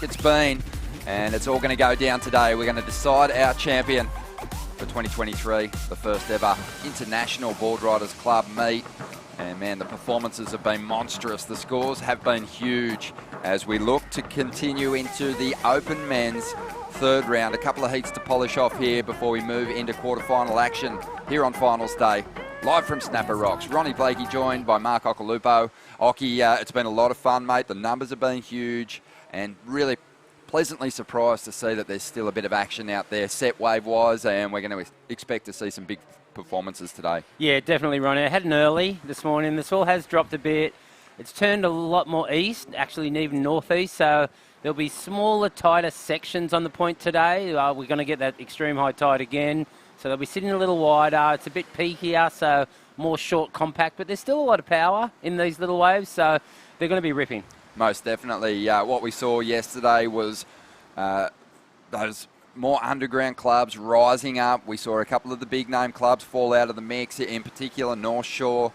it's been, and it's all going to go down today. We're going to decide our champion for 2023, the first ever International Board Riders Club meet. And man, the performances have been monstrous. The scores have been huge as we look to continue into the Open Men's third round. A couple of heats to polish off here before we move into quarterfinal action here on finals day. Live from Snapper Rocks, Ronnie Blakey joined by Mark Occhilupo. Occhi, it's been a lot of fun, mate. The numbers have been huge and really pleasantly surprised to see that there's still a bit of action out there set wave-wise, and we're going to expect to see some big performances today. Yeah, definitely, Ronnie. I had an early this morning. The swell has dropped a bit. It's turned a lot more east, actually even northeast, so there'll be smaller, tighter sections on the point today. We're going to get that extreme high tide again. So they'll be sitting a little wider. It's a bit peakier, so more short, compact, but there's still a lot of power in these little waves, so they're going to be ripping. Most definitely. What we saw yesterday was those more underground clubs rising up. We saw a couple of the big name clubs fall out of the mix, in particular North Shore,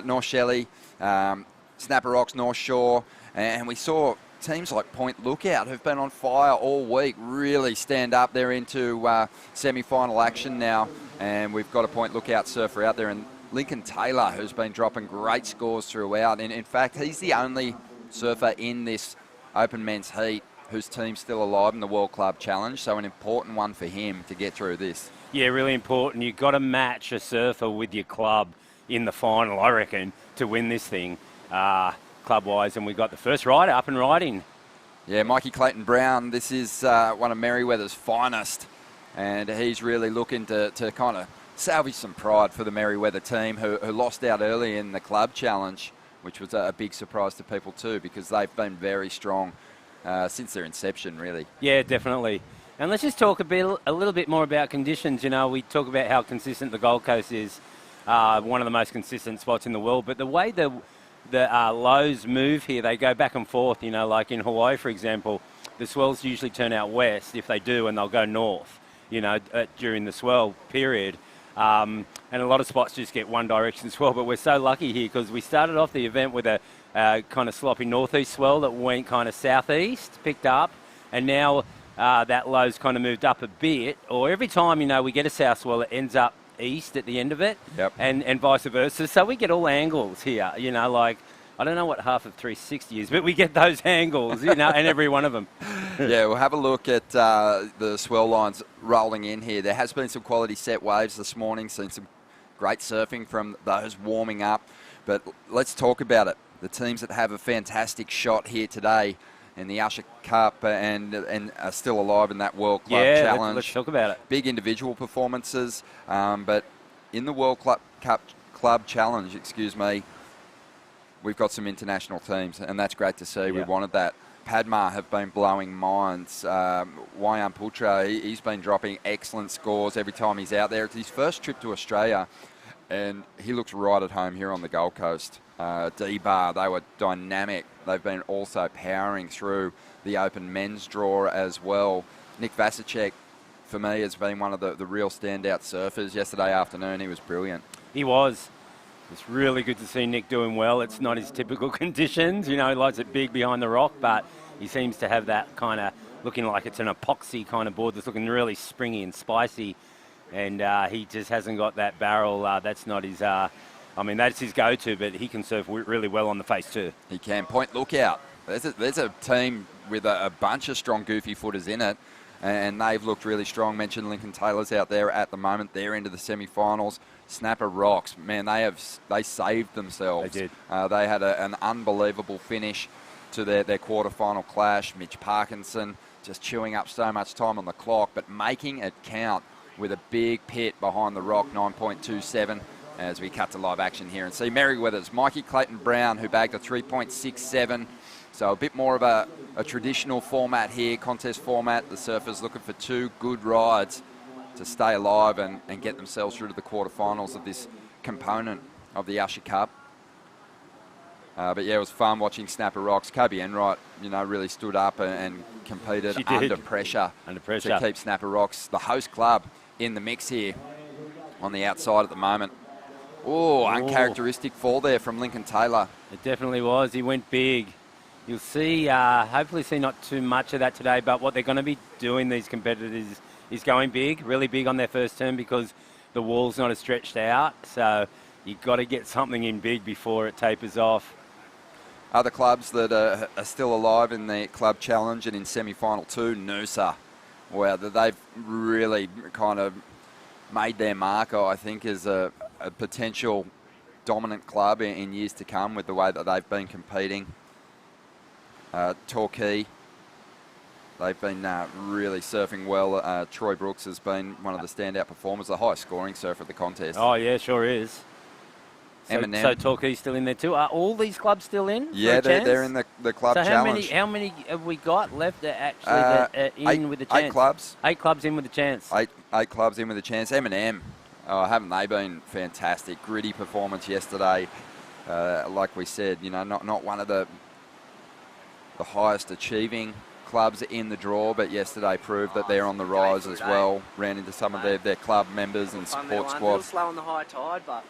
North Shelley, Snapper Rocks, North Shore, and we saw teams like Point Lookout, who've been on fire all week, really stand up. They're into semi-final action now, and we've got a Point Lookout surfer out there, and Lincoln Taylor, who's been dropping great scores throughout. And in fact, he's the only surfer in this Open Men's Heat whose team's still alive in the World Club Challenge, so an important one for him to get through this. Yeah, really important. You've got to match a surfer with your club in the final, I reckon, to win this thing. Club-wise, and we've got the first rider up and riding. Yeah, Mikey Clayton Brown, this is one of Merriweather's finest, and he's really looking to kind of salvage some pride for the Merriweather team who lost out early in the club challenge, which was a big surprise to people too, because they've been very strong since their inception, really. Yeah, definitely. And let's just talk a little bit more about conditions. You know, we talk about how consistent the Gold Coast is, one of the most consistent spots in the world, but the way the lows move here, they go back and forth, you know, like in Hawaii, for example, the swells usually turn out west if they do, and they'll go north, you know, during the swell period. And a lot of spots just get one direction swell, but we're so lucky here because we started off the event with a kind of sloppy northeast swell that went kind of southeast, picked up, and now that low's kind of moved up a bit, or every time, you know, we get a south swell, it ends up east at the end of it, yep. and vice versa. So we get all angles here, you know, like, I don't know what half of 360 is, but we get those angles, you know, and every one of them. Yeah, we'll have a look at the swell lines rolling in here. There has been some quality set waves this morning, seen some great surfing from those warming up, but let's talk about it. The teams that have a fantastic shot here today in the Usher Cup and are still alive in that World Club Challenge. Let's talk about it. Big individual performances, but in the World Club Challenge, we've got some international teams, and that's great to see. Yeah. We wanted that. Padma have been blowing minds. Wayan Putra, he's been dropping excellent scores every time he's out there. It's his first trip to Australia, and he looks right at home here on the Gold Coast. D-Bar, they were dynamic. They've been also powering through the Open Men's draw as well. Nick Vasicek, for me, has been one of the real standout surfers. Yesterday afternoon, he was brilliant. He was. It's really good to see Nick doing well. It's not his typical conditions. You know, he likes it big behind the rock, but he seems to have that kind of looking like it's an epoxy kind of board that's looking really springy and spicy. And he just hasn't got that barrel. That's not his... I mean, that's his go-to, but he can surf really well on the face too. He can. Point Lookout. There's a team with a bunch of strong goofy footers in it, and they've looked really strong. Mentioned Lincoln Taylor's out there at the moment. They're into the semi-finals. Snapper Rocks, man, they saved themselves. They did. They had an unbelievable finish to their quarterfinal clash. Mitch Parkinson just chewing up so much time on the clock, but making it count with a big pit behind the rock, 9.27. As we cut to live action here and see Merriweather's Mikey Clayton Brown, who bagged a 3.67. So a bit more of a traditional format here, contest format. The surfers looking for two good rides to stay alive and get themselves through to the quarterfinals of this component of the Usher Cup. But yeah, it was fun watching Snapper Rocks. Kobe Enright, you know, really stood up and competed under pressure to keep Snapper Rocks, the host club, in the mix here on the outside at the moment. Oh, uncharacteristic fall there from Lincoln Taylor. It definitely was. He went big. you'll see, hopefully see not too much of that today, but what they're going to be doing, these competitors, is going big, really big on their first turn because the wall's not as stretched out. So you've got to get something in big before it tapers off. Other clubs that are still alive in the club challenge and in semi-final 2, Noosa. Wow, they've really kind of made their mark, I think, as a potential dominant club in years to come with the way that they've been competing. Torquay, they've been really surfing well. Troy Brooks has been one of the standout performers, the highest scoring surfer of the contest. Oh, yeah, sure is. So Torquay's still in there too. Are all these clubs still in? Yeah, they're in the club challenge. How many have we got left that actually in with a chance? 8 clubs. 8 clubs in with a chance. Eight clubs in with a chance. M&M, haven't they been fantastic? Gritty performance yesterday. Like we said, not one of the highest achieving clubs in the draw, but yesterday proved that they're on the rise as well. Ran into some of their club members and support squad. A little slow on the high tide, but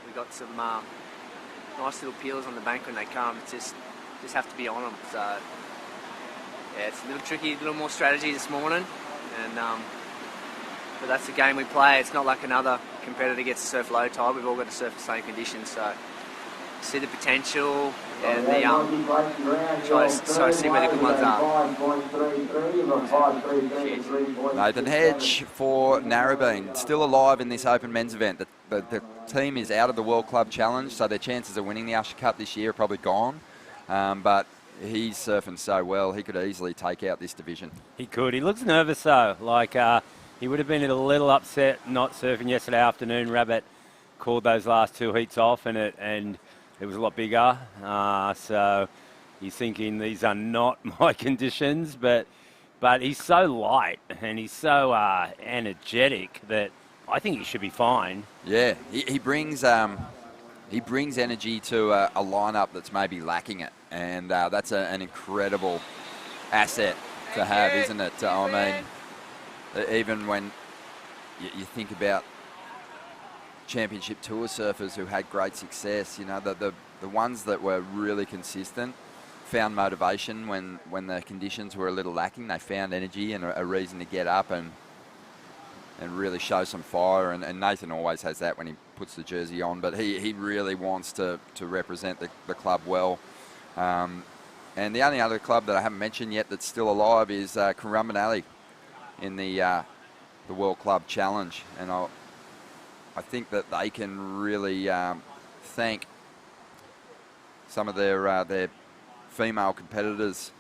we got some nice little peelers on the bank when they come. It's just have to be on them. So yeah, it's a little tricky, a little more strategy this morning, and but that's the game we play. It's not like another competitor gets to surf low tide. We've all got to surf the same conditions. So see the potential and the try to see where the good ones are. Nathan Hedge for Narrabeen, still alive in this Open men's event. The team is out of the World Club Challenge, so their chances of winning the Usher Cup this year are probably gone. But he's surfing so well, he could easily take out this division. He could. He looks nervous though. Like he would have been a little upset not surfing yesterday afternoon. Rabbit called those last 2 heats off, and it was a lot bigger. So he's thinking these are not my conditions, but he's so light and he's so energetic that I think he should be fine. Yeah, he brings energy to a lineup that's maybe lacking it, and that's an incredible asset to have, isn't it? I mean, even when you think about championship tour surfers who had great success, the ones that were really consistent found motivation when the conditions were a little lacking. They found energy and a reason to get up and really show some fire, and Nathan always has that when he puts the jersey on, but he really wants to represent the club well. And the only other club that I haven't mentioned yet that's still alive is Currumbinally in the World Club Challenge, and I think that they can really thank some of their female competitors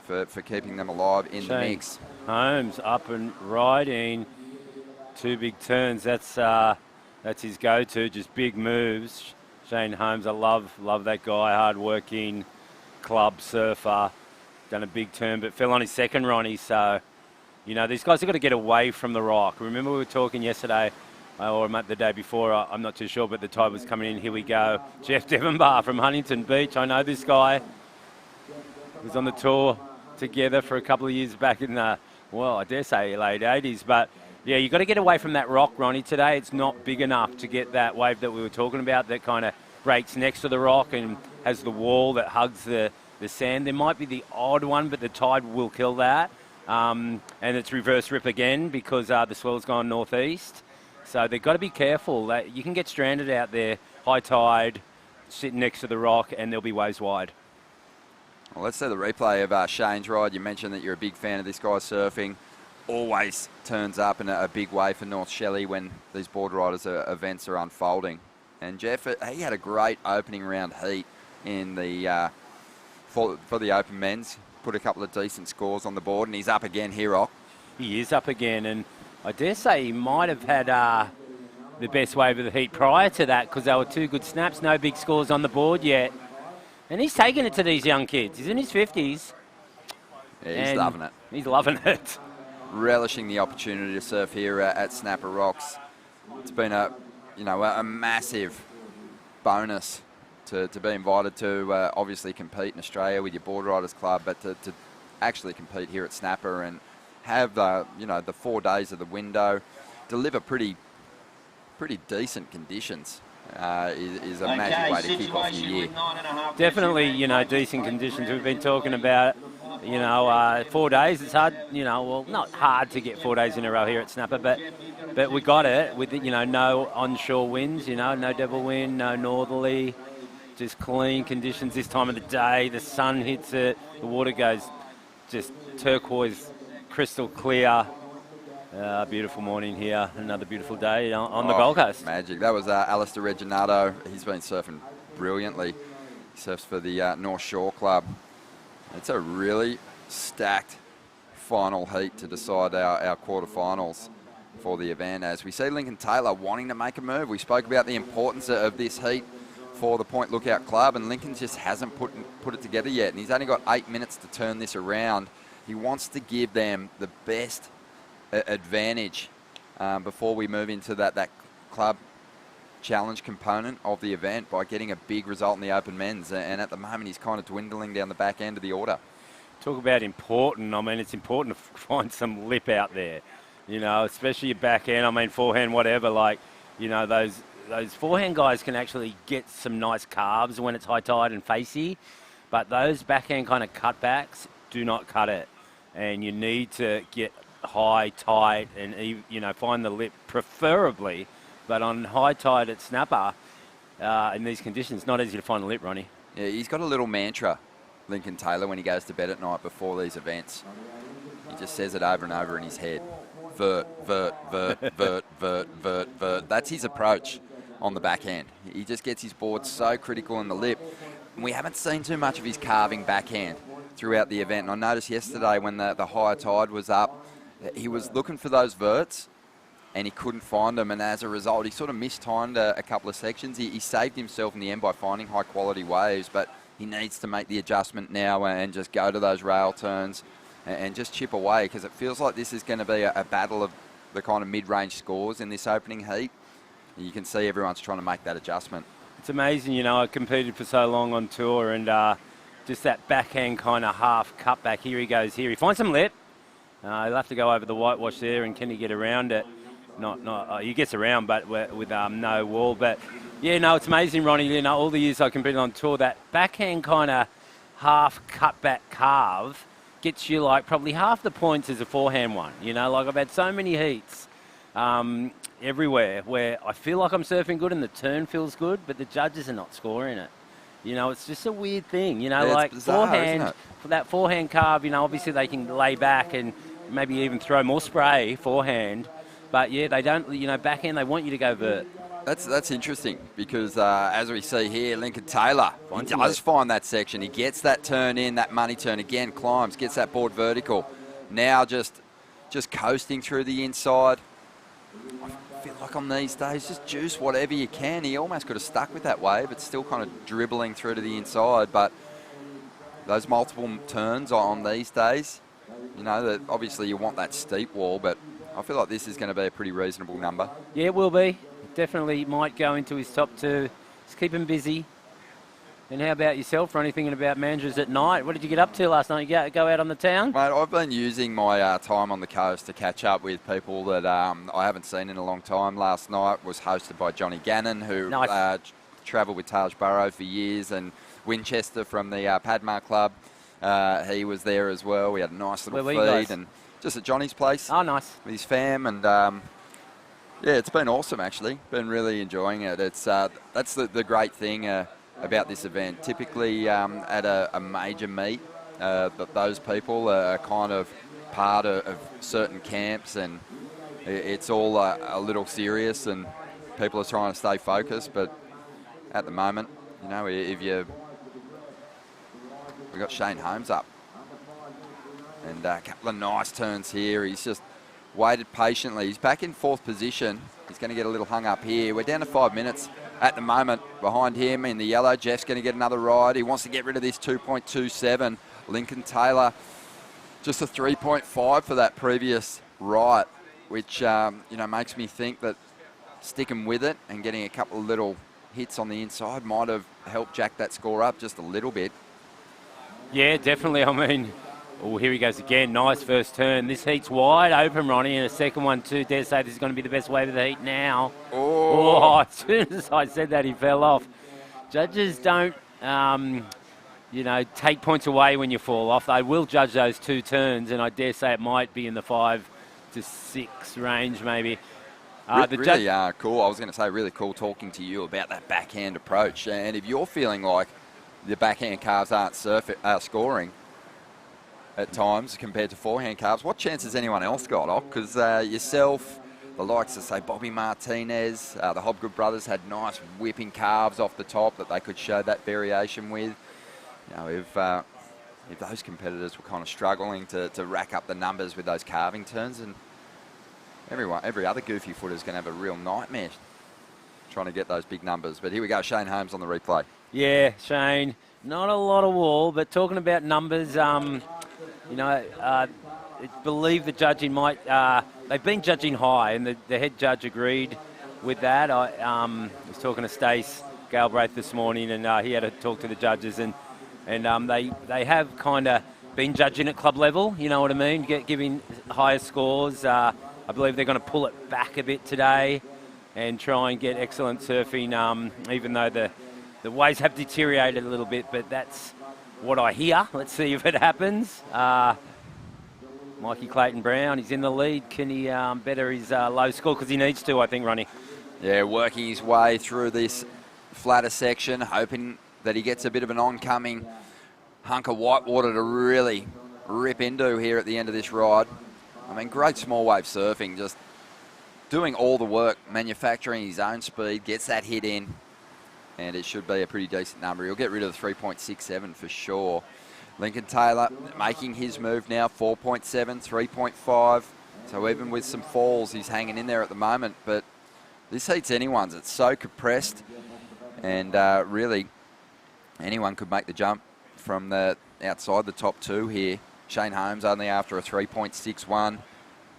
for keeping them alive in the mix. Holmes up and riding 2 big turns. That's his go-to, just big moves. Shane Holmes, I love that guy, hard-working club surfer. Done a big turn, but fell on his second, Ronnie. So, these guys have got to get away from the rock. Remember we were talking yesterday, or the day before, I'm not too sure, but the tide was coming in. Here we go. Jeff Devenbar from Huntington Beach. I know this guy. Was on the tour together for a couple of years back in the, I dare say late 80s. But, yeah, you've got to get away from that rock, Ronnie. Today it's not big enough to get that wave that we were talking about that kind of breaks next to the rock and has the wall that hugs the sand. There might be the odd one, but the tide will kill that. And it's reverse rip again because the swell's gone northeast. So they've got to be careful. You can get stranded out there, high tide, sitting next to the rock, and there'll be waves wide. Well, let's see the replay of Shane's ride. You mentioned that you're a big fan of this guy surfing. Always turns up in a big way for North Shelley when these board riders events are unfolding. And Jeff, he had a great opening round heat in the for the Open men's. Put a couple of decent scores on the board, and he's up again here, Rock. He is up again, and I dare say he might have had the best wave of the heat prior to that because they were 2 good snaps, no big scores on the board yet. And he's taking it to these young kids. He's in his 50s. Yeah, he's loving it. He's loving it. Relishing the opportunity to surf here at Snapper Rocks. It's been a massive bonus to be invited to obviously compete in Australia with your Board Riders Club, but to actually compete here at Snapper and have the 4 days of the window, deliver pretty decent conditions. is a magic way to kick off your year. Definitely, decent conditions. We've been talking about, 4 days. It's hard, well, not hard to get 4 days in a row here at Snapper, but we got it with, no onshore winds, no double wind, no northerly, just clean conditions this time of the day. The sun hits it, the water goes just turquoise, crystal clear. Beautiful morning here, another beautiful day on the Gold Coast. Magic. That was Alistair Reginato. He's been surfing brilliantly. He surfs for the North Shore Club. It's a really stacked final heat to decide our quarterfinals for the event. As we see Lincoln Taylor wanting to make a move. We spoke about the importance of this heat for the Point Lookout Club, and Lincoln just hasn't put it together yet. And he's only got 8 minutes to turn this around. He wants to give them the best advantage before we move into that club challenge component of the event by getting a big result in the open men's, and at the moment he's kind of dwindling down the back end of the order. Talk about important. I mean, it's important to find some lip out there, especially your back end. I mean, forehand, whatever, those forehand guys can actually get some nice carves when it's high tide and facey, but those backhand kind of cutbacks do not cut it, and you need to get high, tight, and find the lip preferably. But on high tide at Snapper, in these conditions, not easy to find the lip, Ronnie. Yeah, he's got a little mantra, Lincoln Taylor, when he goes to bed at night before these events. He just says it over and over in his head. Vert, vert, vert, vert, vert, vert, vert. That's his approach on the backhand. He just gets his board so critical in the lip. And we haven't seen too much of his carving backhand throughout the event. And I noticed yesterday when the higher tide was up, he was looking for those verts and he couldn't find them, and as a result he sort of mistimed a couple of sections. He saved himself in the end by finding high quality waves, but he needs to make the adjustment now and just go to those rail turns and just chip away, because it feels like this is going to be a battle of the kind of mid-range scores in this opening heat. You can see everyone's trying to make that adjustment. It's amazing, I competed for so long on tour, and just that backhand kind of half cutback. Here he goes, here he finds some lip. He'll have to go over the whitewash there, and can he get around it? He gets around, but with no wall. But yeah, no, it's amazing, Ronnie. All the years I competed on tour, that backhand kind of half cutback carve gets you probably half the points as a forehand one. I've had so many heats everywhere where I feel like I'm surfing good and the turn feels good, but the judges are not scoring it. It's just a weird thing. It's bizarre, forehand, for that forehand carve, obviously they can lay back and maybe even throw more spray forehand. But yeah, they don't, backhand, they want you to go vert. That's interesting, because as we see here, Lincoln Taylor, he does find that section. He gets that turn in, that money turn again, climbs, gets that board vertical. Now just coasting through the inside. I feel like on these days, just juice whatever you can. He almost could have stuck with that wave. It's still kind of dribbling through to the inside, but those multiple turns on these days, that obviously you want that steep wall, but I feel like this is going to be a pretty reasonable number. Yeah, it will be. Definitely might go into his top two. Just keep him busy. And how about yourself, Ronnie, thinking about managers at night? What did you get up to last night? You go out on the town? Mate, I've been using my time on the coast to catch up with people that I haven't seen in a long time. Last night was hosted by Johnny Gannon, who travelled with Taj Burrow for years, and Winchester from the Padmar Club. He was there as well. We had a nice little feed, and just at Johnny's place. Oh, nice. With his fam, and yeah, it's been awesome actually. Been really enjoying it. It's that's the great thing about this event. Typically at a major meet, those people are kind of part of certain camps, and it's all a little serious, and people are trying to stay focused. But at the moment, we've got Shane Holmes up, and a couple of nice turns here. He's just waited patiently. He's back in fourth position. He's going to get a little hung up here. We're down to 5 minutes at the moment. Behind him in the yellow, Jeff's going to get another ride. He wants to get rid of this 2.27. Lincoln Taylor, just a 3.5 for that previous right, which makes me think that sticking with it and getting a couple of little hits on the inside might have helped jack that score up just a little bit. Yeah, definitely. I mean, Oh, here he goes again. Nice first turn. This heat's wide open, Ronnie, and a second one too. Dare say this is going to be the best wave of the heat now. Oh, as soon as I said that, he fell off. Judges don't, take points away when you fall off. They will judge those 2 turns, and I dare say it might be in the 5 to 6 range, maybe. Really cool. I was going to say really cool talking to you about that backhand approach. And if you're feeling like the backhand calves aren't scoring at times compared to forehand calves, what chance has anyone else got? Because yourself, the likes of, say, Bobby Martinez, the Hobgood brothers had nice whipping calves off the top that they could show that variation with. If those competitors were kind of struggling to rack up the numbers with those calving turns, and every other goofy footer is going to have a real nightmare trying to get those big numbers. But here we go, Shane Holmes on the replay. Yeah, Shane, not a lot of wall, but talking about numbers, I believe the judging might, they've been judging high, and the head judge agreed with that. I was talking to Stace Galbraith this morning, and he had to talk to the judges, and they have kind of been judging at club level, you know what I mean, giving higher scores. I believe they're going to pull it back a bit today and try and get excellent surfing, even though the waves have deteriorated a little bit, but that's what I hear. Let's see if it happens. Mikey Clayton-Brown, he's in the lead. Can he better his low score? Because he needs to, I think, Ronnie. Yeah, working his way through this flatter section, hoping that he gets a bit of an oncoming hunk of whitewater to really rip into here at the end of this ride. I mean, great small wave surfing, just doing all the work, manufacturing his own speed, gets that hit in, and it should be a pretty decent number. He'll get rid of the 3.67 for sure. Lincoln Taylor making his move now, 4.7, 3.5. So even with some falls, he's hanging in there at the moment. But this heat's anyone's. It's so compressed, and really anyone could make the jump from the outside the top 2 here. Shane Holmes only after a 3.61.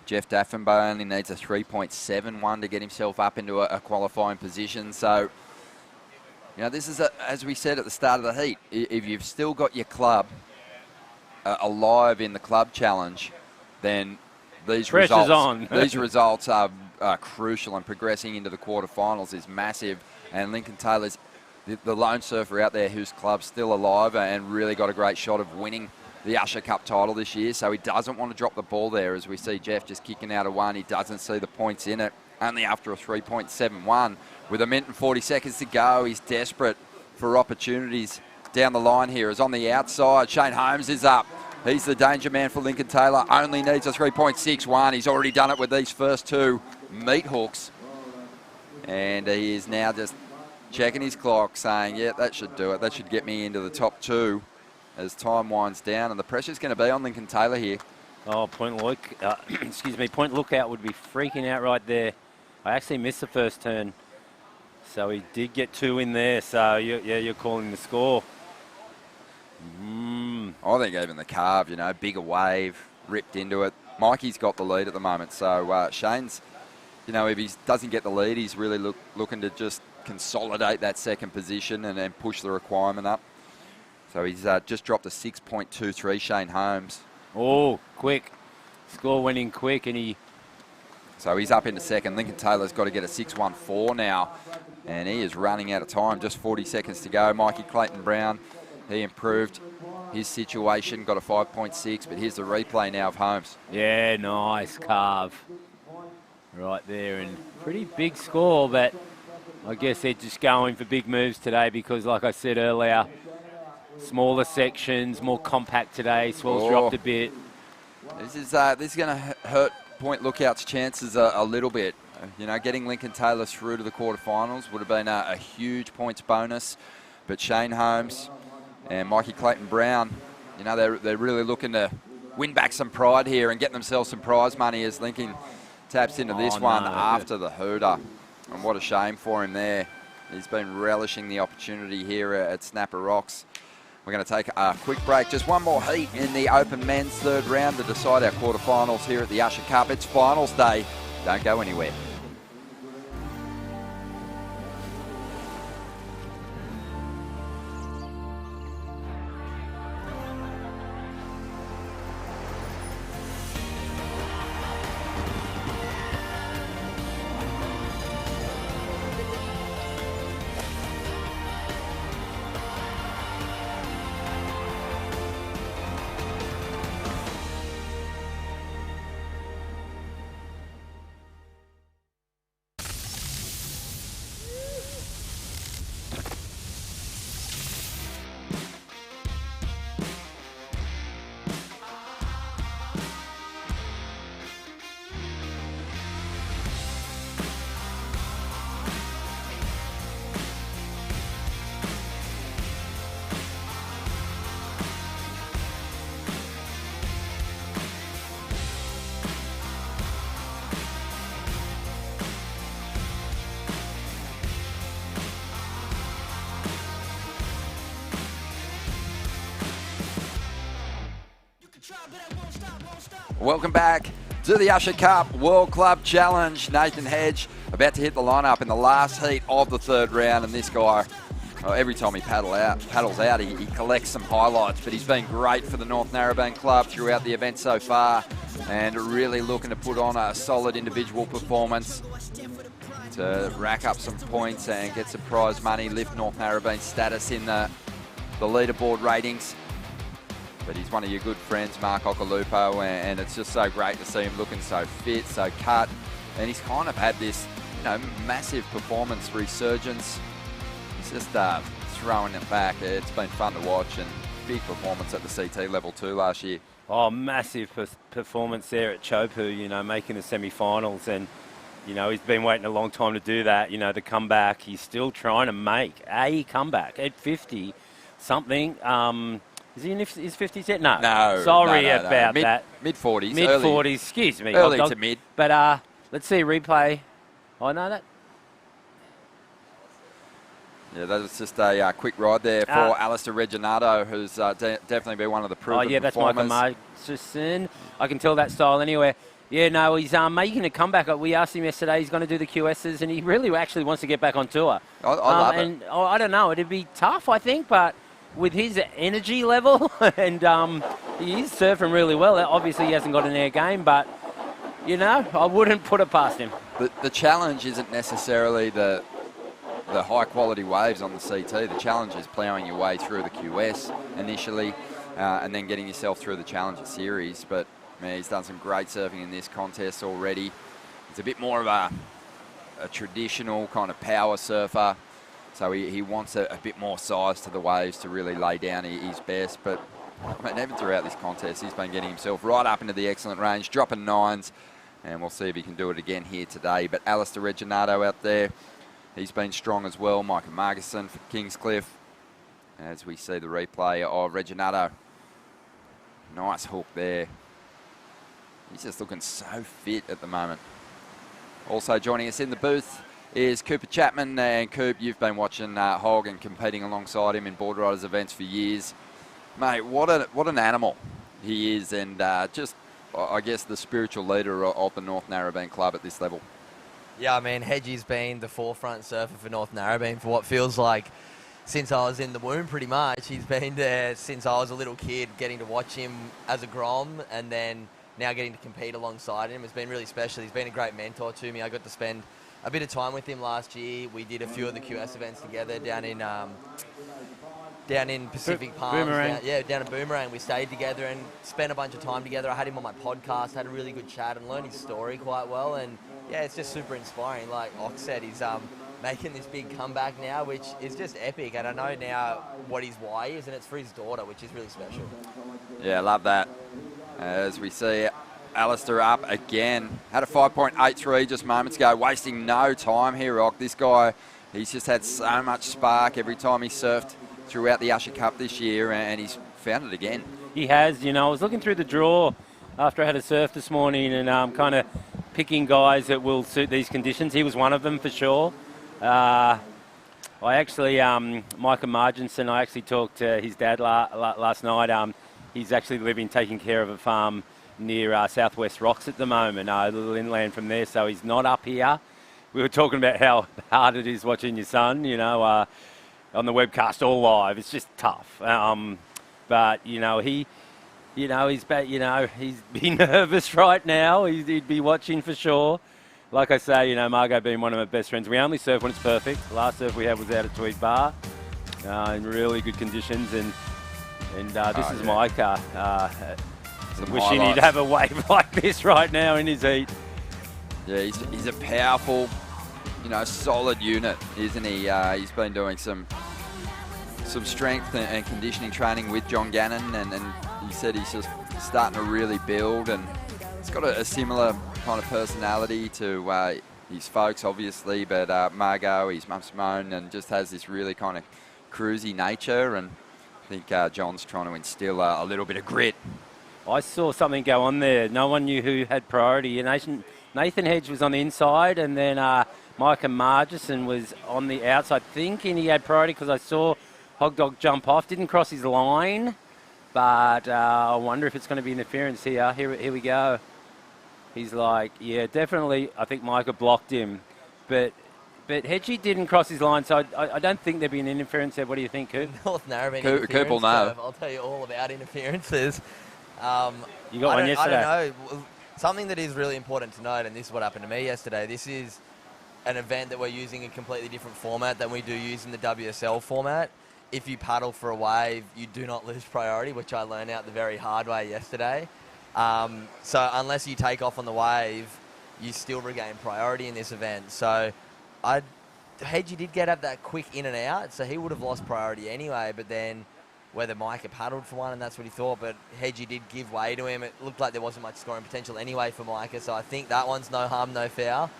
Jeff Daffenbow only needs a 3.71 to get himself up into a qualifying position. So, this is, as we said at the start of the heat, if you've still got your club alive in the club challenge, then these results are crucial, and progressing into the quarterfinals is massive. And Lincoln Taylor's the lone surfer out there whose club's still alive and really got a great shot of winning the Usher Cup title this year, so he doesn't want to drop the ball there. As we see Jeff just kicking out of one, he doesn't see the points in it, only after a 3.71. With 1 minute and 40 seconds to go, he's desperate for opportunities down the line here. As on the outside, Shane Holmes is up. He's the danger man for Lincoln Taylor, only needs a 3.61. He's already done it with these first 2 meat hooks, and he is now just checking his clock, saying, yeah, that should do it. That should get me into the top 2 as time winds down, and the pressure's going to be on Lincoln Taylor here. Oh, point lookout would be freaking out right there. I actually missed the first turn, so he did get 2 in there. So you're calling the score. I think even the carve, bigger wave, ripped into it. Mikey's got the lead at the moment, so Shane's, if he doesn't get the lead, he's really looking to just consolidate that second position and then push the requirement up. So he's just dropped a 6.23, Shane Holmes. Oh, quick. Score went in quick, and so he's up into second. Lincoln Taylor's got to get a 6.14 now, and he is running out of time. Just 40 seconds to go. Mikey Clayton-Brown, he improved his situation, got a 5.6, but here's the replay now of Holmes. Yeah, nice carve. Right there, and pretty big score, but I guess they're just going for big moves today because, like I said earlier, smaller sections, more compact today. Swell's dropped a bit. This is going to hurt Point Lookout's chances a little bit. Getting Lincoln Taylor through to the quarterfinals would have been a huge points bonus. But Shane Holmes and Mikey Clayton-Brown, they're really looking to win back some pride here and get themselves some prize money as Lincoln taps into this one after the hooter. And what a shame for him there. He's been relishing the opportunity here at Snapper Rocks. We're going to take a quick break. Just one more heat in the Open Men's third round to decide our quarterfinals here at the Usher Cup. It's finals day. Don't go anywhere. Welcome back to the Usher Cup World Club Challenge. Nathan Hedge about to hit the lineup in the last heat of the third round, and this guy, every time he paddles out, he collects some highlights, but he's been great for the North Narrabeen Club throughout the event so far, and really looking to put on a solid individual performance to rack up some points and get some prize money, lift North Narrabeen's status in the leaderboard ratings. But he's one of your good friends, Mark Ocalupo, and it's just so great to see him looking so fit, so cut. And he's kind of had this, massive performance resurgence. He's just throwing it back. It's been fun to watch, and big performance at the CT level too last year. Oh, massive performance there at Chopu, making the semi-finals. And, he's been waiting a long time to do that, the comeback. He's still trying to make a comeback at 50-something. Is he in his 50s yet? No. No. Sorry about that. Mid-40s. Mid-40s, excuse me. Early to mid. But let's see a replay. I know that. Yeah, that was just a quick ride there for Alistair Reginato, who's definitely been one of the proven performers. That's Michael Marchison. I can tell that style anywhere. Yeah, no, he's making a comeback. We asked him yesterday, he's going to do the QSs, and he really actually wants to get back on tour. I love it. And I don't know, it'd be tough, I think, but with his energy level, and he is surfing really well. Obviously, he hasn't got an air game, but, I wouldn't put it past him. The challenge isn't necessarily the high-quality waves on the CT. The challenge is ploughing your way through the QS initially, and then getting yourself through the Challenger Series. But, man, he's done some great surfing in this contest already. It's a bit more of a traditional kind of power surfer. So he wants a bit more size to the waves to really lay down his best. But even throughout this contest, he's been getting himself right up into the excellent range, dropping nines. And we'll see if he can do it again here today. But Alistair Reginato out there, he's been strong as well. Micah Margison for Kingscliff. As we see the replay of Reginato. Nice hook there. He's just looking so fit at the moment. Also joining us in the booth is Cooper Chapman. And Coop, you've been watching Hogg and competing alongside him in board riders events for years. Mate, what an animal he is, and just, I guess, the spiritual leader of the North Narrabeen Club at this level. Yeah, I mean, Hedgie's been the forefront surfer for North Narrabeen for what feels like since I was in the womb, pretty much. He's been there since I was a little kid, getting to watch him as a Grom, and then now getting to compete alongside him. It's been really special. He's been a great mentor to me. I got to spend a bit of time with him last year. We did a few of the QS events together down in Pacific Palms. Boomerang. Down in Boomerang. We stayed together and spent a bunch of time together. I had him on my podcast, had a really good chat, and learned his story quite well. And yeah, it's just super inspiring. Like Ox said, he's making this big comeback now, which is just epic. And I know now what his why is, and it's for his daughter, which is really special. Yeah, I love that. As we see Alistair up again. Had a 5.83 just moments ago, wasting no time here, Rock. This guy, he's just had so much spark every time he surfed throughout the Usher Cup this year, and he's found it again. He has, I was looking through the draw after I had a surf this morning and kind of picking guys that will suit these conditions. He was one of them for sure. I actually, Micah Marginson, I actually talked to his dad last night. He's actually taking care of a farm near Southwest Rocks at the moment, a little inland from there, so he's not up here. We were talking about how hard it is watching your son, on the webcast all live. It's just tough. But, he's be nervous right now. He'd be watching for sure. Like I say, Margot being one of my best friends. We only surf when it's perfect. The last surf we had was out at Tweed Bar in really good conditions, and this is Micah. Wishing he'd have a wave like this right now in his heat. Yeah, he's a powerful, solid unit, isn't he? He's been doing some strength and conditioning training with John Gannon, and he said he's just starting to really build, and he's got a similar kind of personality to his folks, obviously, but Margot, his mum Simone, and just has this really kind of cruisy nature, and I think John's trying to instill a little bit of grit. I saw something go on there. No one knew who had priority. Nathan Hedge was on the inside, and then Micah Margison was on the outside, thinking he had priority because I saw Hog Dog jump off. Didn't cross his line, but I wonder if it's going to be interference here. Here we go. He's like, yeah, definitely. I think Micah blocked him, but Hedgie didn't cross his line, so I don't think there'd be an interference there. What do you think, Coop? North Narrabeen Coop will interference know. curve. I'll tell you all about interferences. You got one yesterday. I don't know. Something that is really important to note, and this is what happened to me yesterday, this is an event that we're using a completely different format than we do use in the WSL format. If you paddle for a wave, you do not lose priority, which I learned out the very hard way yesterday. So unless you take off on the wave, you still regain priority in this event. So Hedgie did get up that quick in and out, so he would have lost priority anyway, but then whether Micah paddled for one and that's what he thought, but Hedgie did give way to him. It looked like there wasn't much scoring potential anyway for Micah, so I think that one's no harm, no foul.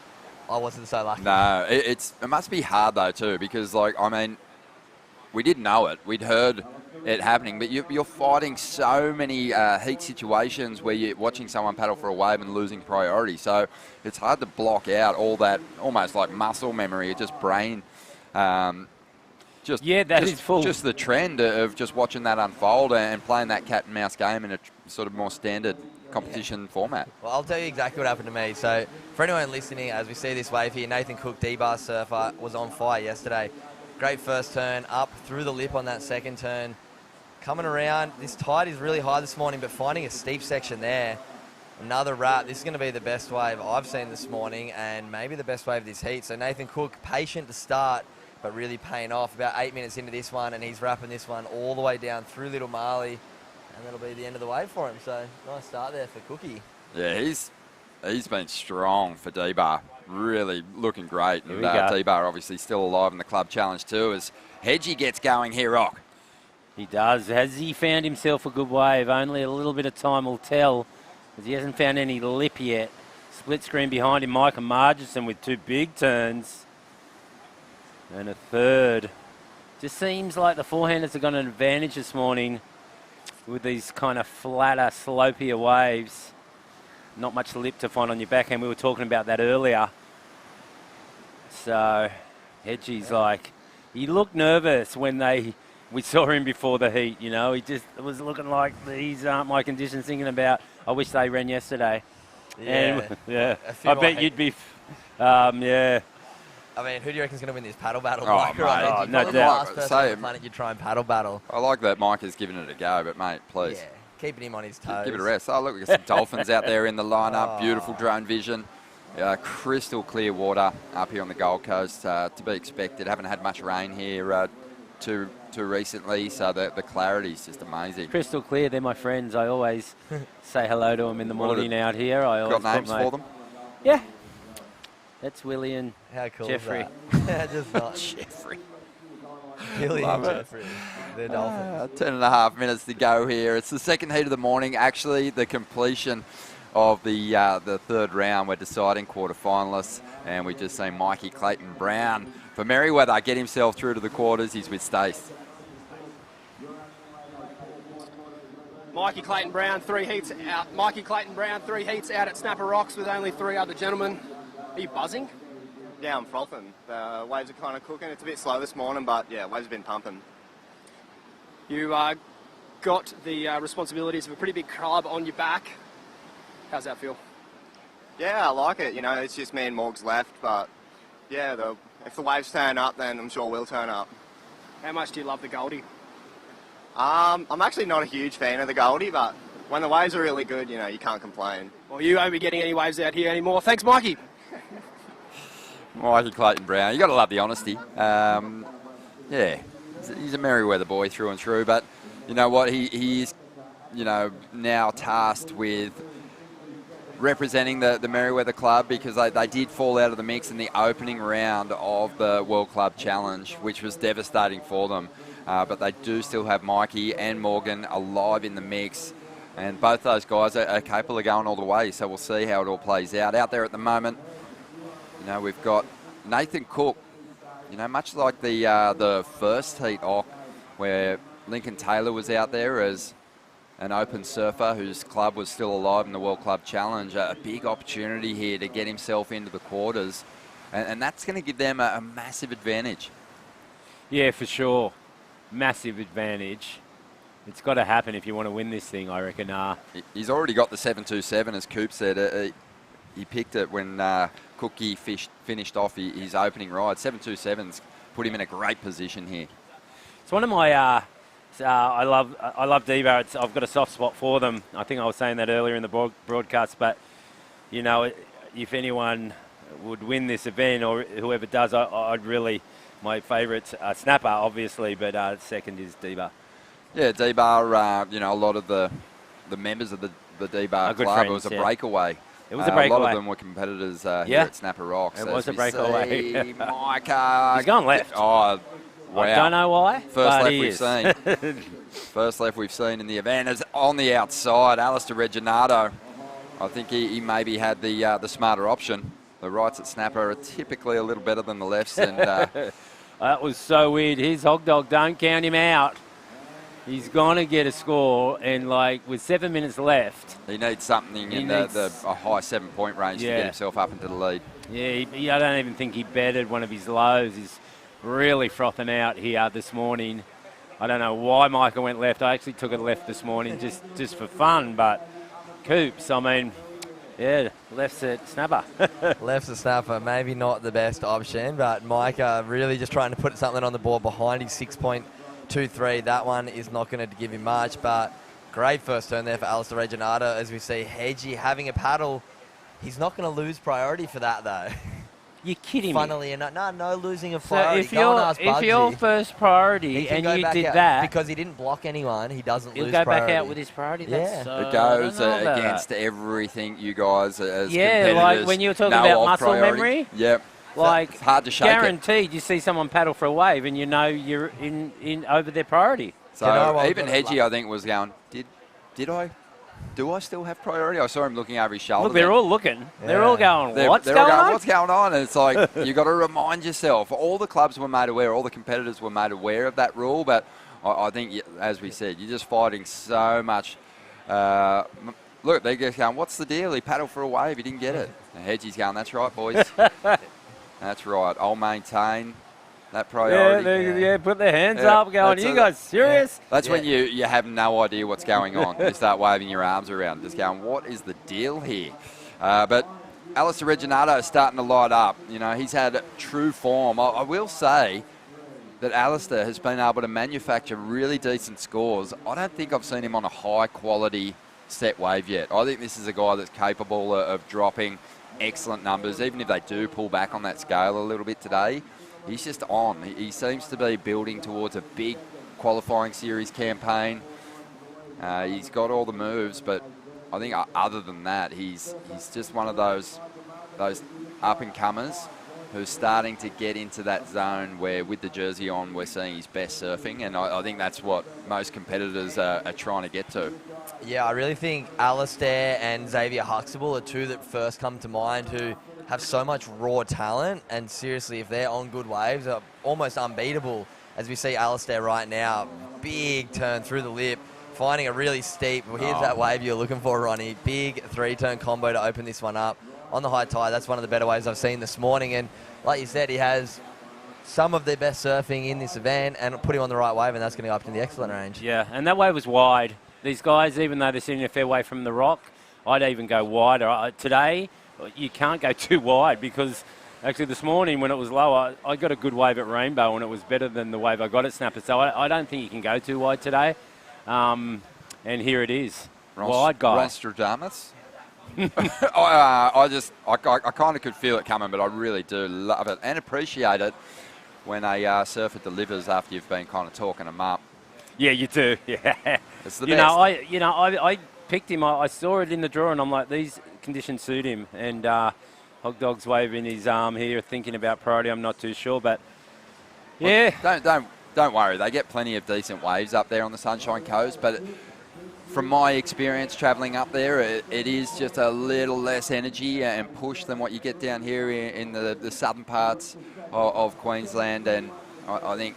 I wasn't so lucky. No, it must be hard though too, because we didn't know it. We'd heard it happening, but you're fighting so many heat situations where you're watching someone paddle for a wave and losing priority. So it's hard to block out all that almost like muscle memory, just brain. Is full. Just the trend of just watching that unfold and playing that cat and mouse game in a sort of more standard competition format. Well, I'll tell you exactly what happened to me. So for anyone listening, as we see this wave here, Nathan Cook, D-bar surfer, was on fire yesterday. Great first turn, up through the lip on that second turn. Coming around, this tide is really high this morning, but finding a steep section there. Another wrap. This is going to be the best wave I've seen this morning and maybe the best wave of this heat. So Nathan Cook, patient to start, but really paying off. About 8 minutes into this one, and he's wrapping this one all the way down through Little Marley, and that'll be the end of the wave for him. So nice start there for Cookie. Yeah, he's been strong for D-bar. Really looking great. And D-bar obviously still alive in the club challenge too as Hedgie gets going here, Rock. He does. Has he found himself a good wave? Only a little bit of time will tell, as he hasn't found any lip yet. Split screen behind him, Micah Marginson with two big turns. And a third. Just seems like the forehanders have got an advantage this morning with these kind of flatter, slopier waves. Not much lip to find on your backhand. We were talking about that earlier. So, Hedgie's like, he looked nervous when we saw him before the heat, you know. He just was looking like, these aren't my conditions, thinking about, I wish they ran yesterday. Yeah. And, I bet you'd be, yeah. I mean, who do you reckon's going to win this paddle battle? Oh, Micah, mate. You're No the doubt. last person on the planet you try and paddle battle. I like that Mike has given it a go, but mate, please. Yeah, keeping him on his toes. Give it a rest. Oh, look, we've got some dolphins out there in the lineup. Beautiful drone vision. Crystal clear water up here on the Gold Coast. To be expected. Haven't had much rain here too recently, so the clarity is just amazing. Crystal clear, they're my friends. I always say hello to them in the morning out here. I always Got names for them? Yeah. That's Willie and How cool Jeffrey. is that? Just not. Jeffrey. Billy Love and it. Jeffrey. They're Dolphins. 10.5 minutes to go here. It's the second heat of the morning. Actually, the completion of the third round. We're deciding quarterfinalists, and we've just seen Mikey Clayton Brown for Merriweather get himself through to the quarters. He's with Stace. Mikey Clayton Brown, 3 heats out. Mikey Clayton Brown, 3 heats out at Snapper Rocks with only 3 other gentlemen. Are you buzzing? Yeah, I'm frothing. The waves are kind of cooking. It's a bit slow this morning, but yeah, waves have been pumping. You got the responsibilities of a pretty big club on your back. How's that feel? Yeah, I like it. You know, it's just me and Morgs left, but yeah, if the waves turn up, then I'm sure we'll turn up. How much do you love the Goldie? I'm actually not a huge fan of the Goldie, but when the waves are really good, you know, you can't complain. Well, you won't be getting any waves out here anymore. Thanks, Mikey. Mikey Clayton Brown. You got to love the honesty. Yeah, he's a Merriweather boy through and through, but you know what? He is, you know, now tasked with representing the Merriweather club because they did fall out of the mix in the opening round of the World Club Challenge, which was devastating for them. But they do still have Mikey and Morgan alive in the mix, and both those guys are capable of going all the way, so we'll see how it all plays out. Out there at the moment, you know, we've got Nathan Cook, you know, much like the first heat where Lincoln Taylor was out there as an open surfer whose club was still alive in the World Club Challenge. A big opportunity here to get himself into the quarters, and that's going to give them a massive advantage. Yeah, for sure. Massive advantage. It's got to happen if you want to win this thing, I reckon. He's already got the 727, as Coop said. He picked it when Cookie finished off his opening ride. 727's put him in a great position here. It's one of my... I love Diva. I've got a soft spot for them. I think I was saying that earlier in the broadcast, but, you know, if anyone would win this event or whoever does, I'd really... My favourite's Snapper, obviously, but second is D-Bar. Yeah, D-Bar, you know, a lot of the members of the D-Bar club, friends, it was a breakaway. It was a breakaway. A lot of them were competitors here at Snapper Rocks. It was a breakaway. Mike, he's gone left. Oh, wow. I don't know why, First left we've seen. First left we've seen in the event is on the outside. Alistair Reginato, I think he maybe had the smarter option. The rights at Snapper are typically a little better than the lefts. And that was so weird. His hog dog, don't count him out. He's going to get a score, and like with 7 minutes left, he needs something in a high 7-point range to get himself up into the lead. Yeah, I don't even think he betted one of his lows. He's really frothing out here this morning. I don't know why Michael went left. I actually took it left this morning just for fun, but Coops, I mean, yeah, left's at Snapper. Left's at Snapper, maybe not the best option, but Micah really just trying to put something on the board behind his 6.23. That one is not going to give him much, but great first turn there for Alistair Reginato. As we see Hedgie having a paddle. He's not going to lose priority for that, though. You're kidding me. Funnily enough, no losing of priority. So if your first priority and you did that... Because he didn't block anyone, he doesn't lose priority. He'll go priority. back out with his priority? Yeah. It goes against everything you guys as competitors like when you were talking about muscle memory. Yep. Like, it's hard to shake guaranteed you see someone paddle for a wave and you know you're in over their priority. So even Hedgie, I think, was going, do I still have priority? I saw him looking over his shoulder. Look, they're all looking. Yeah. They're all going, what's going on? What's going on? And it's like, you got to remind yourself. All the clubs were made aware, all the competitors were made aware of that rule, but I think, as we said, you're just fighting so much. Look, they're just going, what's the deal? He paddled for a wave, he didn't get it. And Hedgie's going, that's right, boys. That's right. I'll maintain that priority. Yeah, put their hands up, going, you guys serious? That's when you have no idea what's going on. You start waving your arms around, just going, what is the deal here? But Alistair Reginato is starting to light up. You know, he's had true form. I will say that Alistair has been able to manufacture really decent scores. I don't think I've seen him on a high-quality set wave yet. I think this is a guy that's capable of dropping excellent numbers, even if they do pull back on that scale a little bit today. He's just on. He seems to be building towards a big qualifying series campaign. He's got all the moves, but I think other than that, he's just one of those up-and-comers who's starting to get into that zone where, with the jersey on, we're seeing his best surfing, and I think that's what most competitors are trying to get to. Yeah, I really think Alistair and Xavier Huxtable are two that first come to mind who have so much raw talent, and seriously, if they're on good waves, are almost unbeatable. As we see Alistair right now, big turn through the lip, finding a really steep, here's that wave you're looking for, Ronnie. Big 3-turn combo to open this one up on the high tide. That's one of the better waves I've seen this morning, and like you said, he has some of their best surfing in this event, and put him on the right wave, and that's going to go up to the excellent range. Yeah, and that wave was wide. These guys, even though they're sitting a fair way from the rock, I'd even go wider. Today, you can't go too wide, because actually this morning when it was lower, I got a good wave at Rainbow and it was better than the wave I got at Snapper. So I don't think you can go too wide today. And here it is. Wide guy. Rostradamus. I kind of could feel it coming, but I really do love it and appreciate it when a surfer delivers after you've been kind of talking them up. Yeah, you do. Yeah. It's the best. I picked him. I saw it in the draw, and I'm like, these conditions suit him. And Hog Dog's waving his arm here, thinking about priority. I'm not too sure, but yeah. Well, don't worry. They get plenty of decent waves up there on the Sunshine Coast, but from my experience travelling up there, it is just a little less energy and push than what you get down here in the southern parts of Queensland. And I think,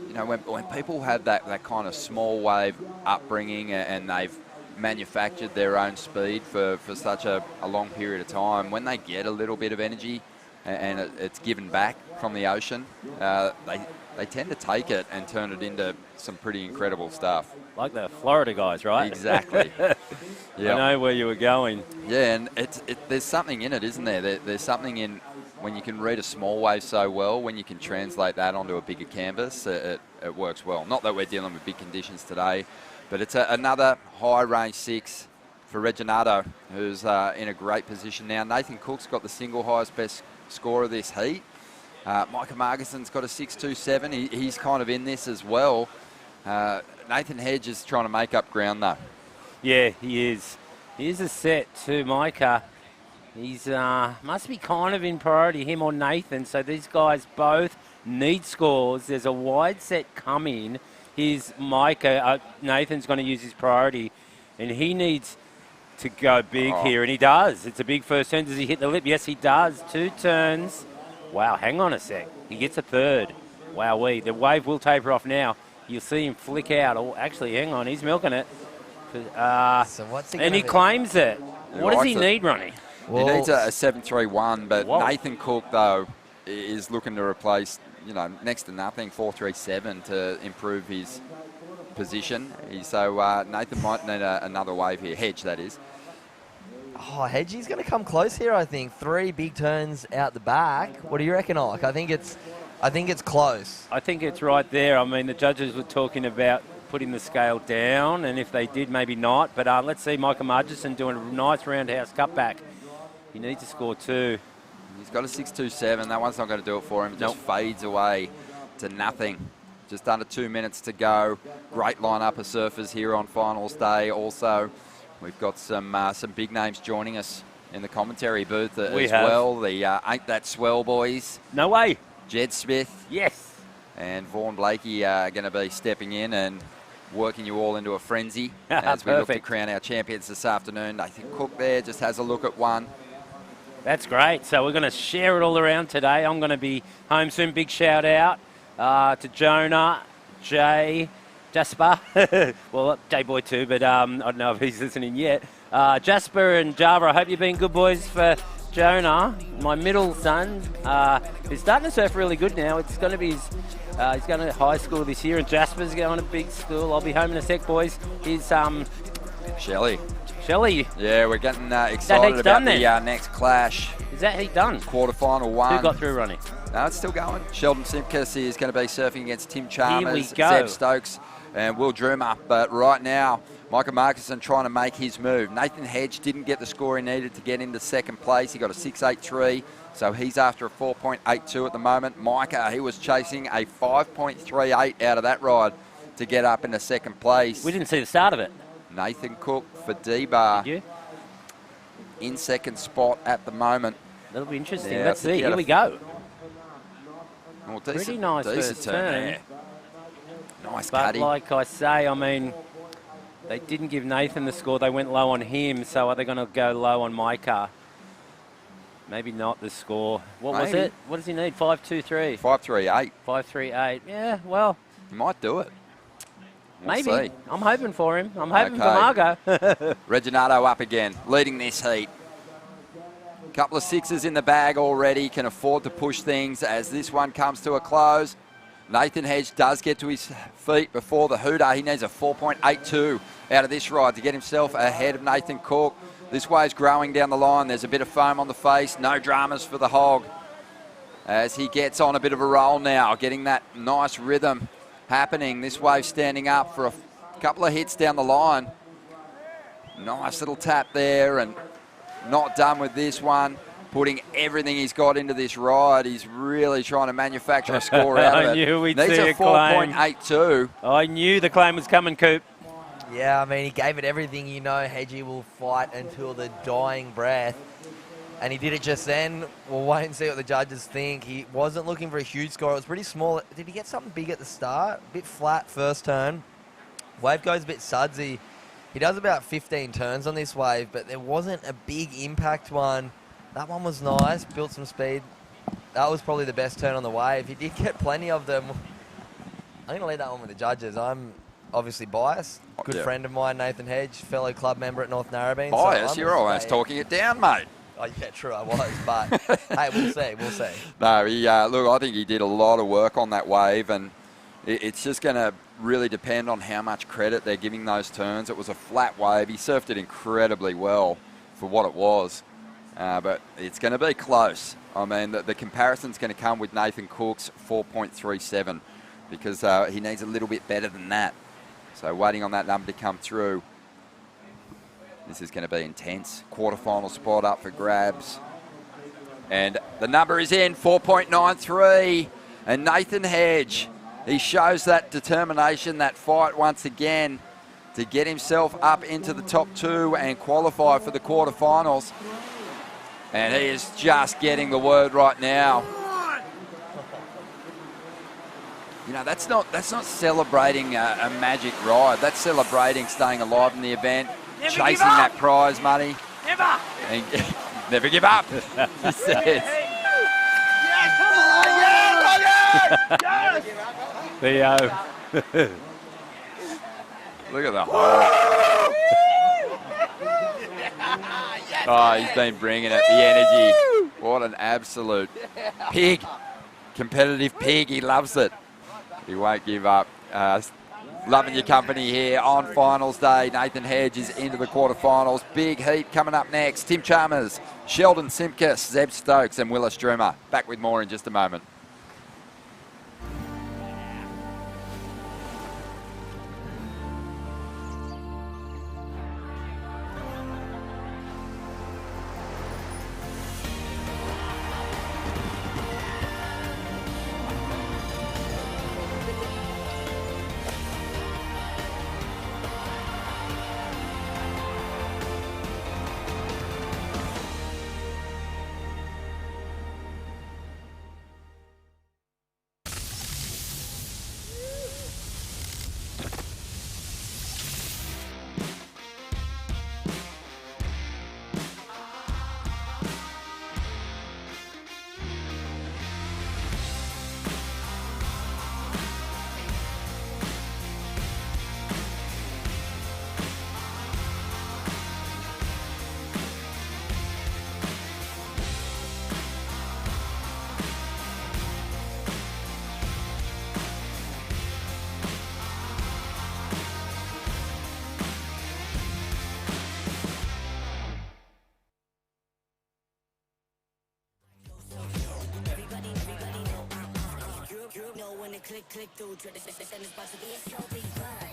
you know, when people have that kind of small wave upbringing and they've manufactured their own speed for such a long period of time, when they get a little bit of energy, and it's given back from the ocean, they tend to take it and turn it into some pretty incredible stuff. Like the Florida guys, right? Exactly. I know where you were going. Yeah, and there's something in it, isn't there? There's something in when you can read a small wave so well, when you can translate that onto a bigger canvas, it works well. Not that we're dealing with big conditions today, but it's another high range 6 for Reginato, who's in a great position now. Nathan Cook's got the single highest best score of this heat. Micah Margison's got a 6.27. He's kind of in this as well. Nathan Hedge is trying to make up ground though. Yeah, he is. He is a set to Micah. He's must be kind of in priority, him or Nathan. So these guys both need scores. There's a wide set coming. Here's Micah. Nathan's going to use his priority, and he needs to go big here, and he does. It's a big first turn. Does he hit the lip? Yes, he does. 2 turns. Wow, hang on a sec. He gets a third. Wowee. The wave will taper off now. You'll see him flick out. Oh, actually, hang on. He's milking it. So what's he and he claims it. What does he need, Ronnie? He needs a 7.31, but Whoa. Nathan Cook, though, is looking to replace, next to nothing, 4.37 to improve his position. So Nathan might need another wave here. Hedge, that is. Oh, Hedgie's going to come close here, I think. 3 big turns out the back. What do you reckon, Ike? I think it's close. I think it's right there. I mean, the judges were talking about putting the scale down, and if they did, maybe not. But let's see Micah Margison doing a nice roundhouse cutback. He needs to score 2. He's got a 6.27. That one's not going to do it for him. It just fades away to nothing. Just under 2 minutes to go. Great lineup of surfers here on finals day. Also, we've got some big names joining us in the commentary booth as well. The Ain't That Swell boys. No way. Jed Smith. Yes. And Vaughan Blakey are going to be stepping in and working you all into a frenzy as we look to crown our champions this afternoon. Nathan Cook there just has a look at one. That's great. So we're going to share it all around today. I'm going to be home soon. Big shout out to Jonah, Jay, Jasper. Well, J-Boy too, but I don't know if he's listening yet. Jasper and Java, I hope you've been good boys for Jonah, my middle son. He's starting to surf really good now. It's going to be he's going to high school this year, and Jasper's going to big school. I'll be home in a sec, boys. He's Shelley. Yeah, we're getting excited about the next clash. Is that heat done? Quarterfinal 1. Who got through, Ronnie? No, it's still going. Sheldon Simkus is going to be surfing against Tim Chalmers, Here we go. Zeb Stokes, and Will Droomer. But right now, Micah Markison trying to make his move. Nathan Hedge didn't get the score he needed to get into second place. He got a 6.83, so he's after a 4.82 at the moment. Micah, he was chasing a 5.38 out of that ride to get up into second place. We didn't see the start of it. Nathan Cook for D-Bar in second spot at the moment. That'll be interesting. Yeah, Let's see. Here we go. Well, Pretty nice decent first turn turn. there. Nice But cutty. like I say, I mean, they didn't give Nathan the score. They went low on him, so are they going to go low on Micah? Maybe not the score. What was Maybe. it? What does he need? 5.23. 5.38. 5.38. Yeah, well, He might do it. We'll maybe. see. I'm hoping for him. I'm hoping for Okay. Margot. Reginato up again, leading this heat. Couple of 6s in the bag already, can afford to push things as this one comes to a close. Nathan Hedge does get to his feet before the hooter. He needs a 4.82 out of this ride to get himself ahead of Nathan Cook. This wave's growing down the line. There's a bit of foam on the face. No dramas for the hog as he gets on a bit of a roll now, getting that nice rhythm happening. This wave standing up for a couple of hits down the line. Nice little tap there, and not done with this one. Putting everything he's got into this ride. He's really trying to manufacture a score out of it. I knew we'd Needs see a a claim. 4.82. I knew the claim was coming, Coop. Yeah, I mean, he gave it everything. Hedgie will fight until the dying breath. And he did it just then. We'll wait and see what the judges think. He wasn't looking for a huge score. It was pretty small. Did he get something big at the start? A bit flat first turn. Wave goes a bit sudsy. He does about 15 turns on this wave, but there wasn't a big impact one. That one was nice, built some speed. That was probably the best turn on the wave. He did get plenty of them. I'm going to leave that one with the judges. I'm obviously biased. Good friend of mine, Nathan Hedge, fellow club member at North Narrabeen. Bias, So you're always talking it down, mate. Oh, yeah, true, I was. But, hey, we'll see. No, look, I think he did a lot of work on that wave, and it's just going to really depend on how much credit they're giving those turns. It was a flat wave. He surfed it incredibly well for what it was, but it's going to be close. I mean, the comparison's going to come with Nathan Cook's 4.37 because he needs a little bit better than that. So waiting on that number to come through. This is going to be intense. Quarterfinal spot up for grabs. And the number is in, 4.93. And Nathan Hedge, he shows that determination, that fight once again to get himself up into the top 2 and qualify for the quarterfinals. And he is just getting the word right now. You know, that's not celebrating a magic ride. That's celebrating staying alive in the event. Never chasing that prize money. Never! And never give up, he says. Look at the hole. Oh, he's been bringing it, the energy. What an absolute pig. Competitive pig, he loves it. He won't give up. Loving your company here on finals day. Nathan Hedge is into the quarterfinals. Big heat coming up next. Tim Chalmers, Sheldon Simkus, Zeb Stokes and Willa Strummer. Back with more in just a moment.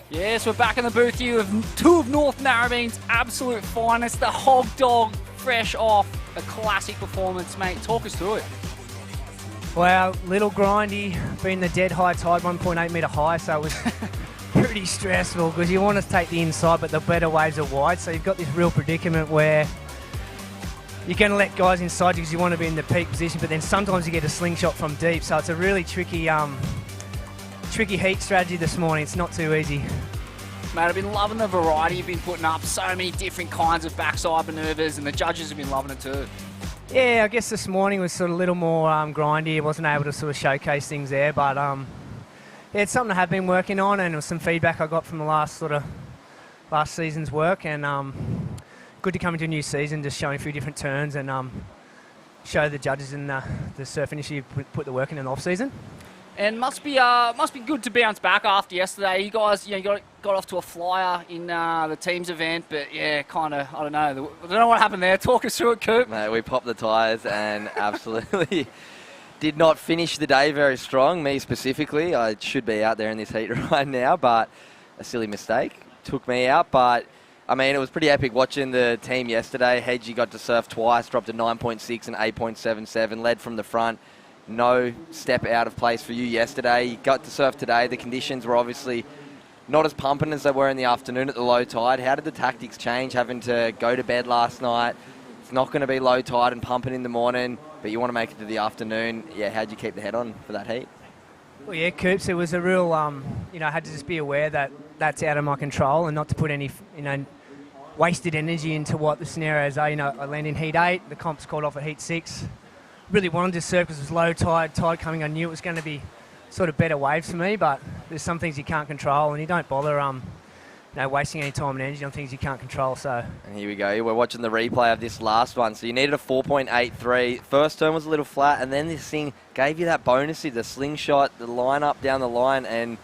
Yes, we're back in the booth here with two of North Narrabene's absolute finest, the Hog Dog, fresh off a classic performance, mate. Talk us through it. Well, little grindy, being the dead high tide, 1.8 metre high, so it was pretty stressful because you want to take the inside, but the better waves are wide, so you've got this real predicament where you're going to let guys inside because you want to be in the peak position, but then sometimes you get a slingshot from deep, so it's a really tricky heat strategy this morning. It's not too easy. Mate, I've been loving the variety you've been putting up, so many different kinds of backside manoeuvres, and the judges have been loving it too. Yeah, I guess this morning was sort of a little more grindy. I wasn't able to sort of showcase things there, but yeah, it's something I have been working on, and it was some feedback I got from the last season's work, and good to come into a new season, just showing a few different turns and show the judges in the surf industry put the work in the off season. And must be good to bounce back after yesterday. You guys, you got off to a flyer in the teams event, but yeah, kind of, I don't know what happened there. Talk us through it, Coop. Mate, we popped the tyres and absolutely did not finish the day very strong. Me specifically, I should be out there in this heat right now, but a silly mistake took me out. But I mean, it was pretty epic watching the team yesterday. Hedgie got to surf twice, dropped a 9.6 and 8.77, led from the front. No step out of place for you yesterday. You got to surf today. The conditions were obviously not as pumping as they were in the afternoon at the low tide. How did the tactics change having to go to bed last night? It's not going to be low tide and pumping in the morning, but you want to make it to the afternoon. Yeah, how'd you keep the head on for that heat? Well, yeah, Coops, it was a real, I had to just be aware that that's out of my control and not to put any, wasted energy into what the scenarios are. I landed in heat 8, the comp's called off at heat 6. Really wanted to surf because it was low tide coming. I knew it was going to be sort of better waves for me, but there's some things you can't control and you don't bother wasting any time and energy on things you can't control. So. And here we go. We're watching the replay of this last one. So you needed a 4.83. First turn was a little flat, and then this thing gave you that bonusy, the slingshot, the line up down the line, and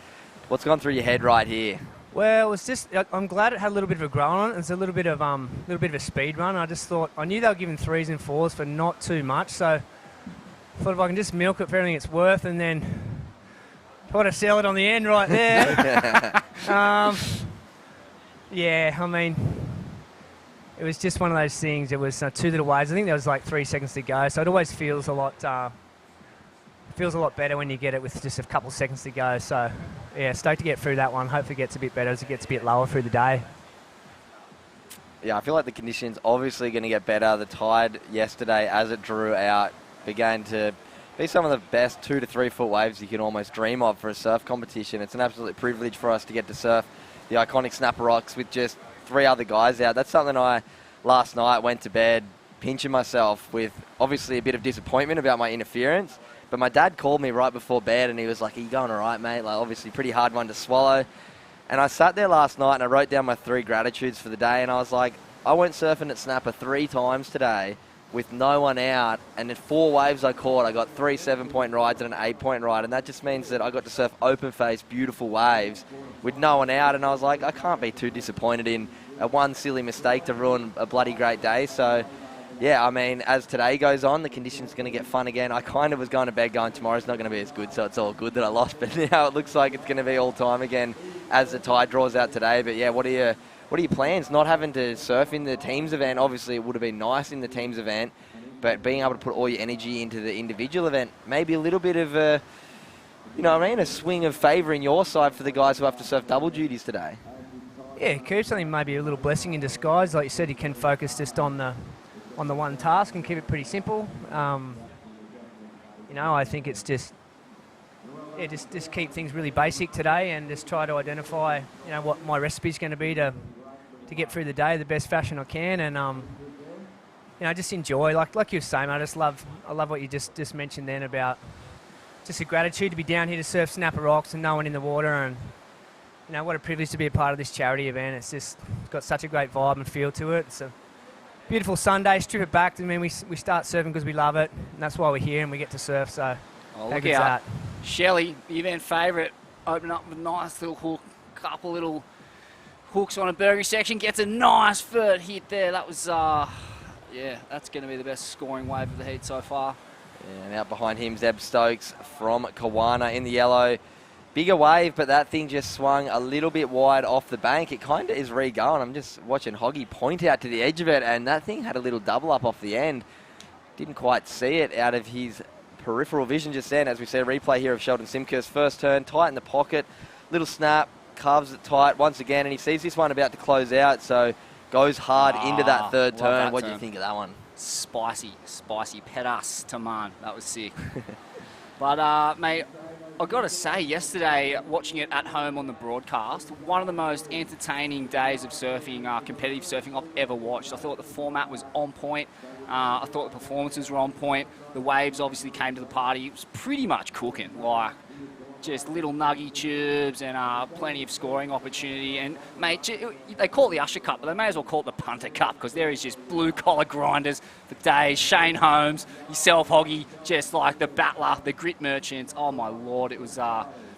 what's gone through your head right here? Well, it was just, I'm glad it had a little bit of a grow on it. It's a little bit of a speed run. I just thought, I knew they were giving 3s and 4s for not too much, so I thought if I can just milk it for everything it's worth, and then try to sell it on the end right there. Yeah, I mean, it was just one of those things. It was 2 little waves. I think there was like 3 seconds to go, so it always feels a lot better when you get it with just a couple seconds to go. So, yeah, stoked to get through that one. Hopefully it gets a bit better as it gets a bit lower through the day. Yeah, I feel like the conditions obviously going to get better. The tide yesterday, as it drew out, began to be some of the best 2 to 3 foot waves you can almost dream of for a surf competition. It's an absolute privilege for us to get to surf the iconic Snapper Rocks with just 3 other guys out. That's something I, last night, went to bed pinching myself with obviously a bit of disappointment about my interference. But my dad called me right before bed and he was like, "Are you going all right, mate?" Like, obviously pretty hard one to swallow. And I sat there last night and I wrote down my 3 gratitudes for the day, and I was like, I went surfing at Snapper 3 times today with no one out, and in 4 waves I caught, I got 3 7-point rides and an 8-point ride, and that just means that I got to surf open face, beautiful waves with no one out, and I was like, I can't be too disappointed in a one silly mistake to ruin a bloody great day. So yeah, I mean, as today goes on, the conditions going to get fun again. I kind of was going to bed going, tomorrow's not going to be as good, so it's all good that I lost, but now it looks like it's going to be all time again as the tide draws out today. But yeah, what are your plans? Not having to surf in the teams event, obviously it would have been nice in the teams event, but being able to put all your energy into the individual event, maybe a little bit of a, you know what I mean, a swing of favour in your side for the guys who have to surf double duties today. Yeah, Coops, I think maybe a little blessing in disguise. Like you said, you can focus just on the one task and keep it pretty simple. You know, I think it's just keep things really basic today and just try to identify, you know, what my recipe is going to be to get through the day the best fashion I can, and you know, just enjoy. Like you were saying, I love what you just mentioned then about just a gratitude to be down here to surf Snapper Rocks and no one in the water, and you know, what a privilege to be a part of this charity event. It's got such a great vibe and feel to it. It's a beautiful Sunday, strip it back. I mean, we start surfing because we love it, and that's why we're here and we get to surf. So, oh, how look good's out. that? Shelley, the event favourite, open up with a nice little hook, couple little hooks on a burger section, gets a nice third hit there. That was, yeah, that's going to be the best scoring wave of the heat so far. Yeah, and out behind him, Zeb Stokes from Kawana in the yellow. Bigger wave, but that thing just swung a little bit wide off the bank. It kind of is re-going. I'm just watching Hoggy point out to the edge of it, and that thing had a little double up off the end. Didn't quite see it out of his peripheral vision just then. As we see a replay here of Sheldon Simker's first turn, tight in the pocket, little snap, carves it tight once again, and he sees this one about to close out, so goes hard into that third turn. What do you think of that one? Spicy pedas to man. That was sick. But, mate, I've got to say, yesterday, watching it at home on the broadcast, one of the most entertaining days of surfing, competitive surfing I've ever watched. I thought the format was on point. I thought the performances were on point. The waves obviously came to the party. It was pretty much cooking, like just little nuggy tubes and plenty of scoring opportunity. And, mate, they call it the Usher Cup, but they may as well call it the Punter Cup, because there is just blue-collar grinders for days. Shane Holmes, yourself, Hoggy, just like the battler, the grit merchants. Oh, my Lord, it was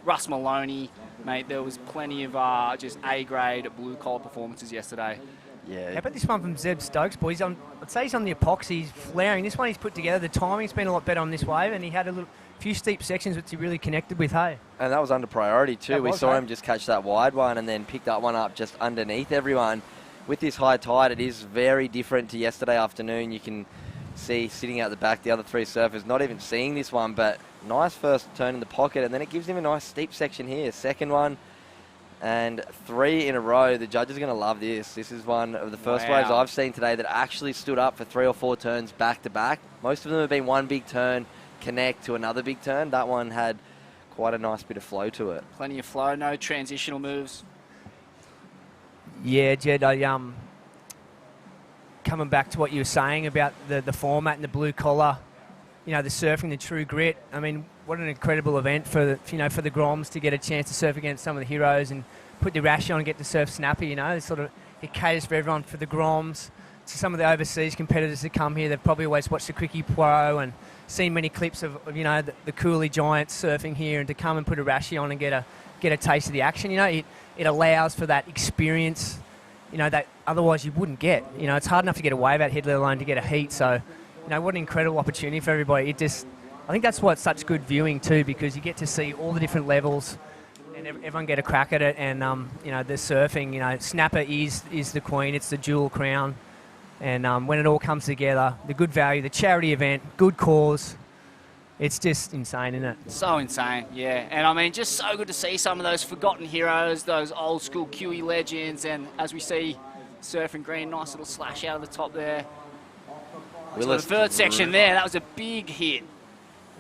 Russ Maloney. Mate, there was plenty of just A-grade blue-collar performances yesterday. Yeah. How about this one from Zeb Stokes, boys? I'd say he's on the epoxy, he's flaring. This one he's put together. The timing's been a lot better on this wave, and he had a few steep sections which he really connected with, hey? And that was under priority too. We saw him just catch that wide one and then pick that one up just underneath everyone. With this high tide, it is very different to yesterday afternoon. You can see sitting out the back the other 3 surfers not even seeing this one, but nice first turn in the pocket, and then it gives him a nice steep section here. Second one, and 3 in a row. The judges are going to love this. This is one of the first waves I've seen today that actually stood up for 3 or 4 turns back to back. Most of them have been one big turn, connect to another big turn. That one had quite a nice bit of flow to it. Plenty of flow, no transitional moves. Yeah, Jed, coming back to what you were saying about the format and the blue collar, you know, the surfing, the true grit. I mean, what an incredible event for the Groms to get a chance to surf against some of the heroes and put the rash on and get to surf snapper, it caters for everyone, for the Groms, to some of the overseas competitors that come here. They've probably always watched the Quickie Pro and seen many clips of the Cooley Giants surfing here, and to come and put a rashie on and get a taste of the action. It allows for that experience, that otherwise you wouldn't get. It's hard enough to get a wave out head, let alone to get a heat. So, what an incredible opportunity for everybody. I think that's why it's such good viewing too, because you get to see all the different levels and everyone get a crack at it. And the surfing, snapper is the queen. It's the jewel crown. And when it all comes together, the good value, the charity event, good cause, it's just insane, isn't it? So insane, yeah. And I mean, just so good to see some of those forgotten heroes, those old school QE legends. And as we see, surfing green, nice little slash out of the top there. So the third section there, that was a big hit.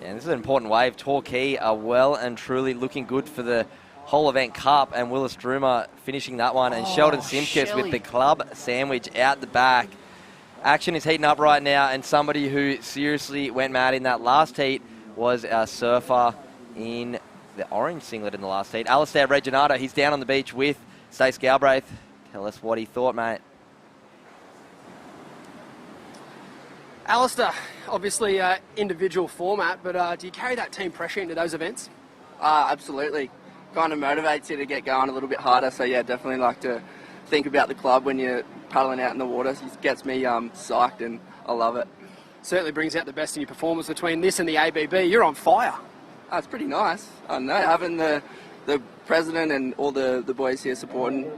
Yeah, and this is an important wave. Torquay are well and truly looking good for the whole event cup, and Willis Droomer finishing that one, and Sheldon Simkus with the club sandwich out the back. Action is heating up right now, and somebody who seriously went mad in that last heat was our surfer in the orange singlet in the last heat. Alistair Reginato, he's down on the beach with Stace Galbraith. Tell us what he thought, mate. Alistair, obviously individual format, but do you carry that team pressure into those events? Absolutely. Kind of motivates you to get going a little bit harder. So yeah, definitely like to think about the club when you're paddling out in the water. It gets me psyched, and I love it. Certainly brings out the best in your performance. Between this and the ABB, you're on fire. It's pretty nice. I don't know, having the president and all the boys here supporting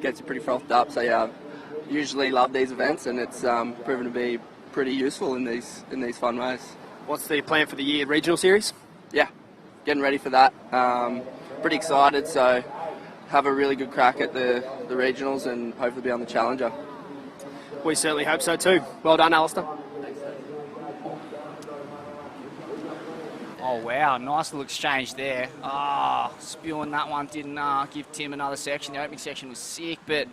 gets you pretty frothed up. So yeah, I usually love these events, and it's proven to be pretty useful in these fun ways. What's the plan for the year? Regional series? Yeah, getting ready for that. Pretty excited, so have a really good crack at the regionals and hopefully be on the Challenger. We certainly hope so too. Well done, Alistair. Oh wow, nice little exchange there. Spewing that one didn't give Tim another section. The opening section was sick, but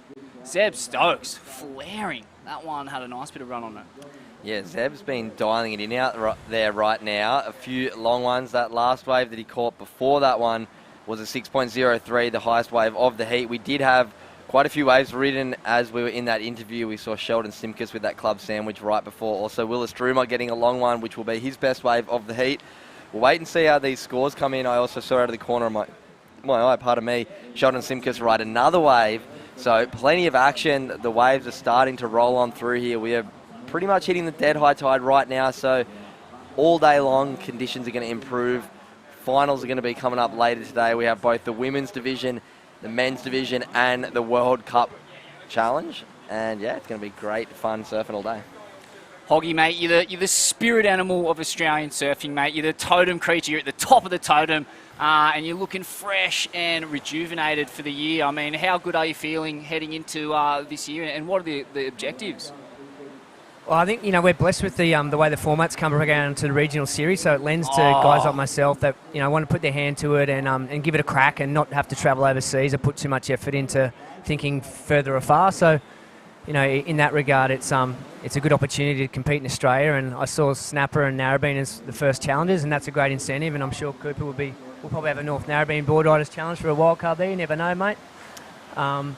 Zeb Stokes flaring. That one had a nice bit of run on it. Yeah, Zeb's been dialing it in out there right now. A few long ones. That last wave that he caught before that one was a 6.03, the highest wave of the heat. We did have quite a few waves ridden as we were in that interview. We saw Sheldon Simkus with that club sandwich right before. Also, Willis Droomer getting a long one, which will be his best wave of the heat. We'll wait and see how these scores come in. I also saw out of the corner of my eye, pardon me, Sheldon Simkus ride another wave. So plenty of action. The waves are starting to roll on through here. We are pretty much hitting the dead high tide right now. So all day long, conditions are going to improve. Finals are going to be coming up later today. We have both the women's division, the men's division, and the World Cup Challenge. And yeah, it's going to be great fun surfing all day. Hoggy, mate, you're the spirit animal of Australian surfing, mate. You're the totem creature. You're at the top of the totem, and you're looking fresh and rejuvenated for the year. I mean, how good are you feeling heading into this year, and what are the objectives? Well, I think, we're blessed with the way the format's come around to the regional series, so it lends to guys like myself that, want to put their hand to it and give it a crack and not have to travel overseas or put too much effort into thinking further afar. So, in that regard, it's a good opportunity to compete in Australia, and I saw Snapper and Narrabeen as the first challengers, and that's a great incentive, and I'm sure Cooper will probably have a North Narrabeen Board Riders Challenge for a wild card there, you never know, mate.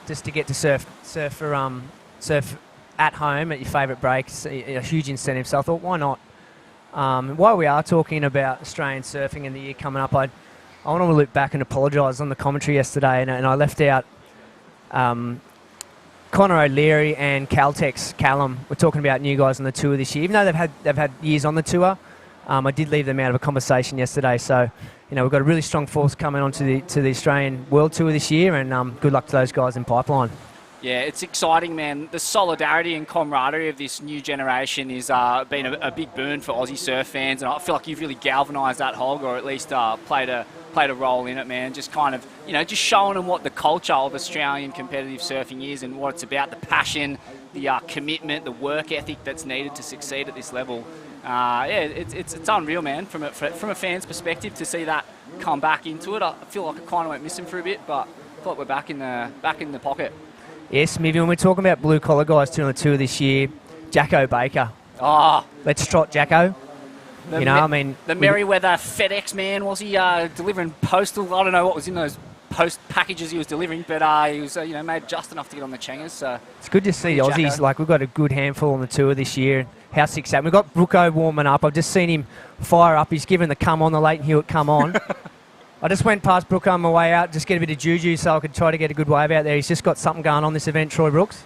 Just to get to surf at home at your favourite break, a huge incentive. So I thought, why not? While we are talking about Australian surfing and the year coming up, I want to look back and apologise on the commentary yesterday, and I left out Connor O'Leary and Caltex Callum. We're talking about new guys on the tour this year, even though they've had years on the tour. I did leave them out of a conversation yesterday. So, we've got a really strong force coming onto the Australian World Tour this year, and good luck to those guys in pipeline. Yeah, it's exciting, man. The solidarity and camaraderie of this new generation has been a big boon for Aussie surf fans, and I feel like you've really galvanised that, Hog, or at least played a role in it, man. Just kind of, just showing them what the culture of Australian competitive surfing is and what it's about, the passion, the commitment, the work ethic that's needed to succeed at this level. It's unreal, man, from a fan's perspective to see that come back into it. I feel like it kind of went missing for a bit, but I thought we're back in the pocket. Yes, maybe when we're talking about blue-collar guys too on the tour this year, Jacko Baker. Let's trot Jacko. The Merryweather FedEx man, was he delivering postal? I don't know what was in those post packages he was delivering, but he was made just enough to get on the changers. So it's good to see the Aussies. Jacko. Like, we've got a good handful on the tour this year. How sick's that? We've got Brooko warming up. I've just seen him fire up. He's given the come on, the Leighton Hewitt come on. I just went past Brooko on my way out, just get a bit of juju so I could try to get a good wave out there. He's just got something going on this event, Troy Brooks.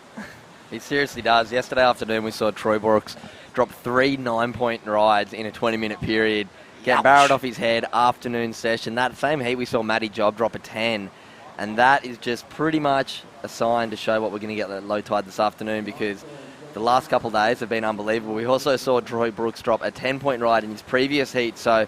He seriously does. Yesterday afternoon we saw Troy Brooks drop 3 9-point rides in a 20-minute period. Get barreled off his head, afternoon session. That same heat we saw Matty Job drop a 10. And that is just pretty much a sign to show what we're going to get at low tide this afternoon, because the last couple of days have been unbelievable. We also saw Troy Brooks drop a 10-point ride in his previous heat. So,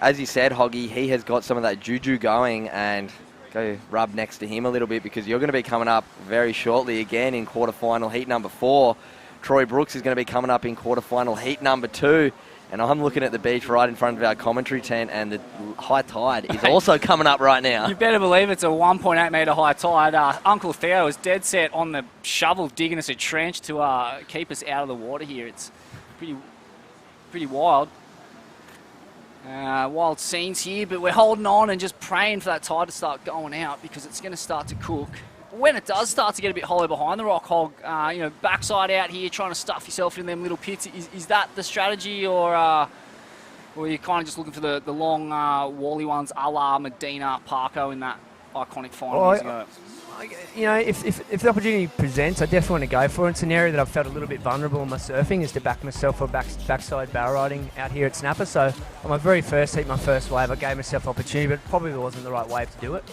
as you said, Hoggy, he has got some of that juju going, and go rub next to him a little bit, because you're going to be coming up very shortly again in quarterfinal heat number 4. Troy Brooks is going to be coming up in quarterfinal heat number 2. And I'm looking at the beach right in front of our commentary tent, and the high tide is also coming up right now. You better believe it's a 1.8 metre high tide. Uncle Theo is dead set on the shovel, digging us a trench to keep us out of the water here. It's pretty wild. Wild scenes here, but we're holding on and just praying for that tide to start going out, because it's going to start to cook. When it does start to get a bit hollow behind the rock, Hog, backside out here, trying to stuff yourself in them little pits, is that the strategy, or are you kind of just looking for the long wally ones, a la Medina, Parko in that iconic final years ago? If the opportunity presents, I definitely want to go for it. It's an area that I've felt a little bit vulnerable in my surfing, is to back myself for backside barrel riding out here at Snapper. So on my very first heat, my first wave, I gave myself opportunity, but probably wasn't the right wave to do it.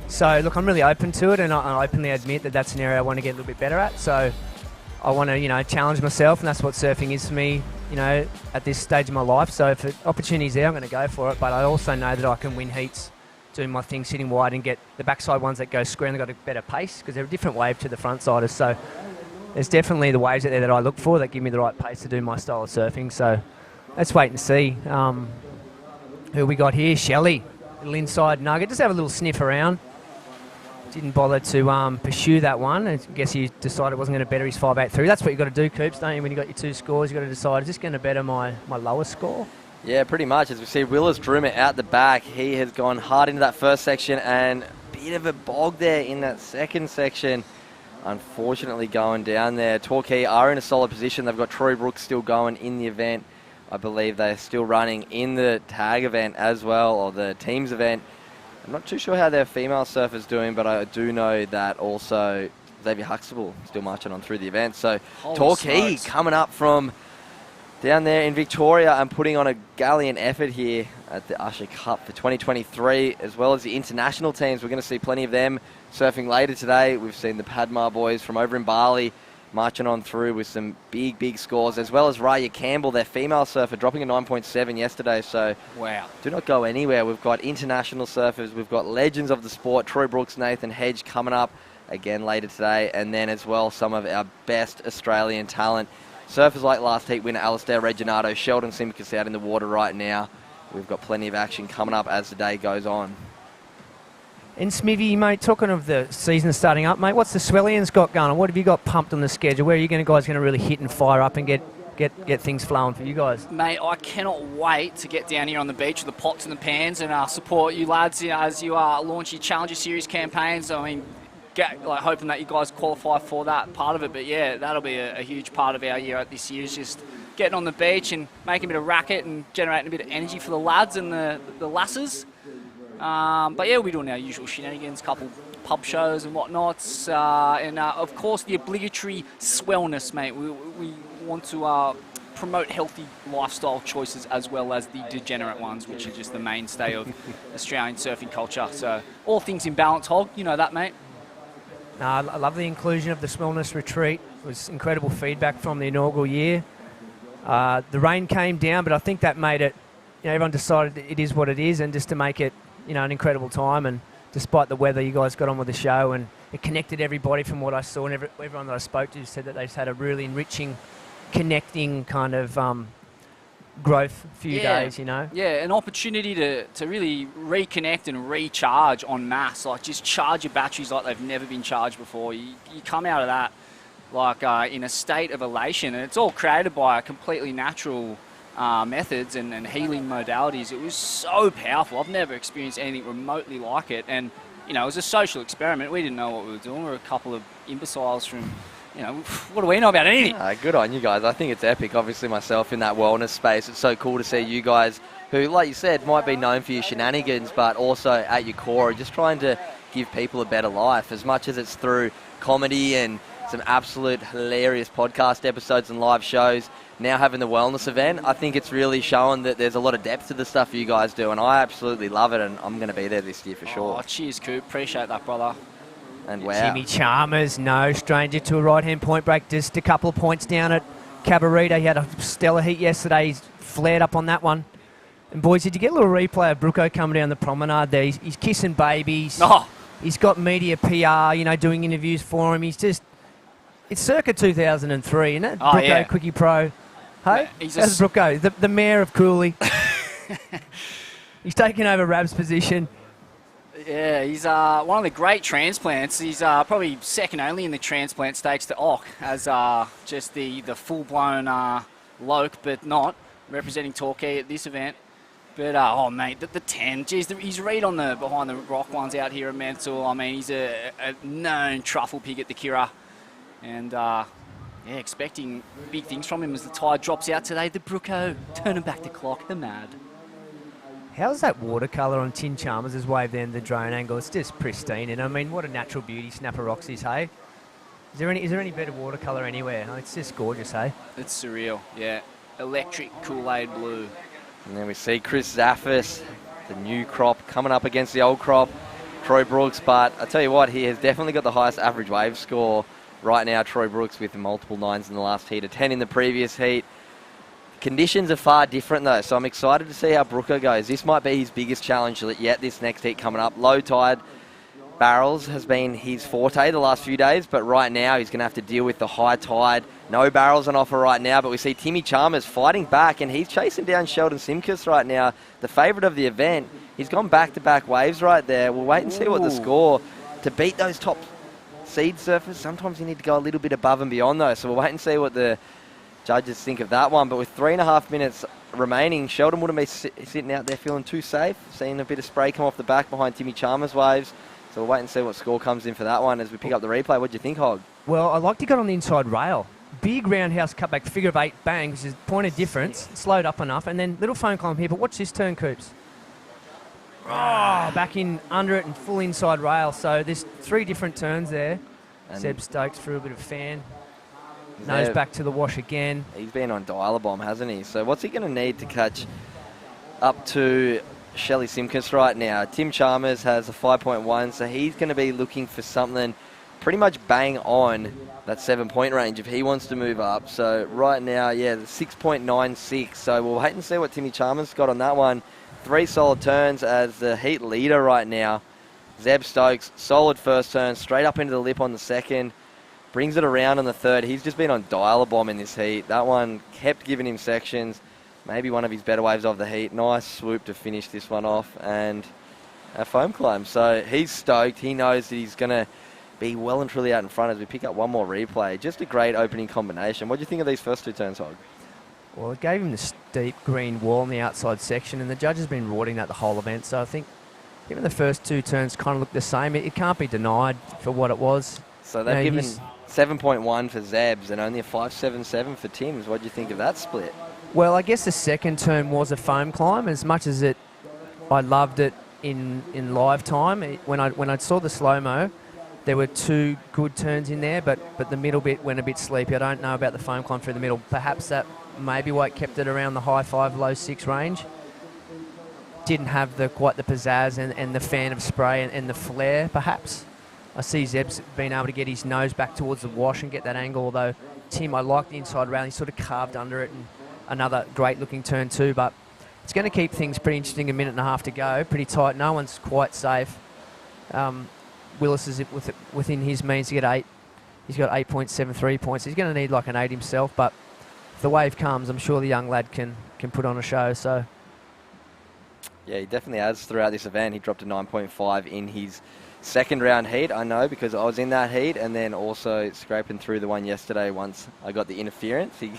So, look, I'm really open to it, and I openly admit that that's an area I want to get a little bit better at. So I want to, challenge myself, and that's what surfing is for me, at this stage of my life. So if the opportunity's there, I'm going to go for it. But I also know that I can win heats doing my thing, sitting wide, and get the backside ones that go square, and they've got a better pace, because they're a different wave to the frontsiders. So there's definitely the waves out there that I look for that give me the right pace to do my style of surfing. So let's wait and see. Who we got here? Shelley, little inside nugget. Just have a little sniff around. Didn't bother to pursue that one. I guess he decided it wasn't going to better his 5.83. That's what you've got to do, Coops, don't you? When you've got your 2 scores, you've got to decide, is this going to better my lowest score? Yeah, pretty much. As we see Willis Drummer out the back, he has gone hard into that first section, and a bit of a bog there in that second section. Unfortunately going down there. Torquay are in a solid position. They've got Troy Brooks still going in the event. I believe they're still running in the tag event as well, or the teams event. I'm not too sure how their female surfers doing, but I do know that also Xavier Huxtable still marching on through the event. So Torquay coming up from down there in Victoria and putting on a gallant effort here at the Usher Cup for 2023, as well as the international teams. We're going to see plenty of them surfing later today. We've seen the Padmar boys from over in Bali marching on through with some big scores, as well as Raya Campbell, their female surfer, dropping a 9.7 yesterday. So wow, do not go anywhere. We've got international surfers. We've got legends of the sport, Troy Brooks, Nathan Hedge coming up again later today. And then as well, some of our best Australian talent. Surfers like last heat winner Alistair Reginato, Sheldon Simkus out in the water right now. We've got plenty of action coming up as the day goes on. And Smithy, mate, talking of the season starting up, mate, what's the Swellians got going on? What have you got pumped on the schedule? Where are you guys going to really hit and fire up and get things flowing for you guys? Mate, I cannot wait to get down here on the beach with the pots and the pans and support you lads as you launch your Challenger Series campaigns. I mean, hoping that you guys qualify for that part of it. But yeah, that'll be a huge part of our year this year, is just getting on the beach and making a bit of racket and generating a bit of energy for the lads and the lasses. But yeah, we'll be doing our usual shenanigans, couple pub shows and whatnots, and of course the obligatory swellness, mate. We want to promote healthy lifestyle choices as well as the degenerate ones, which are just the mainstay of Australian surfing culture. So all things in balance, Hog. You know that, mate. I love the inclusion of the Swellness Retreat. It was incredible feedback from the inaugural year. The rain came down, but I think that made it, everyone decided it is what it is, and just to make it, an incredible time. And despite the weather, you guys got on with the show, and it connected everybody from what I saw, and everyone that I spoke to said that they've had a really enriching, connecting kind of growth few days, Yeah, an opportunity to really reconnect and recharge en masse, like just charge your batteries like they've never been charged before. You come out of that like in a state of elation, and it's all created by a completely natural methods and healing modalities. It was so powerful. I've never experienced anything remotely like it, and you know, it was a social experiment. We didn't know what we were doing. We were a couple of imbeciles from, you know, what do we know about anything? Good on you guys. I think it's epic. Obviously, myself in that wellness space, it's so cool to see you guys who, like you said, might be known for your shenanigans, but also at your core, are just trying to give people a better life, as much as it's through comedy and some absolute hilarious podcast episodes and live shows. Now having the wellness event, I think it's really showing that there's a lot of depth to the stuff you guys do, and I absolutely love it, and I'm going to be there this year for sure. Oh, cheers, Coop. Appreciate that, brother. And wow. Timmy Chalmers, no stranger to a right-hand point break, just a couple of points down at Cabarita. He had a stellar heat yesterday. He's flared up on that one. And boys, did you get a little replay of Brooko coming down the promenade there? He's kissing babies. Oh. He's got media PR, you know, doing interviews for him. He's just... It's circa 2003, isn't it? Oh, Brooko, yeah. Quickie Pro. Hey? How's Brooko? The mayor of Cooley. He's taken over Rab's position. Yeah, he's one of the great transplants. He's probably second only in the transplant stakes to Ock as just the full-blown Loke, but not representing Torquay at this event. But, oh, mate, the 10. Geez, his read on the behind the rock ones out here at Mental. I mean, he's a known truffle pig at the Kira. And, yeah, expecting big things from him as the tide drops out today. The Brooko turning back the clock. The mad. How's that watercolour on Tin Chalmers' wave then, the drone angle? It's just pristine. And, I mean, what a natural beauty Snapper Rocks is, hey? Is there any better watercolour anywhere? Oh, it's just gorgeous, hey? It's surreal, yeah. Electric Kool-Aid blue. And then we see Chris Zaffis, the new crop, coming up against the old crop, Troy Brooks. But I tell you what, he has definitely got the highest average wave score right now, Troy Brooks, with multiple 9s in the last heat, a 10 in the previous heat. Conditions are far different, though, so I'm excited to see how Brooko goes. This might be his biggest challenge yet, this next heat coming up. Low tide barrels has been his forte the last few days, but right now he's going to have to deal with the high tide. No barrels on offer right now, but we see Timmy Chalmers fighting back, and he's chasing down Sheldon Simkus right now, the favourite of the event. He's gone back-to-back waves right there. We'll wait and see what the score. To beat those top seed surfers, sometimes you need to go a little bit above and beyond, though, so we'll wait and see what the judges think of that one. But with 3.5 minutes remaining, Sheldon wouldn't be sitting out there feeling too safe, seeing a bit of spray come off the back behind Timmy Chalmers' waves. So we'll wait and see what score comes in for that one as we pick up the replay. What do you think, Hog? Well, I liked he got on the inside rail. Big roundhouse cutback, figure of 8, bang, which is point of difference. Slowed up enough, and then little phone climb here. But watch this turn, Coops. Oh, back in under it and full inside rail. So there's 3 different turns there. And Seb Stokes threw a bit of fan. Nose back to the wash again. He's been on dial-a-bomb, hasn't he? So what's he going to need to catch up to Shelley Simkus right now? Tim Chalmers has a 5.1, so he's going to be looking for something pretty much bang on that 7-point range if he wants to move up. So right now, yeah, the 6.96. So we'll wait and see what Timmy Chalmers got on that one. 3 solid turns as the heat leader right now. Zeb Stokes, solid first turn, straight up into the lip on the second. Brings it around on the third. He's just been on dial-a-bomb in this heat. That one kept giving him sections. Maybe one of his better waves of the heat. Nice swoop to finish this one off. And a foam climb. So he's stoked. He knows that he's going to be well and truly out in front as we pick up one more replay. Just a great opening combination. What do you think of these first 2 turns, Hog? Well, it gave him the steep green wall in the outside section, and the judge has been rewarding that the whole event. So I think even the first 2 turns kind of look the same. It can't be denied for what it was. So they've given 7.1 for Zeb's and only a 5.77 for Tim's. What do you think of that split? Well, I guess the second turn was a foam climb. As much as I loved it in live time. When I saw the slow-mo, there were 2 good turns in there, but the middle bit went a bit sleepy. I don't know about the foam climb through the middle. Perhaps that maybe why it kept it around the high 5, low 6 range. Didn't have quite the pizzazz and the fan of spray and the flare, perhaps. I see Zeb's been able to get his nose back towards the wash and get that angle, although Tim, I like the inside rail. He sort of carved under it, and another great-looking turn too, but it's going to keep things pretty interesting. 1.5 minutes to go, pretty tight. No one's quite safe. Willis is within his means to get 8. He's got 8.73 points. He's going to need like an 8 himself, but if the wave comes, I'm sure the young lad can put on a show. So yeah, he definitely has throughout this event. He dropped a 9.5 in his second round heat, I know, because I was in that heat, and then also scraping through the one yesterday once I got the interference. He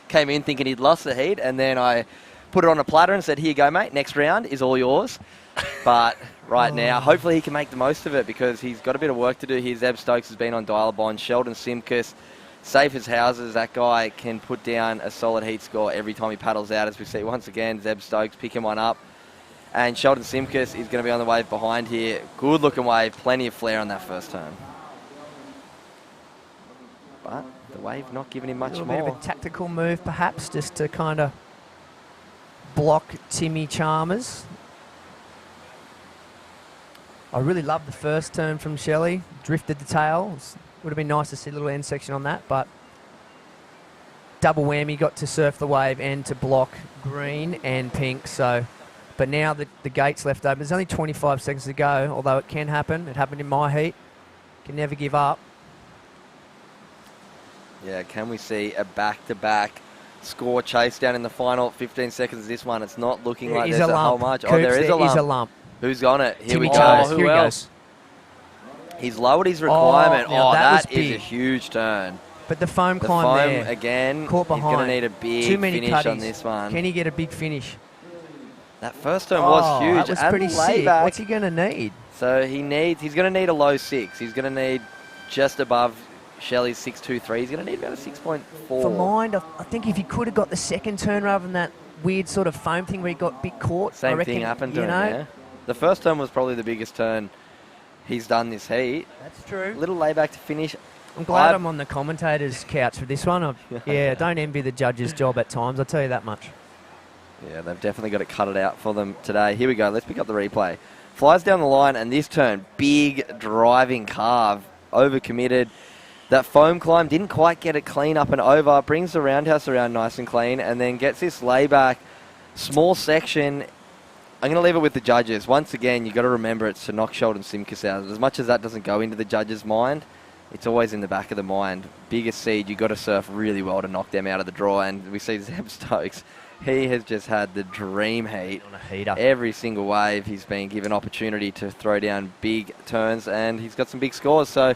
came in thinking he'd lost the heat, and then I put it on a platter and said, here you go, mate, next round is all yours. But right now, hopefully he can make the most of it because he's got a bit of work to do here. Zeb Stokes has been on dial-a-bond. Sheldon Simkus, safe as houses. That guy can put down a solid heat score every time he paddles out. As we see once again, Zeb Stokes picking one up. And Sheldon Simkus is going to be on the wave behind here. Good looking wave, plenty of flair on that first turn. But the wave not giving him much more. A little bit of a tactical move perhaps, just to kind of block Timmy Chalmers. I really loved the first turn from Shelley. Drifted the tail. Would have been nice to see a little end section on that, but double whammy, got to surf the wave and to block green and pink. So, but now the gate's left open. There's only 25 seconds to go, although it can happen. It happened in my heat. Can never give up. Yeah, can we see a back-to-back score chase down in the final 15 seconds of this one? It's not looking like there's a whole much. Coops, oh, there is a lump. Is a lump. Who's on it? Here Timmy we go. Chalmers. Who Here he else? goes. He's lowered his requirement. now that was is a big. huge turn. But the foam The climb foam, there. again, Caught he's going to behind. need a big Too many finish on cutties. this one. Can he get a big finish? That first turn was huge. That was and pretty the sick. layback. What's he going to need? So he's going to need a low 6. He's going to need just above Shelley's 6.23. He's going to need about a 6.4. For mind, I think if he could have got the second turn rather than that weird sort of foam thing where he got a bit caught. Same I reckon, thing happened to you him, know? yeah. The first turn was probably the biggest turn he's done this heat. That's true. Little layback to finish. I'm glad I'm on the commentator's couch for this one. I don't envy the judge's job at times, I'll tell you that much. Yeah, they've definitely got to cut it out for them today. Here we go. Let's pick up the replay. Flies down the line, and this turn, big driving carve. Overcommitted. That foam climb didn't quite get it clean up and over. Brings the roundhouse around nice and clean, and then gets this layback. Small section. I'm going to leave it with the judges. Once again, you've got to remember it's to knock Sheldon Simkus out. As much as that doesn't go into the judge's mind, it's always in the back of the mind. Biggest seed, you've got to surf really well to knock them out of the draw. And we see Zeb Stokes. He has just had the dream heat. On a heater. Every single wave, he's been given opportunity to throw down big turns, and he's got some big scores. So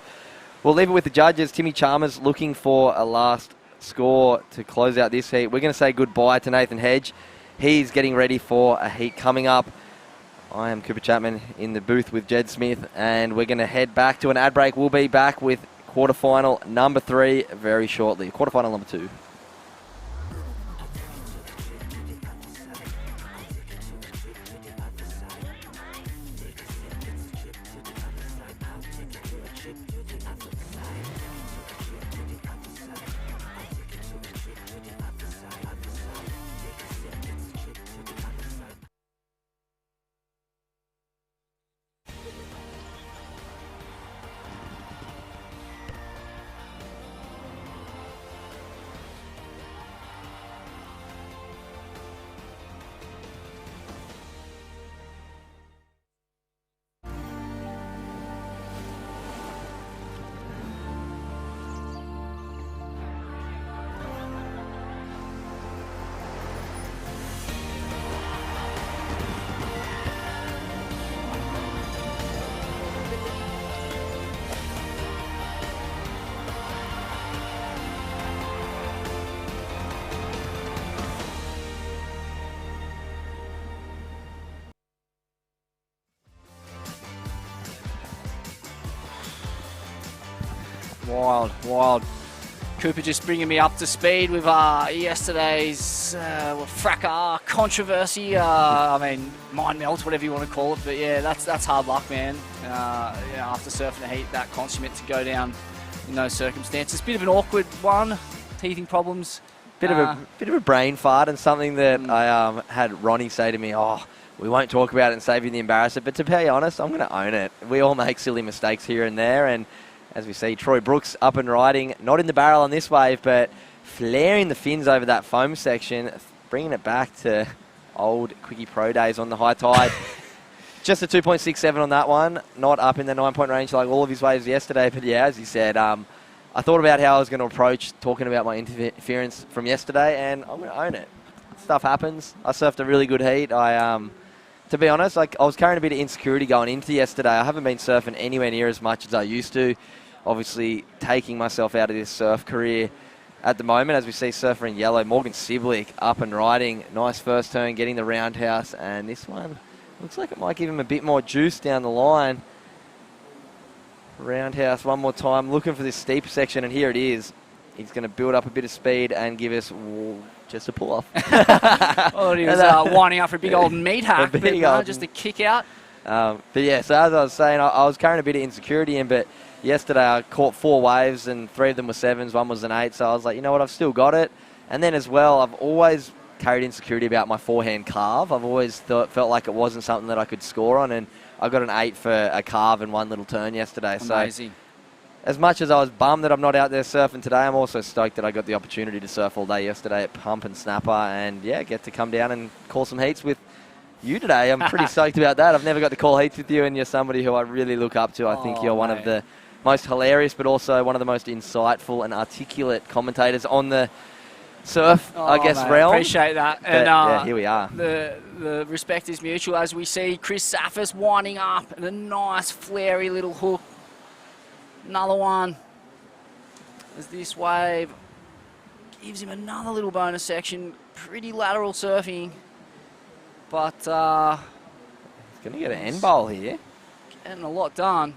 we'll leave it with the judges. Timmy Chalmers looking for a last score to close out this heat. We're going to say goodbye to Nathan Hedge. He's getting ready for a heat coming up. I am Cooper Chapman in the booth with Jed Smith, and we're going to head back to an ad break. We'll be back with quarterfinal number 3 very shortly. Quarterfinal number 2. Wild. Cooper just bringing me up to speed with yesterday's fracas, controversy. I mean, mind melt, whatever you want to call it. But yeah, that's hard luck, man. After surfing the heat, that consummate to go down in those circumstances. Bit of an awkward one, teething problems. Bit of a brain fart, and something that I had Ronnie say to me, we won't talk about it and save you the embarrassment. But to be honest, I'm going to own it. We all make silly mistakes here and there, and as we see, Troy Brooks up and riding, not in the barrel on this wave, but flaring the fins over that foam section, bringing it back to old Quickie Pro days on the high tide. Just a 2.67 on that one, not up in the 9-point range like all of his waves yesterday. But yeah, as you said, I thought about how I was going to approach talking about my interference from yesterday, and I'm going to own it. Stuff happens. I surfed a really good heat. To be honest, I was carrying a bit of insecurity going into yesterday. I haven't been surfing anywhere near as much as I used to. Obviously, taking myself out of this surf career at the moment, as we see surfer in yellow, Morgan Siblick up and riding. Nice first turn, getting the roundhouse, and this one Looks like it might give him a bit more juice down the line. Roundhouse one more time, looking for this steeper section, and here it is. He's going to build up a bit of speed and give us just a pull-off. Oh, he was winding up for a big old meat hack, but no, just a kick out. But yeah, so as I was saying, I was carrying a bit of insecurity in, but yesterday I caught 4 waves and 3 of them were 7s, 1 was an 8, so I was like, you know what, I've still got it. And then as well, I've always carried insecurity about my forehand carve. I've always felt like it wasn't something that I could score on, and I got an 8 for a carve and 1 little turn yesterday. Amazing. So as much as I was bummed that I'm not out there surfing today, I'm also stoked that I got the opportunity to surf all day yesterday at Pump and Snapper, and yeah, get to come down and call some heats with you today. I'm pretty stoked about that. I've never got to call heats with you, and you're somebody who I really look up to. I think you're one of the most hilarious, but also one of the most insightful and articulate commentators on the surf, I guess, realm. Appreciate that. But, and yeah, here we are. The respect is mutual as we see Chris Saffis winding up and a nice flary little hook. Another one as this wave gives him another little bonus section. Pretty lateral surfing, but he's going to get an end bowl here. Getting a lot done.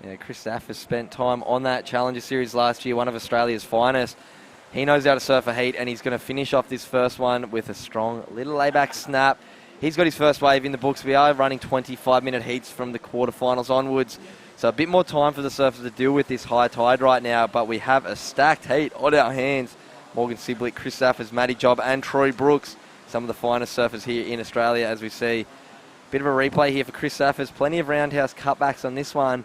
Yeah, Chris Saffis spent time on that Challenger Series last year, one of Australia's finest. He knows how to surf a heat, and he's going to finish off this first one with a strong little layback snap. He's got his first wave in the books. We are running 25-minute heats from the quarterfinals onwards. So a bit more time for the surfers to deal with this high tide right now, but we have a stacked heat on our hands. Morgan Siblick, Chris Saffis, Matty Job and Troy Brooks, some of the finest surfers here in Australia as we see. Bit of a replay here for Chris Saffis. Plenty of roundhouse cutbacks on this one,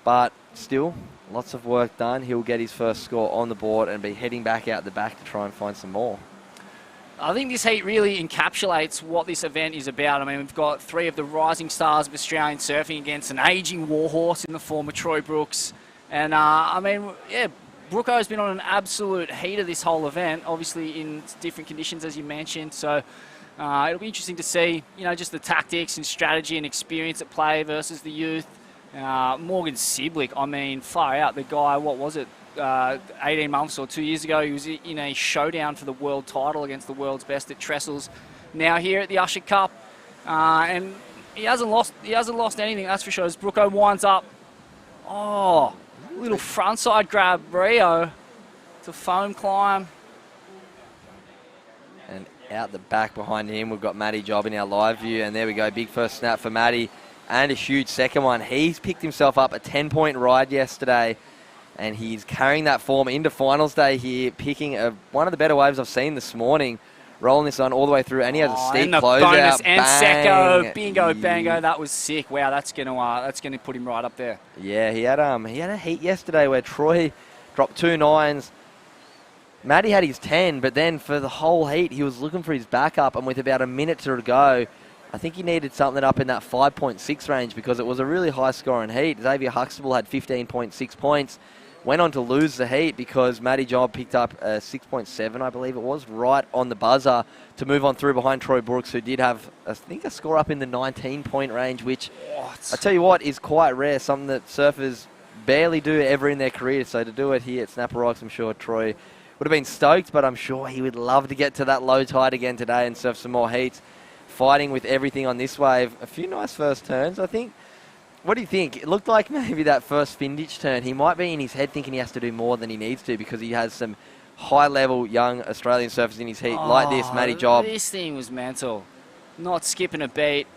but still lots of work done. He'll get his first score on the board and be heading back out the back to try and find some more. I think this heat really encapsulates what this event is about. I mean, we've got 3 of the rising stars of Australian surfing against an ageing warhorse in the form of Troy Brooks. And, I mean, yeah, Brooko's been on an absolute heater this whole event, obviously in different conditions, as you mentioned. So it'll be interesting to see, you know, just the tactics and strategy and experience at play versus the youth. Morgan Siblick, I mean, far out. The guy, what was it? 18 months or 2 years ago, he was in a showdown for the world title against the world's best at Trestles. Now here at the Usher Cup, and he hasn't lost anything, that's for sure. As Brooko winds up, little frontside grab, Rio to foam climb. And out the back behind him, we've got Matty Job in our live view, and there we go, big first snap for Matty, and a huge second one. He's picked himself up a 10-point ride yesterday, and he's carrying that form into finals day here, picking one of the better waves I've seen this morning, rolling this on all the way through, and he has a steep closeout. Bonus and Secco, bingo, bango, that was sick. Wow, that's gonna put him right up there. Yeah, he had a heat yesterday where Troy dropped 2 9s. Matty had his 10, but then for the whole heat, he was looking for his backup, and with about a minute to go, I think he needed something up in that 5.6 range because it was a really high-scoring heat. Xavier Huxtable had 15.6 points. Went on to lose the heat because Matty Job picked up a 6.7, I believe it was, right on the buzzer to move on through behind Troy Brooks, who did have, I think, a score up in the 19-point range, which I tell you what is quite rare, something that surfers barely do ever in their career. So to do it here at Snapper Rocks, I'm sure Troy would have been stoked, but I'm sure he would love to get to that low tide again today and surf some more heats. Fighting with everything on this wave. A few nice first turns, I think. What do you think? It looked like maybe that first Finditch turn, he might be in his head thinking he has to do more than he needs to because he has some high-level young Australian surfers in his heat like this, Matty Job. This thing was mental. Not skipping a beat.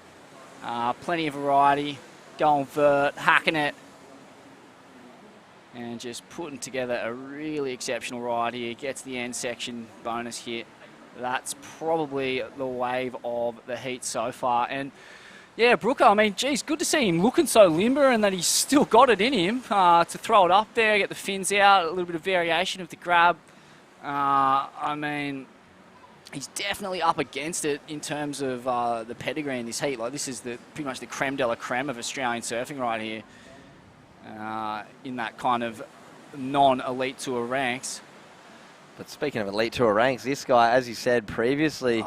Plenty of variety. Going vert, hacking it. And just putting together a really exceptional ride here. Gets the end section bonus hit. That's probably the wave of the heat so far. And yeah, Brooko, I mean, geez, good to see him looking so limber and that he's still got it in him to throw it up there, get the fins out, a little bit of variation of the grab. I mean, he's definitely up against it in terms of the pedigree in this heat. Like, this is pretty much the creme de la creme of Australian surfing right here in that kind of non-elite tour ranks. But speaking of elite tour ranks, this guy, as you said previously,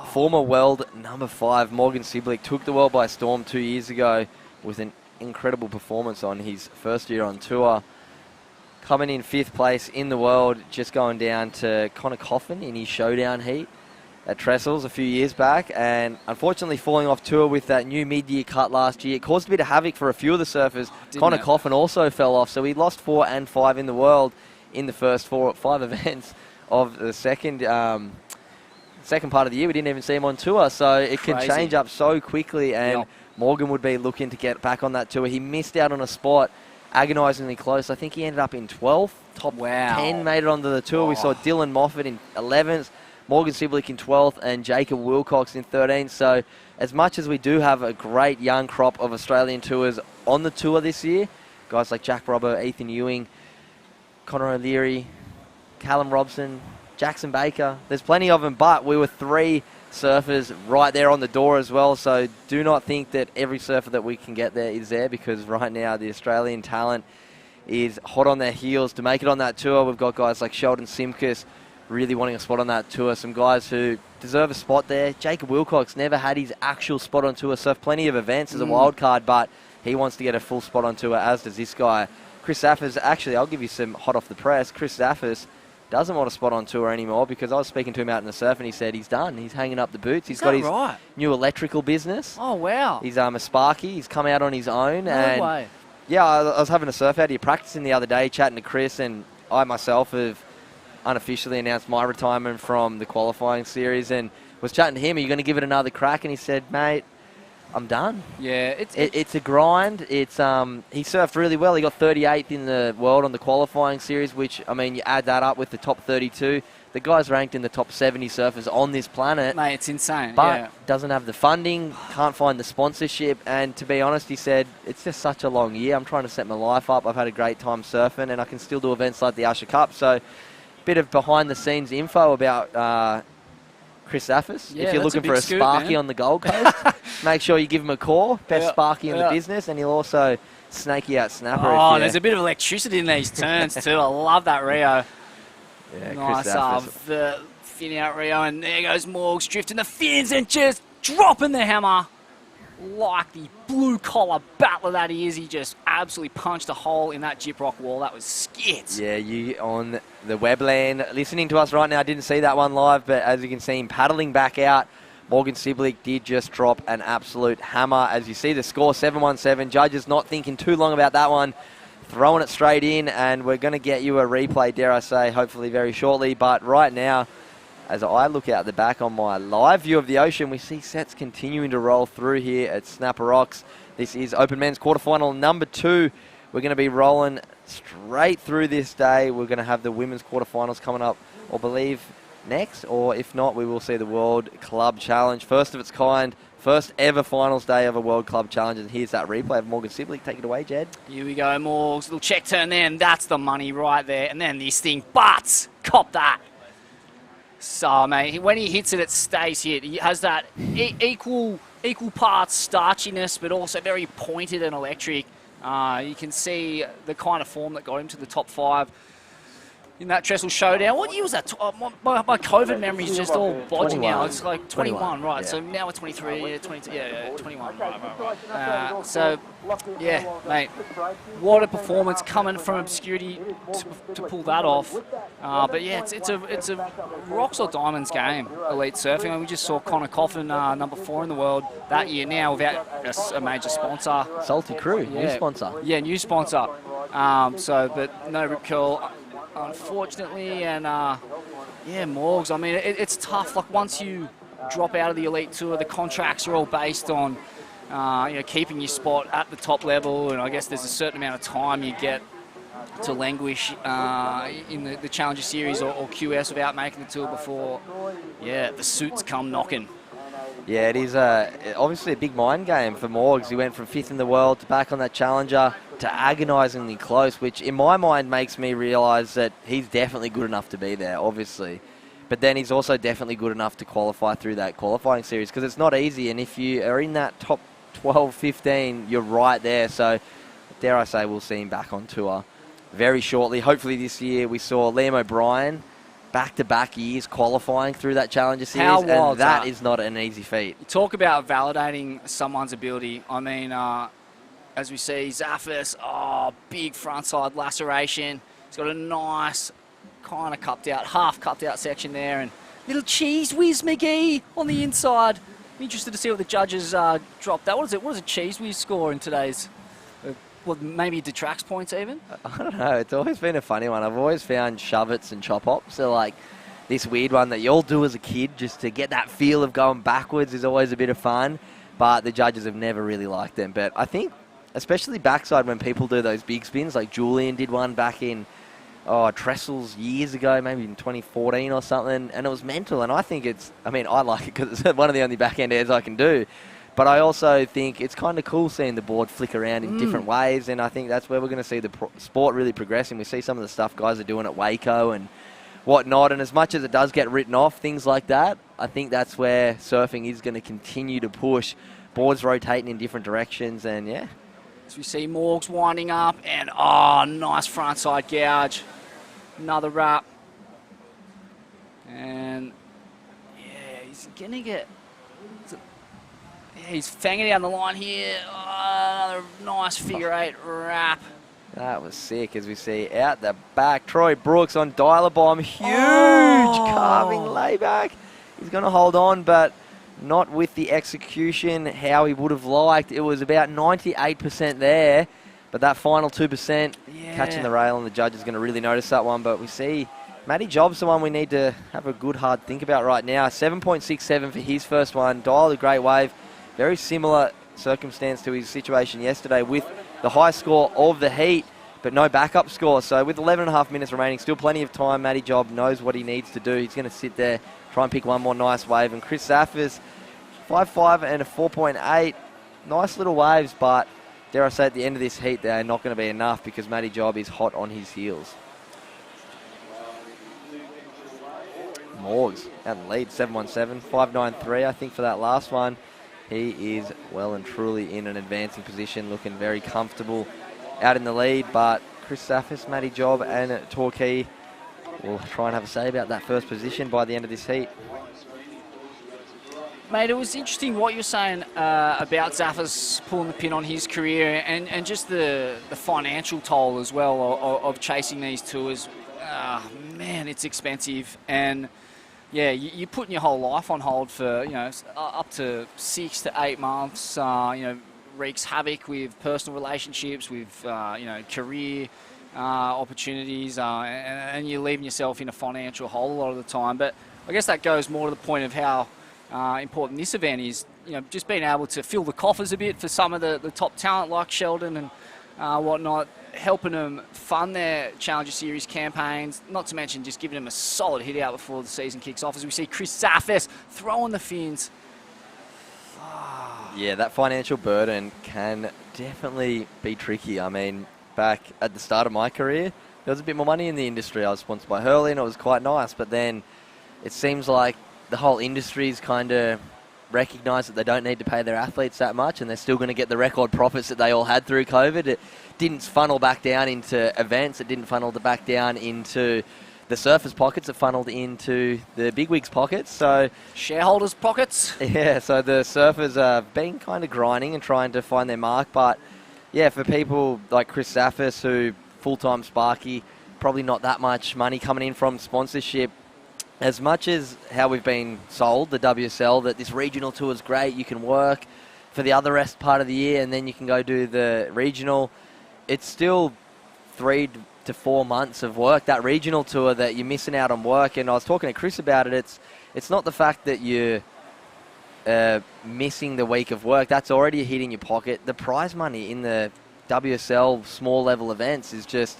former world number 5, Morgan Siblick, took the world by storm 2 years ago with an incredible performance on his first year on tour. Coming in 5th place in the world, just going down to Connor Coffin in his showdown heat. at Trestles a few years back, and unfortunately falling off tour with that new mid-year cut last year. It caused a bit of havoc for a few of the surfers. Connor Coffin also fell off, so he lost 4 and 5 in the world in the first 5 events of the second part of the year. We didn't even see him on tour, so it can change up so quickly, and Morgan would be looking to get back on that tour. He missed out on a spot, agonisingly close. I think he ended up in 12th, top 10 made it onto the tour. We saw Dylan Moffat in 11th, Morgan Siblick in 12th, and Jacob Wilcox in 13th. So as much as we do have a great young crop of Australian tours on the tour this year, guys like Jack Robbo, Ethan Ewing, Connor O'Leary, Callum Robson, Jackson Baker, there's plenty of them, but we were 3 surfers right there on the door as well, so do not think that every surfer that we can get there is there, because right now the Australian talent is hot on their heels to make it on that tour. We've got guys like Sheldon Simkus really wanting a spot on that tour, some guys who deserve a spot there. Jacob Wilcox never had his actual spot on tour, surfed plenty of events as a wild card, but he wants to get a full spot on tour, as does this guy. Chris Zaffers, actually, I'll give you some hot off the press. Chris Zaffers doesn't want a spot on tour anymore, because I was speaking to him out in the surf and he said he's done. He's hanging up the boots. He's got his new electrical business. Oh, wow. He's a Sparky. He's come out on his own. No way. Yeah, I was having a surf out here practicing the other day, chatting to Chris, and I myself have unofficially announced my retirement from the qualifying series, and was chatting to him, are you going to give it another crack? And he said, mate, I'm done. Yeah, it's a grind. He surfed really well. He got 38th in the world on the qualifying series, which, I mean, you add that up with the top 32. The guy's ranked in the top 70 surfers on this planet. Mate, it's insane. But doesn't have the funding, can't find the sponsorship, and to be honest, he said, it's just such a long year. I'm trying to set my life up. I've had a great time surfing, and I can still do events like the Usher Cup. So, bit of behind-the-scenes info about Chris Zaffers. Yeah, if you're looking for a Sparky on the Gold Coast, make sure you give him a call. Best Sparky in the business, and he'll also snake you out snapper. Oh, there's a bit of electricity in these turns too. I love that Rio. Yeah, Nice fin out Rio, and there goes Morgs drifting the fins and just dropping the hammer. Like the blue-collar battler that he is, he just absolutely punched a hole in that Jip Rock wall. That was skit. Yeah, you on the webland listening to us right now, I didn't see that one live, but as you can see him paddling back out, Morgan Siblick did just drop an absolute hammer. As you see the score, 7-1-7. Judges not thinking too long about that one, throwing it straight in, and we're going to get you a replay, dare I say, hopefully very shortly. But right now, as I look out the back on my live view of the ocean, we see sets continuing to roll through here at Snapper Rocks. This is Open Men's quarterfinal number 2. We're going to be rolling straight through this day. We're going to have the women's quarterfinals coming up, I believe, next, or if not, we will see the World Club Challenge. First of its kind, first ever finals day of a World Club Challenge, and here's that replay of Morgan Siblick. Take it away, Jed. Here we go, Morgs. Little check turn there, and that's the money right there. And then this thing butts. Cop that. So, mate, when he hits it, it stays hit. He has that equal parts starchiness, but also very pointed and electric. You can see the kind of form that got him to the top 5 in that Trestle Showdown. What year was that? My COVID memory is just all bodging now. It's like 21, right? Yeah. So now we're 23, yeah, 22, yeah, 21, right. So, yeah, mate, what a performance coming from obscurity to pull that off. But yeah, it's a rocks or diamonds game, elite surfing. I mean, we just saw Connor Coffin, number 4 in the world that year now without a major sponsor. Salty Crew, new sponsor. Yeah, new sponsor. But no rip curl, unfortunately, and yeah, Morgs. I mean, it's tough. Like once you drop out of the elite tour, the contracts are all based on keeping your spot at the top level, and I guess there's a certain amount of time you get to languish in the Challenger Series or QS without making the tour before, the suits come knocking. Yeah, it is obviously a big mind game for Morgs. He went from 5th in the world to back on that Challenger to agonisingly close, which in my mind makes me realise that he's definitely good enough to be there, obviously. But then he's also definitely good enough to qualify through that qualifying series, because it's not easy, and if you are in that top 12, 15, you're right there. So, dare I say, we'll see him back on tour very shortly. Hopefully this year we saw Liam O'Brien back-to-back years qualifying through that Challenger Series, and that is not an easy feat. You talk about validating someone's ability. I mean, as we see, Zaffis, big frontside laceration. He's got a nice kind of half cupped out section there, and Little cheese whiz McGee on the inside. Be interested to see what the judges drop that. What does a cheese whiz score in today's? Well, maybe detracts points even? I don't know. It's always been a funny one. I've always found shove-its and chop-hops are like this weird one that you all do as a kid just to get that feel of going backwards is always a bit of fun, but the judges have never really liked them. But I think, especially backside when people do those big spins, like Julian did one back in Trestles years ago, maybe in 2014 or something, and it was mental. And I think I like it because it's one of the only backhand airs I can do. But I also think it's kind of cool seeing the board flick around in different ways, and I think that's where we're going to see the sport really progressing. We see some of the stuff guys are doing at Waco and whatnot, and as much as it does get written off, things like that, I think that's where surfing is going to continue to push. Boards rotating in different directions, and yeah. As we see Morgs winding up, and nice frontside gouge. Another wrap. And yeah, he's going to get... he's fanging down the line here. Another nice figure eight wrap. That was sick, as we see out the back. Troy Brooks on dialer bomb. Huge carving layback. He's going to hold on, but not with the execution how he would have liked. It was about 98% there, but that final 2% catching the rail, and the judge is going to really notice that one. But we see Matty Job's the one we need to have a good hard think about right now. 7.67 for his first one. Dialed a great wave. Very similar circumstance to his situation yesterday with the high score of the heat, but no backup score. So with 11.5 minutes remaining, still plenty of time. Matty Job knows what he needs to do. He's going to sit there, try and pick one more nice wave. And Chris Saffers, 5.5 and a 4.8. Nice little waves, but dare I say at the end of this heat, they're not going to be enough because Matty Job is hot on his heels. Morgs out in the lead, 7.17, 5.93 I think for that last one. He is well and truly in an advancing position, looking very comfortable out in the lead. But Chris Saffis, Matty Job and Torquay will try and have a say about that first position by the end of this heat. Mate, it was interesting what you're saying about Zaffis pulling the pin on his career and just the financial toll as well of chasing these tours. Man, it's expensive. And yeah, you're putting your whole life on hold for, up to 6 to 8 months, wreaks havoc with personal relationships, with, career opportunities, and you're leaving yourself in a financial hole a lot of the time. But I guess that goes more to the point of how important this event is, just being able to fill the coffers a bit for some of the top talent like Sheldon and whatnot, helping them fund their Challenger Series campaigns, not to mention just giving them a solid hit out before the season kicks off, as we see Chris Saffes throwing the fins. Yeah, that financial burden can definitely be tricky. I mean, back at the start of my career, there was a bit more money in the industry. I was sponsored by Hurley and it was quite nice, but then it seems like the whole industry's kind of recognise that they don't need to pay their athletes that much and they're still going to get the record profits that they all had through COVID. It didn't funnel back down into events. It didn't funnel back down into the surfers' pockets. It funneled into the bigwigs' pockets. So shareholders' pockets? Yeah, so the surfers have been kind of grinding and trying to find their mark. But yeah, for people like Chris Saffis, who full-time Sparky, probably not that much money coming in from sponsorship. As much as how we've been sold, the WSL, that this regional tour is great, you can work for the other rest part of the year and then you can go do the regional, it's still 3 to 4 months of work, that regional tour, that you're missing out on work. And I was talking to Chris about it, it's not the fact that you're missing the week of work, that's already a hit in your pocket. The prize money in the WSL small level events is just,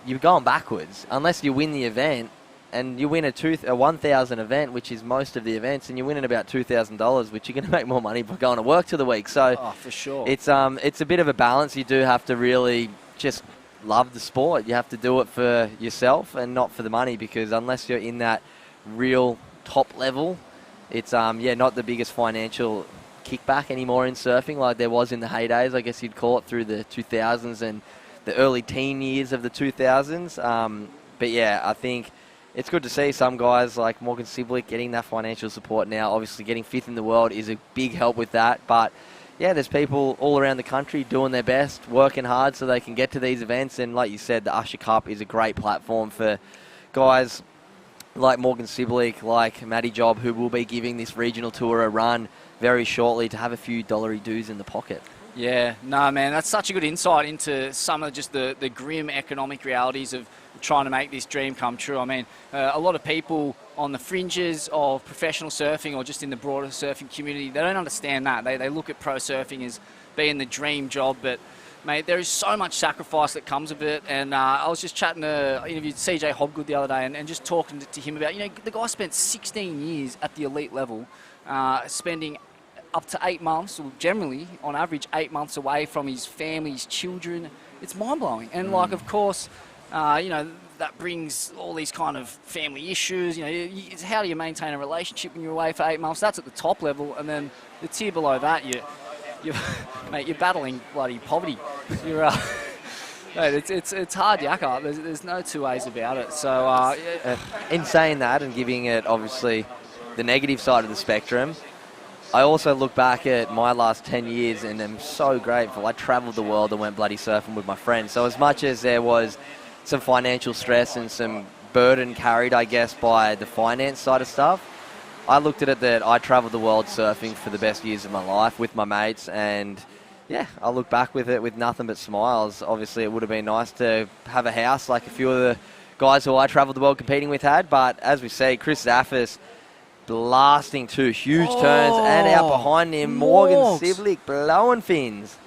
you're going backwards unless you win the event. And you win a 1,000 event, which is most of the events, and you're winning about $2,000, which you're going to make more money by going to work to the week. So for sure, it's a bit of a balance. You do have to really just love the sport. You have to do it for yourself and not for the money, because unless you're in that real top level, it's not the biggest financial kickback anymore in surfing like there was in the heydays, I guess you'd call it, through the 2000s and the early teen years of the 2000s. But yeah, I think it's good to see some guys like Morgan Siblick getting that financial support now. Obviously, getting 5th in the world is a big help with that. But yeah, there's people all around the country doing their best, working hard so they can get to these events. And like you said, the Usher Cup is a great platform for guys like Morgan Siblick, like Matty Job, who will be giving this regional tour a run very shortly, to have a few dollary dues in the pocket. Yeah, no, man, that's such a good insight into some of just the grim economic realities of trying to make this dream come true. I mean, a lot of people on the fringes of professional surfing or just in the broader surfing community, they don't understand that. They look at pro surfing as being the dream job, but mate, there is so much sacrifice that comes with it. And I was just I interviewed CJ Hobgood the other day and just talking to him about, the guy spent 16 years at the elite level, spending up to 8 months, or generally, on average, 8 months away from his family, his children. It's mind-blowing. And, of course, that brings all these kind of family issues. It's how do you maintain a relationship when you're away for 8 months? That's at the top level. And then the tier below that, mate, you're battling bloody poverty. You're, mate, it's hard yakka. There's no two ways about it. So, in saying that and giving it, obviously, the negative side of the spectrum, I also look back at my last 10 years and am so grateful. I travelled the world and went bloody surfing with my friends. So as much as there was some financial stress and some burden carried, I guess, by the finance side of stuff, I looked at it that I travelled the world surfing for the best years of my life with my mates, and yeah, I look back with it with nothing but smiles. Obviously, it would have been nice to have a house like a few of the guys who I travelled the world competing with had, but as we see, Chris Zaffis blasting 2 huge turns, and out behind him, Morgan Siblick blowing fins.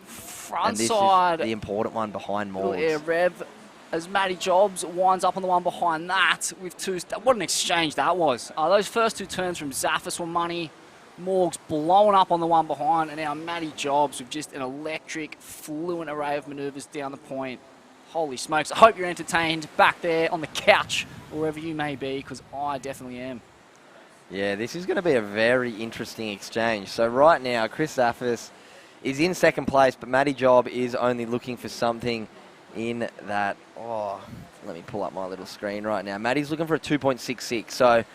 Front side. Is the important one behind Morgs. Yeah, Rev, as Matty Jobs winds up on the one behind that with 2. What an exchange that was. Those first 2 turns from Zaffis were money. Morgs blowing up on the one behind, and now Matty Jobs with just an electric, fluent array of manoeuvres down the point. Holy smokes. I hope you're entertained back there on the couch, wherever you may be, because I definitely am. Yeah, this is going to be a very interesting exchange. So right now, Chris Zaffis is in second place, but Matty Job is only looking for something in that. Oh, let me pull up my little screen right now. Matty's looking for a 2.66, so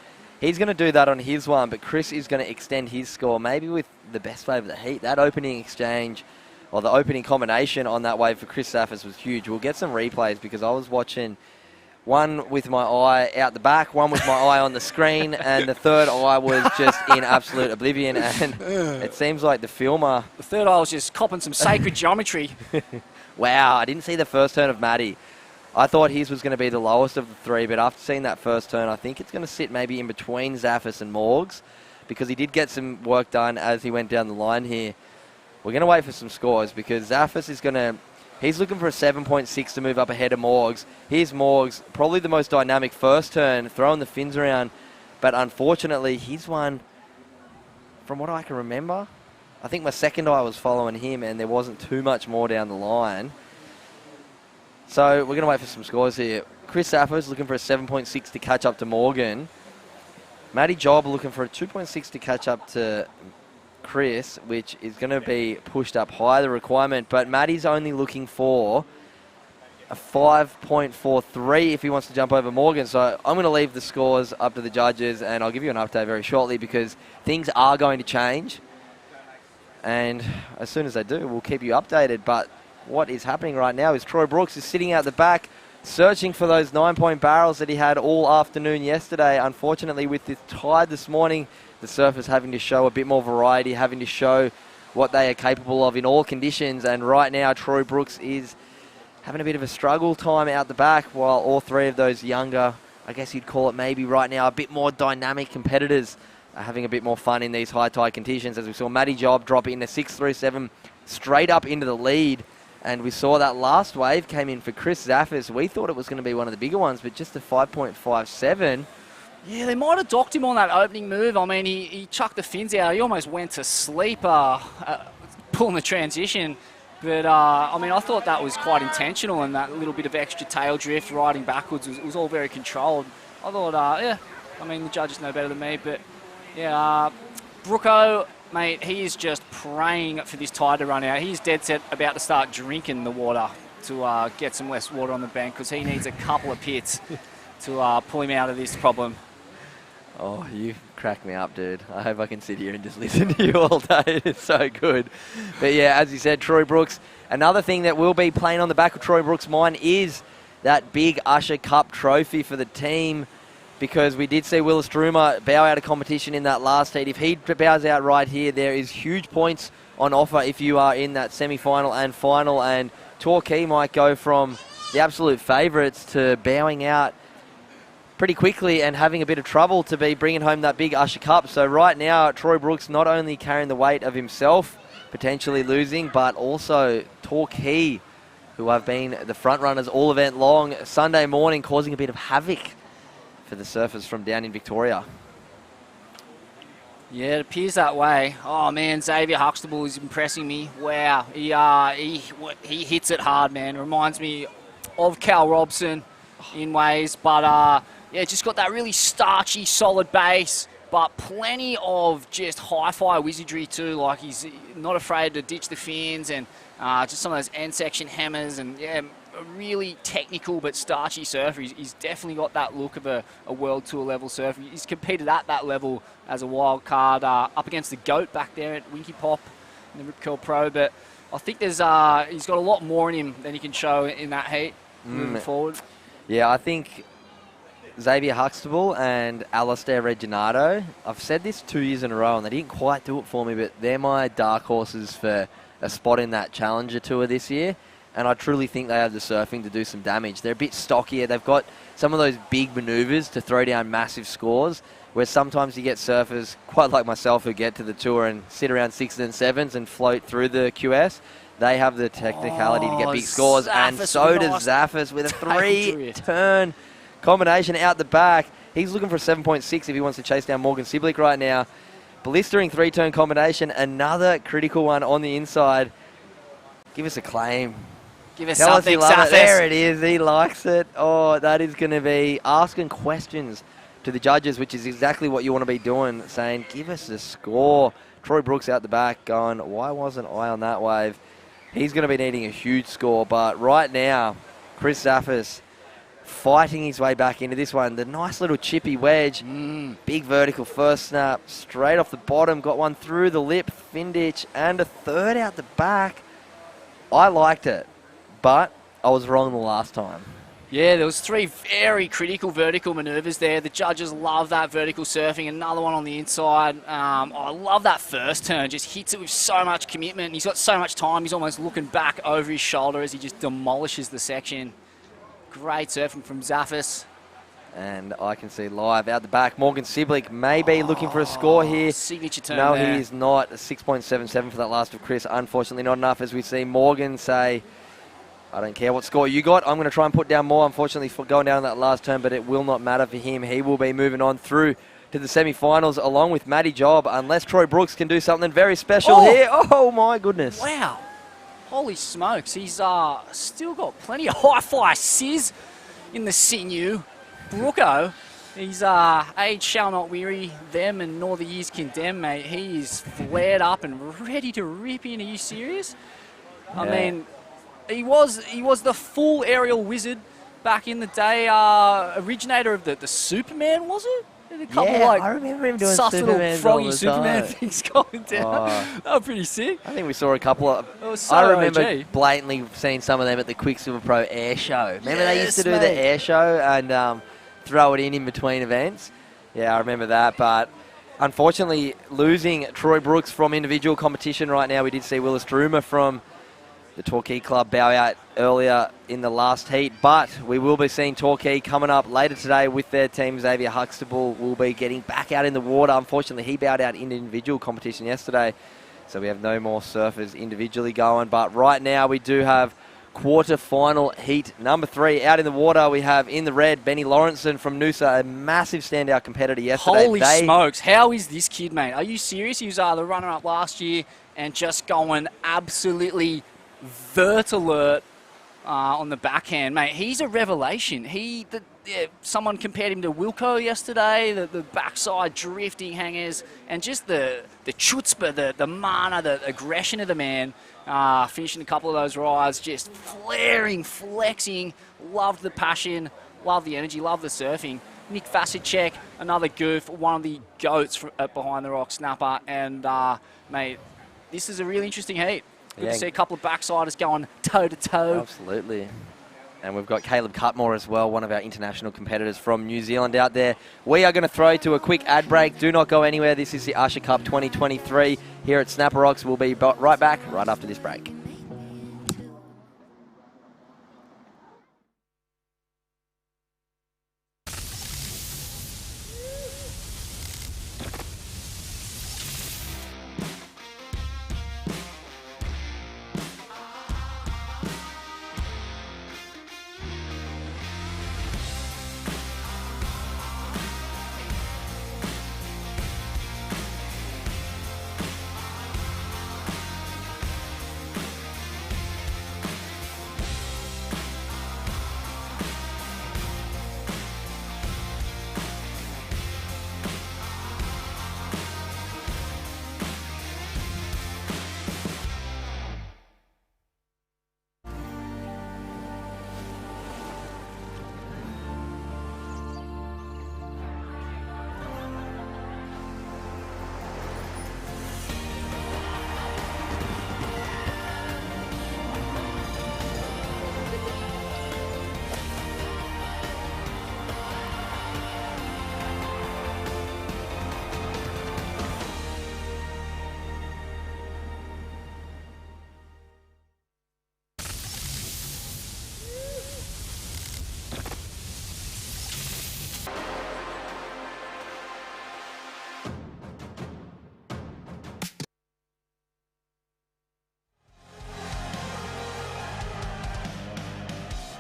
he's going to do that on his one, but Chris is going to extend his score, maybe with the best wave of the heat. That opening exchange, or the opening combination on that wave for Chris Zaffis was huge. We'll get some replays because I was watching one with my eye out the back, one with my eye on the screen, and the third eye was just in absolute oblivion. And it seems like the filmer... The third eye was just copping some sacred geometry. Wow, I didn't see the first turn of Matty. I thought his was going to be the lowest of the 3, but after seeing that first turn, I think it's going to sit maybe in between Zaffis and Morgs, because he did get some work done as he went down the line here. We're going to wait for some scores, because Zaffis is going to... He's looking for a 7.6 to move up ahead of Morgs. Here's Morgs, probably the most dynamic first turn, throwing the fins around. But unfortunately, his one, from what I can remember, I think my second eye was following him and there wasn't too much more down the line. So we're going to wait for some scores here. Chris Zaffis looking for a 7.6 to catch up to Morgan. Matty Job looking for a 2.6 to catch up to Chris, which is going to be pushed up high, the requirement, but Matty's only looking for a 5.43 if he wants to jump over Morgan. So I'm going to leave the scores up to the judges, and I'll give you an update very shortly because things are going to change, and as soon as they do, we'll keep you updated. But what is happening right now is Troy Brooks is sitting out the back searching for those 9-point barrels that he had all afternoon yesterday. Unfortunately, with this tide this morning, the surfers having to show a bit more variety, having to show what they are capable of in all conditions. And right now, Troy Brooks is having a bit of a struggle time out the back, while all 3 of those younger, I guess you'd call it maybe right now, a bit more dynamic competitors are having a bit more fun in these high tide conditions. As we saw Matty Job drop in a 6.37 straight up into the lead. And we saw that last wave came in for Chris Zaffis. We thought it was going to be one of the bigger ones, but just a 5.57. Yeah, they might have docked him on that opening move. I mean, he chucked the fins out. He almost went to sleep pulling the transition. But, I mean, I thought that was quite intentional, and that little bit of extra tail drift riding backwards was all very controlled. I thought, yeah, I mean, the judges know better than me. But, yeah, Brooko, mate, he is just praying for this tide to run out. He's dead set about to start drinking the water to get some less water on the bank, because he needs a couple of pits to pull him out of this problem. Oh, you crack me up, dude. I hope I can sit here and just listen to you all day. It's so good. But yeah, as you said, Troy Brooks. Another thing that will be playing on the back of Troy Brooks' mind is that big Usher Cup trophy for the team. because we did see Willis Druma bow out of competition in that last heat. If he bows out right here, there is huge points on offer if you are in that semi-final and final, and Torquay might go from the absolute favourites to bowing out pretty quickly and having a bit of trouble to be bringing home that big Usher Cup. So right now, Troy Brooks not only carrying the weight of himself, potentially losing, but also Torquay, who have been the front runners all event long, Sunday morning causing a bit of havoc for the surfers from down in Victoria. Yeah, it appears that way. Oh man, Xavier Huxtable is impressing me. Wow, he hits it hard, man. Reminds me of Cal Robson in ways, but yeah, just got that really starchy, solid base, but plenty of just hi-fi wizardry too. Like, he's not afraid to ditch the fins and just some of those end section hammers, and yeah, a really technical but starchy surfer. He's definitely got that look of a World Tour level surfer. He's competed at that level as a wild card up against the GOAT back there at Winky Pop in the Rip Curl Pro, but I think there's he's got a lot more in him than he can show in that heat moving forward. Yeah, I think Xavier Huxtable and Alistair Reginato, I've said this 2 years in a row and they didn't quite do it for me, but they're my dark horses for a spot in that Challenger Tour this year. And I truly think they have the surfing to do some damage. They're a bit stockier. They've got some of those big manoeuvres to throw down massive scores, where sometimes you get surfers, quite like myself, who get to the tour and sit around 6s and 7s and float through the QS. They have the technicality to get big scores, and so does Zaffis with a 3-turn combination out the back. He's looking for a 7.6 if he wants to chase down Morgan Siblick right now. Blistering 3-turn combination, another critical one on the inside. Give us a claim. Give us Tell something, us you love Zaffis. it. There it is. He likes it. Oh, that is going to be asking questions to the judges, which is exactly what you want to be doing, saying, give us a score. Troy Brooks out the back going, why wasn't I on that wave? He's going to be needing a huge score, but right now, Chris Zaffis fighting his way back into this one. The nice little chippy wedge, big vertical first snap, straight off the bottom, got one through the lip, fin ditch, and a third out the back. I liked it, but I was wrong the last time. Yeah, there was 3 very critical vertical manoeuvres there. The judges love that vertical surfing. Another one on the inside. I love that first turn. Just hits it with so much commitment. He's got so much time. He's almost looking back over his shoulder as he just demolishes the section. Great surfing from Zaffis. And I can see live out the back, Morgan Siblick may be looking for a score here. Signature turn No, there. he is not. A 6.77 for that last of Chris. Unfortunately, not enough, as we see Morgan say, I don't care what score you got. I'm going to try and put down more, unfortunately, for going down that last turn, but it will not matter for him. He will be moving on through to the semi-finals along with Matty Job, unless Troy Brooks can do something very special here. Oh, my goodness. Wow. Holy smokes. He's still got plenty of hi-fi sizz in the sinew. Brooko, he's age shall not weary them, and nor the years condemn, mate. He is flared up and ready to rip in. Are you serious? Yeah. I mean, he was the full aerial wizard back in the day. Originator of the Superman, was it? A couple I remember him doing sus little Supermans froggy all the Superman time. things going down. They were pretty sick. I think we saw a couple of... It was so I remember OG. blatantly seeing some of them at the Quicksilver Pro Air Show. Remember they used to do Yes, the mate. Air Show and throw it in between events? Yeah, I remember that, but unfortunately losing Troy Brooks from individual competition right now. We did see Willis Druma from the Torquay Club bow out earlier in the last heat, but we will be seeing Torquay coming up later today with their team. Xavier Huxtable will be getting back out in the water. Unfortunately, he bowed out in individual competition yesterday, so we have no more surfers individually going, but right now we do have quarter-final heat number 3 out in the water. We have in the red Benny Lawrenson from Noosa, a massive standout competitor yesterday. Holy smokes. How is this kid, mate? Are you serious? He was the runner-up last year and just going absolutely vert alert on the backhand, mate. He's a revelation. Someone compared him to Wilco yesterday, the backside drifting hangers, and just the chutzpah, the mana, the aggression of the man, finishing a couple of those rides, just flaring, flexing. Loved the passion, loved the energy, loved the surfing. Nick Vasicek, another goof, one of the goats behind the rock snapper, and mate, this is a really interesting heat. Good to see a couple of backsiders going toe-to-toe. Absolutely. And we've got Caleb Cutmore as well, one of our international competitors from New Zealand out there. We are going to throw to a quick ad break. Do not go anywhere. This is the Usher Cup 2023 here at Snapper Rocks. We'll be right back right after this break.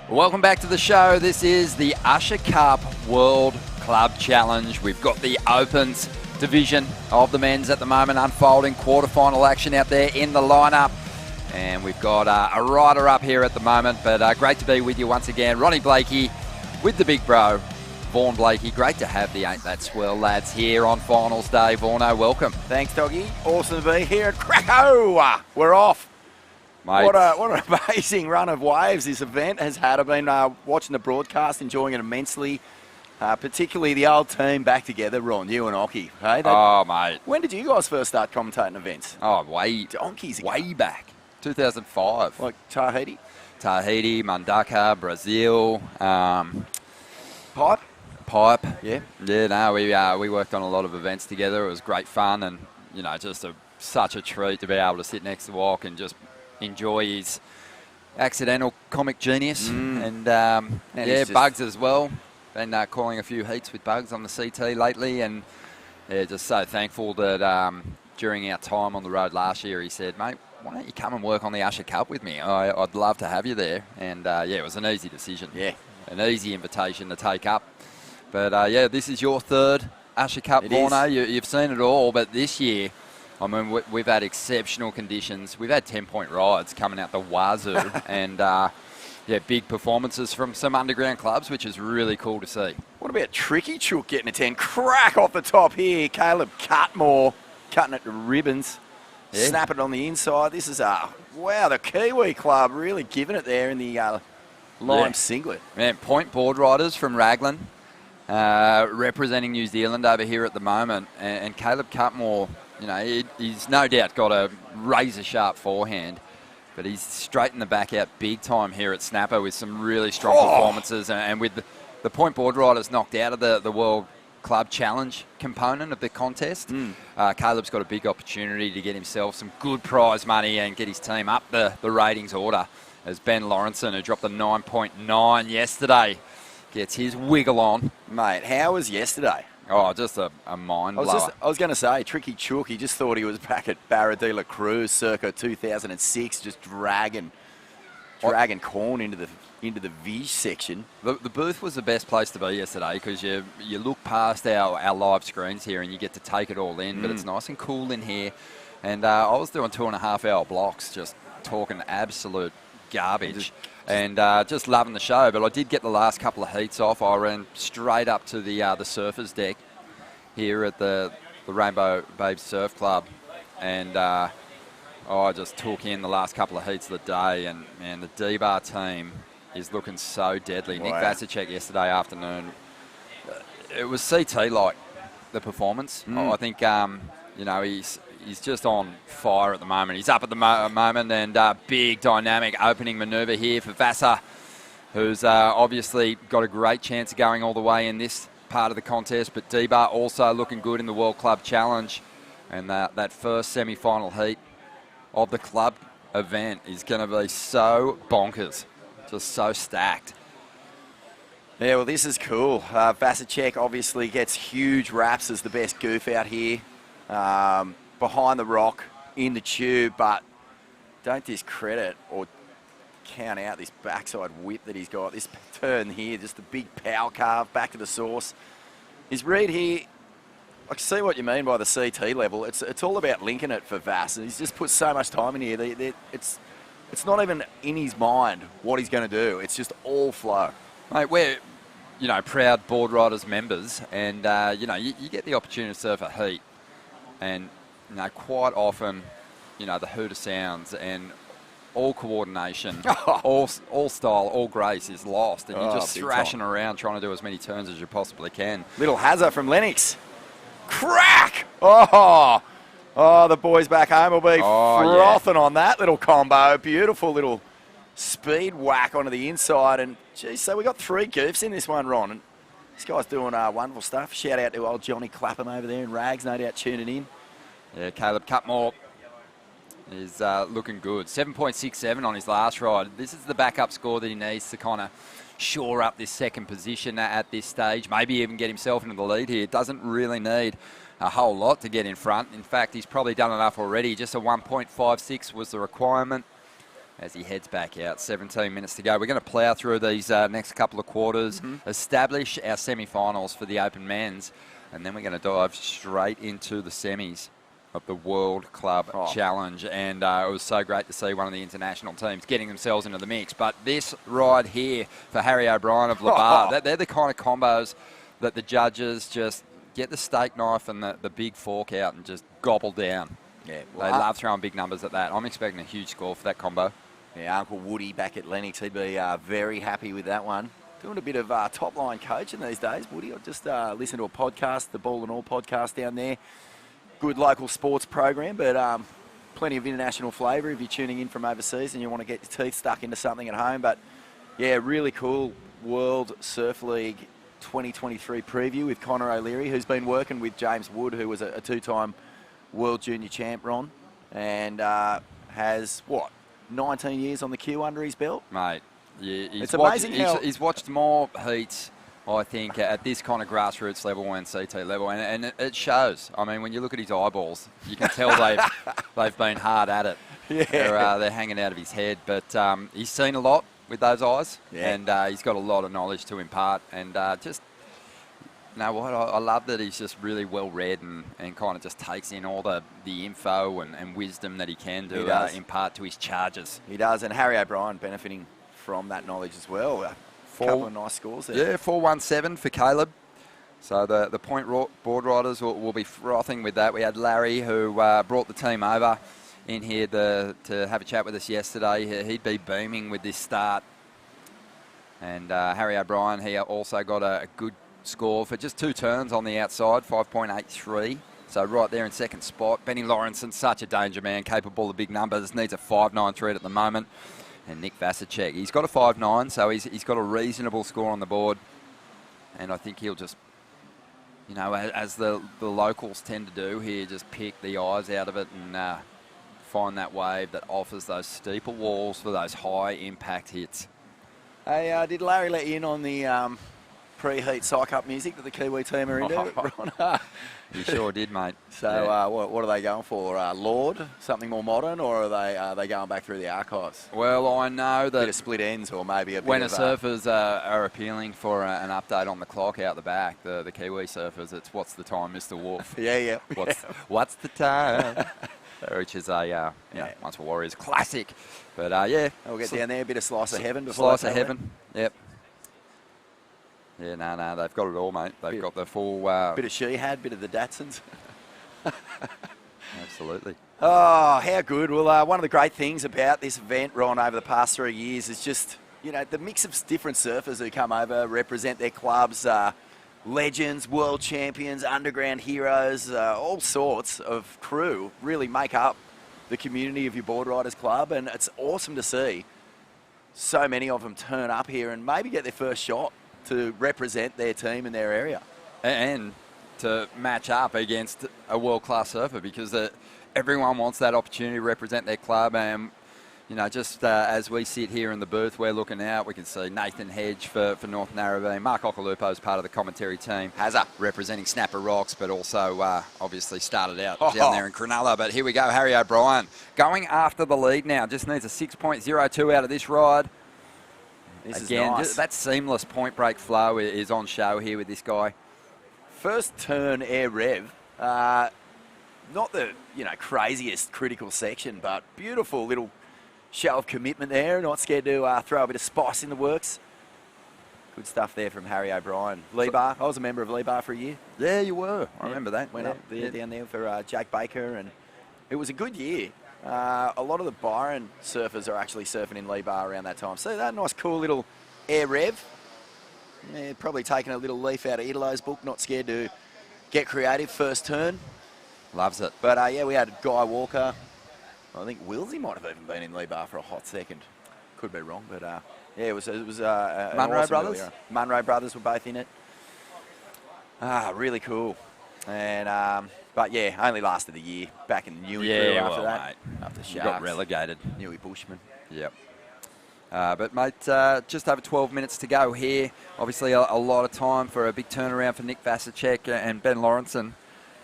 Welcome back to the show. This is the Usher Cup World Club Challenge. We've got the Opens division of the men's at the moment unfolding. Quarterfinal action out there in the lineup. And we've got a rider up here at the moment. But great to be with you once again. Ronnie Blakey with the big bro, Vaughan Blakey. Great to have the Ain't That Swell lads here on finals day. Vaughno, welcome. Thanks, Doggy. Awesome to be here at Krakow. We're off. Mate. What an amazing run of waves this event has had. I've been watching the broadcast, enjoying it immensely. Particularly the old team back together, Ron, you and Ockie. Hey, mate. When did you guys first start commentating events? Oh, way back. 2005. Like Tahiti? Tahiti, Mundaka, Brazil. Pipe? Yeah. Yeah, no, we worked on a lot of events together. It was great fun and, you know, just such a treat to be able to sit next to Walk and just enjoy his accidental comic genius. And Bugs as well. Been calling a few heats with Bugs on the CT lately, and just so thankful that during our time on the road last year, he said, mate, why don't you come and work on the Usher Cup with me? I'd love to have you there. And it was an easy decision. Yeah. An easy invitation to take up. But this is your third Usher Cup, Vaughno. You've seen it all, but this year, I mean, we've had exceptional conditions. We've had 10-point rides coming out the wazoo, and big performances from some underground clubs, which is really cool to see. What about Tricky Chook getting a 10? Crack off the top here. Caleb Cutmore cutting it to ribbons. Yeah. Snap it on the inside. This is, wow, the Kiwi club really giving it there in the Lime singlet. Man, point board riders from Raglan, representing New Zealand over here at the moment. And Caleb Cutmore, you know, he's no doubt got a razor-sharp forehand, but he's straightened the back out big time here at Snapper with some really strong performances. And with the point board riders knocked out of the World Club Challenge component of the contest, Caleb's got a big opportunity to get himself some good prize money and get his team up the ratings order, as Ben Lawrenson, who dropped a 9.9 yesterday, gets his wiggle on. Mate, how was yesterday? Oh, just a mind blower. I was going to say, Tricky Chook, he just thought he was back at Barra de la Cruz circa 2006, just dragging corn into the Vig section. The booth was the best place to be yesterday because you look past our live screens here and you get to take it all in, but it's nice and cool in here. And I was doing 2.5-hour blocks, just talking absolute garbage. And just loving the show, but I did get the last couple of heats off. I ran straight up to the surfers deck here at the Rainbow Babes Surf Club, and I just took in the last couple of heats of the day. And man, the D-Bar team is looking so deadly. Nick Vasicek yesterday afternoon, it was CT like the performance. I think he's just on fire at the moment. He's up at the moment, and big dynamic opening manoeuvre here for Vassar, who's obviously got a great chance of going all the way in this part of the contest, but D-Bar also looking good in the World Club Challenge. And that first semi-final heat of the club event is going to be so bonkers, just so stacked. Yeah, well, this is cool. Vasicek obviously gets huge raps as the best goof out here, behind the rock, in the tube, but don't discredit or count out this backside whip that he's got. This turn here, just the big power carve back to the source. His read here, I can see what you mean by the CT level. It's all about linking it for Vass. He's just put so much time in here. It's not even in his mind what he's going to do. It's just all flow. Mate, we're, proud Board Riders members, and, you get the opportunity to surf a heat, and, quite often, the hooter sounds and all coordination, all style, all grace is lost, and you're just thrashing around trying to do as many turns as you possibly can. Little Hazza from Lennox. Crack! Oh, the boys back home will be frothing on that little combo. Beautiful little speed whack onto the inside. And, geez, so we got 3 goofs in this one, Ron. And this guy's doing wonderful stuff. Shout out to old Johnny Clapham over there in Rags, no doubt tuning in. Yeah, Caleb Cutmore is looking good. 7.67 on his last ride. This is the backup score that he needs to kind of shore up this second position at this stage. Maybe even get himself into the lead here. Doesn't really need a whole lot to get in front. In fact, he's probably done enough already. Just a 1.56 was the requirement as he heads back out. 17 minutes to go. We're going to plough through these next couple of quarters, establish our semi-finals for the Open Men's, and then we're going to dive straight into the semis of the World Club Challenge. And it was so great to see one of the international teams getting themselves into the mix. But this ride here for Harry O'Brien of Labar, they're the kind of combos that the judges just get the steak knife and the big fork out and just gobble down. Yeah, they love throwing big numbers at that. I'm expecting a huge score for that combo. Yeah, Uncle Woody back at Lennox, he'd be very happy with that one. Doing a bit of top-line coaching these days, Woody. I just listened to a podcast, the Ball and All podcast down there. Good local sports program, but plenty of international flavour if you're tuning in from overseas and you want to get your teeth stuck into something at home. But, yeah, really cool World Surf League 2023 preview with Connor O'Leary, who's been working with James Wood, who was a 2-time World Junior Champ, Ron, and has, 19 years on the queue under his belt? Mate, yeah, it's amazing how... He's watched more heats, I think, at this kind of grassroots level and CT level, and it shows. I mean, when you look at his eyeballs, you can tell they've been hard at it. Yeah. They're hanging out of his head, but he's seen a lot with those eyes, and he's got a lot of knowledge to impart, and just... You know what, I love that he's just really well read and kind of just takes in all the info and wisdom that he can to impart to his charges. He does, and Harry O'Brien benefiting from that knowledge as well. A couple of nice scores there. Yeah, 417 for Caleb. So the point board riders will be frothing with that. We had Larry, who brought the team over in here to have a chat with us yesterday. He'd be beaming with this start. And Harry O'Brien, he also got a good score for just 2 turns on the outside, 5.83. So right there in second spot. Benny Lawrenson, such a danger man, capable of big numbers, needs a 5.93 at the moment. And Nick Vasicek, he's got a 5.9, so he's got a reasonable score on the board. And I think he'll just, as the locals tend to do here, just pick the eyes out of it and find that wave that offers those steeper walls for those high impact hits. Hey, did Larry let you in on the pre-heat psych-up music that the Kiwi team are into? You sure did, mate. So what are they going for? Lord, something more modern, or are they going back through the archives? Well, I know that... A bit of split ends, or maybe a bit when of... When surfers are appealing for an update on the clock out the back, the Kiwi surfers, it's what's the time, Mr. Wolf? Yeah. What's the time? Which is a Once for Warriors classic. But, We'll get down there, a bit of Slice of Heaven before Slice of Heaven, yep. Yeah, no, they've got it all, mate. They've got the full... bit of She-Had, bit of the Datsuns. Absolutely. Oh, how good. Well, one of the great things about this event, Ron, over the past 3 years is just, the mix of different surfers who come over, represent their clubs, legends, world champions, underground heroes, all sorts of crew really make up the community of your Board Riders Club, and it's awesome to see so many of them turn up here and maybe get their first shot to represent their team in their area. And to match up against a world-class surfer, because everyone wants that opportunity to represent their club. And just as we sit here in the booth, we're looking out, we can see Nathan Hedge for North Narrabeen. Mark Ocalupo is part of the commentary team. Representing Snapper Rocks, but also obviously started out down there in Cronulla. But here we go, Harry O'Brien going after the lead now. Just needs a 6.02 out of this ride. This Again, is nice. That seamless point break flow is on show here with this guy. First turn air rev. Not the craziest critical section, but beautiful little show of commitment there. Not scared to throw a bit of spice in the works. Good stuff there from Harry O'Brien. Lee Bar. I was a member of Lee Bar for a year. Yeah, you were. I remember that. Went up there, down there for Jake Baker, and it was a good year. A lot of the Byron surfers are actually surfing in Lee Bar around that time. So that nice, cool little air rev. Yeah, probably taking a little leaf out of Italo's book. Not scared to get creative. First turn. Loves it. But yeah, we had Guy Walker. I think Willsey might have even been in Lee Bar for a hot second. Could be wrong, but yeah, it was Munro awesome brothers? earlier. Munro brothers were both in it. Really cool. And but yeah, only lasted a year back in the Newey crew after that. Mate. After You got Sharks. relegated. Newey Bushman. Yep. But mate, just over 12 minutes to go here. Obviously a lot of time for a big turnaround for Nick Vasicek and Ben Lawrenson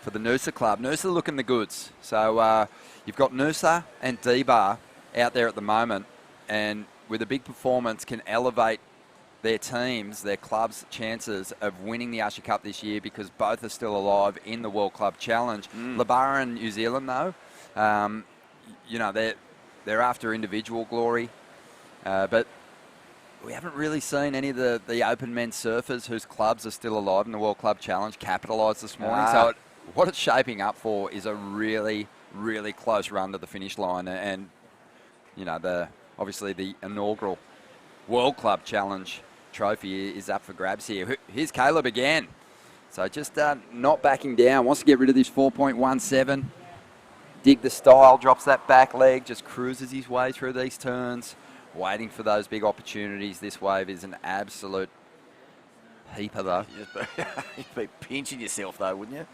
for the Noosa club. Noosa looking the goods. So you've got Noosa and D-Bar out there at the moment, and with a big performance can elevate their teams, their clubs' chances of winning the Usher Cup this year, because both are still alive in the World Club Challenge. Labara and New Zealand, though, they're after individual glory, but we haven't really seen any of the open men's surfers whose clubs are still alive in the World Club Challenge capitalise this morning. So what it's shaping up for is a really, really close run to the finish line, and obviously the inaugural World Club Challenge trophy is up for grabs here. Here's Caleb again. So just not backing down. Wants to get rid of this 4.17. Dig the style, drops that back leg, just cruises his way through these turns, waiting for those big opportunities. This wave is an absolute heaper, though. You'd be pinching yourself, though, wouldn't you?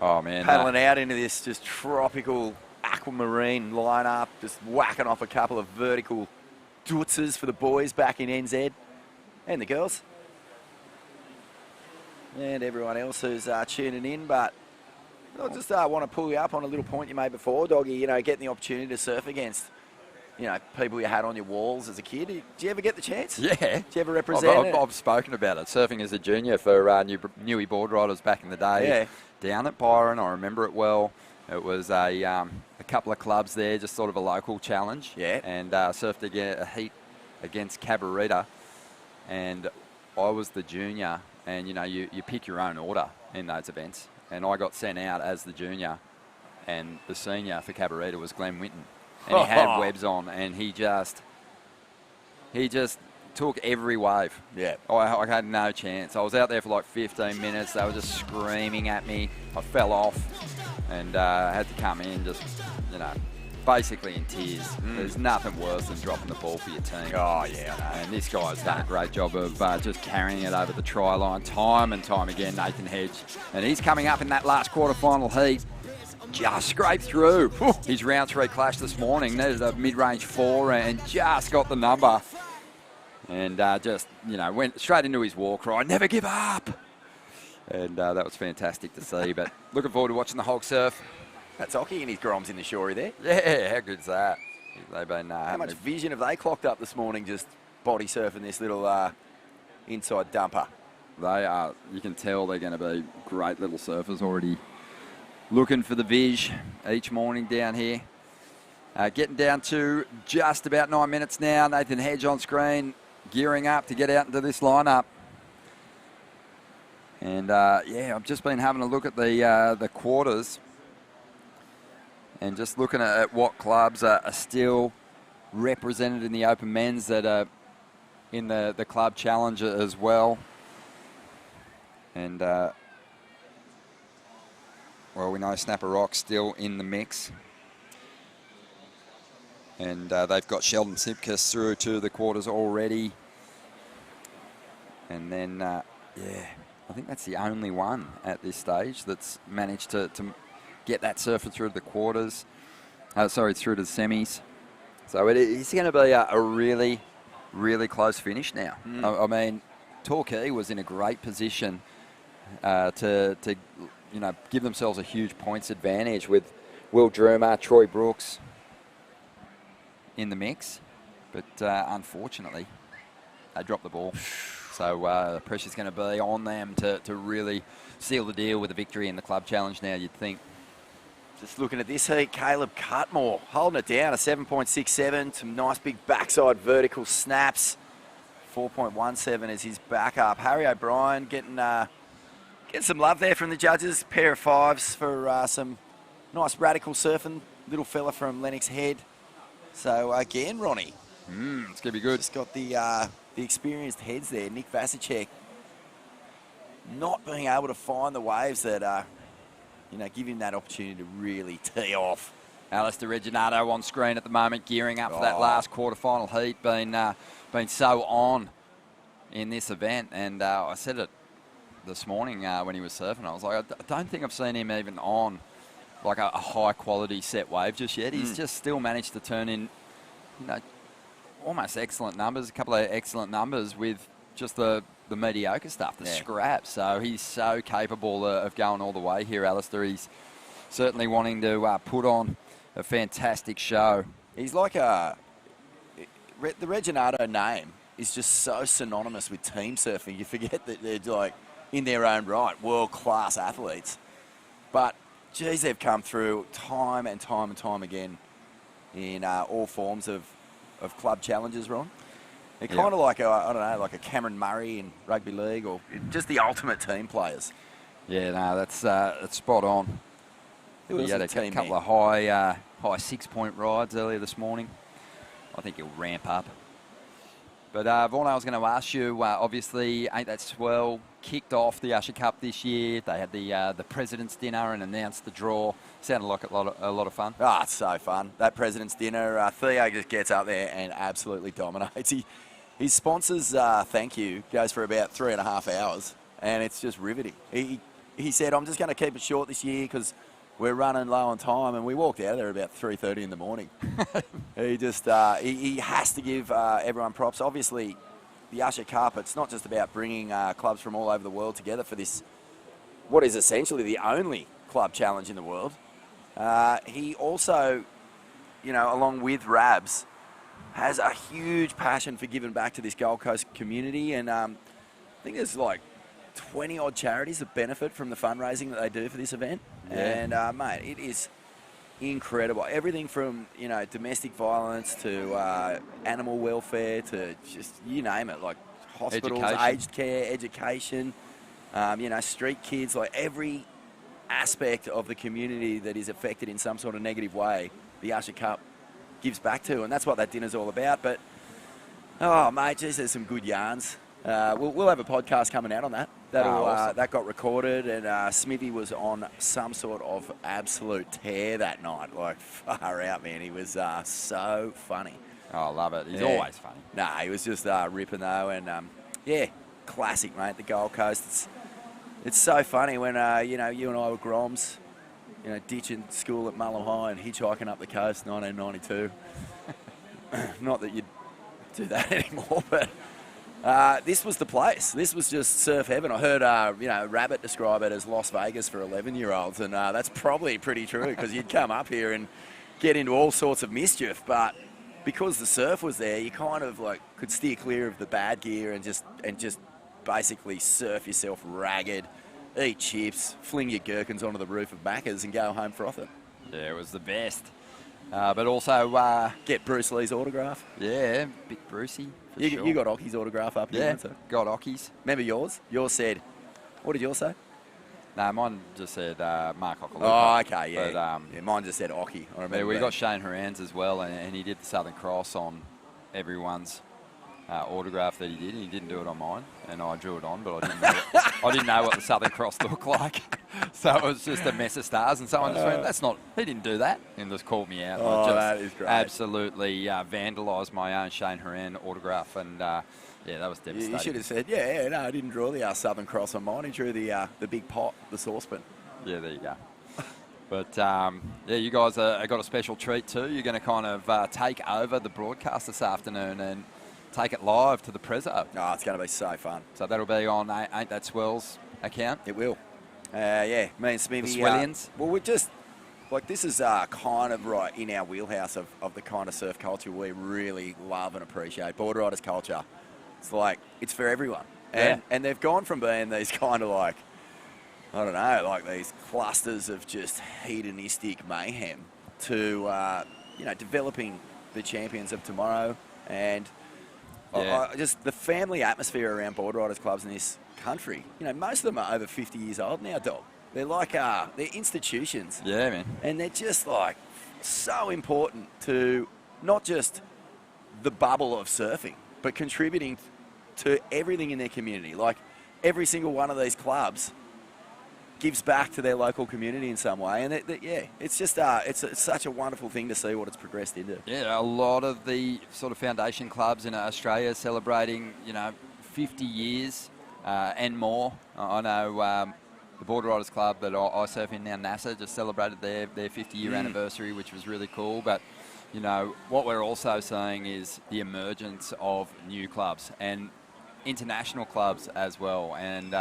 Oh, man. Paddling out into this just tropical aquamarine lineup, just whacking off a couple of vertical dutzes for the boys back in NZ. And the girls. And everyone else who's tuning in. But I just want to pull you up on a little point you made before, Doggy. Getting the opportunity to surf against, people you had on your walls as a kid. Did you ever get the chance? Yeah. Did you ever represent it? I've spoken about it. Surfing as a junior for Newey board riders back in the day. Yeah. Down at Byron, I remember it well. It was a couple of clubs there, just sort of a local challenge. Yeah. And surfed again, a heat against Cabarita. And I was the junior, and you pick your own order in those events. And I got sent out as the junior, and the senior for Cabarita was Glenn Winton. And he had webs on, and he just took every wave. Yeah. I had no chance. I was out there for like 15 minutes. They were just screaming at me. I fell off and had to come in just, basically in tears. There's nothing worse than dropping the ball for your team. Oh, yeah. And this guy's done a great job of just carrying it over the try line time and time again, Nathan Hedge. And he's coming up in that last quarterfinal heat. Just scraped through. His round 3 clash this morning. Needed a mid-range 4 and just got the number. And went straight into his war cry, never give up. And that was fantastic to see. But looking forward to watching the Hulk surf. That's Ocky and his groms in the shorey there. Yeah, how good's that? They've been how much vision have they clocked up this morning just body surfing this little inside dumper? They are, you can tell they're going to be great little surfers already. Looking for the viz each morning down here. Getting down to just about 9 minutes now. Nathan Hedge on screen, gearing up to get out into this lineup. And I've just been having a look at the quarters and just looking at what clubs are still represented in the open men's that are in the club challenge as well. And we know Snapper Rock's still in the mix. And they've got Sheldon Simpkins through to the quarters already. And then, I think that's the only one at this stage that's managed to get that surfer through to the quarters. Through to the semis. So it's going to be a really, really close finish now. I mean, Torquay was in a great position to give themselves a huge points advantage with Will Drumer, Troy Brooks in the mix. But unfortunately, they dropped the ball. So the pressure's going to be on them to really seal the deal with a victory in the club challenge now, you'd think. Just looking at this heat, Caleb Cutmore holding it down, a 7.67, some nice big backside vertical snaps. 4.17 is his backup. Harry O'Brien getting some love there from the judges. Pair of fives for some nice radical surfing. Little fella from Lennox Head. So again, Ronnie. It's going to be good. Just got the experienced heads there. Nick Vasicek not being able to find the waves that give him that opportunity to really tee off. Alistair Reginato on screen at the moment, gearing up for that last quarterfinal heat, been so on in this event. And I said it this morning when he was surfing. I was like, I don't think I've seen him even on like a high quality set wave just yet. He's just still managed to turn in, almost excellent numbers, a couple of excellent numbers with just the mediocre stuff, the scraps. So he's so capable of going all the way here, Alistair. He's certainly wanting to put on a fantastic show. He's like the Reginato name is just so synonymous with team surfing. You forget that they're like in their own right, world-class athletes. But geez, they've come through time and time and time again in all forms of club challenges, Ron. They're kind of like like a Cameron Murray in rugby league, or just the ultimate team players. Yeah, no, that's spot on. He had a couple of high 6-point rides earlier this morning. I think he'll ramp up. But Vaughan, I was going to ask you, obviously, Ain't That Swell kicked off the Usher Cup this year. They had the President's Dinner and announced the draw. Sounded like a lot of fun. Ah, it's so fun. That President's Dinner, Theo just gets up there and absolutely dominates. His sponsors' thank you goes for about 3.5 hours, and it's just riveting. He said, I'm just going to keep it short this year because we're running low on time, and we walked out of there about 3:30 in the morning. He just he has to give everyone props. Obviously, the Usher Cup, it's not just about bringing clubs from all over the world together for this, what is essentially the only club challenge in the world. He also, along with Rabs, has a huge passion for giving back to this Gold Coast community, and I think there's like 20-odd charities that benefit from the fundraising that they do for this event. Yeah. And, mate, it is incredible. Everything from, domestic violence to animal welfare to just, you name it, like hospitals, aged care, education, street kids, like every aspect of the community that is affected in some sort of negative way, the Usher Cup gives back to, and that's what that dinner's all about. But, oh, mate, geez, there's some good yarns. We'll have a podcast coming out on that. Awesome. That got recorded, and Smithy was on some sort of absolute tear that night. Like, far out, man. He was so funny. Oh, I love it. He's always funny. Nah, he was just ripping, though. And, classic, mate, the Gold Coast. It's so funny when, you and I were Groms, ditching school at Mullum High and hitchhiking up the coast, 1992. Not that you'd do that anymore, but this was the place. This was just surf heaven. I heard, Rabbit describe it as Las Vegas for 11-year-olds, and that's probably pretty true because you'd come up here and get into all sorts of mischief, but because the surf was there, you kind of could steer clear of the bad gear and just basically surf yourself ragged, eat chips, fling your gherkins onto the roof of Macca's and go home frothing. Yeah, it was the best. But also... get Bruce Lee's autograph. Yeah, big Brucey. You got Ocky's autograph up here. Yeah, got Ocky's. Remember yours? Yours said... What did yours say? No, mine just said Mark Ockalupa. Oh, okay, yeah. But, mine just said Ocky. I remember we got Shane Horan's as well, and he did the Southern Cross on everyone's autograph that he did, and he didn't do it on mine, and I drew it on, but I didn't know what the Southern Cross looked like. So it was just a mess of stars, and someone just went, "That's not. He didn't do that," and just called me out. Oh, Just that is great. Absolutely vandalised my own Shane Horan autograph, and that was devastating. You should have said, no, I didn't draw the Southern Cross on mine. He drew the big pot, the saucepan. Yeah, there you go. But, you guys have got a special treat too. You're going to kind of take over the broadcast this afternoon and take it live to the Prezzo. Oh, it's going to be so fun. So that'll be on Ain't That Swell's account? It will. Me and Smithy. The Swellians? Well, we're just, this is kind of right in our wheelhouse of the kind of surf culture we really love and appreciate. Board riders culture. It's it's for everyone. And they've gone from being these kind of I don't know, these clusters of just hedonistic mayhem to, developing the champions of tomorrow. And just the family atmosphere around board riders clubs in this country. Most of them are over 50 years old now, Dog. They're they're institutions. Yeah, man. And they're just so important to not just the bubble of surfing, but contributing to everything in their community. Every single one of these clubs gives back to their local community in some way, and it's just it's such a wonderful thing to see what it's progressed into. Yeah, a lot of the sort of foundation clubs in Australia celebrating 50 years and more. I know the Board Riders Club that I surf in now, NASA, just celebrated their 50-year anniversary, which was really cool. But what we're also seeing is the emergence of new clubs and international clubs as well, and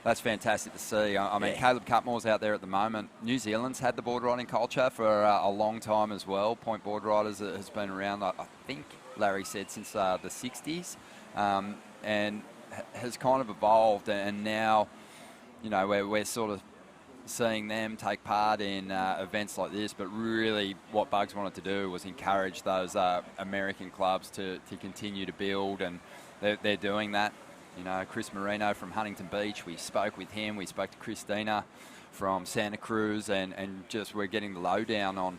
that's fantastic to see. I mean, Caleb Cutmore's out there at the moment. New Zealand's had the board riding culture for a long time as well. Point Board Riders has been around, I think Larry said, since the 60s, and has kind of evolved. And now, we're sort of seeing them take part in events like this. But really, what Bugs wanted to do was encourage those American clubs to continue to build, and they're doing that. Chris Marino from Huntington Beach, we spoke with him. We spoke to Christina from Santa Cruz, and just we're getting the lowdown on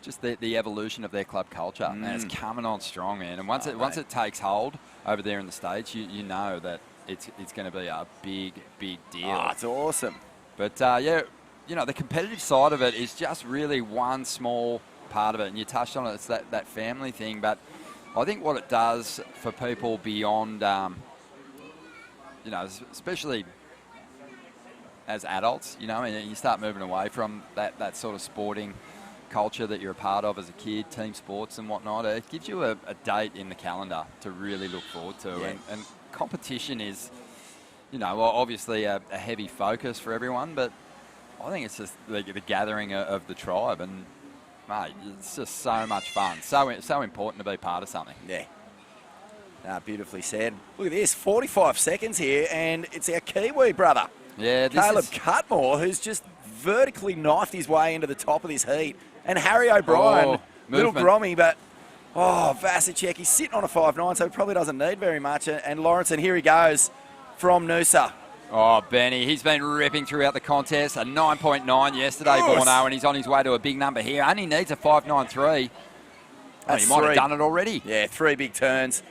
just the evolution of their club culture. And it's coming on strong, man. And once it takes hold over there in the States, you know that it's going to be a big, big deal. Oh, it's awesome. But, the competitive side of it is just really one small part of it. And you touched on it, it's that family thing. But I think what it does for people beyond... especially as adults, and you start moving away from that sort of sporting culture that you're a part of as a kid, team sports and whatnot. It gives you a date in the calendar to really look forward to. Yeah. And competition is, obviously a heavy focus for everyone, but I think it's just the gathering of the tribe, and, mate, it's just so much fun. So important to be part of something. Yeah. Beautifully said. Look at this, 45 seconds here, and it's our Kiwi brother. Yeah, Caleb Cutmore, who's just vertically knifed his way into the top of this heat. And Harry O'Brien, little grommy, but, Vasicek, he's sitting on a 5.9, so he probably doesn't need very much. And Lawrenson, here he goes from Noosa. Oh, Benny, he's been ripping throughout the contest. A 9.9 yesterday, Borno, and he's on his way to a big number here. Only needs a 5.93. He might have done it already. Yeah, 3 big turns.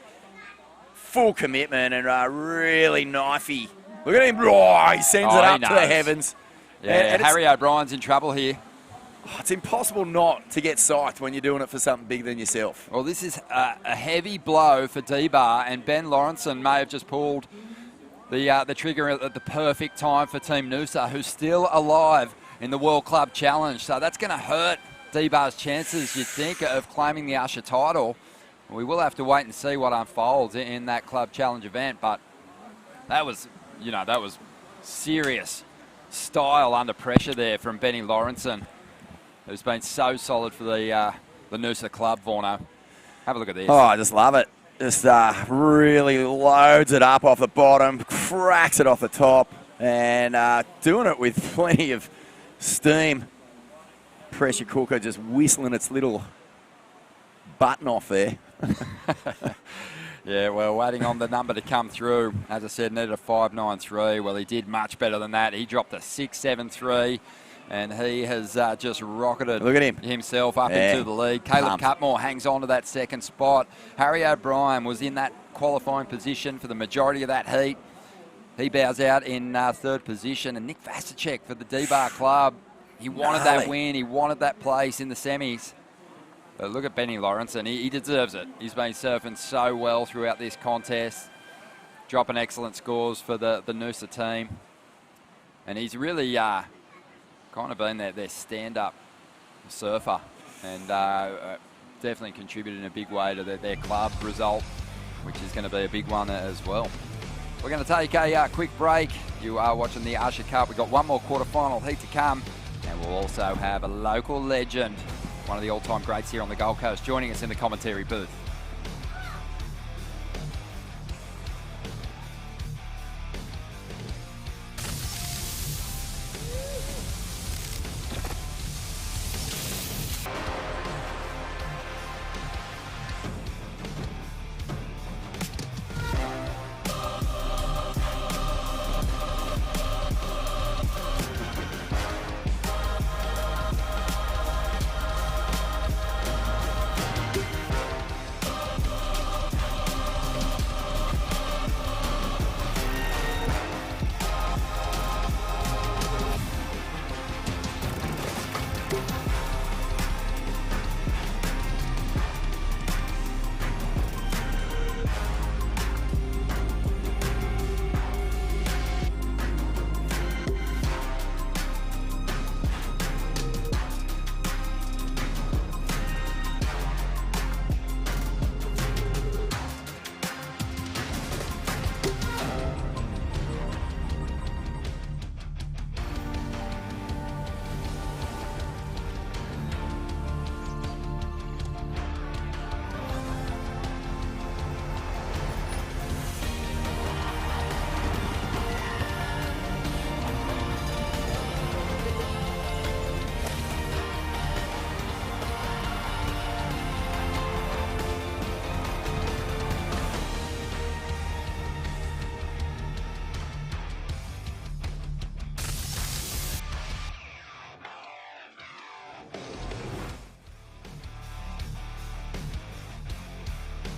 Full commitment and really knifey. Look at him. Oh, he sends it up to the heavens. Yeah, and Harry O'Brien's in trouble here. It's impossible not to get psyched when you're doing it for something bigger than yourself. Well, this is a heavy blow for D-Bar, and Ben Lawrenson may have just pulled the trigger at the perfect time for Team Noosa, who's still alive in the World Club Challenge. So that's going to hurt D-Bar's chances, you'd think, of claiming the Usher title. We will have to wait and see what unfolds in that Club Challenge event, but that was serious style under pressure there from Benny Lawrenson, who's been so solid for the Noosa club, Vorno. Have a look at this. Oh, I just love it. Just really loads it up off the bottom, cracks it off the top, and doing it with plenty of steam. Pressure cooker just whistling its little button off there. Yeah, well, waiting on the number to come through. As I said, needed a 5.93. Well, he did much better than that. He dropped a 6.73, and he has just rocketed Look at him. himself up into the lead. Caleb Cutmore hangs on to that second spot. Harry O'Brien was in that qualifying position for the majority of that heat. He bows out in third position. And Nick Vasicek for the D-Bar Club. He wanted that win. He wanted that place in the semis. But look at Benny Lawrence, and he deserves it. He's been surfing so well throughout this contest, dropping excellent scores for the Noosa team. And he's really kind of been their stand-up surfer, and definitely contributed in a big way to their club result, which is going to be a big one as well. We're going to take a quick break. You are watching the Usher Cup. We've got one more quarterfinal heat to come, and we'll also have a local legend, one of the all-time greats here on the Gold Coast, joining us in the commentary booth.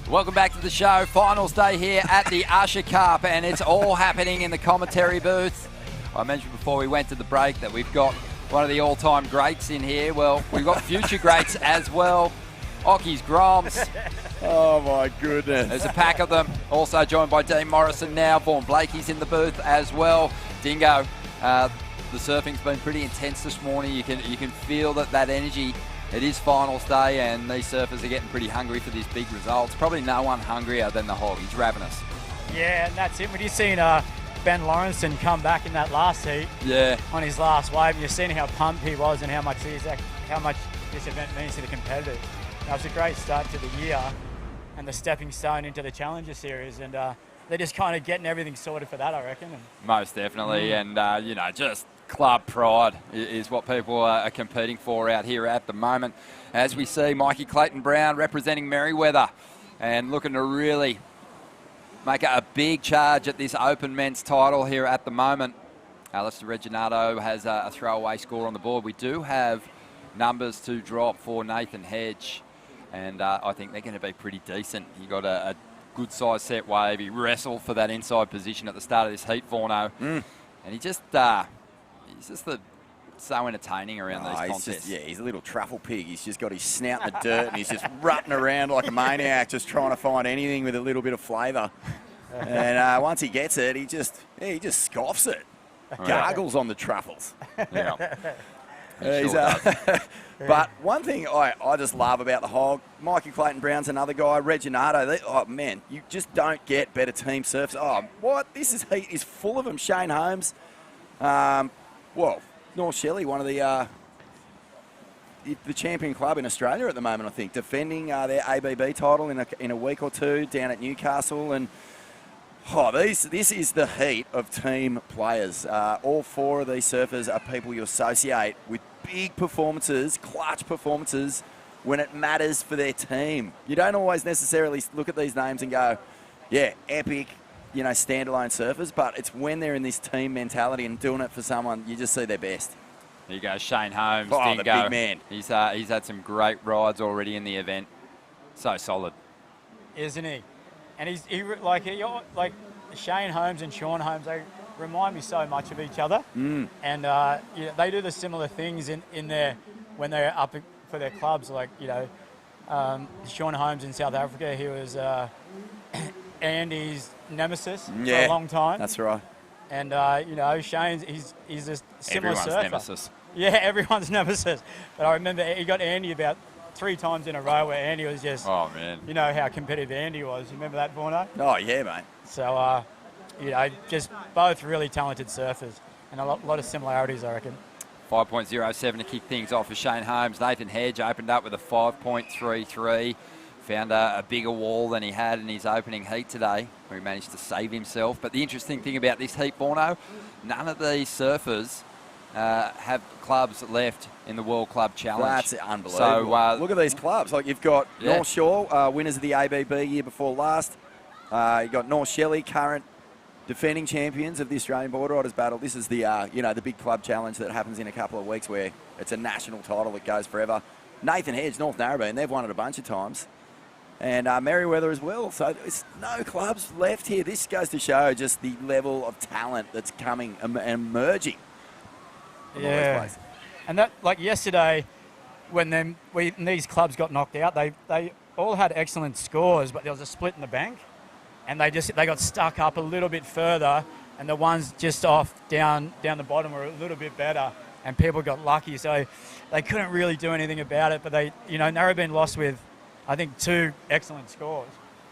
Welcome back to the show. Finals day here at the Usher Cup, and it's all happening in the commentary booth. I mentioned before we went to the break that we've got one of the all-time greats in here. Well, we've got future greats as well. Ockies Groms. Oh, my goodness. There's a pack of them. Also joined by Dean Morrison now. Vaughan Blakey's in the booth as well. Dingo, the surfing's been pretty intense this morning. You can feel that energy. It is finals day, and these surfers are getting pretty hungry for these big results. Probably no one hungrier than the Hog. He's ravenous. Yeah, and that's it. When you've seen Ben Lawrenson come back in that last heat, on his last wave, you've seen how pumped he was and how much this event means to the competitors. That was a great start to the year and the stepping stone into the Challenger Series, and they're just kind of getting everything sorted for that, I reckon. Most definitely, and just club pride is what people are competing for out here at the moment. As we see Mikey Clayton-Brown representing Merriweather and looking to really make a big charge at this Open men's title here at the moment. Alistair Reginato has a throwaway score on the board. We do have numbers to drop for Nathan Hedge, and I think they're going to be pretty decent. He got a good size set wave. He wrestled for that inside position at the start of this heat, Vorno. And he just... he's just so entertaining around these contests. He's a little truffle pig. He's just got his snout in the dirt and he's just rutting around like a maniac, just trying to find anything with a little bit of flavour. And once he gets it, he just scoffs it. Gargles on the truffles. But one thing I just love about the Hog, Mikey Clayton-Brown's another guy, Reginato, man, you just don't get better team surfs. This heat is full of them. Shane Holmes. North Shelley, one of the champion club in Australia at the moment, I think, defending their ABB title in a week or two down at Newcastle. And this is the heat of team players. All four of these surfers are people you associate with big performances, clutch performances, when it matters for their team. You don't always necessarily look at these names and go, yeah, epic, standalone surfers, but it's when they're in this team mentality and doing it for someone, you just see their best. There you go, Shane Holmes. The big man. He's had some great rides already in the event. So solid. Isn't he? And Shane Holmes and Sean Holmes, they remind me so much of each other. And they do the similar things in their when they're up for their clubs. Like, Sean Holmes in South Africa, he was Andy's nemesis for a long time. That's right. And, Shane's, he's a similar Everyone's surfer. nemesis. Yeah, everyone's nemesis. But I remember he got Andy about 3 times in a row where Andy was just... Oh, man. You know how competitive Andy was. You remember that, Vorno? Oh, yeah, mate. So, just both really talented surfers and a lot of similarities, I reckon. 5.07 to kick things off for Shane Holmes. Nathan Hedge opened up with a 5.33. Found a bigger wall than he had in his opening heat today, where he managed to save himself. But the interesting thing about this heat, Borno, none of these surfers have clubs left in the World Club Challenge. That's unbelievable. So, look at these clubs. Like, you've got North Shore, winners of the ABB year before last. You've got North Shelley, current defending champions of the Australian Border Riders Battle. This is the, the big club challenge that happens in a couple of weeks, where it's a national title that goes forever. Nathan Hedge, North Narrabeen, they've won it a bunch of times. And Merriweather as well. So there's no clubs left here. This goes to show just the level of talent that's coming and emerging. Yeah. And that, like yesterday, when these clubs got knocked out, they all had excellent scores, but there was a split in the bank. And they got stuck up a little bit further, and the ones just off down the bottom were a little bit better, and people got lucky. So they couldn't really do anything about it. But Narrabeen lost with, I think, 2 excellent scores,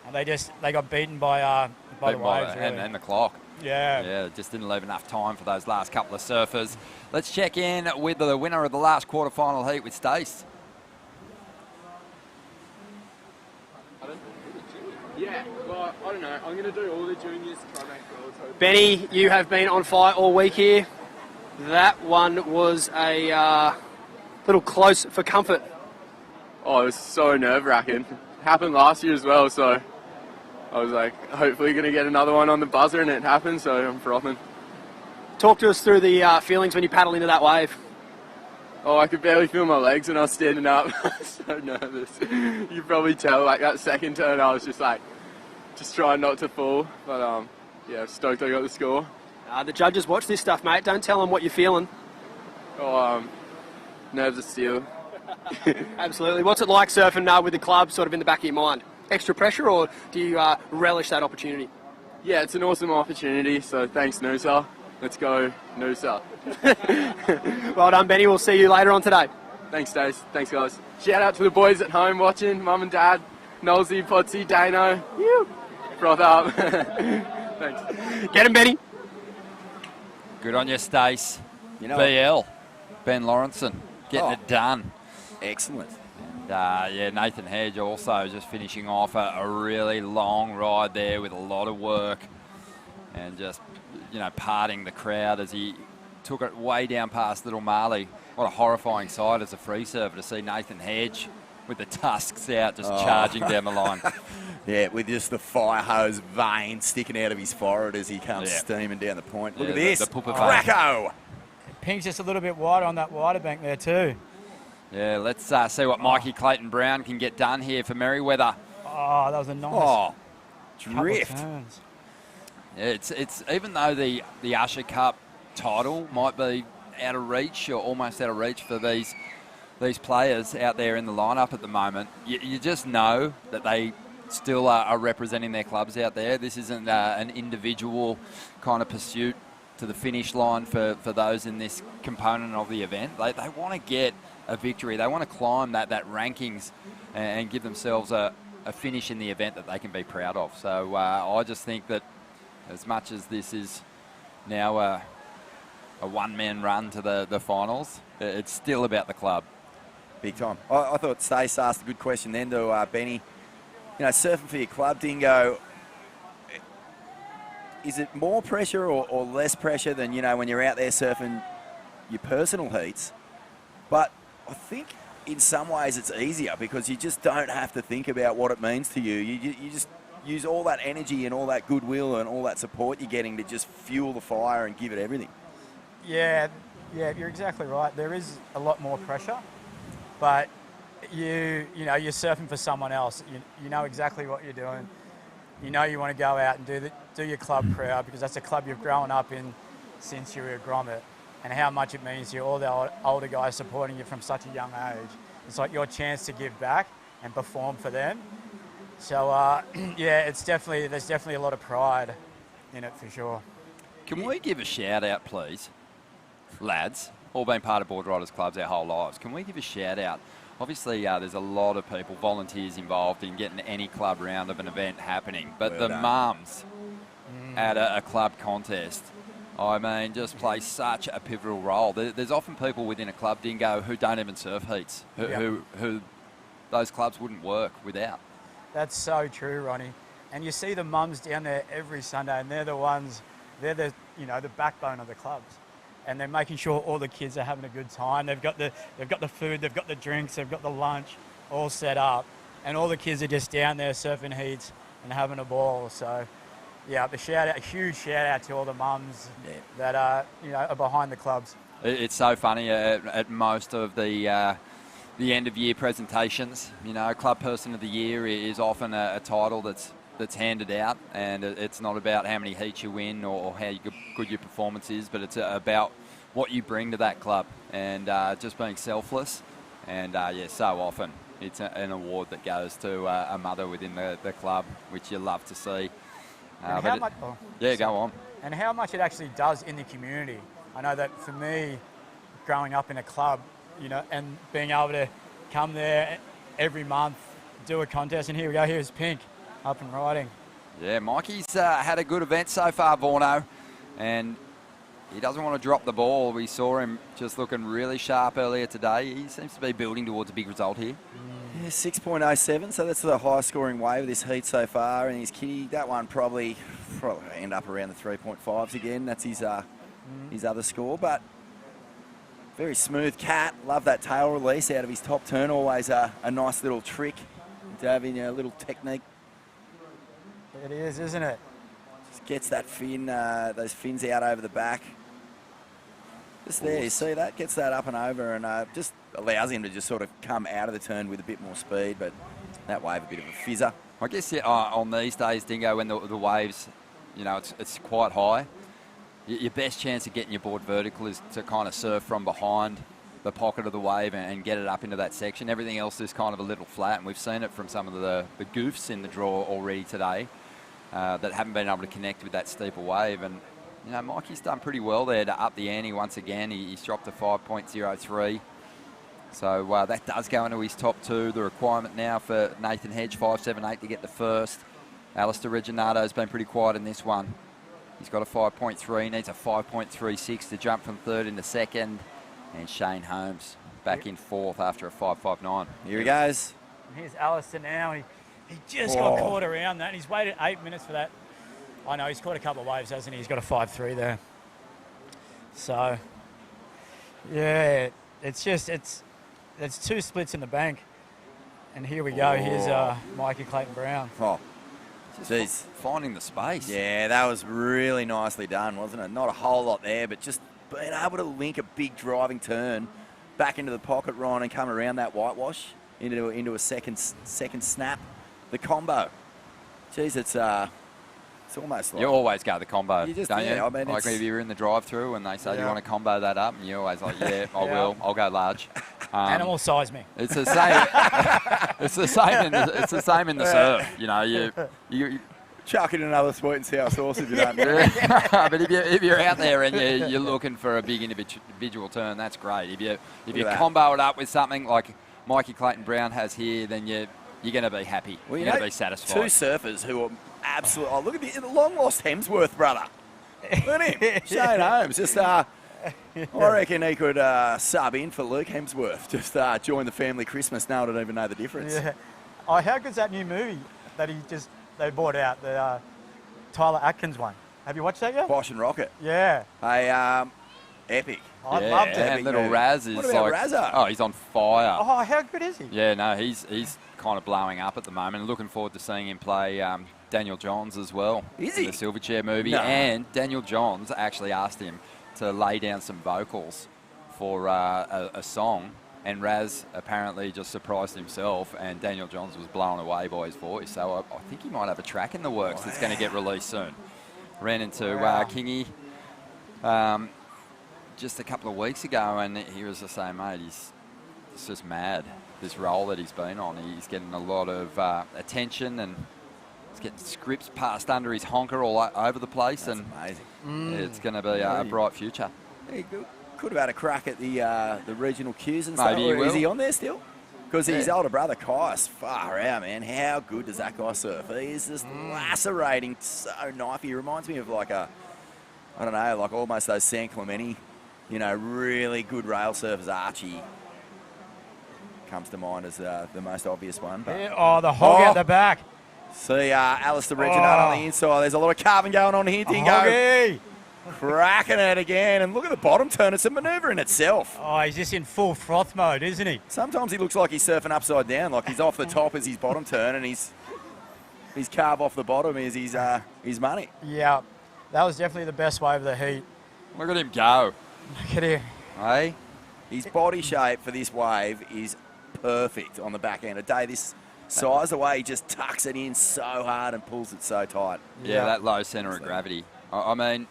and they got beaten by the waves, really. and the clock. Yeah, just didn't leave enough time for those last couple of surfers. Let's check in with the winner of the last quarterfinal heat with Stace. Yeah, well, I don't know. I'm going to do all the juniors to try and make worlds. Benny, you have been on fire all week here. That one was a little close for comfort. Oh, it was so nerve-wracking. Happened last year as well, so I was like, hopefully going to get another one on the buzzer, and it happened, so I'm frothing. Talk to us through the feelings when you paddle into that wave. Oh, I could barely feel my legs when I was standing up. I was so nervous. You could probably tell, like, that second turn, I was just trying not to fall. But, stoked I got the score. The judges watch this stuff, mate. Don't tell them what you're feeling. Oh, nerves of steel. Absolutely. What's it like surfing with the club sort of in the back of your mind? Extra pressure, or do you relish that opportunity? Yeah, it's an awesome opportunity, so thanks, Noosa. Let's go, Noosa. Well done, Benny. We'll see you later on today. Thanks, Stace. Thanks, guys. Shout out to the boys at home watching, Mum and Dad, Nolsey, Potsy, Dano. Froth up. Thanks. Get him, Benny. Good on you, Stace. BL, Ben Lawrenson, getting it done. Excellent. And Nathan Hedge also just finishing off a really long ride there with a lot of work, and just, parting the crowd as he took it way down past Little Marley. What a horrifying sight as a free server to see Nathan Hedge with the tusks out, just charging down the line. Yeah, with just the fire hose vein sticking out of his forehead as he comes steaming down the point. Look at this. The Cracko! Pink's just a little bit wider on that wider bank there too. Yeah, let's see what Mikey Clayton Brown can get done here for Merriweather. Oh, that was a nice drift. Turns. Yeah, it's even though the Usher Cup title might be out of reach, or almost out of reach for these players out there in the lineup at the moment, you just know that they still are representing their clubs out there. This isn't an individual kind of pursuit to the finish line for those in this component of the event. They want to get a victory. They want to climb that rankings and give themselves a finish in the event that they can be proud of. So I just think that as much as this is now a one-man run to the finals, it's still about the club. Big time. I thought Stace asked a good question then to Benny. Surfing for your club, Dingo, is it more pressure or less pressure than, when you're out there surfing your personal heats? But I think in some ways it's easier because you just don't have to think about what it means to you. You just use all that energy and all that goodwill and all that support you're getting to just fuel the fire and give it everything. Yeah, you're exactly right. There is a lot more pressure, but you're surfing for someone else. You know exactly what you're doing. you know you want to go out and do your club proud, because that's a club you've grown up in since you were a grommet, and how much it means to you, all the older guys supporting you from such a young age. It's like your chance to give back and perform for them. So, yeah, there's definitely a lot of pride in it for sure. Can we give a shout out, please, lads? All been part of board riders clubs our whole lives. Can we give a shout out? Obviously, there's a lot of people, volunteers involved in getting any club round of an event happening. But the mums at a club contest, I mean, just play such a pivotal role. There's often people within a club, Dingo, who don't even surf heats, who those clubs wouldn't work without. That's so true, Ronnie. And you see the mums down there every Sunday, and they're the backbone of the clubs. And they're making sure all the kids are having a good time. They've got the food, they've got the drinks, they've got the lunch all set up, and all the kids are just down there surfing heats and having a ball. So, yeah, a huge shout out to all the mums that are behind the clubs. It's so funny at most of the end of year presentations. Club Person of the Year is often a title that's handed out, and it's not about how many heats you win or how good your performance is, but it's about what you bring to that club and just being selfless. And so often it's an award that goes to a mother within the club, which you love to see. Go on. And how much it actually does in the community. I know that for me, growing up in a club, and being able to come there every month, do a contest, and here we go, here's Pink, up and riding. Yeah, Mikey's had a good event so far, Vorno, and he doesn't want to drop the ball. We saw him just looking really sharp earlier today. He seems to be building towards a big result here. Yeah, 6.07, so that's the highest scoring wave of this heat so far, and his kitty, that one probably end up around the 3.5s again. That's his other score, but very smooth cat. Love that tail release out of his top turn. Always a nice little trick to having a little technique. It is, isn't it? Just gets that fin, those fins out over the back. Just there, you see that? Gets that up and over, and just allows him to just sort of come out of the turn with a bit more speed, but that wave a bit of a fizzer. I guess on these days, Dingo, when the waves, it's quite high, your best chance of getting your board vertical is to kind of surf from behind the pocket of the wave and get it up into that section. Everything else is kind of a little flat, and we've seen it from some of the goofs in the draw already today that haven't been able to connect with that steeper wave. And, Mikey's done pretty well there to up the ante once again. He's dropped to 5.03. So that does go into his top two. The requirement now for Nathan Hedge, 5.78 to get the first. Alistair Reginato's been pretty quiet in this one. He's got a 5.3, needs a 5.36 to jump from third into second. And Shane Holmes back in fourth after a 5.59. Here he goes. And here's Alistair now. He just got caught around that. He's waited 8 minutes for that. I know, he's caught a couple of waves, hasn't he? He's got a 5.3 there. So, yeah, it's two splits in the bank. And here we go. Here's Mikey Clayton-Brown. Oh, just finding the space. Yeah, that was really nicely done, wasn't it? Not a whole lot there, but just being able to link a big driving turn back into the pocket, Ryan, and come around that whitewash into a second snap. The combo. Jeez, it's almost like... You always go the combo, don't you? I mean, like if you're in the drive-through and they say, do you want to combo that up? And you're always like, yeah, I will. I'll go large. Animal size me. It's the same. It's the same in the surf. You chuck in another sweet and sour sauce if you don't know. But if you're out there and you're looking for a big individual turn, that's great. If you combo it up with something like Mikey Clayton-Brown has here, then you're going to be happy. Well, you're going to be satisfied. Two surfers who are absolute. Oh, look at the long-lost Hemsworth brother. Look at him. Shane Holmes. Just, I reckon he could sub in for Luke Hemsworth. Just join the family Christmas. No one would even know the difference. Yeah. Oh, how good's that new movie that they brought out, the Tyler Atkins one? Have you watched that yet? Bosch and Rocket. Yeah. Hey, epic. I loved it. And little Raz is what about Razza? Oh, he's on fire. Oh, how good is he? Yeah, no, he's kind of blowing up at the moment. And looking forward to seeing him play Daniel Johns as well. Is in he? the Silverchair movie. No. And Daniel Johns actually asked him to lay down some vocals for a song And Raz apparently just surprised himself, and Daniel Johns was blown away by his voice. So I think he might have a track in the works that's going to get released soon. Ran into Kingy just a couple of weeks ago, and he was just saying, mate, it's just mad, this role that he's been on. He's getting a lot of attention, and he's getting scripts passed under his honker all over the place. That's and amazing. It's going to be a bright future. He could have had a crack at the regional Qs and Maybe stuff. he Is he will. on there still? Because his older brother, Kai's, far out, man. How good does that guy surf? He's just lacerating, so knifey. He reminds me of like I don't know, like almost those San Clemente, really good rail surfers. Archie comes to mind as the most obvious one. But the hog out the back. See Alistair Reginald on the inside. There's a lot of carving going on here, Dingo. Hoggy. Cracking it again. And look at the bottom turn. It's a manoeuvre in itself. Oh, he's just in full froth mode, isn't he? Sometimes he looks like he's surfing upside down, like he's off the top as his bottom turn, and his carve off the bottom is his money. Yeah, that was definitely the best wave of the heat. Look at him go. Look at him. Hey, his body shape for this wave is perfect on the back end. A day this size away, he just tucks it in so hard and pulls it so tight. Yeah, that low centre of gravity. I mean,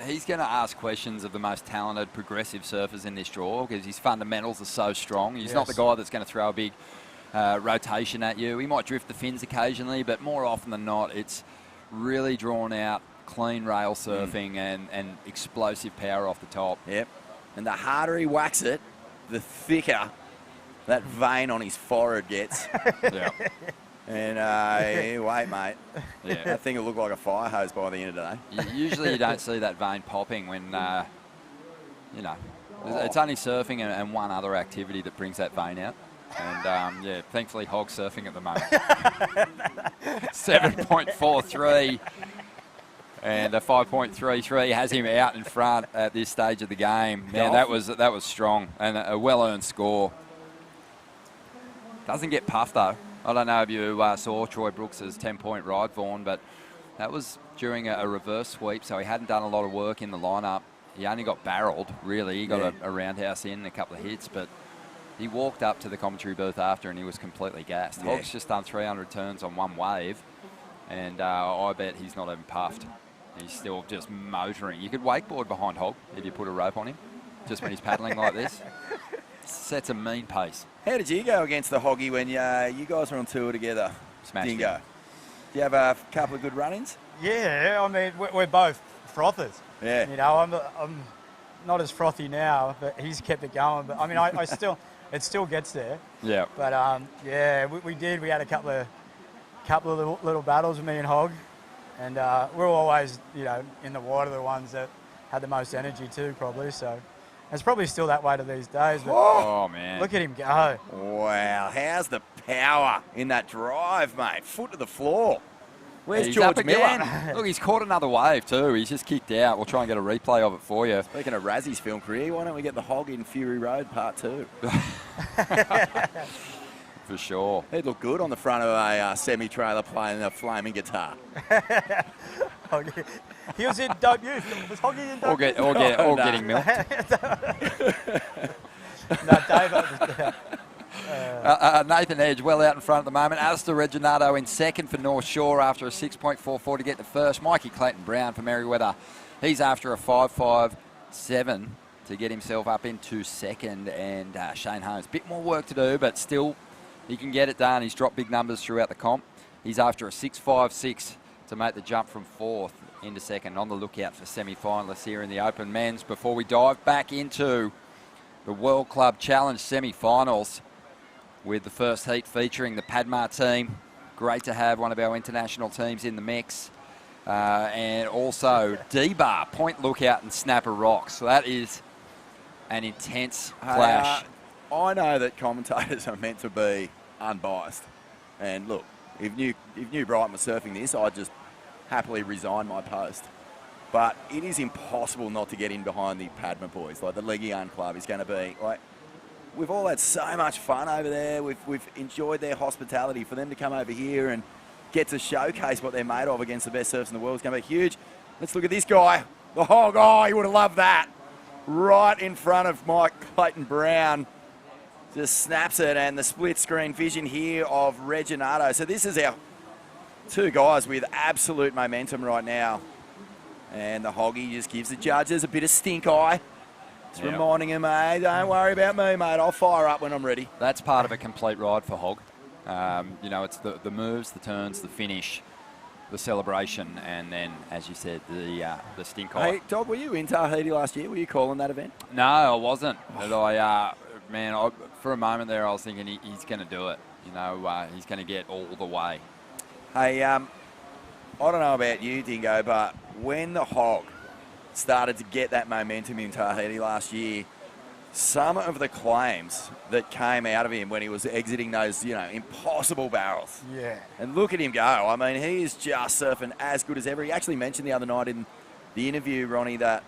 he's going to ask questions of the most talented progressive surfers in this draw because his fundamentals are so strong. He's not the guy that's going to throw a big rotation at you. He might drift the fins occasionally, but more often than not, it's really drawn out, clean rail surfing and explosive power off the top. Yep. And the harder he whacks it, the thicker that vein on his forehead gets. Yeah. And wait, mate. Yeah. That thing will look like a fire hose by the end of the day. Usually you don't see that vein popping when, it's only surfing and one other activity that brings that vein out. And, thankfully hog surfing at the moment. 7.43 and a 5.33 has him out in front at this stage of the game. Man, that was strong and a well-earned score. Doesn't get puffed, though. I don't know if you saw Troy Brooks's 10-point ride, Vaughan, but that was during a reverse sweep, so he hadn't done a lot of work in the lineup. He only got barreled, really. He got a roundhouse in and a couple of hits, but he walked up to the commentary booth after and he was completely gassed. Yeah. Hog's just done 300 turns on one wave, and I bet he's not even puffed. He's still just motoring. You could wakeboard behind Hog if you put a rope on him, just when he's paddling like this. Sets a mean pace. How did you go against the Hoggy when you guys were on tour together? Smashed Dingo. him. Do you have a couple of good run-ins? Yeah, I mean, we're both frothers. Yeah. You know, I'm not as frothy now, but he's kept it going. But I mean, I still, it still gets there. Yeah. But we did. We had a couple of little battles with me and Hog, and we're always, in the water, the ones that had the most energy too, probably. So it's probably still that way to these days. But oh man! Look at him go! Wow, how's the power in that drive, mate? Foot to the floor. Where's He's George up Miller? again. Look, he's caught another wave too. He's just kicked out. We'll try and get a replay of it for you. Speaking of Razzie's film career, why don't we get the Hog in Fury Road Part 2? For sure. He'd look good on the front of a semi-trailer playing a flaming guitar. He was in Dope Youth. Was Hoggy in Dope Youth? Or getting milked. No, Dave. Nathan Hedge well out in front at the moment. Alistair Reginado in second for North Shore after a 6.44 to get to first. Mikey Clayton-Brown for Merriweather. He's after a 5.57 to get himself up into second. And Shane Holmes, bit more work to do, but still he can get it done. He's dropped big numbers throughout the comp. He's after a 6.56 to make the jump from fourth into second. On the lookout for semi-finalists here in the Open Men's before we dive back into the World Club Challenge semi-finals with the first heat featuring the Padmar team. Great to have one of our international teams in the mix. And also D-Bar, Point Lookout and Snapper Rock. So that is an intense clash. I know that commentators are meant to be unbiased. And look, if New Brighton was surfing this, I'd just happily resign my post. But it is impossible not to get in behind the Padma boys. Like the Legion Club is going to be like, we've all had so much fun over there. We've enjoyed their hospitality. For them to come over here and get to showcase what they're made of against the best surfers in the world is going to be huge. Let's look at this guy, the Hog. Oh, you would have loved that. Right in front of Mike Clayton-Brown. just snaps it, and the split screen vision here of Reginato. So this is our two guys with absolute momentum right now. And the Hoggy just gives the judges a bit of stink eye. It's reminding him, hey, don't worry about me, mate. I'll fire up when I'm ready. That's part of a complete ride for Hog. It's the moves, the turns, the finish, the celebration, and then, as you said, the stink eye. Hey, Dog, were you in Tahiti last year? Were you calling that event? No, I wasn't. But for a moment there, I was thinking he's going to do it. He's going to get all the way. Hey, I don't know about you, Dingo, but when the Hog started to get that momentum in Tahiti last year, some of the claims that came out of him when he was exiting those, impossible barrels. Yeah. And look at him go. I mean, he is just surfing as good as ever. He actually mentioned the other night in the interview, Ronnie, that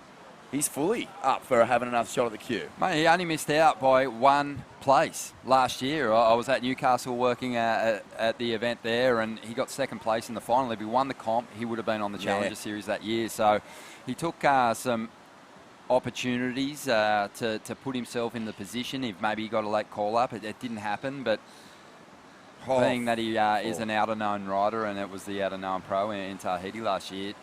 he's fully up for having another shot at the queue. Mate, he only missed out by one place last year. I was at Newcastle working at the event there, and he got second place in the final. If he won the comp, he would have been on the Challenger Series that year. So he took some opportunities to put himself in the position if maybe he got a late call-up. It didn't happen, but being that he is an outer-known rider, and it was the outer-known pro in Tahiti last year,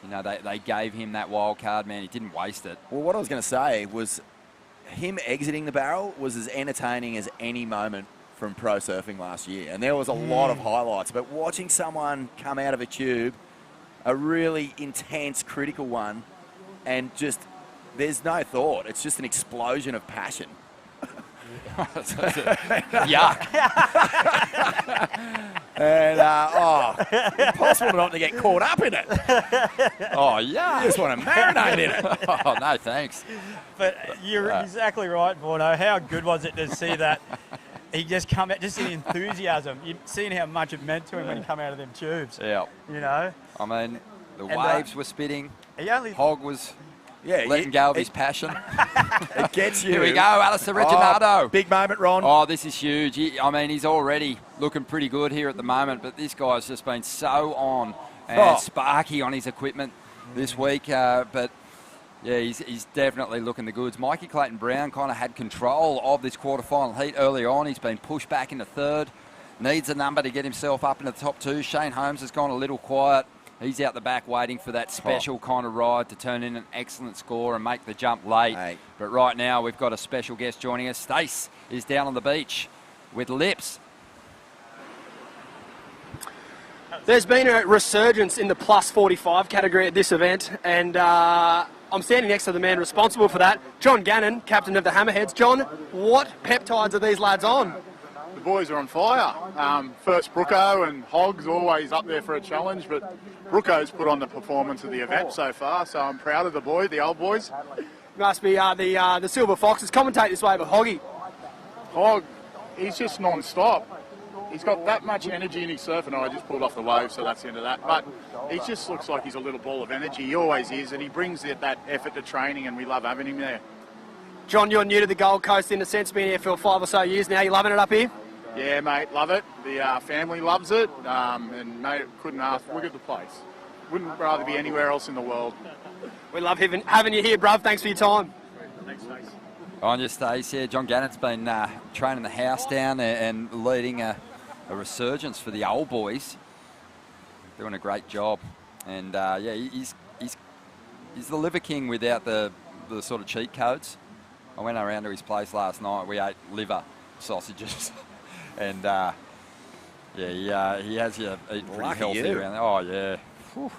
they gave him that wild card, man. He didn't waste it. Well, what I was going to say was him exiting the barrel was as entertaining as any moment from pro surfing last year. And there was a lot of highlights. But watching someone come out of a tube, a really intense, critical one, and just, there's no thought. It's just an explosion of passion. Yuck. And, impossible not to get caught up in it. Oh, yeah. You just want to marinate in it. Oh, no, thanks. But you're exactly right, Borno. How good was it to see that he just come out, just in enthusiasm. You've seen how much it meant to him when he come out of them tubes. Yeah. I mean, the waves were spitting. Hog was letting go of his passion. It gets you. Here we go, Alistair Reginato. Big moment, Ron. Oh, this is huge. He's already looking pretty good here at the moment, but this guy's just been so on and sparky on his equipment this week. But yeah, he's definitely looking the goods. Mikey Clayton-Brown kind of had control of this quarterfinal heat earlier on. He's been pushed back into third. Needs a number to get himself up into the top two. Shane Holmes has gone a little quiet. He's out the back waiting for that special kind of ride to turn in an excellent score and make the jump late. Hey. But right now, we've got a special guest joining us. Stace is down on the beach with Lips. There's been a resurgence in the plus 45 category at this event, and I'm standing next to the man responsible for that, John Gannon, captain of the Hammerheads. John, what peptides are these lads on? The boys are on fire. First Brooko, and Hog's always up there for a challenge, but Brooko's put on the performance of the event so far, so I'm proud of the old boys. Must be the Silver Foxes. Commentate this way, but Hoggy. Hog, he's just non-stop. He's got that much energy in his surf, and I just pulled off the wave, so that's the end of that. But he just looks like he's a little ball of energy. He always is, and he brings that effort to training, and we love having him there. John, you're new to the Gold Coast in a sense, been here for 5 or so years now. You loving it up here? Yeah, mate, love it. The family loves it, and mate, couldn't ask. Look at the place. Wouldn't rather be anywhere else in the world. We love having you here, bruv. Thanks for your time. Thanks. On your Stace here, John Gannon's been training the house down and leading a resurgence for the old boys. Doing a great job, and he's the liver king without the sort of cheat codes. I went around to his place last night. We ate liver sausages. And, he has eaten pretty healthy around there. Oh, yeah. Whew.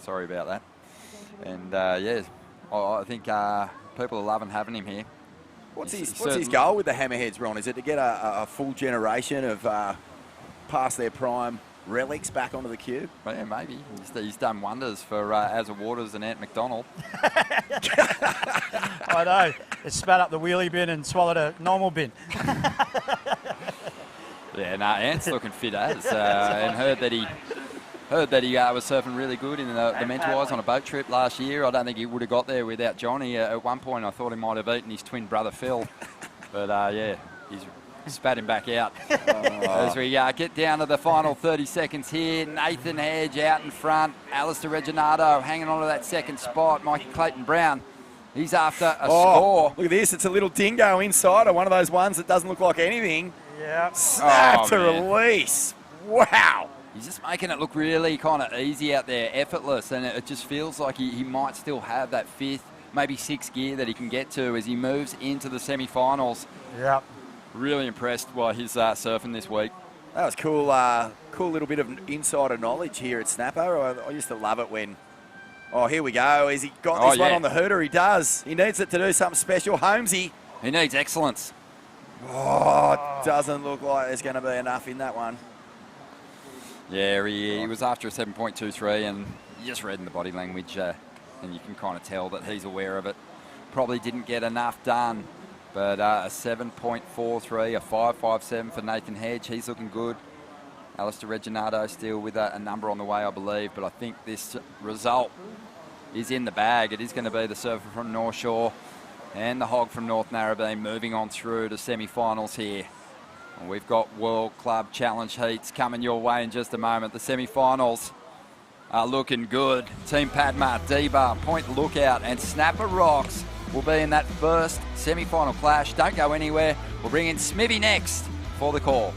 Sorry about that. And, I think people are loving having him here. What's his goal with the Hammerheads, Ron? Is it to get a full generation of past their prime relics back onto the queue? Well, yeah, maybe. He's done wonders for Azza Waters and Ant McDonald. I know. It spat up the wheelie bin and swallowed a normal bin. Yeah, Ant's looking fit as, and heard that he was surfing really good in the Mentors on a boat trip last year. I don't think he would have got there without Johnny. At one point, I thought he might have eaten his twin brother Phil, but he's spat him back out. As we get down to the final 30 seconds here, Nathan Hedge out in front, Alistair Reginato hanging on to that second spot, Mikey Clayton-Brown He's after a score. Look at this. It's a little dingo inside, or one of those ones that doesn't look like anything. Yeah. Snap to release. Wow. He's just making it look really kind of easy out there, effortless, and it just feels like he might still have that 5th, maybe 6th gear that he can get to as he moves into the semi-finals. Yep. Really impressed by his surfing this week. That was cool. Cool little bit of insider knowledge here at Snapper. I used to love it when. Oh, here we go. Has he got this one on the hooter? He does. He needs it to do something special. Holmesy. He needs excellence. Oh, doesn't look like there's going to be enough in that one. Yeah, he was after a 7.23, and you just read in the body language, and you can kind of tell that he's aware of it. Probably didn't get enough done, but a 7.43, a 5.57 for Nathan Hedge. He's looking good. Alistair Reginato still with a number on the way, I believe, but I think this result is in the bag. It is going to be the surfer from North Shore and the hog from North Narrabeen moving on through to semi-finals here. And we've got World Club Challenge heats coming your way in just a moment. The semi-finals are looking good. Team Padma, D-Bar, Point Lookout and Snapper Rocks will be in that first semi-final clash. Don't go anywhere. We'll bring in Smithy next for the call.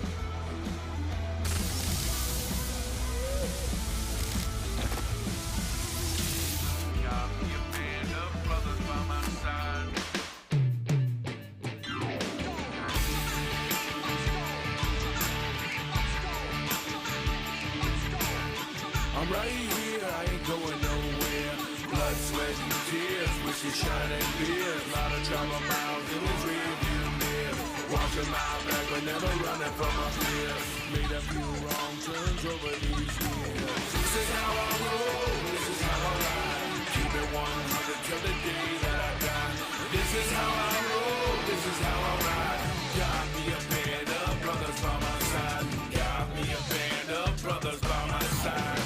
I'm right here, I ain't going nowhere. Blood, sweat, and tears, wishes, shining beers. Lot of drama miles in this rearview mirror. Watching my back, but never running from my fears. Made a few wrong turns over these years. This is how I roll, this is how I ride. Keep it 100 till the day that I die. This is how I roll, this is how I ride. Got me a band of brothers by my side. Got me a band of brothers by my side.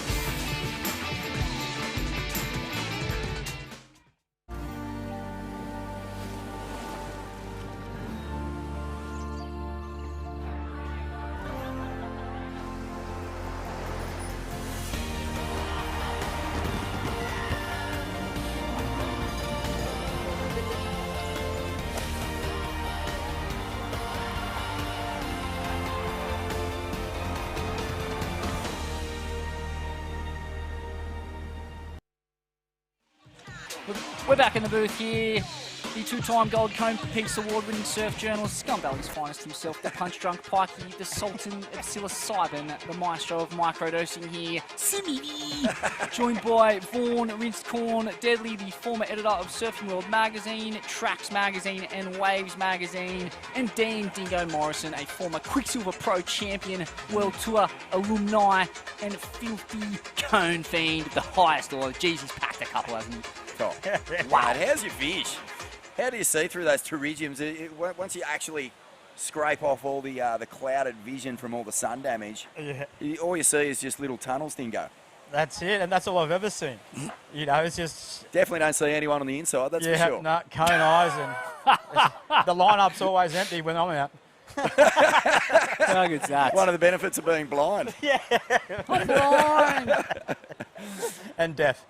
We're back in the booth here. The two-time Gold Comb Peace Award-winning surf journalist, Scum Valley's finest himself, the punch-drunk Pikey, the Sultan of psilocybin, the maestro of microdosing here, Simmy, joined by Vaughan Rincecorn, Deadly, the former editor of Surfing World Magazine, Tracks Magazine and Waves Magazine, and Dan Dingo Morrison, a former Quicksilver Pro champion, World Tour alumni, and filthy cone fiend, the highest order. Jeez, he's packed a couple, hasn't he? Oh. Wow. How's your fish? How do you see through those pterygiums? Once you actually scrape off all the clouded vision from all the sun damage, all you see is just little tunnels, Dingo. That's it, and that's all I've ever seen. You know, it's just... Definitely don't see anyone on the inside, that's for sure. No, cone eyes, and the lineup's always empty when I'm out. How good's that? One of the benefits of being blind. Yeah. I'm blind. And deaf.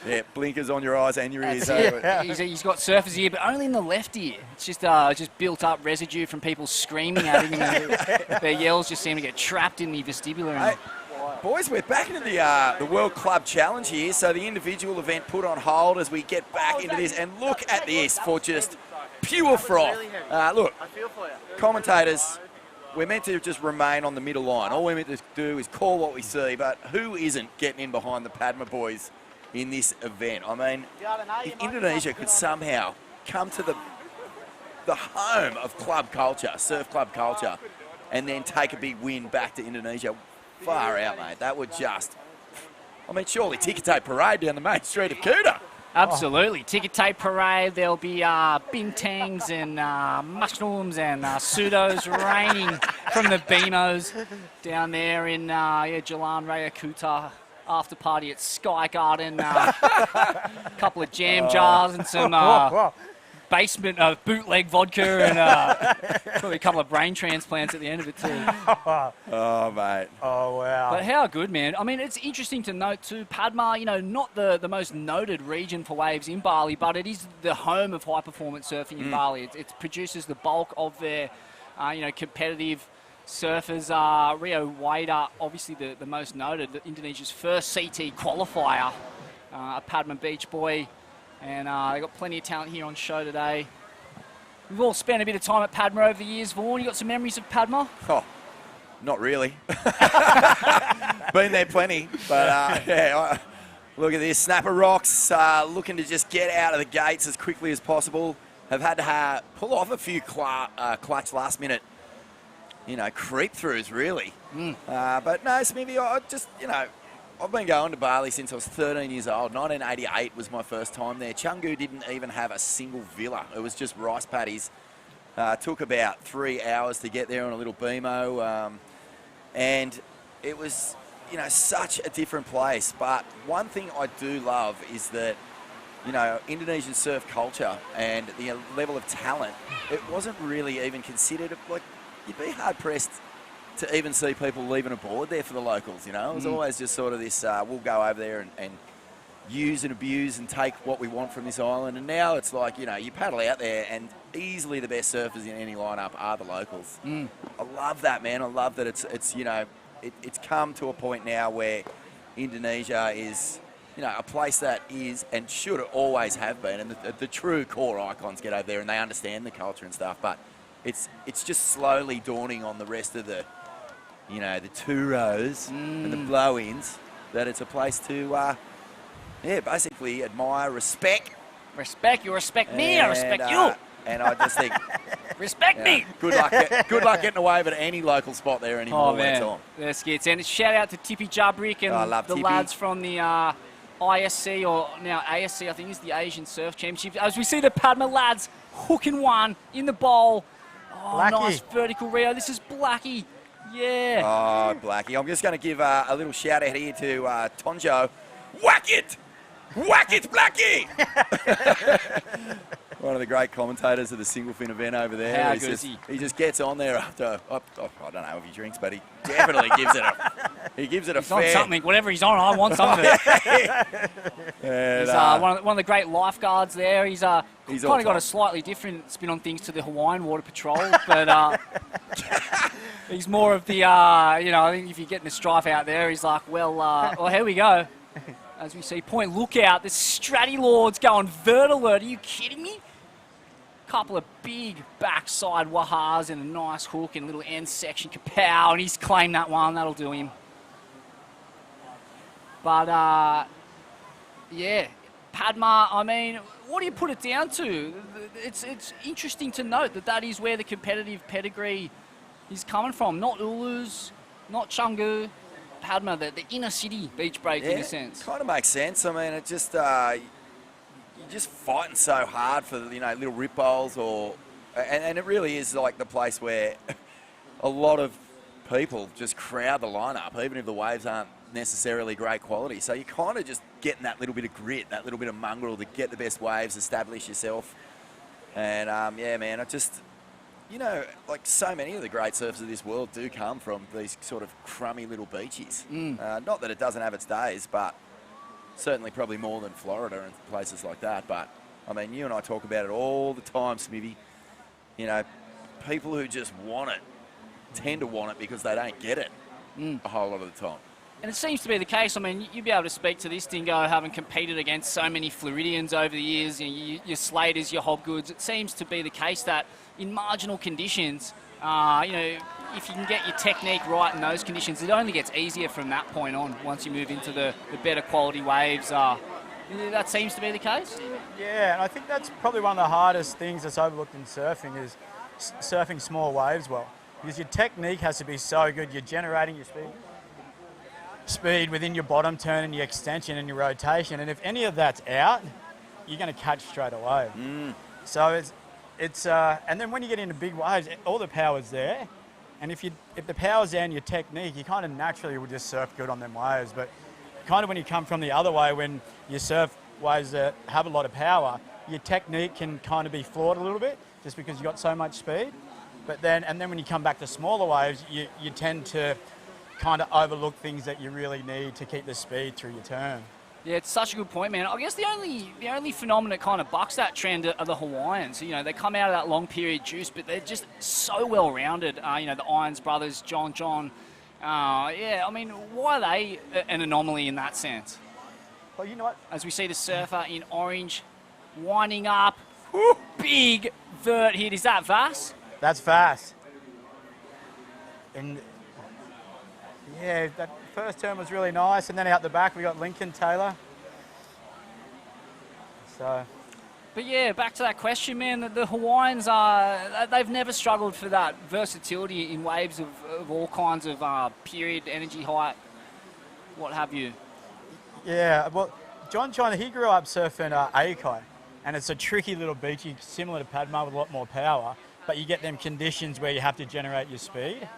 Yeah, blinkers on your eyes and your ears. He's got surfer's ear, but only in the left ear. It's just built up residue from people screaming at him, and their yells just seem to get trapped in the vestibular. Hey, boys, we're back into the World Club Challenge here, so the individual event put on hold as we get back into this, and look at this for just pure froth. Look, commentators, we're meant to just remain on the middle line. All we're meant to do is call what we see, but who isn't getting in behind the Padma boys in this event? I mean, if Indonesia could somehow come to the home of club culture, surf club culture, and then take a big win back to Indonesia, far out, mate. That would just, I mean, surely ticker tape parade down the main street of Kuta. Absolutely. Ticker tape parade. There'll be bintangs and mushrooms and pseudos raining from the BMOs down there in Jalan Raya Kuta. After party at Sky Garden. A couple of jam jars and some basement of bootleg vodka and probably a couple of brain transplants at the end of it too. Oh, mate. Oh, wow. But how good, man. I mean, it's interesting to note too, Padma, not the most noted region for waves in Bali, but it is the home of high-performance surfing in Bali. It produces the bulk of their, competitive surfers. Rio Waida, obviously the most noted, Indonesia's first CT qualifier, a Padma Beach boy. And they've got plenty of talent here on show today. We've all spent a bit of time at Padma over the years. Vaughan, you got some memories of Padma? Oh, not really. Been there plenty. But, look at this. Snapper Rocks looking to just get out of the gates as quickly as possible. Have had to pull off a few clutch last-minute, creep-throughs, really. But no, Smithy, I just, I've been going to Bali since I was 13 years old. 1988 was my first time there. Canggu didn't even have a single villa. It was just rice paddies. Took about 3 hours to get there on a little BMO. And it was, such a different place. But one thing I do love is that, Indonesian surf culture and the level of talent, it wasn't really even considered. Like, you'd be hard-pressed to even see people leaving a board there for the locals, It was always just sort of this, we'll go over there and use and abuse and take what we want from this island. And now it's like, you paddle out there and easily the best surfers in any lineup are the locals. I love that, man. I love that it's come to a point now where Indonesia is, a place that is and should always have been. And the true core icons get over there and they understand the culture and stuff. But it's just slowly dawning on the rest of the, the two-rows and the blow-ins, that it's a place to, basically admire, respect. Respect, you respect me, I respect you. And I just think... respect me. Good luck getting away at any local spot there anymore. Oh, man. Let's get it. And shout out to Tippy Jabrik and the Tippy. lads from the ISC, or now ASC, I think is the Asian Surf Championship. As we see the Padma lads hooking one in the bowl. Oh, Blackie. Nice vertical Rio. This is Blackie. Yeah. Oh, Blackie. I'm just going to give a little shout out here to Tonjo. Whack it! Whack it, Blackie! One of the great commentators of the single fin event over there. How good is he? He just gets on there after, I don't know if he drinks, but he definitely gives it a He's fair... on something. Whatever he's on, I want some of it. And, He's one of the great lifeguards there. He's kind of got a slightly different spin on things to the Hawaiian Water Patrol, but he's more of the, I think if you're getting a strife out there, he's like, well, here we go. As we see, point lookout, the Stratty Lords going vert alert. Are you kidding me? Couple of big backside wahas and a nice hook and a little end section. Kapow, and he's claimed that one. That'll do him. But, Padma, I mean, what do you put it down to? It's interesting to note that is where the competitive pedigree is coming from. Not Ulus, not Canggu, Padma, the inner city beach break in a sense. Kind of makes sense. I mean, it just you're just fighting so hard for little rip bowls, and it really is like the place where a lot of people just crowd the lineup, even if the waves aren't necessarily great quality. So you're kind of just getting that little bit of grit, that little bit of mongrel to get the best waves, establish yourself, and man, I just. Like so many of the great surfers of this world do come from these sort of crummy little beaches. Not that it doesn't have its days, but certainly probably more than Florida and places like that. But, I mean, you and I talk about it all the time, Smithy. People who just want it tend to want it because they don't get it a whole lot of the time. And it seems to be the case. I mean, you'd be able to speak to this, Dingo, having competed against so many Floridians over the years, your Slaters, your Hobgoods. It seems to be the case that in marginal conditions, if you can get your technique right in those conditions, it only gets easier from that point on once you move into the better quality waves. That seems to be the case. Yeah, and I think that's probably one of the hardest things that's overlooked in surfing is surfing small waves well. Because your technique has to be so good. You're generating your speed within your bottom turn and your extension and your rotation. And if any of that's out, you're going to catch straight away. So it's and then when you get into big waves, all the power's there. And if the power's there in your technique, you kind of naturally will just surf good on them waves. But kind of when you come from the other way, when you surf waves that have a lot of power, your technique can kind of be flawed a little bit just because you've got so much speed. But then when you come back to smaller waves, you tend to kind of overlook things that you really need to keep the speed through your turn. Yeah, it's such a good point, man. I guess the only phenomenon that kind of bucks that trend are the Hawaiians. You know, they come out of that long period juice, but they're just so well rounded. You know, the Irons brothers, John. Yeah, I mean, why are they an anomaly in that sense? Well, you know what? As we see the surfer in orange, winding up, big vert hit. Is that Vass? That's fast. And yeah, that first turn was really nice, and then out the back we got Lincoln Taylor. So. But yeah, back to that question, man. The Hawaiians they've never struggled for that versatility in waves of all kinds of period, energy, height, what have you. Yeah, well, John, he grew up surfing Aikai, and it's a tricky little beach, similar to Padma with a lot more power, but you get them conditions where you have to generate your speed,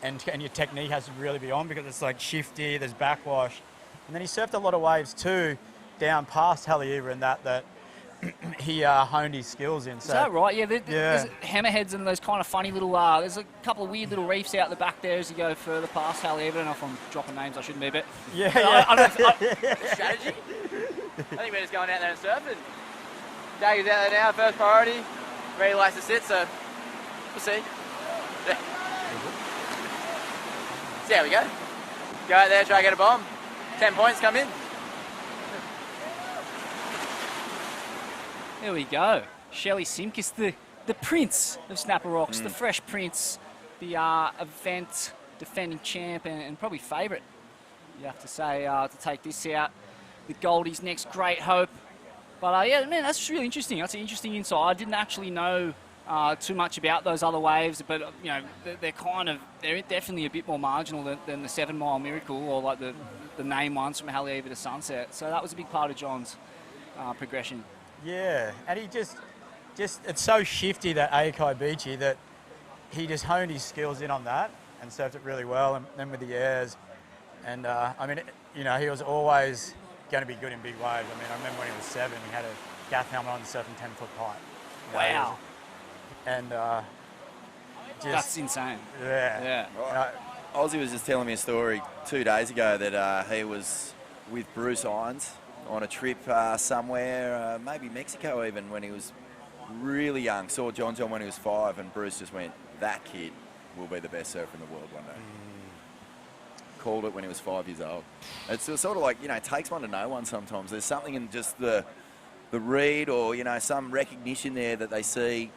and your technique has to really be on because it's like shifty, there's backwash. And then he surfed a lot of waves too, down past Haleiwa and that he honed his skills in. So, is that right? Yeah, there's hammerheads and those kind of funny little, there's a couple of weird little reefs out the back there as you go further past Haleiwa. I don't know if I'm dropping names, I shouldn't be, but... I don't know strategy. I think we're just going out there and surfing. Dag is out there now, first priority. Ready likes to sit, so we'll see. Yeah. See how we go. Go out there, try to get a bomb. 10 points come in. There we go. Shelley Simkus, the prince of Snapper Rocks, the fresh prince, the event defending champ and probably favourite, you have to say, to take this out. With Goldie's next great hope. But yeah, man, that's really interesting. That's an interesting insight. I didn't actually know too much about those other waves, but you know, they're definitely a bit more marginal than the 7 Mile Miracle or like the name ones from Haleiwa to Sunset. So that was a big part of John's progression. Yeah, and he just it's so shifty, that Aikai Beachy, that he just honed his skills in on that and surfed it really well, and then with the airs. And I mean, you know, he was always going to be good in big waves. I mean, I remember when he was 7, he had a gaff helmet on surfing 10-foot pipe. Wow. And that's insane. Yeah. Ozzy was just telling me a story 2 days ago that he was with Bruce Irons on a trip somewhere, maybe Mexico even, when he was really young. Saw John when he was 5, and Bruce just went, that kid will be the best surfer in the world one day. Called it when he was 5 years old. It's sort of like, you know, it takes one to know one sometimes. There's something in just the read, or, you know, some recognition there that they see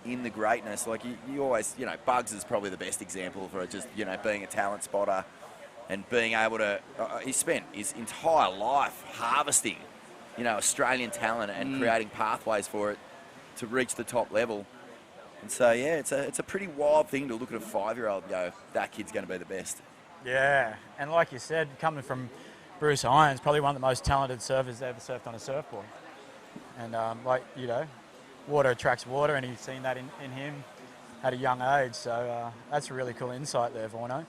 in the greatness. Like you always, you know, Bugs is probably the best example for just, you know, being a talent spotter and being able to, he spent his entire life harvesting, you know, Australian talent and creating pathways for it to reach the top level. And so, yeah, it's a pretty wild thing to look at a 5-year-old and go, that kid's going to be the best. Yeah, and like you said, coming from Bruce Irons, probably one of the most talented surfers that ever surfed on a surfboard. And like, you know, water attracts water, and he's seen that in him at a young age. So that's a really cool insight there, Vorno.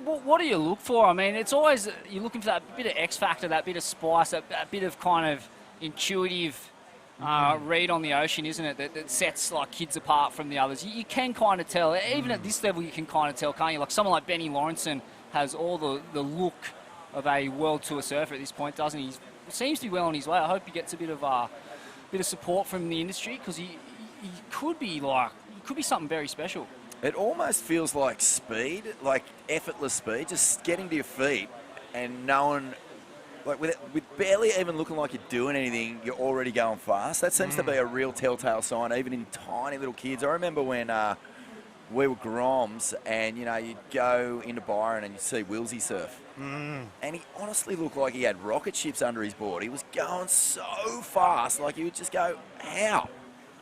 What do you look for? I mean, it's always, you're looking for that bit of X factor, that bit of spice, that bit of kind of intuitive read on the ocean, isn't it? That sets like kids apart from the others. You can kind of tell, even at this level, you can kind of tell, can't you? Like someone like Benny Lawrenson has all the look of a World Tour surfer at this point, doesn't he? He seems to be well on his way. I hope he gets a bit of support from the industry, because he could be something very special. It almost feels like speed, like effortless speed, just getting to your feet and knowing, like with barely even looking like you're doing anything, you're already going fast. That seems to be a real telltale sign, even in tiny little kids. I remember when we were Groms, and, you know, you'd go into Byron and you'd see Wilsey surf. And he honestly looked like he had rocket ships under his board. He was going so fast, like you would just go, how?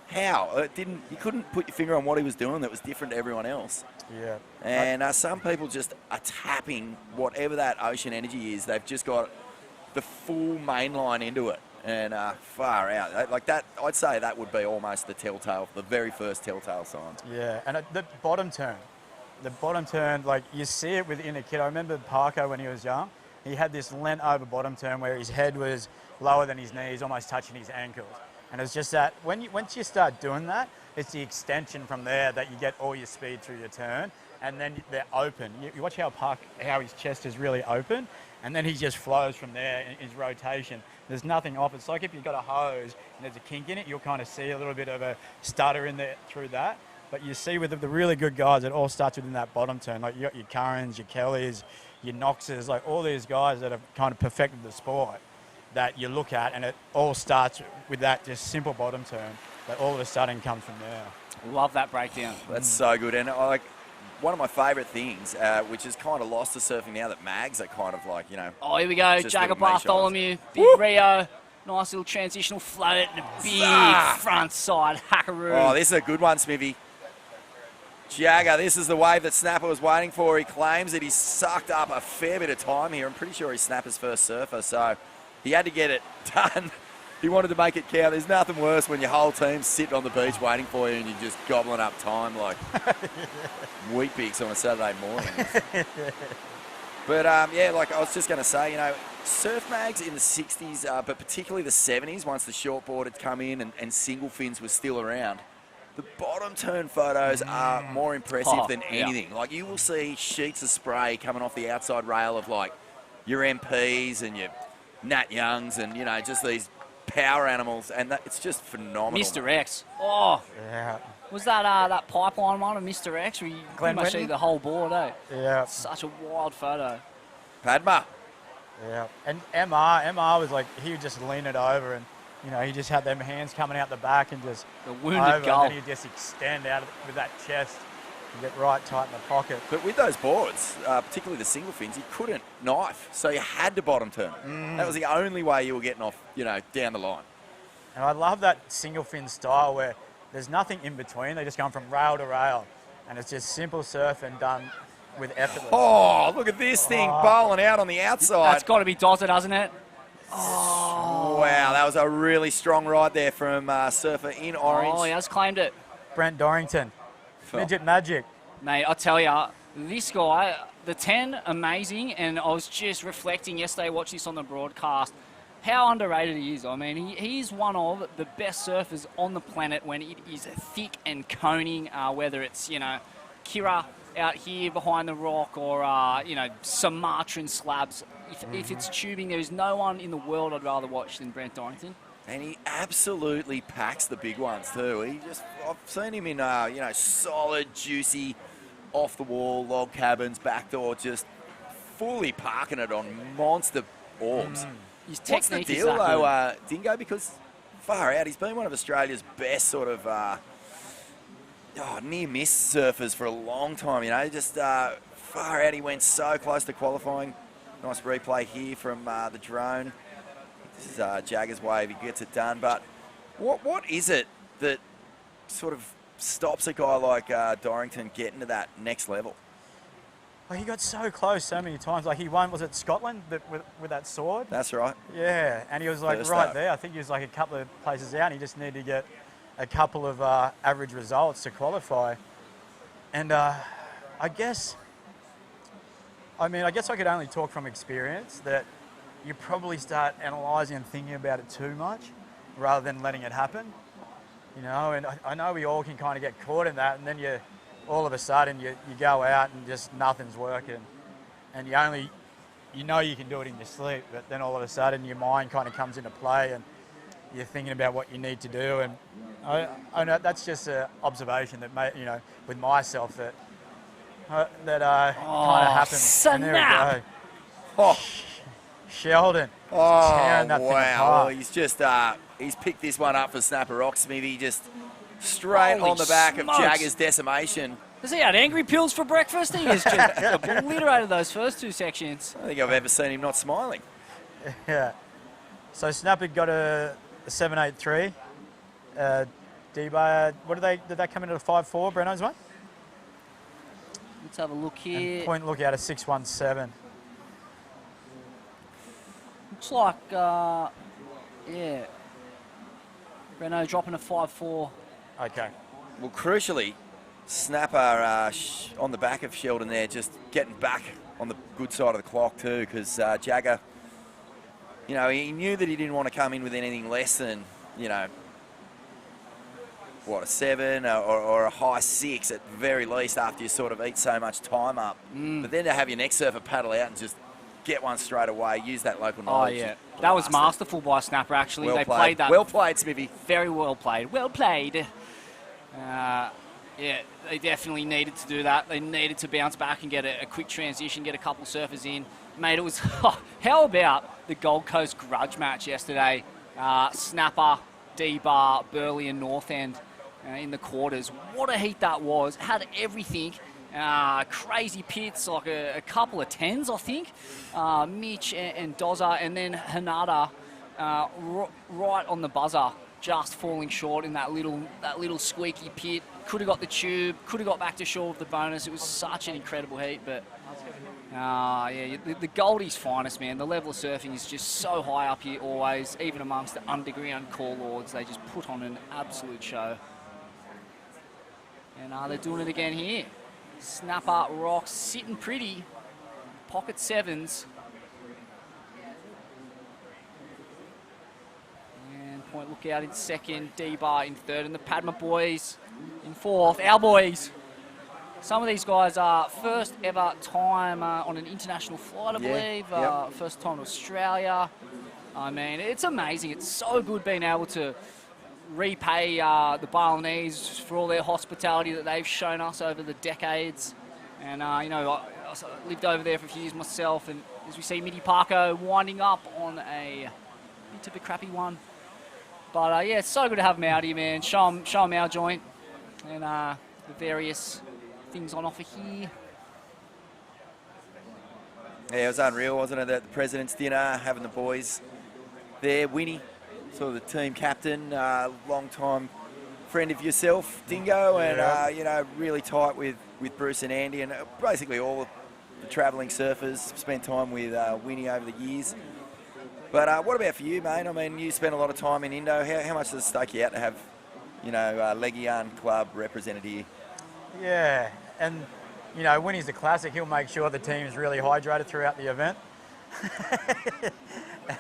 You couldn't put your finger on what he was doing that was different to everyone else. Yeah. And some people just are tapping whatever that ocean energy is. They've just got the full main line into it, and far out. Like that, I'd say that would be almost the very first telltale sign. Yeah, and the bottom turn, like you see it within a kid. I remember Parko when he was young. He had this lent over bottom turn where his head was lower than his knees, almost touching his ankles. And it's just that once you start doing that, it's the extension from there that you get all your speed through your turn, and then they're open. You watch how his chest is really open, and then he just flows from there in his rotation. There's nothing off. It's like if you've got a hose and there's a kink in it, you'll kind of see a little bit of a stutter in there through that. But you see with the really good guys, it all starts within that bottom turn. Like you got your Currans, your Kellys, your Knoxes, like all these guys that have kind of perfected the sport that you look at, and it all starts with that just simple bottom turn that all of a sudden comes from there. Love that breakdown. That's so good. And like one of my favourite things, which is kind of lost to surfing now, that mags are kind of like, you know. Oh, here we go. just Jagger little niche Bartholomew, big Woo! Rio. Nice little transitional float and a big front side hackaroo. Oh, this is a good one, Smithy. Jagger, this is the wave that Snapper was waiting for. He claims that he's sucked up a fair bit of time here. I'm pretty sure he's Snapper's first surfer, so he had to get it done. He wanted to make it count. There's nothing worse when your whole team's sitting on the beach waiting for you and you're just gobbling up time like Weet-Bix on a Saturday morning. But, yeah, like I was just going to say, you know, surf mags in the 60s, but particularly the 70s, once the shortboard had come in and single fins was still around, the bottom turn photos are more impressive than anything. Like, you will see sheets of spray coming off the outside rail of, like, your MPs and your Nat Youngs and, you know, just these power animals, and it's just phenomenal. Mr. X. Oh. Yeah. Was that that pipeline one of Mr. X where you pretty much see the whole board, eh? Yeah. Such a wild photo. Padma. Yeah. And MR was like, he would just lean it over and, you know, he just had them hands coming out the back and just the wounded goal. And then he'd just extend out with that chest and get right tight in the pocket. But with those boards, particularly the single fins, you couldn't knife, so you had to bottom turn. That was the only way you were getting off, you know, down the line. And I love that single fin style where there's nothing in between. They just come from rail to rail, and it's just simple surf and done with effortless. Oh, look at this thing bowling out on the outside. That's got to be dotted, hasn't it? Oh. Wow, that was a really strong ride there from surfer in orange. Oh, he has claimed it. Brent Dorrington. Midget Magic. Mate, I tell you, this guy, the 10, amazing, and I was just reflecting yesterday, watching this on the broadcast, how underrated he is. I mean, he's one of the best surfers on the planet when it is thick and coning, whether it's, you know, Kira out here behind the rock or, you know, Sumatran slabs. If it's tubing, there is no one in the world I'd rather watch than Brent Dorrington. And he absolutely packs the big ones too. I've seen him in, you know, solid, juicy, off-the-wall log cabins, backdoor, just fully parking it on monster orbs. His What's the technique deal is that though, Dingo? Because far out, he's been one of Australia's best sort of near-miss surfers for a long time. You know, just far out. He went so close to qualifying. Nice replay here from the drone. This is Jagger's wave. He gets it done. But what is it that sort of stops a guy like Dorrington getting to that next level? Well, he got so close so many times. Like he won, was it Scotland with that sword? That's right. Yeah, and he was like First right up. there. I think he was like a couple of places out. And he just needed to get a couple of average results to qualify. And I guess I could only talk from experience that you probably start analysing and thinking about it too much rather than letting it happen. You know, and I know we all can kind of get caught in that, and then all of a sudden you go out and just nothing's working, and you know you can do it in your sleep, but then all of a sudden your mind kind of comes into play and you're thinking about what you need to do. And I know that's just an observation that, you know, with myself that kind of happens. Snap. And there we go. Sheldon. Tearing that thing wow. apart. Well, he's just he's picked this one up for Snapper Rock, Smithy, just straight Holy on the back smokes. of Jagger's decimation. Has he had angry pills for breakfast? He has just obliterated those first two sections. I don't think I've ever seen him not smiling. Yeah. So Snapper got a 7.83. D-Bar, did they come into the 5.4, Breno's one? Let's have a look here. And point lookout a 6.17. Looks like, yeah, Breno dropping a 5.4. Okay. Well, crucially, Snapper on the back of Sheldon there, just getting back on the good side of the clock too, because Jagger, you know, he knew that he didn't want to come in with anything less than, you know, what, a 7 or a high 6 at the very least after you sort of eat so much time up. But then to have your next surfer paddle out and just get one straight away, use that local knowledge. Oh, yeah. That was masterful by Snapper, actually. Well they played. played that. Well played, Smithy. Very well played. Well played. Yeah, they definitely needed to do that. They needed to bounce back and get a quick transition, get a couple of surfers in. Mate, it was... how about the Gold Coast grudge match yesterday? Snapper, D-Bar, Burleigh and North End in the quarters. What a heat that was. Had everything. Crazy pits, like a couple of 10s, I think. Mitch and Dozer, and then Hanada right on the buzzer, just falling short in that little squeaky pit. Could have got the tube, could have got back to shore with the bonus. It was such an incredible heat, but yeah, the Goldie's finest, man. The level of surfing is just so high up here always, even amongst the underground core lords. They just put on an absolute show. And they're doing it again here. Snapper rocks, sitting pretty. Pocket 7s. And Point Lookout in second, D-Bar in third, and the Padma boys in fourth. Our boys. Some of these guys are first ever time on an international flight, I believe. First time to Australia. I mean, it's amazing. It's so good being able to repay the Balinese for all their hospitality that they've shown us over the decades. And, you know, I lived over there for a few years myself, and as we see Mitty Parko winding up on a bit of a crappy one. But, yeah, it's so good to have them out here, man. Show them our joint and the various things on offer here. Yeah, it was unreal, wasn't it, at the President's Dinner, having the boys there. Winnie, sort of the team captain, long-time friend of yourself, Dingo, and, you know, really tight with Bruce and Andy, and basically all of the travelling surfers. Spent time with Winnie over the years. But what about for you, mate? I mean, you spent a lot of time in Indo. How much does it stake you out to have, you know, Legian Club represented here? Yeah, and, you know, Winnie's the classic. He'll make sure the team is really hydrated throughout the event.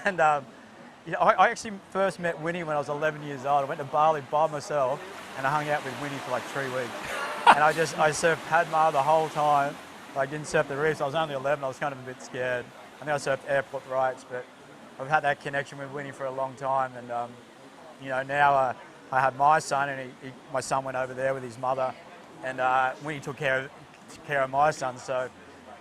And, you know, I actually first met Winnie when I was 11 years old. I went to Bali by myself, and I hung out with Winnie for like 3 weeks. And I surfed Padma the whole time. I didn't surf the reefs. I was only 11. I was kind of a bit scared. I think I surfed airport rights, but I've had that connection with Winnie for a long time. And, you know, now I have my son, and my son went over there with his mother, and Winnie took care of my son. So,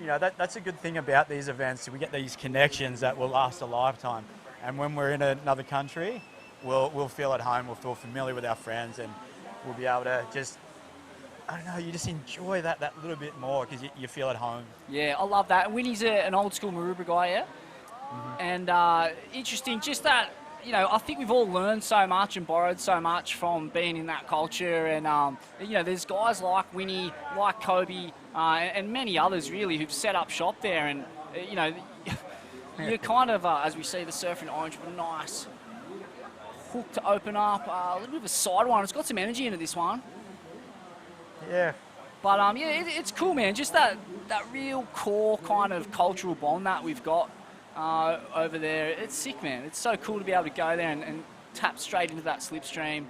you know, that's a good thing about these events. We get these connections that will last a lifetime. And when we're in another country, we'll feel at home, we'll feel familiar with our friends, and we'll be able to just, I don't know, you just enjoy that little bit more because you feel at home. Yeah, I love that. Winnie's an old school Maroubra guy, yeah? Mm-hmm. And interesting, just that, you know, I think we've all learned so much and borrowed so much from being in that culture. And, you know, there's guys like Winnie, like Kobe, and many others really who've set up shop there. And, you know, you're kind of, as we see the surf in orange, with a nice hook to open up, a little bit of a side one. It's got some energy into this one. Yeah. But, yeah, it's cool, man. Just that real core kind of cultural bond that we've got over there. It's sick, man. It's so cool to be able to go there and tap straight into that slipstream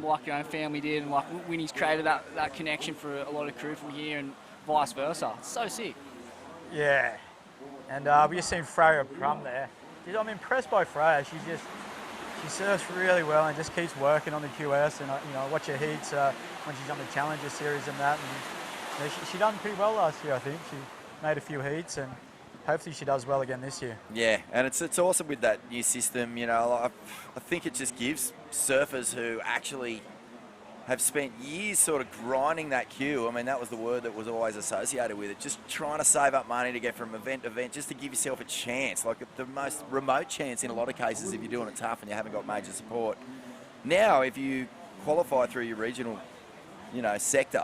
like your own family did, and like Winnie's created that connection for a lot of crew from here and vice versa. It's so sick. Yeah. And we just seen Freya Prum there. I'm impressed by Freya. She surfs really well and just keeps working on the QS. And you know, watch her heats when she's on the Challenger series and that. And, you know, she done pretty well last year, I think. She made a few heats, and hopefully she does well again this year. Yeah, and it's awesome with that new system. You know, I think it just gives surfers who actually have spent years sort of grinding that queue. I mean, that was the word that was always associated with it. Just trying to save up money to get from event to event, just to give yourself a chance, like the most remote chance in a lot of cases if you're doing it tough and you haven't got major support. Now, if you qualify through your regional, you know, sector,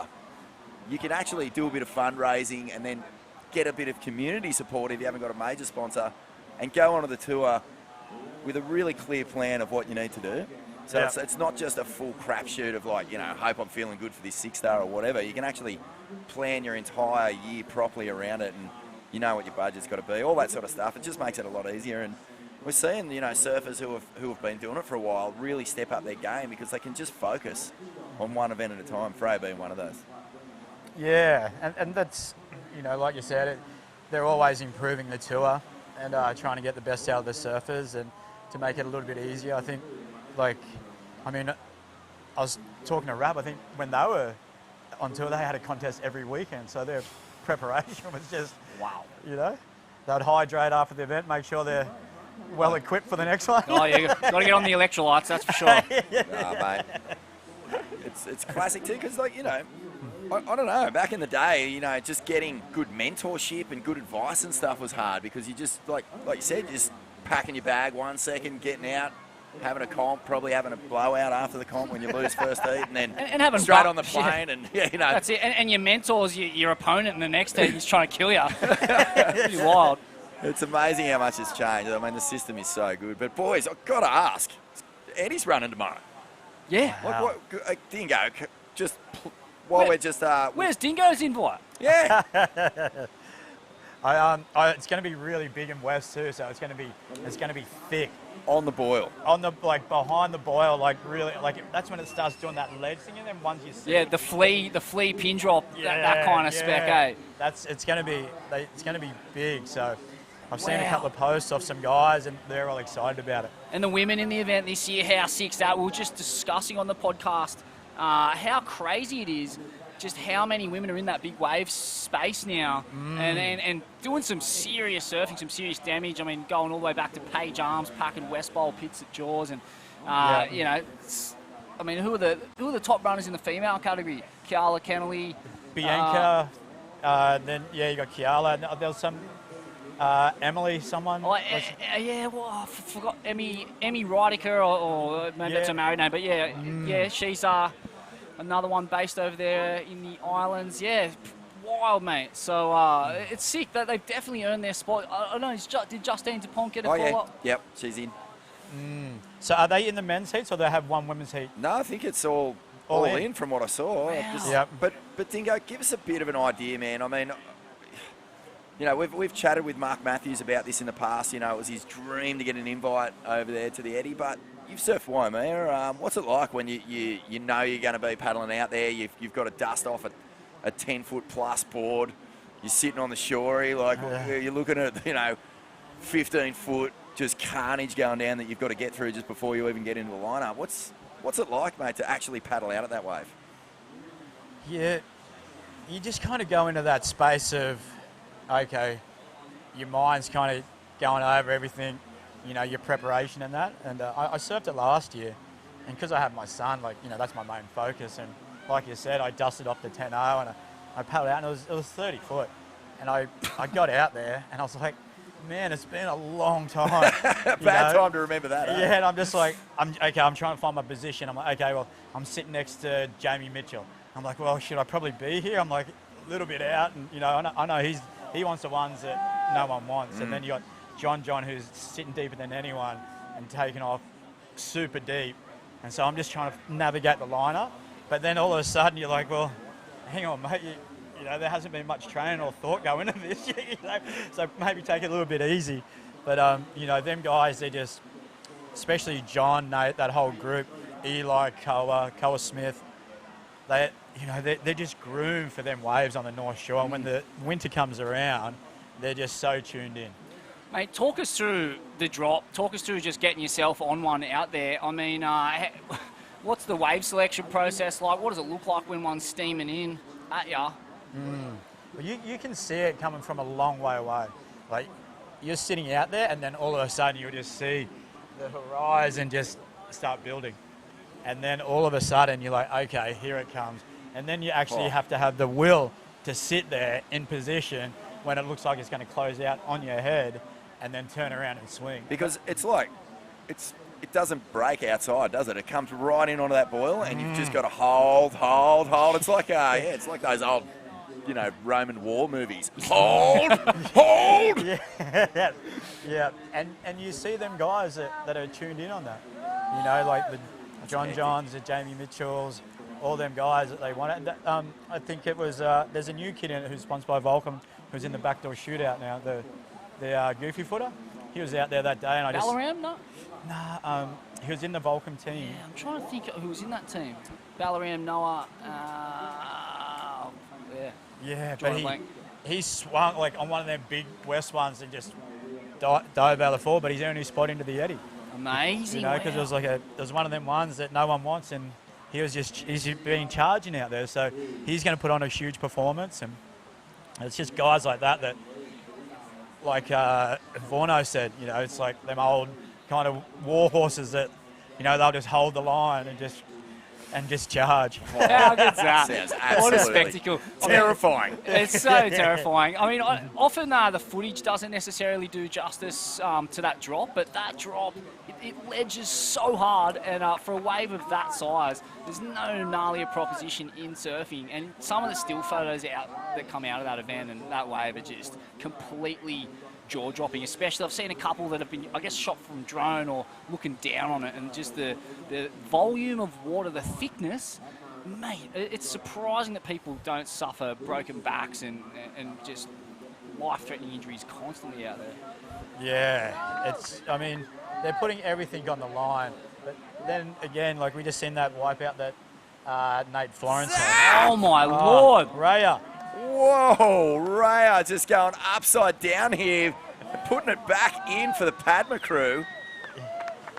you can actually do a bit of fundraising and then get a bit of community support if you haven't got a major sponsor, and go onto the tour with a really clear plan of what you need to do. So yeah, it's not just a full crapshoot of like, you know, hope I'm feeling good for this 6-star or whatever. You can actually plan your entire year properly around it, and you know what your budget's got to be, all that sort of stuff. It just makes it a lot easier. And we're seeing, you know, surfers who have been doing it for a while really step up their game because they can just focus on one event at a time, Freo being one of those. Yeah, and that's, like you said, they're always improving the tour and trying to get the best out of the surfers and to make it a little bit easier. I think, I was talking to Rab, I think when they were on tour, they had a contest every weekend, so their preparation was just, wow. They'd hydrate after the event, make sure they're well equipped for the next one. Oh, yeah, got to get on the electrolytes, that's for sure. Mate. It's classic too, because I don't know, back in the day, just getting good mentorship and good advice and stuff was hard, because you just, like you said, just packing your bag 1 second, getting out, having a comp, probably having a blowout after the comp when you lose first heat, and then and having straight on the plane, and That's it, and your mentor's your opponent in the next heat, he's trying to kill you. Pretty wild. It's amazing how much it's changed. I mean, the system is so good. But boys, I've got to ask, Eddie's running tomorrow. Yeah. Dingo, just while we're just... where's Dingo's invite? Yeah. It's going to be really big in West too, so it's going to be thick. On the boil. On the behind the boil, really that's when it starts doing that ledge thing, and then once you see the flea pin drop, that kind of spec, eh? It's going to be big. So I've seen a couple of posts of some guys, and they're all excited about it. And the women in the event this year, how sick's that? We were just discussing on the podcast how crazy it is, just how many women are in that big wave space now, and doing some serious surfing, some serious damage. I mean, going all the way back to Page Arms, packing West Bowl pits at Jaws, and who are the top runners in the female category? Kiala Kennelly, Bianca, then you got Kiala. There was some Emily, someone. I forgot Emmy Rydiker, or maybe that's a married name, but she's another one based over there in the islands. Yeah, wild, mate. So it's sick that they've definitely earned their spot. I don't know, did Justine Dupont get a call up? Yep, she's in. So are they in the men's heats, or they have one women's heat? No, I think it's all in from what I saw. Wow. But Dingo, give us a bit of an idea, man. I mean, we've chatted with Mark Matthews about this in the past. It was his dream to get an invite over there to the Eddie, but you've surfed Waimea. What's it like when you know you're going to be paddling out there? You've got to dust off a 10-foot plus board. You're sitting on the shorey, you're looking at 15-foot just carnage going down that you've got to get through just before you even get into the lineup. What's it like, mate, to actually paddle out at that wave? Yeah, you just kind of go into that space of, okay, your mind's kind of going over everything, your preparation and that. And I surfed it last year, and because I have my son, that's my main focus. And like you said, I dusted off the 10-0 and I paddled out, and it was 30 foot. And I got out there, and I was like, man, it's been a long time. Bad time to remember that. Yeah, and I'm just like, I'm trying to find my position. I'm like, okay, well, I'm sitting next to Jamie Mitchell. I'm like, well, should I probably be here? I'm like a little bit out, and I know he wants the ones that no one wants. And then you got John, who's sitting deeper than anyone and taking off super deep. And so I'm just trying to navigate the lineup. But then all of a sudden you're like, well, hang on, mate, there hasn't been much training or thought going into this yet, so maybe take it a little bit easy. But, them guys, they're just, especially John, Nate, that whole group, Eli, Koa Smith, they're just groomed for them waves on the North Shore. And when the winter comes around, they're just so tuned in. Mate, talk us through the drop. Talk us through just getting yourself on one out there. I mean, what's the wave selection process like? What does it look like when one's steaming in at ya? Well, you can see it coming from a long way away. Like, you're sitting out there, and then all of a sudden you'll just see the horizon just start building. And then all of a sudden you're like, okay, here it comes. And then you actually have to have the will to sit there in position when it looks like it's going to close out on your head, and then turn around and swing. Because it's like, it doesn't break outside, does it? It comes right in onto that boil, and you've just got to hold. It's like, it's like those old, Roman war movies. Hold. Yeah. And you see them guys that are tuned in on that. Like the Johns, the Jamie Mitchells, all them guys that they want. I think it was, there's a new kid in it who's sponsored by Volcom, who's in the backdoor shootout now, the goofy footer. He was out there that day, and Ballaram, no? Nah, he was in the Volcom team. Yeah, I'm trying to think who was in that team. Ballaram, Noah. Yeah. Yeah, Drawing a but blank. he swung like on one of them big West ones and just dove out of the fall, but he's earned his spot into the Eddie. Amazing. You know, because it was it was one of them ones that no one wants, and he's been charging out there, so he's going to put on a huge performance, and it's just guys like that like Vorno said, you know, it's like them old kind of war horses that, you know, they'll just hold the line and just charge. How good's that? Sounds What a absolutely spectacle. terrifying. It's so terrifying. I mean, often the footage doesn't necessarily do justice to that drop, but that drop, it ledges so hard, and for a wave of that size, there's no gnarlier proposition in surfing. And some of the still photos that come out of that event and that wave are just completely jaw-dropping, especially I've seen a couple that have been, I guess, shot from drone or looking down on it, and just the volume of water, the thickness, mate, it's surprising that people don't suffer broken backs and just life-threatening injuries constantly out there. Yeah, I mean, they're putting everything on the line, but then again, like we just seen that wipeout that Nate Florence had. Oh my Lord! Raya. Whoa, Raya just going upside down here, putting it back in for the Padma crew.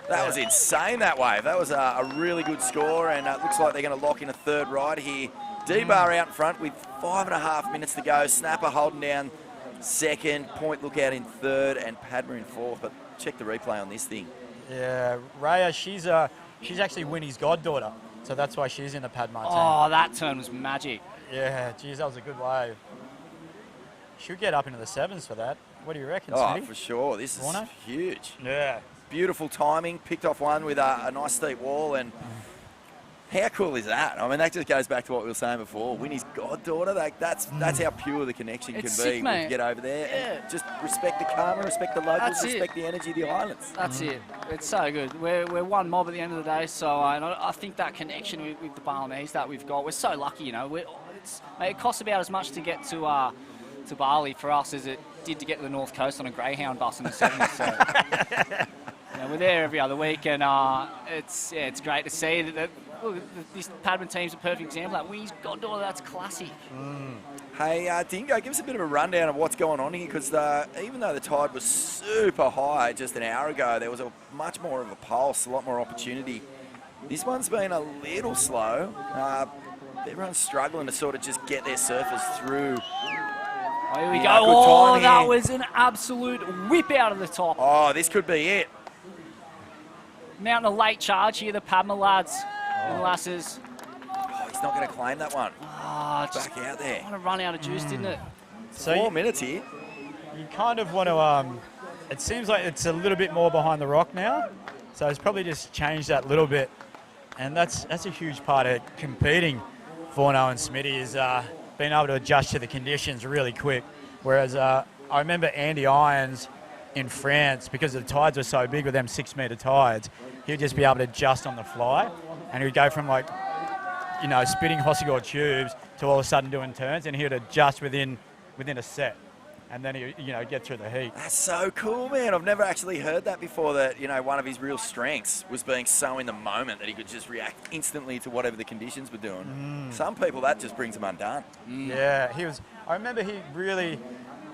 That was insane, that wave. That was a really good score, and it looks like they're going to lock in a third ride here. D-Bar out in front with 5.5 minutes to go. Snapper holding down second, Point Lookout in third, and Padma in fourth. But check the replay on this thing. Yeah, Raya, she's actually Winnie's goddaughter, so that's why she's in the Padma team. Oh, that turn was magic. Yeah, geez, that was a good wave. Should get up into the sevens for that. What do you reckon, Oh, Smitty? for sure. This is Warner? huge. Yeah. Beautiful timing. Picked off one with a nice steep wall, and how cool is that? I mean, that just goes back to what we were saying before. Winnie's goddaughter, that's how pure the connection It's can sick, be mate. when you get over there. Yeah. And just respect the karma, respect the locals, That's respect the energy of the islands. That's it. It's so good. We're one mob at the end of the day, so I think that connection with the Balinese that we've got, we're so lucky, you know. Mate, it costs about as much to get to Bali for us as it did to get to the North Coast on a Greyhound bus in the 70s. So you know, we're there every other week, and it's great to see that look, this Padman team's a perfect example. Like Winnie's goddaughter, that's classic. Hey, Dingo, give us a bit of a rundown of what's going on here, because even though the tide was super high just an hour ago, there was a much more of a pulse, a lot more opportunity. This one's been a little slow. Everyone's struggling to sort of just get their surfers through. Oh, here we Yeah, go. good Oh, timing that here. was an absolute whip out of the top. Oh, this could be it. Mounting a late charge here, the Padma lads and lasses. Oh, he's not going to claim that one. Just back out there. Kind of run out of juice, didn't it? So 4 minutes here. You kind of want to, it seems like it's a little bit more behind the rock now, so it's probably just changed that little bit, and that's a huge part of competing for Vorno and Smitty is being able to adjust to the conditions really quick, whereas I remember Andy Irons in France, because the tides were so big with them 6 metre tides, he'd just be able to adjust on the fly, and he'd go from like, you know, spitting Hossegor tubes to all of a sudden doing turns, and he would adjust within a set, and then he, you know, get through the heat. That's so cool, man. I've never actually heard that before, that, you know, one of his real strengths was being so in the moment that he could just react instantly to whatever the conditions were doing. Some people, that just brings them undone. Yeah, I remember he really,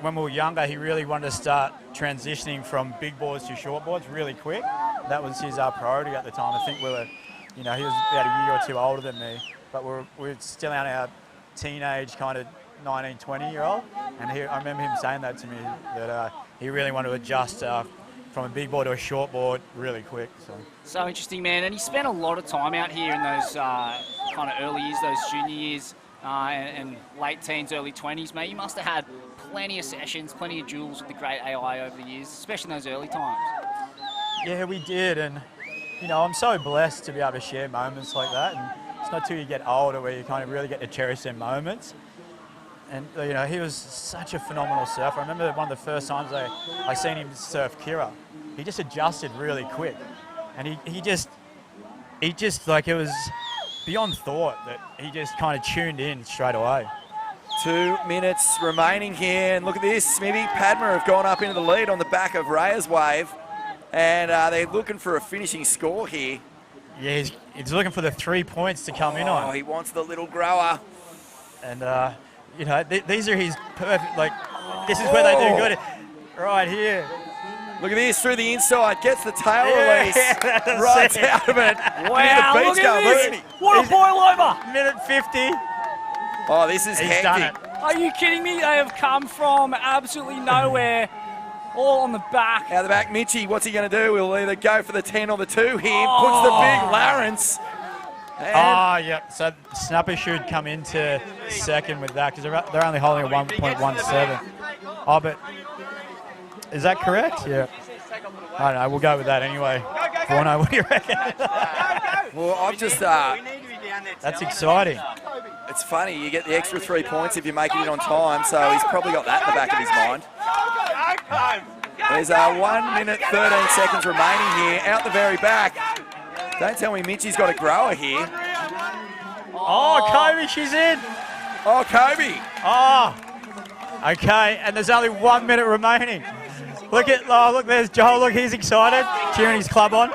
when we were younger, he really wanted to start transitioning from big boards to short boards really quick. That was his priority at the time. I think we were, you know, he was about a year or two older than me, but we're still in our teenage kind of 19, 20-year-old, and I remember him saying that to me, that he really wanted to adjust from a big board to a short board really quick. So interesting, man. And he spent a lot of time out here in those kind of early years, those junior years, and late teens, early 20s, mate. You must have had plenty of sessions, plenty of duels with the great AI over the years, especially in those early times. Yeah, we did, and you know, I'm so blessed to be able to share moments like that, and it's not till you get older where you kind of really get to cherish them moments. And you know, he was such a phenomenal surfer. I remember one of the first times I seen him surf Kira. He just adjusted really quick, and he just like, it was beyond thought that he just kind of tuned in straight away. 2 minutes remaining here, and look at this. Maybe Padma have gone up into the lead on the back of Raya's wave. And they're looking for a finishing score here. Yeah, he's looking for the 3 points to come in on. Oh, he wants the little grower. And, you know, these are his perfect, like, this is where they do good. Right here. Look at this, through the inside, gets the tail release, right out of it. Wow, look at this. What a boil over. Minute 50. Oh, this is He's done hectic. it. Are you kidding me? They have come from absolutely nowhere, all on the back. Out the back, Mitchie, what's he going to do? He'll either go for the 10 or the 2 here. Puts the big Lawrence. Yeah. So Snapper should come into second with that because they're only holding a 1.17. Oh, but is that correct? Yeah. I don't know. We'll go with that anyway. Bruno, what do you reckon? Well, I've just... That's exciting. It's funny, you get the extra 3 points if you make it in on time, so he's probably got that in the back of his mind. There's 1 minute, 13 seconds remaining here, out the very back. Don't tell me Mitchie's got a grower here. Oh, Kobe, she's in. Oh, Kobe. Oh, okay, and there's only 1 minute remaining. Look, there's Joel. Look, he's excited, cheering his club on.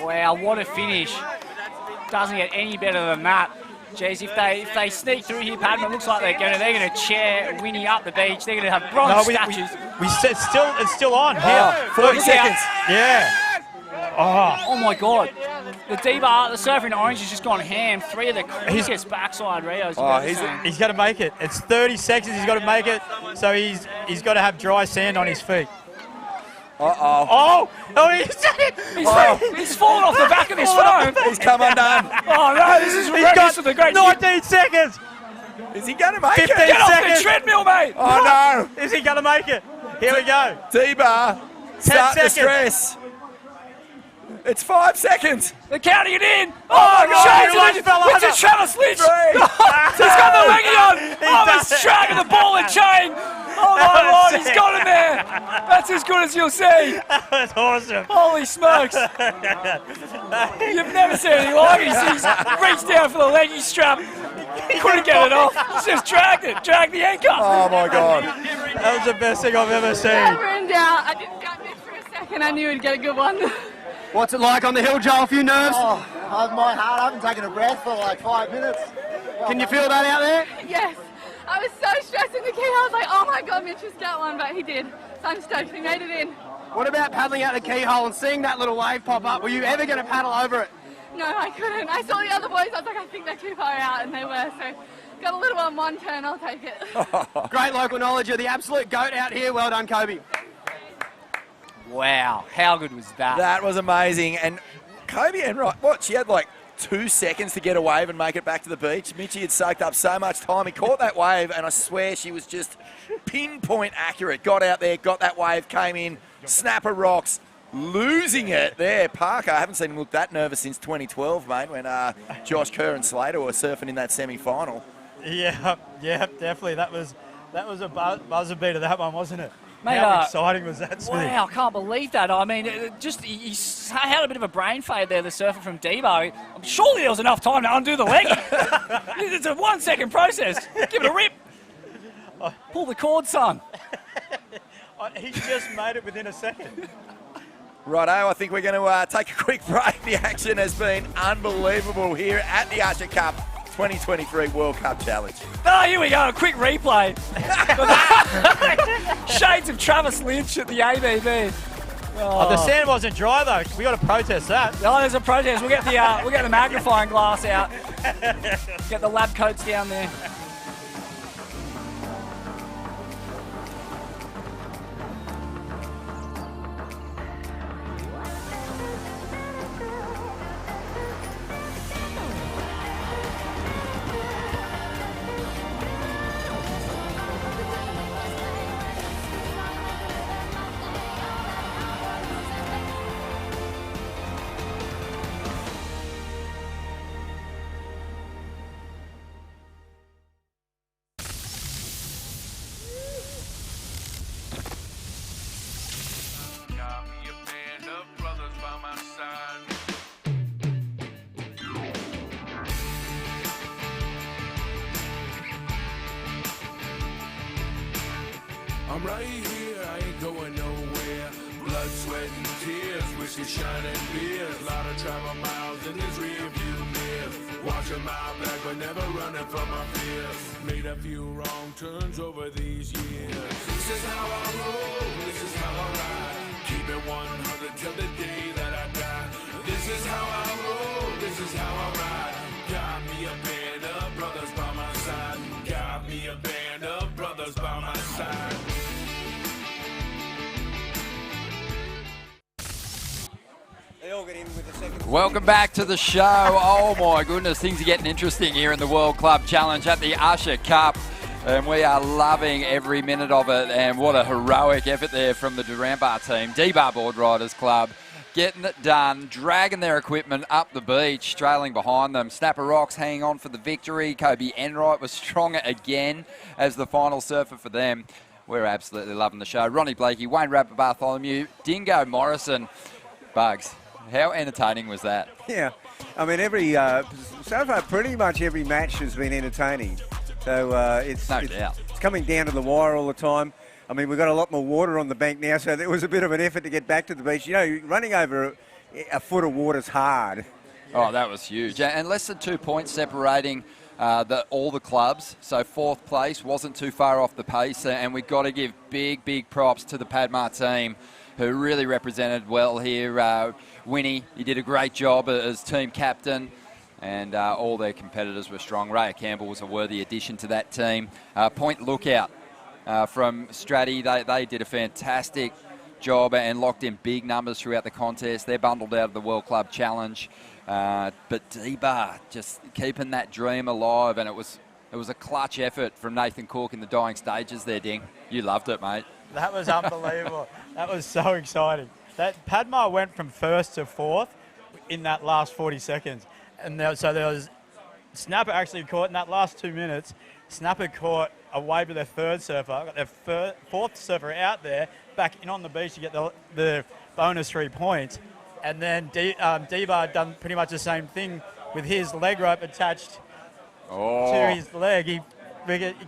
Wow, what a finish. Doesn't get any better than that. Jeez, if they sneak through here, Padman, looks like they're going to chair Winnie up the beach. They're going to have bronze statues. It's still on. Here. 40 seconds. Yeah. Oh my God. The D-bar, the surfer in orange has just gone ham. 3 of the quickest backside Rios. He's got to make it. It's 30 seconds. He's got to make it. So he's got to have dry sand on his feet. Uh-oh. Oh, he's done it. He's fallen off the back of his phone. He's come undone. Oh no, this is got for the great 19 seconds. Is he going to make 15 it? Get seconds. off the treadmill, mate. Oh no. Is he going to make it? Here we go. D-bar, start the stress. It's 5 seconds. They're counting it in. Oh my God, It's a Travis Lynch. He's got the leggy on. He's dragging the ball and chain. Oh my Lord, he's got him there. That's as good as you'll see. That's awesome. Holy smokes. You've never seen anything like it. He's reached down for the leggy strap. Couldn't get it off. He's just dragged the anchor. Oh my God. That was the best thing I've ever seen. I ran down. I didn't gut it for a second. I knew he'd get a good one. What's it like on the hill, Joel? A few nerves? Oh, my heart. I haven't taken a breath for like 5 minutes. Can you feel that out there? Yes. I was so stressed in the key. I was like, oh my God, Mitch just got one, but he did. So I'm stoked he made it in. What about paddling out the keyhole and seeing that little wave pop up? Were you ever going to paddle over it? No, I couldn't. I saw the other boys. I was like, I think they're too far out, and they were. So got a little on one turn. I'll take it. Great local knowledge. You're the absolute goat out here. Well done, Kobe. Wow, how good was that? That was amazing. And Kobe and she had like 2 seconds to get a wave and make it back to the beach. Mitchie had soaked up so much time. He caught that wave, and I swear she was just pinpoint accurate. Got out there, got that wave, came in, snapper rocks, losing it there. Parker, I haven't seen him look that nervous since 2012, mate, when Josh Kerr and Slater were surfing in that semi-final. Yeah, definitely. That was a buzzer beater, that one, wasn't it? Mate, how exciting was that? Wow, I can't believe that. I mean, he had a bit of a brain fade there, the surfer from Debo. Surely there was enough time to undo the leg. It's a 1 second process. Give it a rip. Pull the cord, son. He just made it within a second. Righto, I think we're going to take a quick break. The action has been unbelievable here at the Usher Cup 2023 World Cup Challenge. Oh, here we go, a quick replay. Shades of Travis Lynch at the ABB. Oh, the sand wasn't dry though. We got to protest that. Oh, there's a protest. We'll get the magnifying glass out. Get the lab coats down there. I'm right here, I ain't going nowhere. Blood, sweat, and tears, whiskey, shining beers. Lot of travel miles in this rearview mirror. Watching my back, but never running from my fears. Made a few wrong turns over these years. This is how I roll, this is how I ride. Keep it 100 till the day that I die. This is how I roll, this is how I ride. Got me a band of brothers by my side. Got me a band of brothers by my side. Welcome back to the show. Oh my goodness, things are getting interesting here in the World Club Challenge at the Usher Cup. And we are loving every minute of it. And what a heroic effort there from the Durambar team. D-Bar Board Riders Club getting it done, dragging their equipment up the beach, trailing behind them. Snapper Rocks hanging on for the victory. Kobe Enright was stronger again as the final surfer for them. We're absolutely loving the show. Ronnie Blakey, Wayne Rabbit Bartholomew, Dingo Morrison. Bugs, how entertaining was that? Yeah, I mean, so far pretty much every match has been entertaining. So it's coming down to the wire all the time. I mean, we've got a lot more water on the bank now, so there was a bit of an effort to get back to the beach. You know, running over a foot of water is hard. Oh, that was huge. And less than 2 points separating all the clubs. So fourth place wasn't too far off the pace. And we've got to give big props to the Padmar team, who really represented well here. Winnie, he did a great job as team captain. And all their competitors were strong. Raya Campbell was a worthy addition to that team. Point Lookout from Stratty, they did a fantastic job and locked in big numbers throughout the contest. They're bundled out of the World Club Challenge. But D-Bar just keeping that dream alive, and it was a clutch effort from Nathan Cook in the dying stages there, Ding. You loved it, mate. That was unbelievable. That was so exciting. That Padmar went from first to fourth in that last 40 seconds. And so there was Snapper actually caught in that last 2 minutes. Snapper caught a wave of their third surfer, got their fourth surfer out there, back in on the beach to get the bonus 3 points. And then D-Bar done pretty much the same thing with his leg rope attached to his leg. He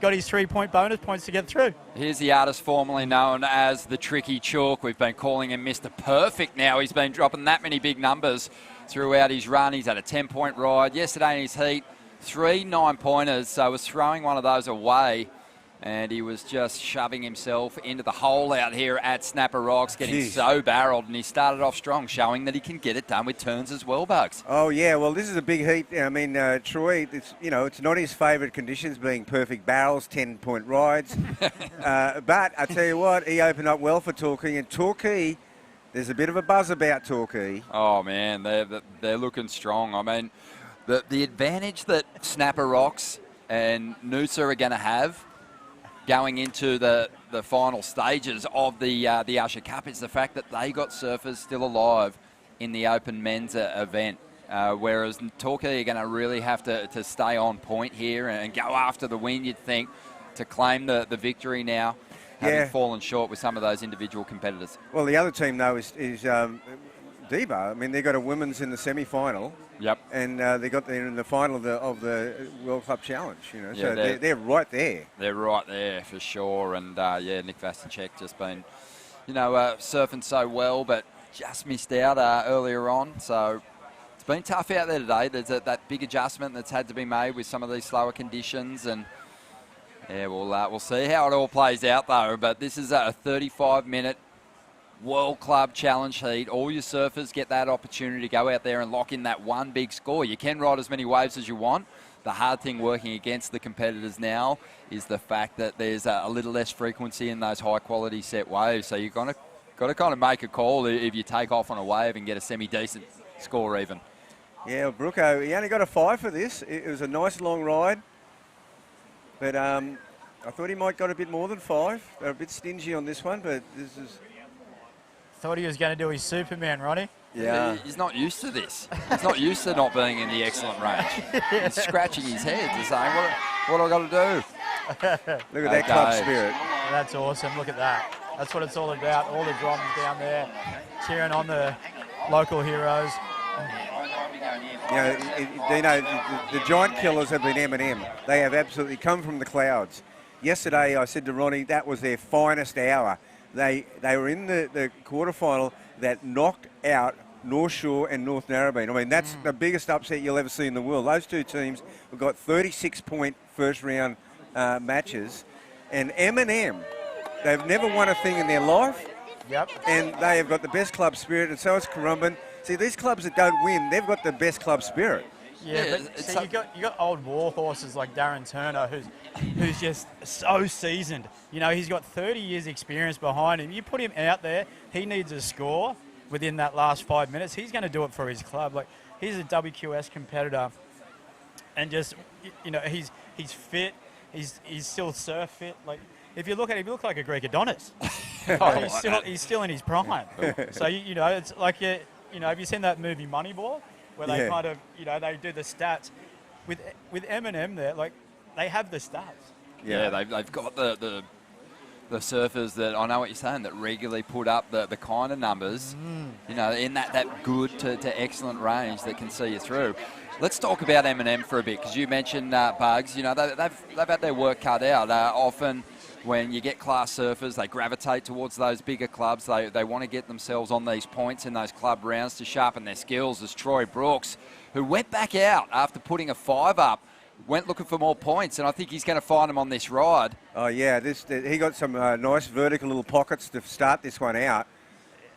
got his 3 point bonus points to get through. Here's the artist formerly known as the Tricky Chalk. We've been calling him Mr. Perfect now. He's been dropping that many big numbers throughout his run. He's had a 10-point ride. Yesterday in his heat, 3 9-pointers, so was throwing one of those away. And he was just shoving himself into the hole out here at Snapper Rocks, getting so barreled. And he started off strong, showing that he can get it done with turns as well, Bugs. Oh, yeah. Well, this is a big heat. I mean, Troy, it's not his favourite conditions, being perfect barrels, 10-point rides. But I tell you what, he opened up well for Torquay. And Torquay, there's a bit of a buzz about Torquay. Oh, man, they're looking strong. I mean, the advantage that Snapper Rocks and Noosa are going to have going into the final stages of the Usher Cup is the fact that they got surfers still alive in the open men's event, whereas Torquay are going to really have to stay on point here and go after the win, you'd think, to claim the victory now, having fallen short with some of those individual competitors. Well, the other team, though, is D-Bar. I mean, they got a women's in the semi-final. Yep. And they got there in the final of the World Club Challenge, Yeah, so they're right there. They're right there for sure. And Nick Vastenchek just been, surfing so well, but just missed out earlier on. So it's been tough out there today. There's that big adjustment that's had to be made with some of these slower conditions. And we'll see how it all plays out though. But this is a 35-minute World Club Challenge heat. All your surfers get that opportunity to go out there and lock in that one big score. You can ride as many waves as you want. The hard thing working against the competitors now is the fact that there's a little less frequency in those high quality set waves. So you've got to kind of make a call if you take off on a wave and get a semi-decent score even. Yeah, well, Brooko, he only got a 5 for this. It was a nice long ride. But I thought he might got a bit more than 5. They're a bit stingy on this one, but this is... Thought he was going to do his Superman, Ronnie. Yeah. He's not used to this. He's not used to not being in the excellent range. He's scratching his head and saying, what do I got to do? Look at that club spirit. That's awesome. Look at that. That's what it's all about. All the drums down there, cheering on the local heroes. The giant killers have been M&M. They have absolutely come from the clouds. Yesterday, I said to Ronnie, that was their finest hour. They were in the quarterfinal that knocked out North Shore and North Narrabeen. I mean, that's the biggest upset you'll ever see in the world. Those two teams have got 36-point first-round matches. And M&M, they've never won a thing in their life. Yep. And they have got the best club spirit, and so has Currumbin. See, these clubs that don't win, they've got the best club spirit. Yeah, but see, you got old war horses like Darren Turner, who's just so seasoned. You know, he's got 30 years experience behind him. You put him out there, he needs a score within that last 5 minutes. He's going to do it for his club. Like, he's a WQS competitor, and just, you know, he's fit. He's still surf fit. Like, if you look at him, he looks like a Greek Adonis. He's still in his prime. So you know, it's like you know, have you seen that movie Moneyball, where they kind of, you know, they do the stats with Eminem there? Like, they have the stats. Yeah, they've got the surfers that, I know what you're saying, that regularly put up the kind of numbers, you know, in that good to excellent range that can see you through. Let's talk about M&M for a bit, because you mentioned Bugs. You know, they've had their work cut out. Often when you get class surfers, they gravitate towards those bigger clubs. They want to get themselves on these points in those club rounds to sharpen their skills. As Troy Brooks, who went back out after putting a 5 up, went looking for more points, and I think he's going to find them on this ride. Oh, yeah, he got some nice vertical little pockets to start this one out.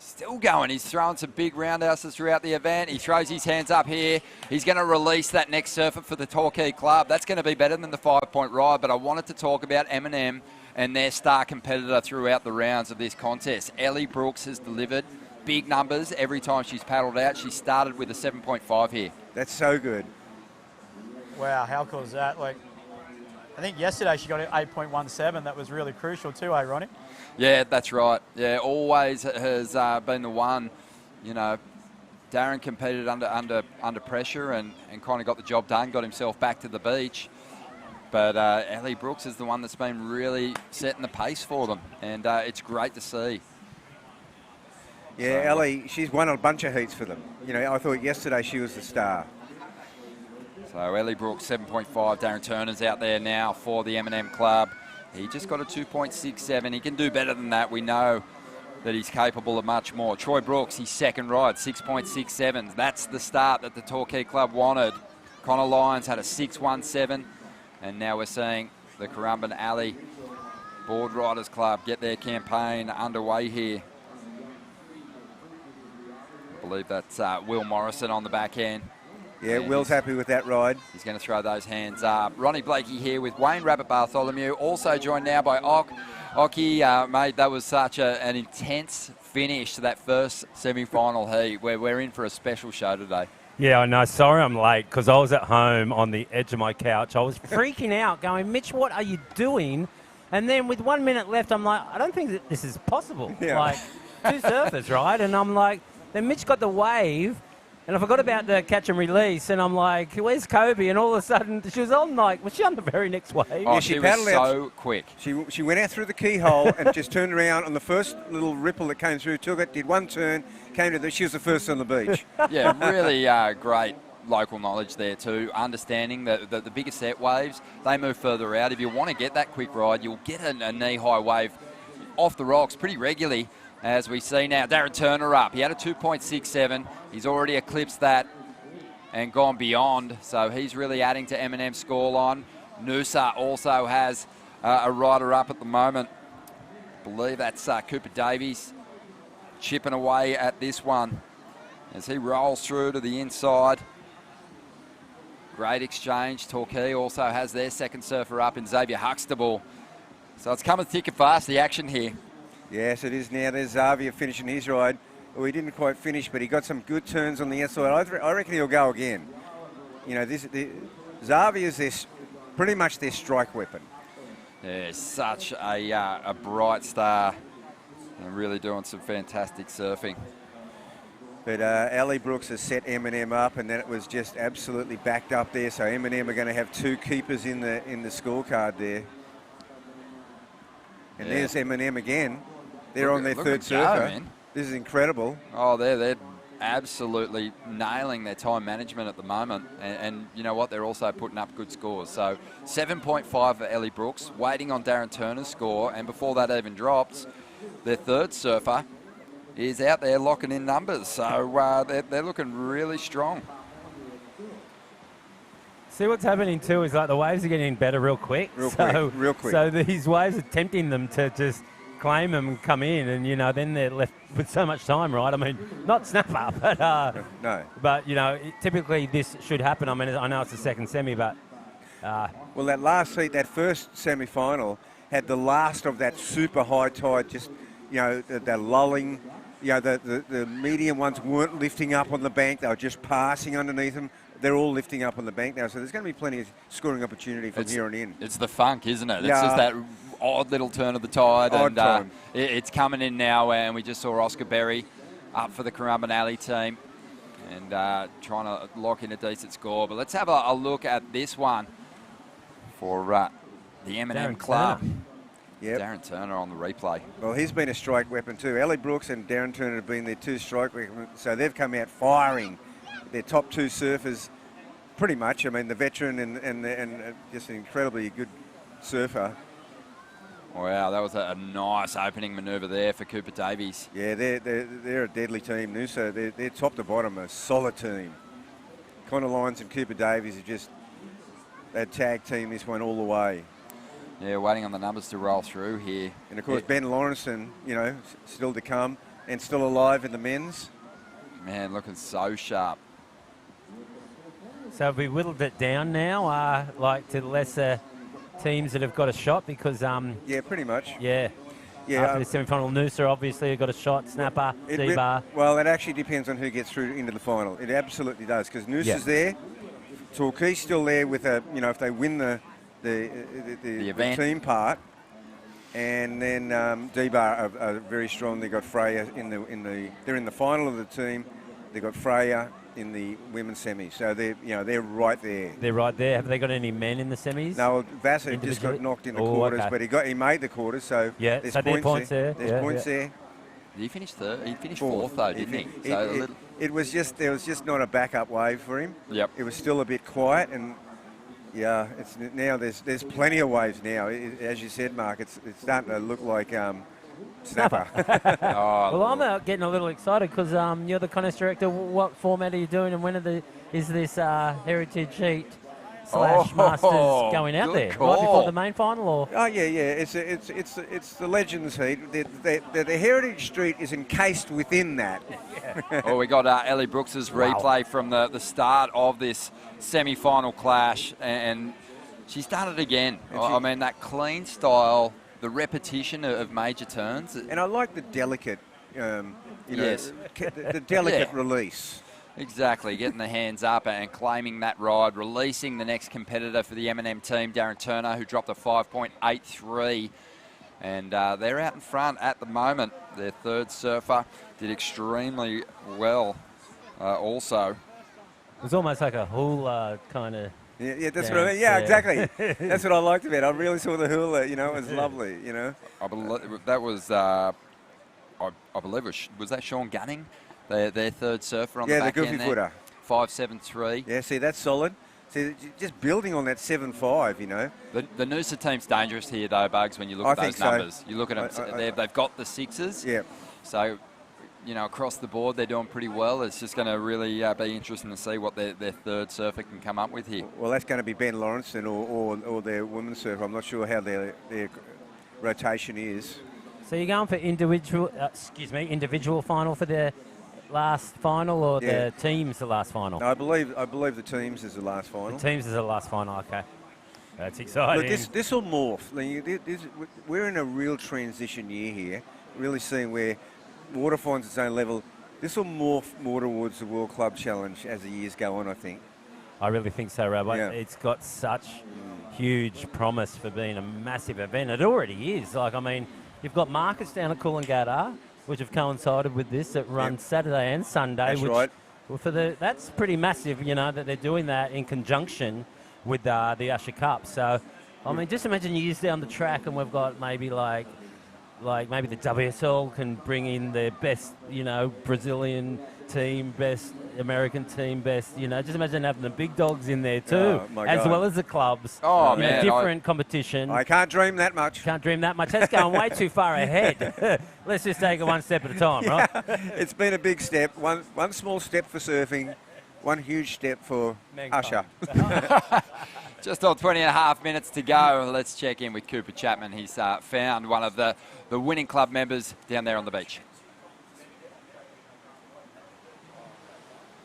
Still going. He's throwing some big roundhouses throughout the event. He throws his hands up here. He's going to release that next surfer for the Torquay Club. That's going to be better than the 5-point ride, but I wanted to talk about M&M and their star competitor throughout the rounds of this contest. Ellie Brooks has delivered big numbers every time she's paddled out. She started with a 7.5 here. That's so good. Wow, how cool is that? Like, I think yesterday she got an 8.17. That was really crucial too, eh, Ronnie? Yeah, that's right. Yeah, always has been the one. You know, Darren competed under pressure and kind of got the job done, got himself back to the beach. But Ellie Brooks is the one that's been really setting the pace for them, and it's great to see. Yeah, Ellie, she's won a bunch of heats for them. You know, I thought yesterday she was the star. So Ellie Brooks, 7.5. Darren Turner's out there now for the M&M Club. He just got a 2.67. He can do better than that. We know that he's capable of much more. Troy Brooks, his second ride, 6.67. That's the start that the Torquay Club wanted. Connor Lyons had a 6.17. And now we're seeing the Currumbin Alley Board Riders Club get their campaign underway here. I believe that's Will Morrison on the back end. Yeah, and Will's happy with that ride. He's going to throw those hands up. Ronnie Blakey here with Wayne Rabbit Bartholomew, also joined now by Oki. Mate, that was such an intense finish to that first semi-final heat. We're in for a special show today. Yeah, I know. Sorry I'm late, because I was at home on the edge of my couch. I was freaking out going, Mitch, what are you doing? And then with 1 minute left, I'm like, I don't think that this is possible. Yeah. Like, two surfers, right? And I'm like, then Mitch got the wave, and I forgot about the catch and release, and I'm like, where's Kobe? And all of a sudden, she was on, like, was she on the very next wave? Oh, yeah, she was so quick. She went out through the keyhole and just turned around on the first little ripple that came through, took it, did one turn, came to she was the first on the beach. Yeah, really great local knowledge there too, understanding that the bigger set waves, they move further out. If you want to get that quick ride, you'll get a knee-high wave off the rocks pretty regularly. As we see now, Darren Turner up. He had a 2.67. He's already eclipsed that and gone beyond. So he's really adding to M&M's scoreline. Noosa also has a rider up at the moment. I believe that's Cooper Davies chipping away at this one as he rolls through to the inside. Great exchange. Torquay also has their second surfer up in Xavier Huxtable. So it's coming thick and fast, the action here. Yes, it is now. There's Xavier finishing his ride. Well, he didn't quite finish, but he got some good turns on the outside. I reckon he'll go again. You know, Xavier's pretty much their strike weapon. Yeah, such a bright star and really doing some fantastic surfing. But Ellie Brooks has set M&M up, and then it was just absolutely backed up there. So M&M are going to have two keepers in the scorecard there. And there's M&M again. They're on their third surfer. This is incredible. Oh, they're absolutely nailing their time management at the moment. And you know what? They're also putting up good scores. So 7.5 for Ellie Brooks, waiting on Darren Turner's score. And before that even drops, their third surfer, is out there locking in numbers. So they're looking really strong. See, what's happening too is like the waves are getting better real quick. Real quick. So these waves are tempting them to just claim them and come in, and then they're left with so much time, right? I mean, not snapper, but no. But typically this should happen. I mean, I know it's the second semi, but well, that last heat, that first semi-final, had the last of that super high tide. Just the lulling. The medium ones weren't lifting up on the bank; they were just passing underneath them. They're all lifting up on the bank now, so there's going to be plenty of scoring opportunity from here on in. It's the funk, isn't it? It's just that odd little turn of the tide. It's coming in now, and we just saw Oscar Berry up for the Currumbin Alley team and trying to lock in a decent score. But let's have a look at this one for the M&M Club. Yep. Darren Turner on the replay. Well, he's been a strike weapon too. Ellie Brooks and Darren Turner have been their two strike weapons, so they've come out firing. Their top two surfers, pretty much. I mean, the veteran and just an incredibly good surfer. Wow, that was a nice opening manoeuvre there for Cooper Davies. Yeah, they're a deadly team, Noosa. They're top to bottom, a solid team. Connor Lyons and Cooper Davies are just, they tag team this one all the way. Yeah, waiting on the numbers to roll through here. And of course, Ben Lawrenson, still to come and still alive in the men's. Man, looking so sharp. So have we whittled it down now, to lesser teams that have got a shot? Because yeah, pretty much. Yeah. After the semi-final, Noosa obviously have got a shot. Snapper, D-bar. Well, it actually depends on who gets through into the final. It absolutely does, because Noosa's there. Torquay's still there with if they win the event team part, and then D-bar are very strong. They got Freya they're in the final of the team. They got Freya in the women's semi, so they're right there. They're right there. Have they got any men in the semis? No, Vassar just got knocked in the quarters, okay. but he made the quarters, so there's points there. There's points there. Did he finish third? He finished fourth though, didn't he? There was just not a backup wave for him. Yep. It was still a bit quiet, and there's plenty of waves now. As you said, Mark, it's starting to look like snapper. Well, I'm getting a little excited because you're the contest director. What format are you doing, and when is this Heritage Heat / Masters going out there? Call. Right before the main final, or? Oh yeah. It's the Legends Heat. The Heritage Street is encased within that. We got Ellie Brooks's replay from the start of this semi-final clash, and she's done it again. I mean, that clean style, the repetition of major turns. And I like the delicate, yes, the delicate release. Exactly, getting the hands up and claiming that ride, releasing the next competitor for the M&M team, Darren Turner, who dropped a 5.83. And they're out in front at the moment. Their third surfer did extremely well also. It was almost like a hula kind of. Yeah, that's what I mean. Yeah, exactly. That's what I liked about it. I really saw the hula, it was lovely, I believe that was, I believe, was that Sean Gunning, their third surfer on the back end there? Yeah, the goofy footer. 5.73. Yeah, see, that's solid. See, just building on that 7.5, The Noosa team's dangerous here, though, Bugs, when you look at those numbers. You look at them, they've got the sixes. Yeah. So, across the board, they're doing pretty well. It's just going to really be interesting to see what their third surfer can come up with here. Well, that's going to be Ben Lawrenson or their women's surfer. I'm not sure how their rotation is. So you're going for individual final for the last final, or the teams the last final? No, I believe the teams is the last final. The teams is the last final. Okay, that's exciting. Look, this will morph. We're in a real transition year here. Really seeing where water finds its own level. This will morph more towards the World Club Challenge as the years go on, I think. I really think so, Rabbi. Yeah. It's got such huge promise for being a massive event. It already is. You've got markets down at Coolangatta, which have coincided with this, that run Saturday and Sunday. That's right. That's pretty massive, that they're doing that in conjunction with the Usher Cup. So, just imagine years down the track and we've got maybe like maybe the WSL can bring in their best, Brazilian team, best American team, best, just imagine having the big dogs in there too, Oh, my as God. well as the clubs. Oh, man. Different competition. I can't dream that much. Can't dream that much. That's going way too far ahead. Let's just take it one step at a time, right? It's been a big step. One small step for surfing, one huge step for Usher. Just on 20 and a half minutes to go. Let's check in with Cooper Chapman. He's found one of the winning club members down there on the beach.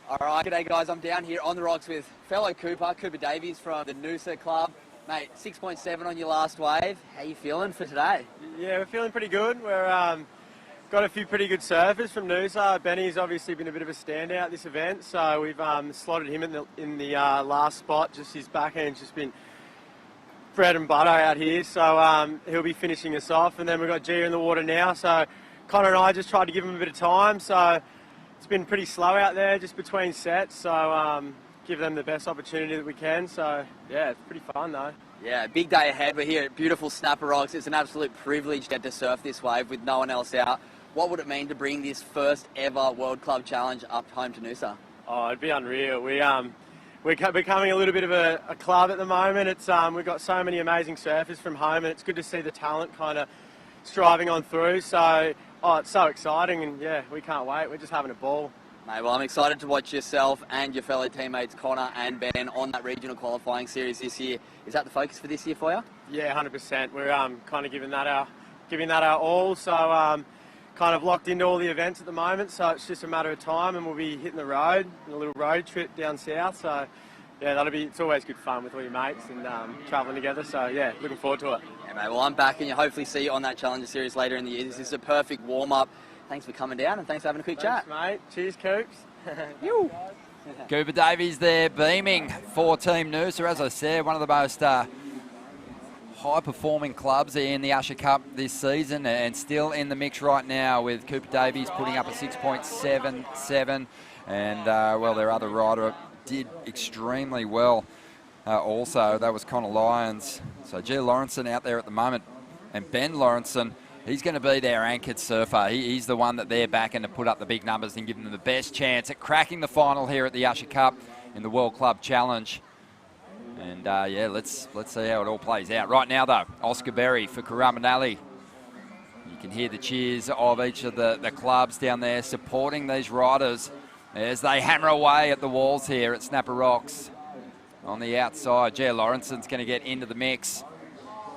All right, g'day guys. I'm down here on the rocks with fellow Cooper Davies from the Usher Club. Mate, 6.7 on your last wave. How you feeling for today? Yeah, we're feeling pretty good. We're got a few pretty good surfers from Noosa. Benny's obviously been a bit of a standout this event, so we've slotted him in the last spot. Just his backhand's just been bread and butter out here, so he'll be finishing us off. And then we've got Gia in the water now, so Connor and I just tried to give him a bit of time. So it's been pretty slow out there just between sets, so give them the best opportunity that we can. So yeah, it's pretty fun though. Yeah, big day ahead. We're here at beautiful Snapper Rocks. It's an absolute privilege to get to surf this wave with no one else out. What would it mean to bring this first ever World Club Challenge up home to Noosa? Oh, it'd be unreal. We're becoming a little bit of a club at the moment. It's we've got so many amazing surfers from home, and it's good to see the talent kind of striving on through. So, it's so exciting, and yeah, we can't wait. We're just having a ball. Mate, well, I'm excited to watch yourself and your fellow teammates Connor and Ben on that regional qualifying series this year. Is that the focus for this year for you? Yeah, 100%. We're kind of giving that our all. So kind of locked into all the events at the moment. So it's just a matter of time, and we'll be hitting the road, a little road trip down south. So yeah, it's always good fun with all your mates and travelling together. So yeah, looking forward to it. Yeah, mate. Well, I'm back, and you'll hopefully see you on that Challenger series later in the year. This is a perfect warm up. Thanks for coming down, and thanks for having a quick chat. Mate. Cheers, Coops. You. Cooper Davies there beaming for Team Noosa. As I said, one of the most high-performing clubs in the Usher Cup this season, and still in the mix right now with Cooper Davies putting up a 6.77. And, their other rider did extremely well also. That was Connor Lyons. So G. Lawrenson out there at the moment. And Ben Lawrenson, he's going to be their anchored surfer. He's the one that they're backing to put up the big numbers and give them the best chance at cracking the final here at the Usher Cup in the World Club Challenge. And, let's see how it all plays out. Right now, though, Oscar Berry for Karamanali. You can hear the cheers of each of the clubs down there supporting these riders as they hammer away at the walls here at Snapper Rocks. On the outside, Gia Lawrenson's going to get into the mix.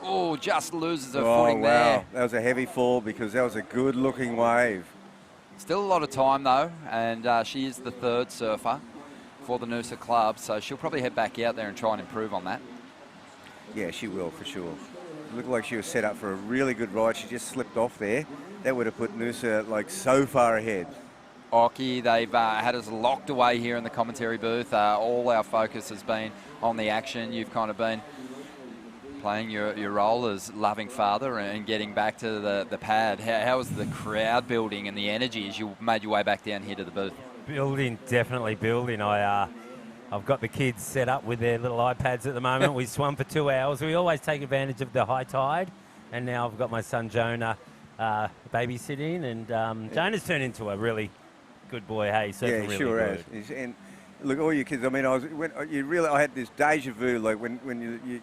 Oh, just loses her footing there. That was a heavy fall because that was a good-looking wave. Still a lot of time, though, and she is the third surfer for the Noosa Club, so she'll probably head back out there and try and improve on that. Yeah, she will, for sure. It looked like she was set up for a really good ride. She just slipped off there. That would have put Noosa, so far ahead. Oki, they've had us locked away here in the commentary booth. All our focus has been on the action. You've kind of been playing your role as loving father and getting back to the pad. How was the crowd building and the energy as you made your way back down here to the booth? Building, definitely building. I've got the kids set up with their little iPads at the moment. We swum for 2 hours. We always take advantage of the high tide. And now I've got my son Jonah babysitting. And Jonah's turned into a really good boy. Hey, Yeah, really sure good. has. And look, all your kids. I mean, I had this deja vu, like when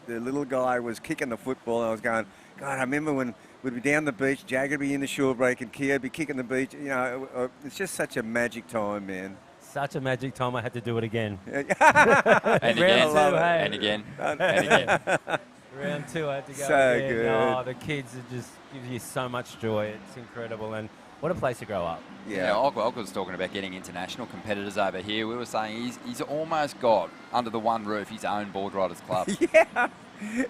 the little guy was kicking the football, and I was going, God, I remember when we'd be down the beach, Jag would be in the shore break, and Kia would be kicking the beach. It's just such a magic time, man. Such a magic time. I had to do it again. And again, and again, and again. Round 2, I had to go so again. good. Oh, the kids just give you so much joy. It's incredible, and what a place to grow up. Yeah, Ogg was talking about getting international competitors over here. We were saying he's almost got, under the one roof, his own board riders club. Yeah,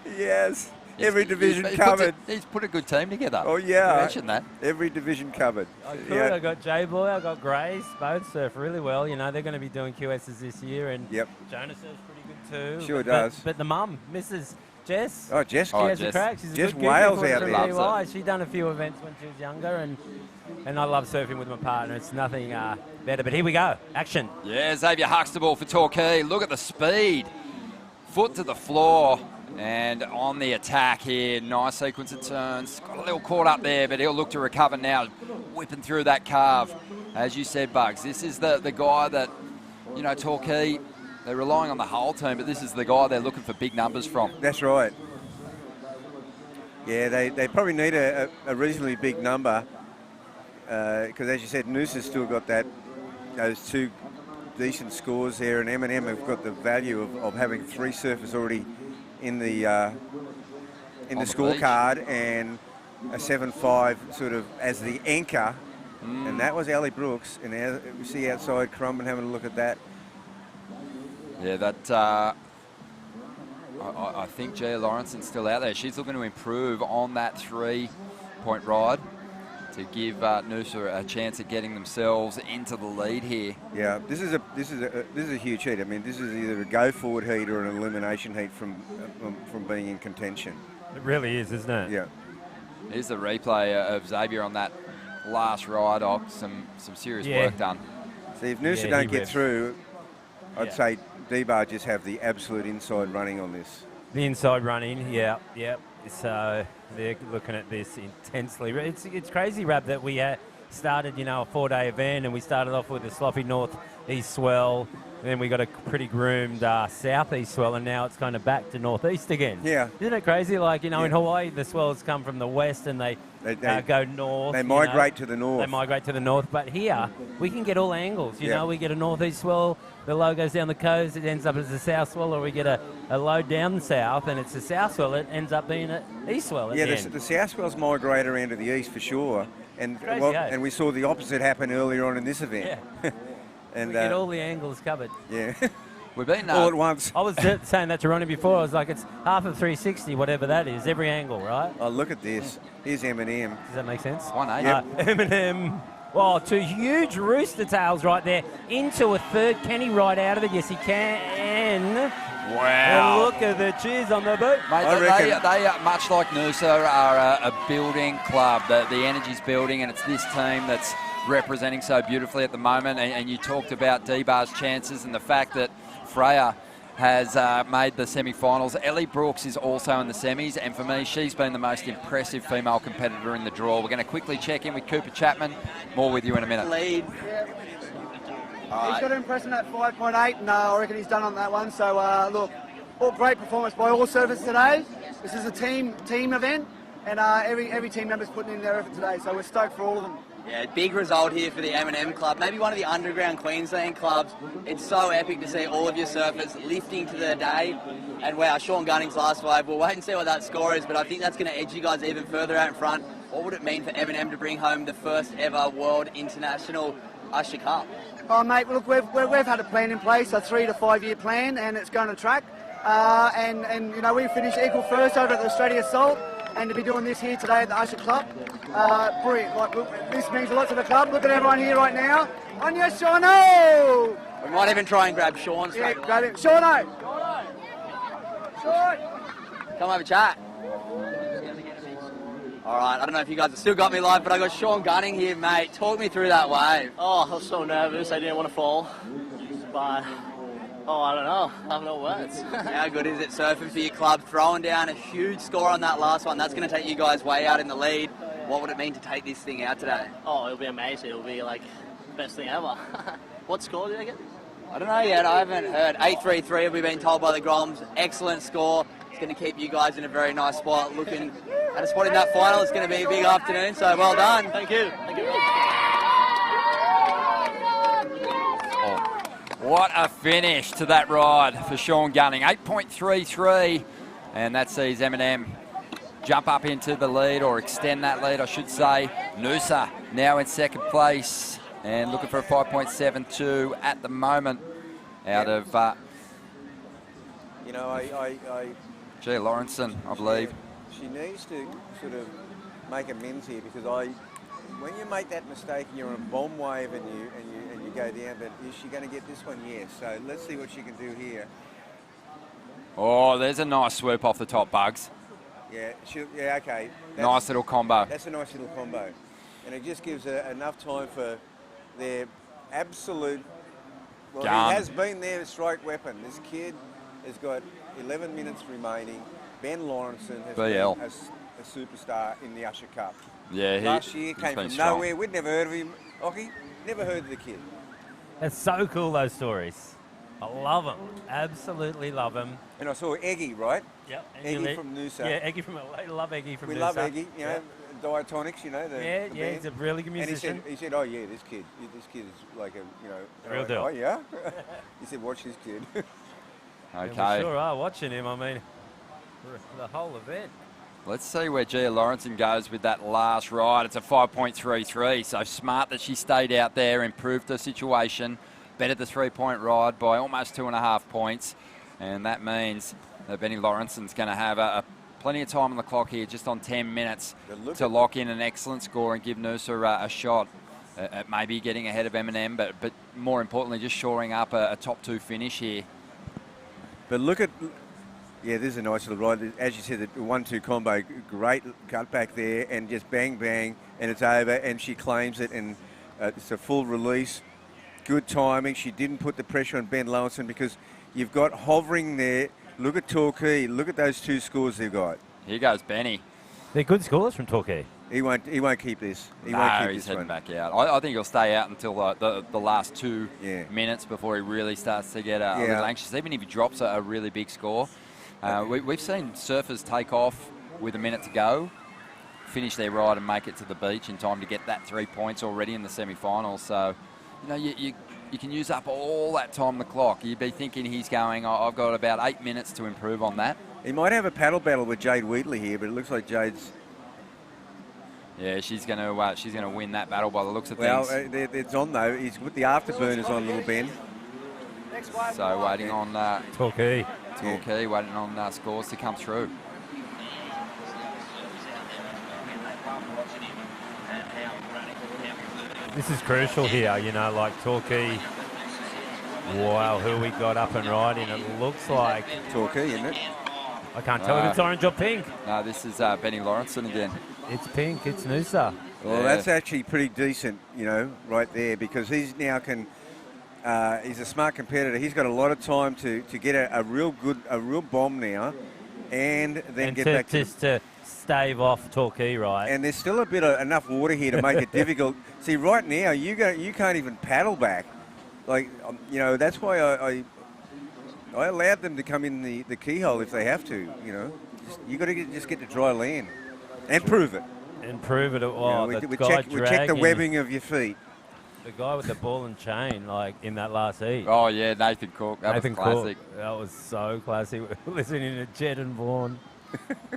yes. Every division covered. He's put a good team together. Oh, yeah. You mentioned that. Every division covered. Good. I got J-Boy, I got Grace. Both surf really well. They're going to be doing QSs this year, and Jonah surfs pretty good too. Sure does. But the mum, Mrs. Jess. Oh, Jess. She has a crack. She's Jess a good Wales kid. out there. She's done a few events when she was younger, and I love surfing with my partner. It's nothing better. But here we go. Action. Yeah, Xavier Huxtable for Torquay. Look at the speed. Foot to the floor. And on the attack here, nice sequence of turns. Got a little caught up there, but he'll look to recover now, whipping through that carve. As you said, Bugs, this is the guy that, you know, Torquay, they're relying on the whole team, but this is the guy they're looking for big numbers from. That's right. Yeah, they probably need a reasonably big number because, as you said, Noosa's still got those two decent scores there, and M&M have got the value of having 3 surfers already in the scorecard and a 7-5 sort of as the anchor, and that was Ellie Brooks, and now we see outside Crumb and having a look at that. Yeah, that I think Gia Lawrenson's still out there. She's looking to improve on that 3-point ride to give Noosa a chance at getting themselves into the lead here. Yeah, this is a huge heat. I mean, this is either a go forward heat or an elimination heat from being in contention. It really is, isn't it? Yeah. Here's the replay of Xavier on that last ride. Some serious work done. See, if Noosa don't get through, I'd say D-Bar just have the absolute inside running on this. The inside running, yeah. So they're looking at this intensely. It's crazy, Rab, that we started, a 4-day event, and we started off with a sloppy north-east swell. Then we got a pretty groomed southeast swell, and now it's kind of back to northeast again. Yeah. Isn't it crazy? In Hawaii, the swells come from the west and they go north. They migrate to the north. They migrate to the north. But here, we can get all angles. You know, we get a northeast swell, the low goes down the coast, it ends up as a south swell, or we get a low down the south, and it's a south swell, it ends up being an east swell. Yeah, the south swells migrate around to the east for sure. And and we saw the opposite happen earlier on in this event. Yeah. And we get all the angles covered. Yeah. We've been all at once. I was saying that to Ronnie before. I was like, it's half of 360, whatever that is, every angle, right? Oh, look at this. Here's M&M. Does that make sense? 180. Yep. M&M. Oh, 2 huge rooster tails right there into a third. Can he ride out of it? Yes, he can. Wow. And look at the cheers on the boot. Mate, they are, much like Noosa, are a building club. The energy's building, and it's this team that's representing so beautifully at the moment. And you talked about D-Bar's chances and the fact that Freya has made the semi-finals. Ellie Brooks is also in the semis, and for me, she's been the most impressive female competitor in the draw. We're going to quickly check in with Cooper Chapman. More with you in a minute. Lead. He's got to impress in that 5.8, and I reckon he's done on that one. So, look, all great performance by all surfers today. This is a team event, and every team member's putting in their effort today, so we're stoked for all of them. Yeah, big result here for the M&M club, maybe one of the underground Queensland clubs. It's so epic to see all of your surfers lifting to the day. And wow, Sean Gunning's last wave, we'll wait and see what that score is, but I think that's going to edge you guys even further out in front. What would it mean for M&M to bring home the first ever World International Usher Cup? Oh, mate, look, we've had a plan in place, a 3 to 5 year plan, and it's going to track. And we finished equal first over at the Australia Salt, and to be doing this here today at the Usher Club, brilliant. This means a lot to the club. Look at everyone here right now. On your Shauno! We might even try and grab Sean. Yeah, grab him. Shauno! Sean! Come have a chat. All right, I don't know if you guys have still got me live, but I got Sean Gunning here, mate. Talk me through that wave. Oh, I was so nervous. I didn't want to fall. But, I don't know. I have no words. How good is it surfing for your club? Throwing down a huge score on that last one. That's going to take you guys way out in the lead. What would it mean to take this thing out today? Oh, it'll be amazing. It'll be like the best thing ever. What score did I get? I don't know yet. I haven't heard. 8.33 have we been told by the Groms. Excellent score. It's going to keep you guys in a very nice spot. Looking at a spot in that final. It's going to be a big afternoon, so well done. Thank you. Thank you. What a finish to that ride for Sean Gunning. 8.33, and that sees M&M jump up into the lead, or extend that lead, I should say. Noosa now in second place and looking for a 5.72 at the moment out of Gia Lawrenson, I believe. She needs to sort of make amends here, because when you make that mistake and you're on a bomb wave and you go down, but is she going to get this one? Yes. So let's see what she can do here. Oh, there's a nice swoop off the top, Bugs. Yeah, okay. Nice little combo. That's a nice little combo. And it just gives her enough time for their absolute... Well, gun. he has been their strike weapon. This kid has got 11 minutes remaining. Ben Lawrenson has BL. been a superstar in the Usher Cup. Yeah, last year came from strong. nowhere. We'd never heard of him. Ockie, never heard of the kid. It's so cool, those stories. I love them. Absolutely love them. And I saw Eggy, right? Yep. Eggy from Noosa. Yeah, Eggy from LA. Love Eggy from Noosa. We love Eggy, you know, Diatonics, you know. The yeah, band. he's a really good musician. And he said, oh yeah, this kid is like a, you know. Real deal. Oh yeah? He said, watch this kid. Okay. Yeah, we sure are watching him, I mean, the whole event. Let's see where Gia Lawrenson goes with that last ride. It's a 5.33, so smart that she stayed out there, improved her situation, bettered the 3-point ride by almost 2.5 points, and that means that Benny Lawrenson's going to have plenty of time on the clock here, just on 10 minutes to lock in an excellent score and give Noosa a shot at maybe getting ahead of M&M, but more importantly, just shoring up a top 2 finish here. But look at, yeah, this is a nice little ride. As you said, the 1-2 combo, great cutback there, and just bang, bang, and it's over, and she claims it, and it's a full release. Good timing. She didn't put the pressure on Ben Lawrenson because you've got hovering there. Look at Torquay. Look at those 2 scores they've got. Here goes Benny. They're good scores from Torquay. He won't keep this. He no, won't keep he's this heading one. back out. I think he'll stay out until the last 2 minutes before he really starts to get a little anxious, even if he drops a really big score. We've seen surfers take off with a minute to go, finish their ride and make it to the beach in time to get that 3 points already in the semi-finals. So, you know, you can use up all that time on the clock. You'd be thinking he's going, I've got about 8 minutes to improve on that. He might have a paddle battle with Jade Wheatley here, but it looks like Jade's... Yeah, she's going to win that battle by the looks of well, things. it's on though. He's with the afterburners on, little Ben. So waiting on Torquay, waiting on scores to come through. This is crucial here, you know, like Torquay. Wow, who we got up and riding? It looks like Torquay, isn't it? I can't tell if it's orange or pink. No, this is Benny Lawrenson again. It's pink. It's Noosa. Well, that's actually pretty decent, you know, right there, because he's now he's a smart competitor. He's got a lot of time to get a real bomb now, and then get back to stave off Torquay, right? And there's still enough water here to make it difficult. See, right now you can't even paddle back. Like, you know, that's why I allowed them to come in the keyhole if they have to. You know, you got to just get to dry land and prove it. And prove it. Oh, you know, we check the webbing of your feet. The guy with the ball and chain, like in that last heat. Oh yeah, Nathan Cook. That was classic. That was so classic. Listening to Jed and Vaughan.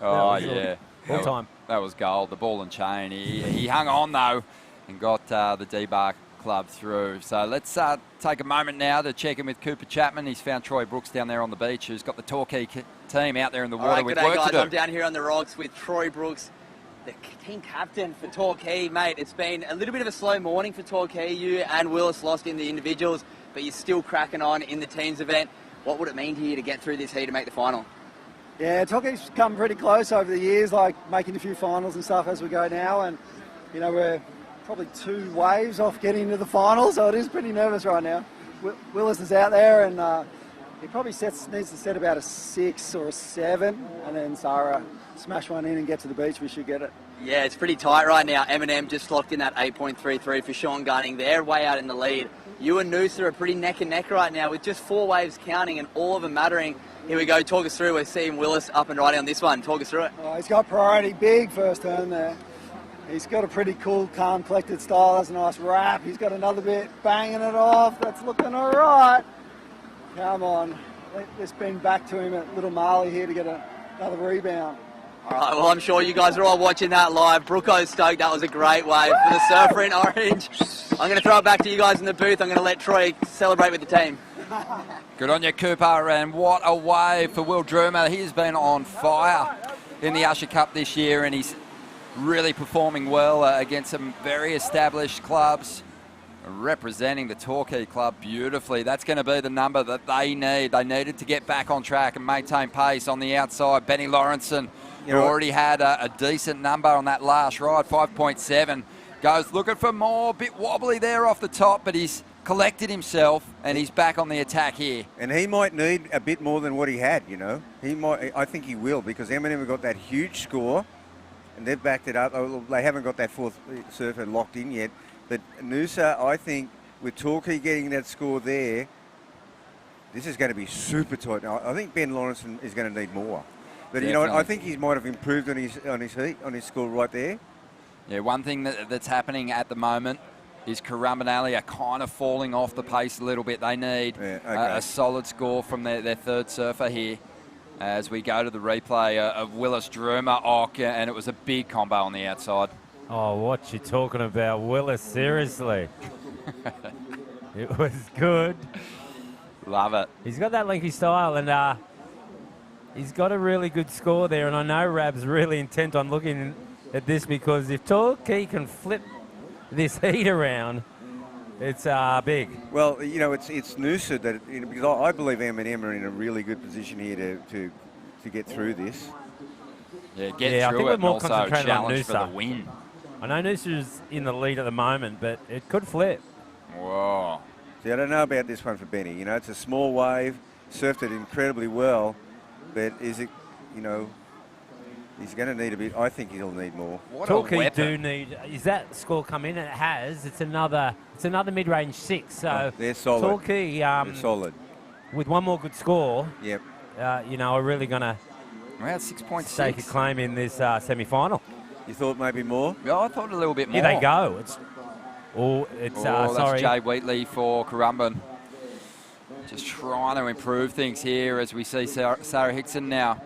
Oh yeah, all time. That was gold. The ball and chain. He hung on though, and got the D-Bar Club through. So let's take a moment now to check in with Cooper Chapman. He's found Troy Brooks down there on the beach, who's got the Torquay team out there in the water with work to do. I'm down here on the rocks with Troy Brooks, the team captain for Torquay, mate. It's been a little bit of a slow morning for Torquay. You and Willis lost in the individuals, but you're still cracking on in the teams event. What would it mean to you to get through this heat to make the final? Yeah, Torquay's come pretty close over the years, like making a few finals and stuff as we go now, and you know, we're probably 2 waves off getting into the final, so it is pretty nervous right now. Willis is out there, and he probably needs to set about a 6 or a 7, and then Sarah smash one in and get to the beach. We should get it. Yeah, it's pretty tight right now. M&M just locked in that 8.33 for Sean Gunning. They're way out in the lead. You and Noosa are pretty neck and neck right now with just 4 waves counting and all of them mattering. Here we go. Talk us through. We're seeing Willis up and riding on this one. Talk us through it. Oh, he's got priority. Big first turn there. He's got a pretty cool, calm, collected style. That's a nice wrap. He's got another bit, banging it off. That's looking all right. Come on. Let's bend back to him at Little Marley here to get another rebound. All right, well, I'm sure you guys are all watching that live. Brooko's stoked. That was a great wave for the surfer in orange. I'm going to throw it back to you guys in the booth. I'm going to let Troy celebrate with the team. Good on you, Cooper, and what a wave for Will Droomer. He's been on fire in the Usher Cup this year, and he's really performing well against some very established clubs, representing the Torquay club beautifully. That's going to be the number that they need. They needed to get back on track and maintain pace on the outside. Benny Lawrenson, who already had a decent number on that last ride, 5.7, goes looking for more. Bit wobbly there off the top, but he's collected himself, and he's back on the attack here. And he might need a bit more than what he had, you know. He might. I think he will, because M&M have got that huge score, and they've backed it up. Oh, they haven't got that fourth surfer locked in yet. But Noosa, I think, with Torquay getting that score there, this is going to be super tight. Now, I think Ben Lawrence is going to need more. But, you know what, I think he might have improved on his score right there. Yeah, one thing that's happening at the moment is Currumbinelli are kind of falling off the pace a little bit. They need a solid score from their third surfer here as we go to the replay of Willis Druma, and it was a big combo on the outside. Oh, what you talking about, Willis? Seriously. It was good. Love it. He's got that lengthy style, and he's got a really good score there, and I know Rab's really intent on looking at this, because if Torquay can flip this heat around, it's big. Well, you know, it's Noosa that, you know, because I believe M&M are in a really good position here to get through this. Yeah, I think we're more concentrated on Noosa for the win. I know Noosa's in the lead at the moment, but it could flip. Whoa. See, I don't know about this one for Benny. You know, it's a small wave, surfed it incredibly well, but is it, you know, he's going to need a bit. I think he'll need more. Torquay do need. Is that score come in? And it has. It's another mid-range 6. So they're solid. Torquay, they're solid. With one more good score. Yep. You know, are really going to around 6.6 stake a claim in this semi-final. You thought maybe more? Yeah, I thought a little bit more. Here they go. That's sorry. Jay Wheatley for Currumbin. Just trying to improve things here as we see Sarah Hickson now.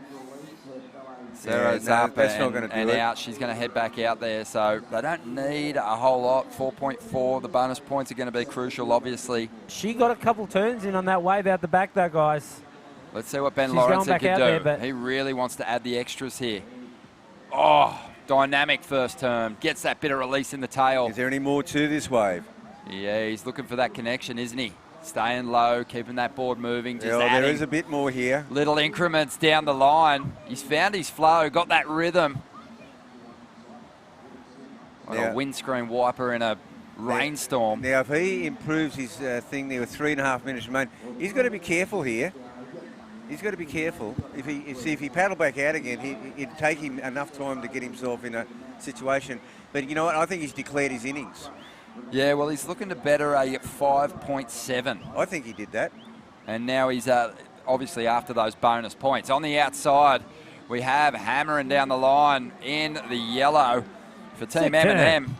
Sarah's up and out. She's going to head back out there. So they don't need a whole lot. 4.4. The bonus points are going to be crucial, obviously. She got a couple turns in on that wave out the back, though, guys. Let's see what Ben Lawrence can do. There, he really wants to add the extras here. Oh, dynamic first turn. Gets that bit of release in the tail. Is there any more to this wave? Yeah, he's looking for that connection, isn't he? Staying low, keeping that board moving. Just there is a bit more here. Little increments down the line. He's found his flow, got that rhythm. Like a windscreen wiper in a rainstorm. Now, if he improves his thing there with 3.5 minutes remaining, he's got to be careful here. He's got to be careful. If he paddled back out again, it'd take him enough time to get himself in a situation. But you know what? I think he's declared his innings. Yeah, well, he's looking to better a 5.7. I think he did that. And now he's obviously after those bonus points. On the outside, we have hammering down the line in the yellow for Team M&M.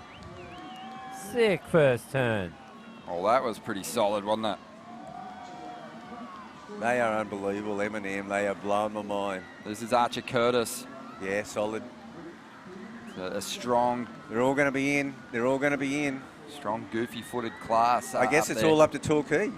Sick first turn. Oh, that was pretty solid, wasn't it? They are unbelievable, M&M. They are blowing my mind. This is Archer Curtis. Yeah, solid. A strong... They're all going to be in. They're all going to be in. Strong, goofy-footed class. I guess it's all up to Torquay.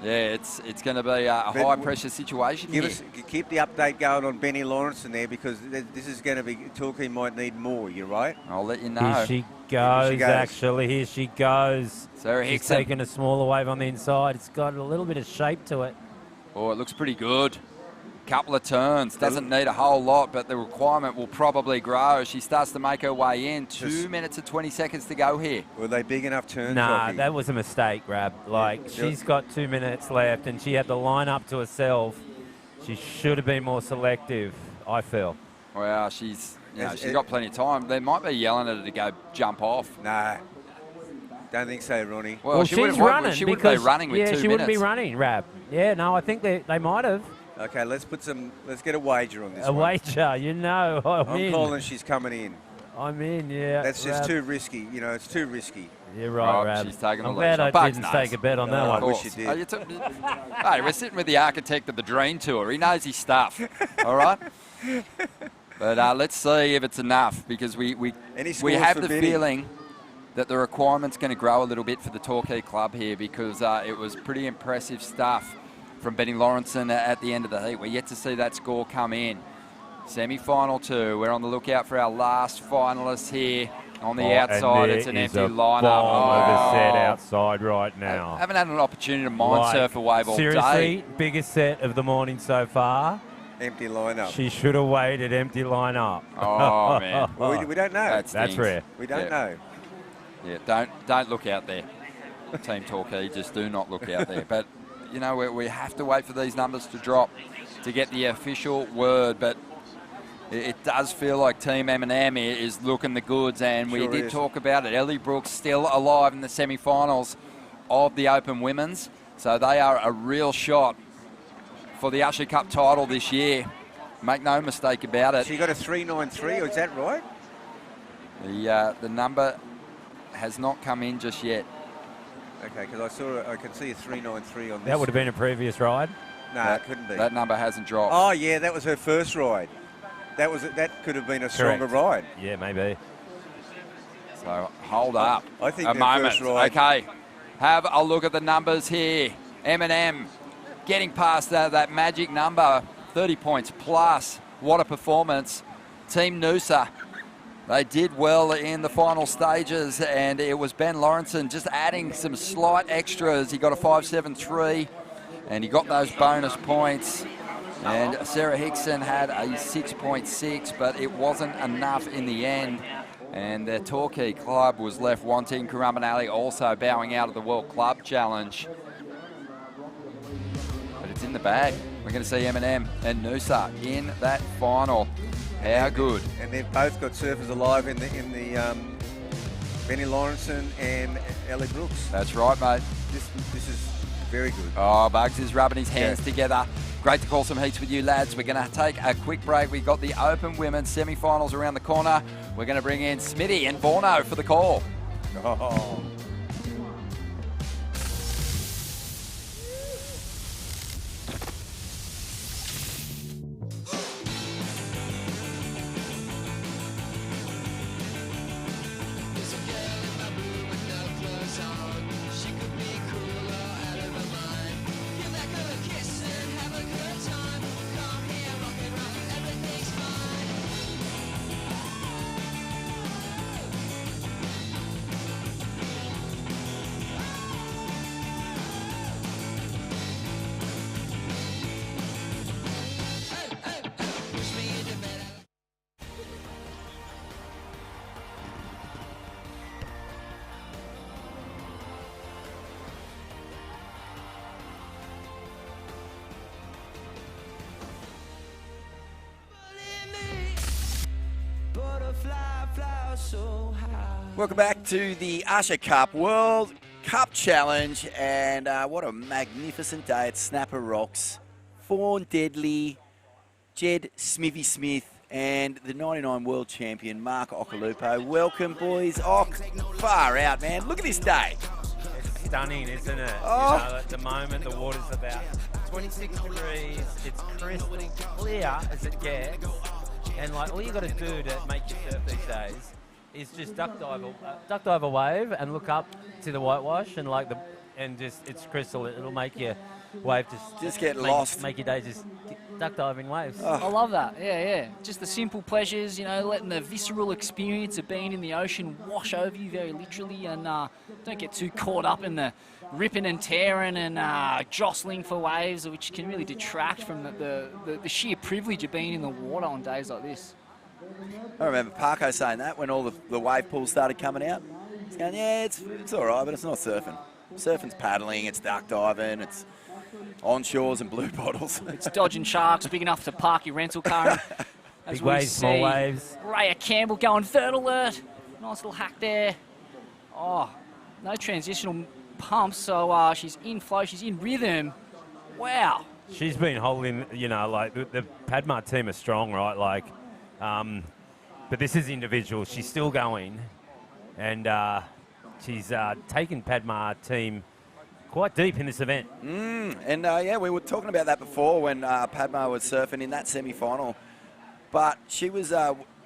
Yeah, it's going to be a high-pressure situation here. Keep the update going on Benny Lawrence in there, because this is going to be... Torquay might need more, you're right? I'll let you know. Here she goes, actually. Here she goes. Sarah She's Hickson. taking a smaller wave on the inside. It's got a little bit of shape to it. Oh, it looks pretty good. Couple of turns. Doesn't need a whole lot, but the requirement will probably grow. She starts to make her way in. 2 minutes and 20 seconds to go here. Were they big enough turns? Nah, Rocky? that was a mistake, Rab. Like, she's got 2 minutes left, and she had the line up to herself. She should have been more selective, I feel. Well, she's got plenty of time. They might be yelling at her to go jump off. Nah. Don't think so, Ronnie. Well, she's running. She wouldn't be running with 2 minutes. Yeah, she wouldn't be running, Rab. Yeah, no, I think they might have. Okay, let's get a wager on this one. A wager, you know. I'm calling she's coming in. I'm in, yeah. That's just too risky. You know, it's too risky. You're right, Rab. She's taking I'm the lead. glad I didn't take a bet on that one. I wish you did. Hey, we're sitting with the architect of the Dream Tour. He knows his stuff. All right? But let's see if it's enough, because we have the feeling that the requirement's going to grow a little bit for the Torquay club here, because it was pretty impressive stuff from Benny Lawrenson at the end of the heat. We're yet to see that score come in. Semi-final 2. We're on the lookout for our last finalists here. On the outside, it's an empty lineup. Of a set outside right now. I haven't had an opportunity to mind surf a wave all day. Seriously, biggest set of the morning so far. Empty lineup. She should have waited empty lineup. Oh, man. Well, we don't know. That's rare. We don't know. Yeah, don't look out there. Team Torquay, just do not look out there. But, you know, we have to wait for these numbers to drop to get the official word. But it does feel like Team M&M is looking the goods, and we did talk about it. Ellie Brooks still alive in the semi-finals of the Open Women's, so they are a real shot for the Usher Cup title this year. Make no mistake about it. She got a 3.93, is that right? The number has not come in just yet. Okay, because I can see a 3.93 on this. That would have been a previous ride. No, it couldn't be. That number hasn't dropped. Oh yeah, that was her first ride. That could have been a stronger ride. Yeah, maybe. So hold up. I think a moment. First ride. Okay, have a look at the numbers here. M&M getting past that magic number, 30 points plus. What a performance. Team Noosa, they did well in the final stages, and it was Ben Lawrenson just adding some slight extras. He got a 5.73, and he got those bonus points. And Sarah Hickson had a 6.6, but it wasn't enough in the end. And the Torquay club was left wanting. Currumbinally also bowing out of the World Club Challenge. But it's in the bag. We're going to see M&M and Noosa in that final. How good. And they've both got surfers alive in the Benny Lawrenson and Ellie Brooks. That's right, mate. This is very good. Oh, Bugs is rubbing his hands together. Great to call some heats with you, lads. We're going to take a quick break. We've got the Open Women's semi-finals around the corner. We're going to bring in Smithy and Borno for the call. Oh. Welcome back to the Usher Cup World Cup Challenge, and what a magnificent day at Snapper Rocks. Fawn Deadly, Jed Smithy Smith, and the 99 world champion Mark Okalupo. Welcome, boys. Far out, man. Look at this day. It's stunning, isn't it? Oh. You know, at the moment, the water's about 26 degrees. It's crystal clear as it gets. And like all you got to do to make your surf these days is just duck dive a wave and look up to the whitewash and it's crystal. It'll make your wave just get lost. Make your day just duck diving waves. I love that. Yeah. Just the simple pleasures, you know, letting the visceral experience of being in the ocean wash over you very literally, and don't get too caught up in the ripping and tearing and jostling for waves, which can really detract from the sheer privilege of being in the water on days like this. I remember Parko saying that when all the wave pools started coming out. He's going, yeah, it's all right, but it's not surfing. Surfing's paddling, it's duck diving, it's onshores and blue bottles. It's dodging sharks big enough to park your rental car. Big waves, small waves. Raya Campbell going third alert. Nice little hack there. Oh, no transitional pumps, so she's in flow, she's in rhythm. Wow. She's been holding, you know, like the Padma team are strong, right? Like, but this is individual. She's still going, and she's taken Padma team quite deep in this event. And we were talking about that before when Padma was surfing in that semi-final. But she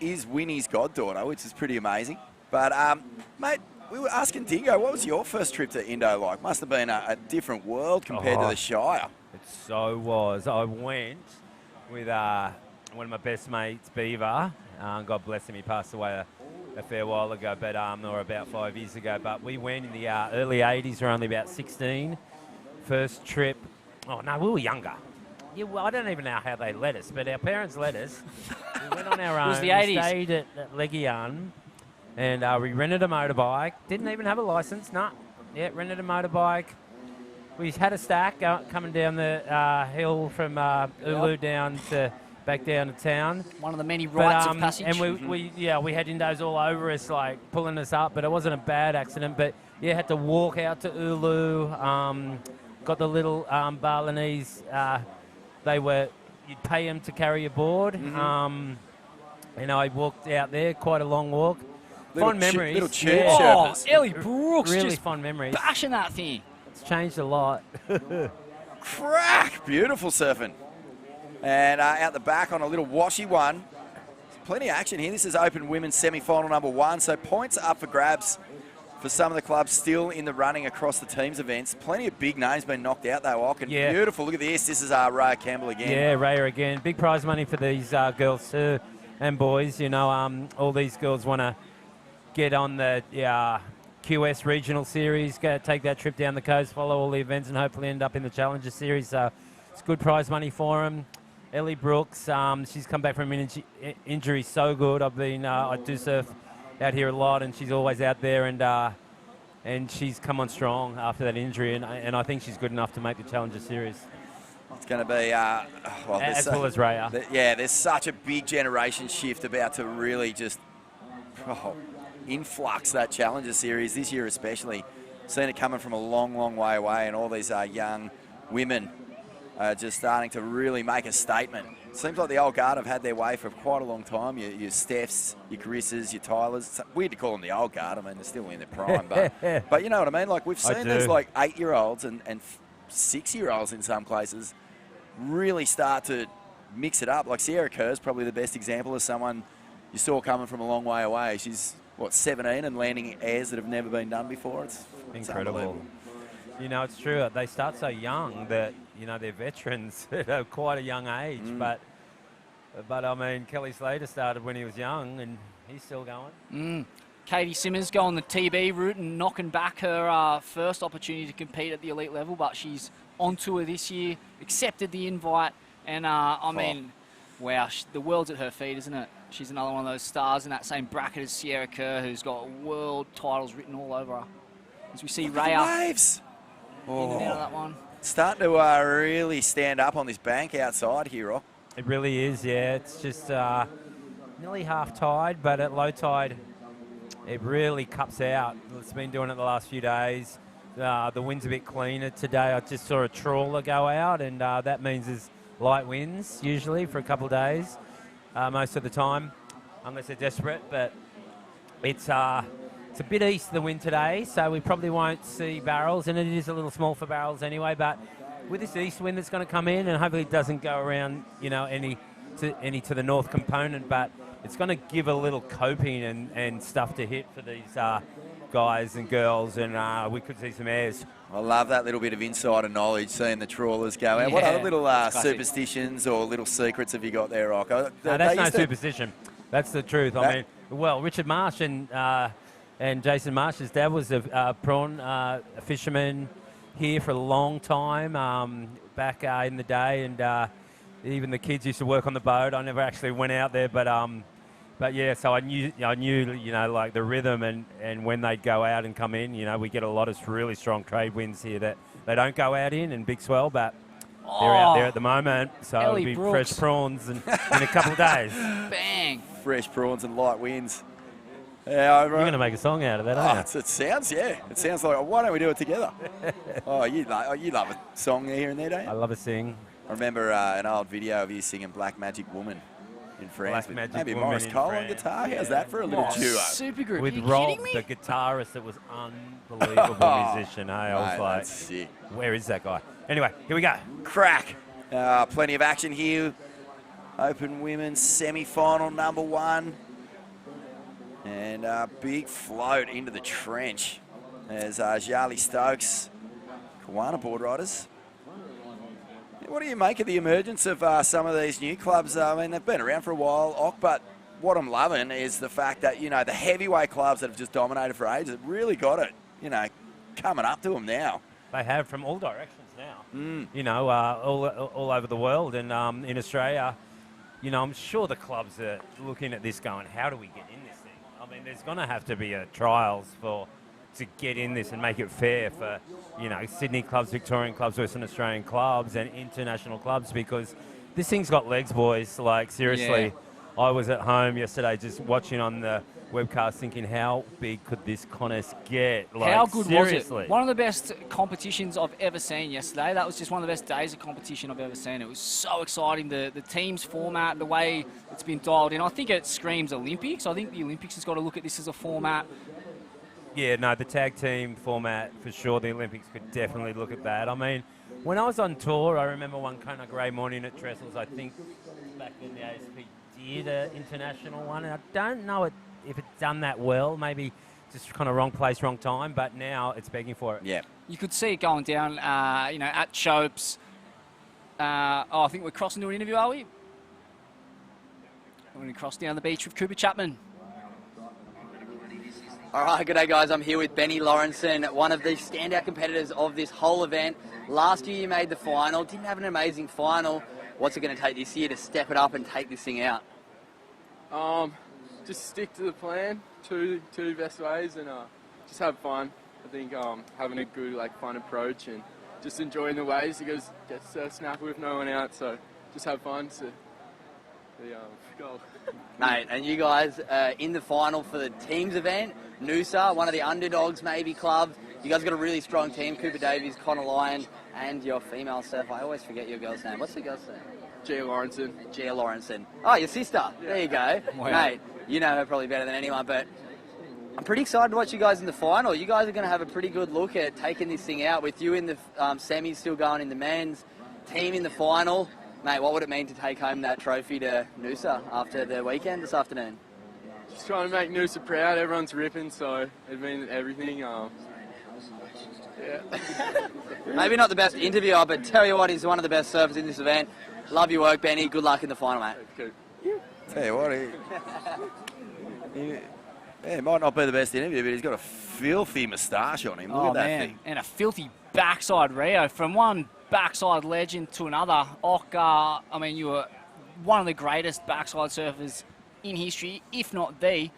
is Winnie's goddaughter, which is pretty amazing. But, mate, we were asking Dingo, what was your first trip to Indo like? Must have been a different world compared to the Shire. It so was. I went with one of my best mates, Beaver. God bless him, he passed away a fair while ago, but or about 5 years ago. But we went in the early 80s, we were only about 16. First trip. Oh, no, we were younger. Yeah, well, I don't even know how they let us, but our parents let us. We went on our own. It was the 80s. We stayed at Legian, and we rented a motorbike. Didn't even have a license, no. Yeah, rented a motorbike. We had a stack coming down the hill from Ulu back down to town. One of the many rites of passage. And we had Indos all over us, like pulling us up, but it wasn't a bad accident. But yeah, had to walk out to Ulu. Got the little Balinese. You'd pay them to carry your board. And I walked out there, quite a long walk. Fond memories. Little tube surfers. Ellie Brooks really just fond memories. bashing that thing. It's changed a lot. Crack! Beautiful surfing. And out the back on a little washy one. Plenty of action here. This is Open Women's semi-final number 1. So points up for grabs for some of the clubs still in the running across the teams events. Plenty of big names been knocked out though, Och. And beautiful. Look at this. This is Raya Campbell again. Yeah, Raya again. Big prize money for these girls too and boys. You know, all these girls want to get on the QS Regional Series, take that trip down the coast, follow all the events, and hopefully end up in the Challenger Series. So it's good prize money for them. Ellie Brooks, she's come back from an injury so good. I do surf out here a lot, and she's always out there, and she's come on strong after that injury, and I think she's good enough to make the Challenger Series. It's going to be as well as Raya. There's such a big generation shift about to really just influx that Challenger Series this year, especially. Seen it coming from a long, long way away, and all these young women are just starting to really make a statement. Seems like the old guard have had their way for quite a long time. Your Stephs, your Carissas, your Tylers. It's weird to call them the old guard. I mean, they're still in their prime, but you know what I mean. Like we've seen these like 8-year-olds and 6-year-olds in some places really start to mix it up. Like Sierra Kerr's probably the best example of someone you saw coming from a long way away. She's 17 and landing airs that have never been done before. It's incredible. You know, it's true. They start so young that, you know, they're veterans at quite a young age. But I mean, Kelly Slater started when he was young, and he's still going. Katie Simmons going the TB route and knocking back her first opportunity to compete at the elite level, but she's on tour this year, accepted the invite, and I mean, wow, the world's at her feet, isn't it? She's another one of those stars in that same bracket as Sierra Kerr, who's got world titles written all over her. As we see Raya waves. In and out of that one. Starting to really stand up on this bank outside here, Rock. It really is, yeah. It's just nearly half tide, but at low tide, it really cups out. It's been doing it the last few days. The wind's a bit cleaner today. I just saw a trawler go out, and that means there's light winds usually for a couple of days, most of the time, unless they're desperate. But it's a bit east of the wind today, so we probably won't see barrels, and it is a little small for barrels anyway. But with this east wind that's going to come in, and hopefully it doesn't go around, you know, any to the north component, but it's going to give a little coping and stuff to hit for these guys and girls, and we could see some airs. I love that little bit of insider knowledge, seeing the trawlers go out. Yeah, what other little superstitions or little secrets have you got there, Rocco? No, that's no superstition. That's the truth. I mean, well, Richard Marsh and Jason Marsh's dad was a prawn fisherman here for a long time back in the day, and even the kids used to work on the boat. I never actually went out there, but yeah, so I knew, you know, like the rhythm and when they'd go out and come in. You know, we get a lot of really strong trade winds here that they don't go out in big swell, but they're out there at the moment. So Ellie it'll be Brooks. fresh prawns in a couple of days. Bang! Fresh prawns and light winds. Yeah, You're going to make a song out of that, aren't you? It sounds, yeah. It sounds like, why don't we do it together? You love a song here and there, don't you? I love a sing. I remember an old video of you singing Black Magic Woman in France. Black Magic maybe Woman Morris in Cole on France. guitar. How's that for a little duo? Supergroup. With Are you Rob, kidding me? the guitarist that was unbelievable musician. Hey, I was Mate, like, that's sick. where is that guy? Anyway, here we go. Crack. Plenty of action here. Open Women's semi-final number 1. And a big float into the trench as Jali Stokes, Kiwana board riders. What do you make of the emergence of some of these new clubs? I mean, they've been around for a while, Och, but what I'm loving is the fact that, you know, the heavyweight clubs that have just dominated for ages have really got it, you know, coming up to them now. They have from all directions now. You know, all over the world, and in Australia, you know, I'm sure the clubs are looking at this going, how do we get in this thing? I mean, there's going to have to be trials for to get in this and make it fair for, you know, Sydney clubs, Victorian clubs, Western Australian clubs and international clubs, because this thing's got legs, boys. Like, seriously, I was at home yesterday just watching on the webcast thinking, how big could this contest get? Like, How good seriously. was it? One of the best competitions I've ever seen yesterday. That was just one of the best days of competition I've ever seen. It was so exciting. The team's format, the way it's been dialed in. I think it screams Olympics. I think the Olympics has got to look at this as a format. Yeah, no, the tag team format, for sure, the Olympics could definitely look at that. I mean, when I was on tour, I remember one kind of grey morning at Trestles, I think back in the ASP did an international one, and I don't know if it's done that well, maybe just kind of wrong place, wrong time, but now it's begging for it. Yeah. You could see it going down, you know, at Chopes. I think we're crossing to an interview, are we? We're going to cross down the beach with Cooper Chapman. All right, good day, guys. I'm here with Benny Lawrenson, one of the standout competitors of this whole event. Last year you made the final, didn't have an amazing final. What's it going to take this year to step it up and take this thing out? Just stick to the plan, two best ways, and just have fun. I think having a good, fun approach and just enjoying the waves. You guys get snappy with no one out, so just have fun to the goal. Mate, and you guys in the final for the teams event, Noosa, one of the underdogs maybe clubs. You guys got a really strong team, Cooper Davies, Connor Lyon, and your female surf. I always forget your girl's name. What's the girl's name? Gia Lawrenson. Gia Lawrenson. Oh, your sister. Yeah. There you go. Wow. Mate, you know her probably better than anyone, but I'm pretty excited to watch you guys in the final. You guys are going to have a pretty good look at taking this thing out with you in the semis still going in the men's, team in the final. Mate, what would it mean to take home that trophy to Noosa after the weekend this afternoon? Just trying to make Noosa proud. Everyone's ripping, so it means everything. Yeah. Maybe not the best interviewer, but tell you what, he's one of the best surfers in this event. Love your work, Benny. Good luck in the final, mate. Tell you what, he might not be the best interview, but he's got a filthy moustache on him. Look at that thing. And a filthy backside Rio. From one backside legend to another. I mean, you were one of the greatest backside surfers in history, if not the.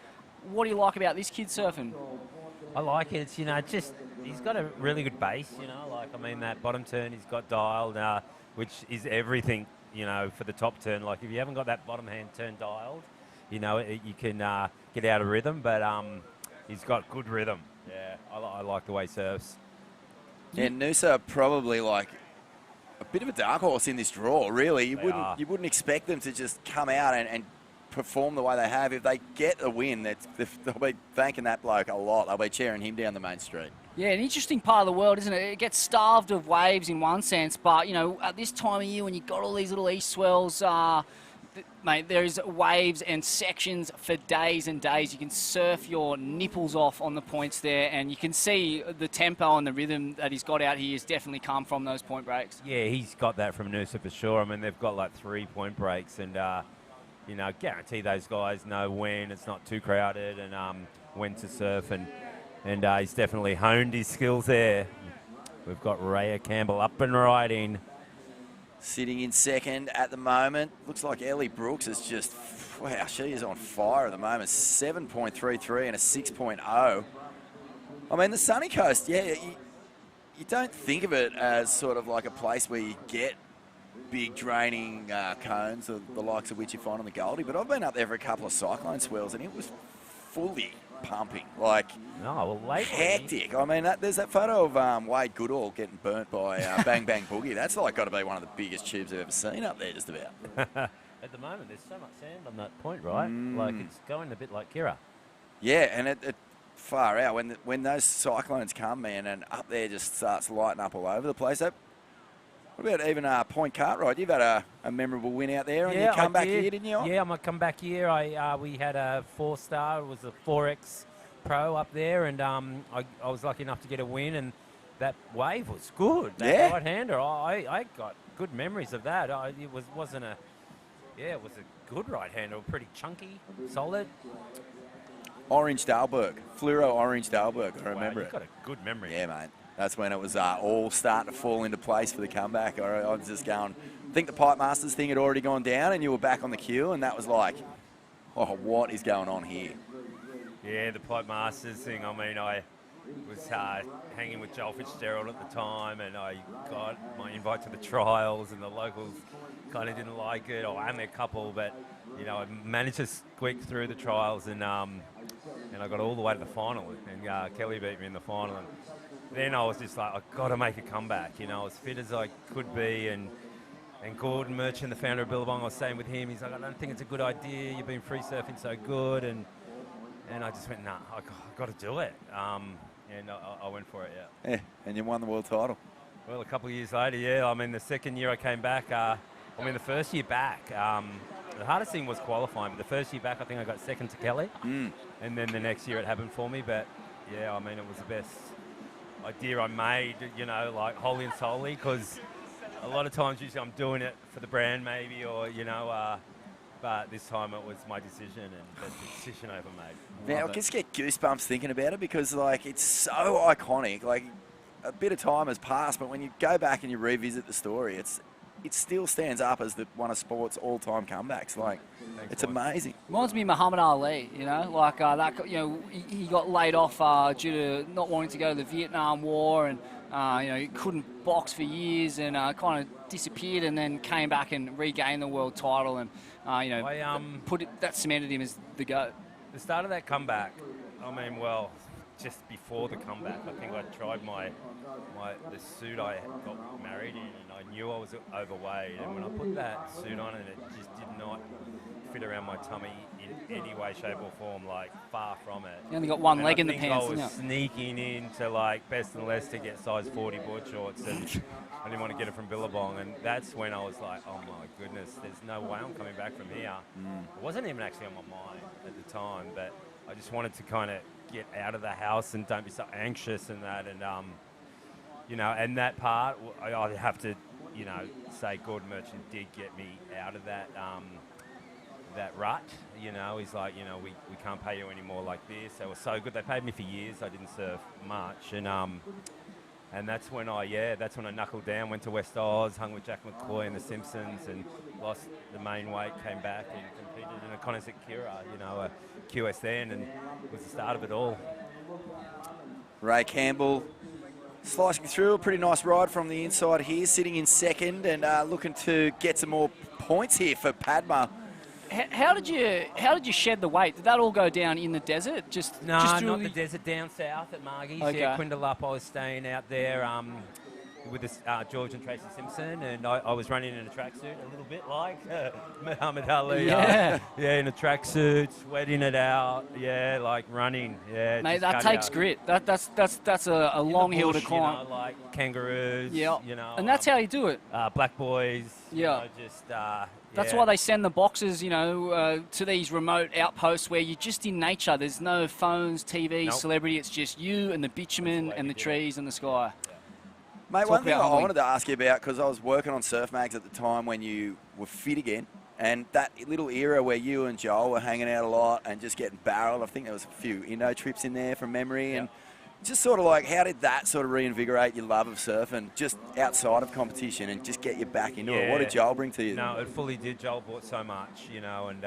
What do you like about this kid surfing? I like it. It's, you know, just he's got a really good base, you know. Like, I mean, that bottom turn he's got dialed, which is everything, you know, for the top turn. Like, if you haven't got that bottom hand turn dialed, you know, you can get out of rhythm. But he's got good rhythm. Yeah, I like the way he surfs. Yeah, Noosa probably like a bit of a dark horse in this draw. Really, you wouldn't expect them to just come out and perform the way they have. If they get a win, they'll be thanking that bloke a lot. They'll be cheering him down the main street. Yeah, an interesting part of the world, isn't it? It gets starved of waves in one sense, but, you know, at this time of year when you've got all these little east swells, mate, there's waves and sections for days and days. You can surf your nipples off on the points there, and you can see the tempo and the rhythm that he's got out here has definitely come from those point breaks. Yeah, he's got that from Noosa for sure. I mean, they've got like 3 point breaks, and, you know, guarantee those guys know when it's not too crowded and when to surf, and he's definitely honed his skills there. We've got Raya Campbell up and riding. Sitting in second at the moment. Looks like Ellie Brooks is just, wow, she is on fire at the moment. 7.33 and a 6.0. I mean, the Sunny Coast, yeah, you don't think of it as sort of like a place where you get big draining cones, the likes of which you find on the Goldie, but I've been up there for a couple of cyclone swells and it was fully pumping, like hectic. I mean, there's that photo of Wade Goodall getting burnt by Bang Bang Boogie. That's like got to be one of the biggest tubes I've ever seen up there, just about. At the moment, there's so much sand on that point, right? Like, it's going a bit like Kira. Yeah, and it far out when those cyclones come, man, and up there just starts lighting up all over the place. What about even Point Cartwright? You've had a memorable win out there, and you come back here, didn't you? Yeah, I'm going to come back here. We had a 4-star. It was a 4X Pro up there, and I was lucky enough to get a win, and that wave was good. That right-hander, I got good memories of that. It was a good right-hander, pretty chunky, solid. Orange Dalberg, Fluoro Orange Dalberg, I remember it. You've got a good memory. Yeah, mate. That's when it was all starting to fall into place for the comeback. I was just going, I think the Pipe Masters thing had already gone down and you were back on the queue, and that was like, oh, what is going on here? Yeah, the Pipe Masters thing. I mean, was hanging with Joel Fitzgerald at the time, and I got my invite to the trials, and the locals kind of didn't like it. Or only a couple, but I managed to squeak through the trials, and I got all the way to the final, and Kelly beat me in the final. And then I was just like, I've got to make a comeback. As fit as I could be, and Gordon Merchant, the founder of Billabong, I was saying with him, he's like, I don't think it's a good idea. You've been free surfing so good, and I just went, nah, I've got to do it. And I went for it, yeah. Yeah, and you won the world title. Well, a couple of years later, yeah. I mean, the second year I came back, the first year back, the hardest thing was qualifying, but the first year back, I think I got second to Kelly. And then the next year it happened for me, but yeah, I mean, it was the best idea I made, like wholly and solely, because a lot of times usually I'm doing it for the brand maybe, or, but this time it was my decision, and the decision over made. Now, I just get goosebumps thinking about it, because, like, it's so iconic. Like, a bit of time has passed, but when you go back and you revisit the story, it still stands up as one of sport's all-time comebacks. Like, it's amazing. Reminds me of Muhammad Ali, like that. He got laid off due to not wanting to go to the Vietnam War, and he couldn't box for years, and kind of disappeared, and then came back and regained the world title, and that cemented him as the GOAT. The start of that comeback, just before the comeback, I think I tried the suit I got married in, and I knew I was overweight, and when I put that suit on, and it just did not fit around my tummy in any way, shape or form, like far from it. You only got one leg in the pants, I was sneaking into like Best and Less to get size 40 board shorts, and I didn't want to get it from Billabong, and that's when I was like, oh my goodness, there's no way I'm coming back from here. It wasn't even actually on my mind at the time, but I just wanted to kind of get out of the house and don't be so anxious and that, and and that part, I have to, say Gordon Merchant did get me out of that that rut. He's like, we can't pay you anymore like this. They were so good. They paid me for years. I didn't surf much, and that's when I knuckled down, went to West Oz, hung with Jack McCoy and the Simpsons, and lost the main weight, came back and competed in a contest at Kira, a QSN, and it was the start of it all. Ray Campbell slicing through, a pretty nice ride from the inside here, sitting in second, and looking to get some more points here for Padma. How did you shed the weight? Did that all go down in the desert? Not the desert, down south at Margie's. Okay. Yeah, Quindalup, I was staying out there with this, George and Tracy Simpson, and I was running in a tracksuit, a little bit like Muhammad Ali. Yeah. In a tracksuit, sweating it out. Yeah, like running. Yeah, mate, that takes grit. That's a long hill to climb. Like kangaroos. Yeah. And that's how you do it. Black boys. Yeah. That's why they send the boxers, to these remote outposts where you're just in nature. There's no phones, TV, celebrity. It's just you and the bitumen and the trees and the sky. Mate, one thing I wanted to ask you about, because I was working on Surf Mags at the time when you were fit again, and that little era where you and Joel were hanging out a lot and just getting barreled. I think there was a few Indo trips in there from memory, and just sort of like, how did that sort of reinvigorate your love of surfing just outside of competition and just get you back into it? What did Joel bring to you? No, it fully did. Joel brought so much, and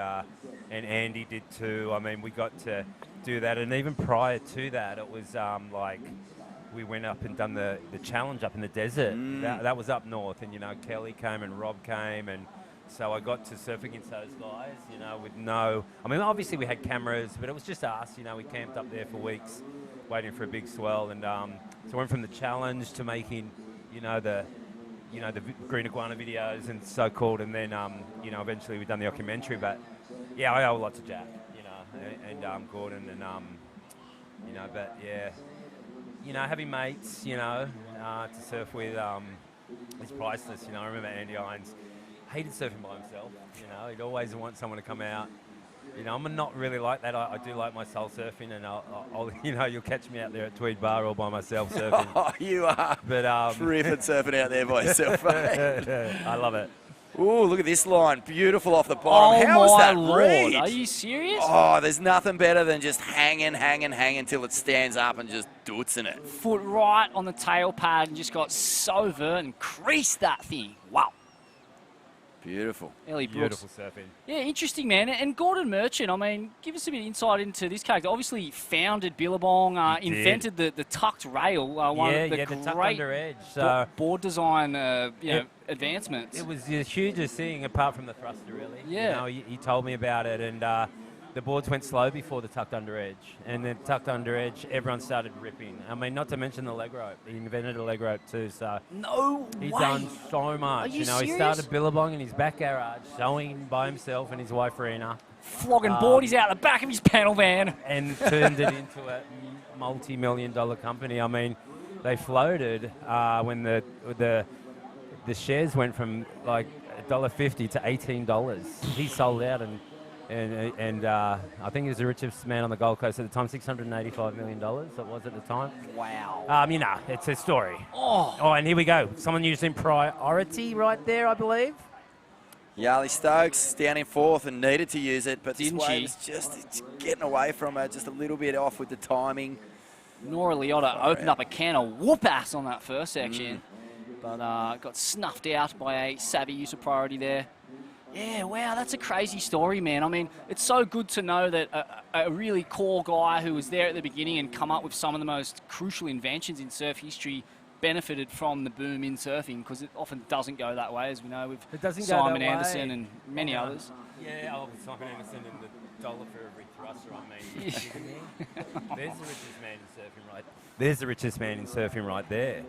Andy did too. I mean, we got to do that, and even prior to that, it was like we went up and done the challenge up in the desert. That was up north, and Kelly came and Rob came, and so I got to surf against those guys, with no... I mean, obviously we had cameras, but it was just us, we camped up there for weeks waiting for a big swell, and so I went from the challenge to making, the Green Iguana videos, and so called, and then, eventually we've done the documentary, but yeah, I owe a lot to Jack, and Gordon, and, but yeah, having mates, to surf with is priceless. I remember Andy Irons hated surfing by himself. He'd always want someone to come out. I'm not really like that. I do like my soul surfing, and I'll you'll catch me out there at Tweed Bar all by myself surfing. Oh, you are. But terrific surfing out there by yourself, mate. I love it. Ooh, look at this line. Beautiful off the bottom. How was that read? Are you serious? Oh, there's nothing better than just hanging till it stands up and just dootsing it. Foot right on the tail pad and just got so vert and creased that thing. Wow. Beautiful. Ellie Brooks. Beautiful surfing. Yeah, interesting, man. And Gordon Merchant, I mean, give us a bit of insight into this character. Obviously founded Billabong, invented the tucked rail, one of the tucked great under edge. So board design advancements. It was the hugest thing apart from the thruster, really. Yeah. You know, he told me about it, and the boards went slow before the tucked under edge. And then tucked under edge, everyone started ripping. I mean, not to mention the leg rope. He invented a leg rope too, so... No He's way. done so much. Are you He serious? started Billabong in his back garage, sewing by himself and his wife, Rena. Flogging boardies out the back of his panel van. And turned it into a multi-million-dollar company. I mean, they floated when the shares went from like $1.50 to $18. He sold out and I think he was the richest man on the Gold Coast at the time, $685 million it was at the time. Wow. You know, it's a story. Oh, and here we go. Someone using priority right there, I believe. Yarley Stokes down in fourth and needed to use it, but this Didn't wave she? is just getting away from her, just a little bit off with the timing. Nora Liotta opened up a can of whoop-ass on that first section, but got snuffed out by a savvy use of priority there. Yeah, wow, that's a crazy story, man. I mean, it's so good to know that a really core guy who was there at the beginning and come up with some of the most crucial inventions in surf history benefited from the boom in surfing, because it often doesn't go that way, as we know, with Simon Anderson and many others. Yeah, Simon Anderson and the dollar for every thruster. I mean, there's the richest man in surfing right. There's the richest man in surfing right there.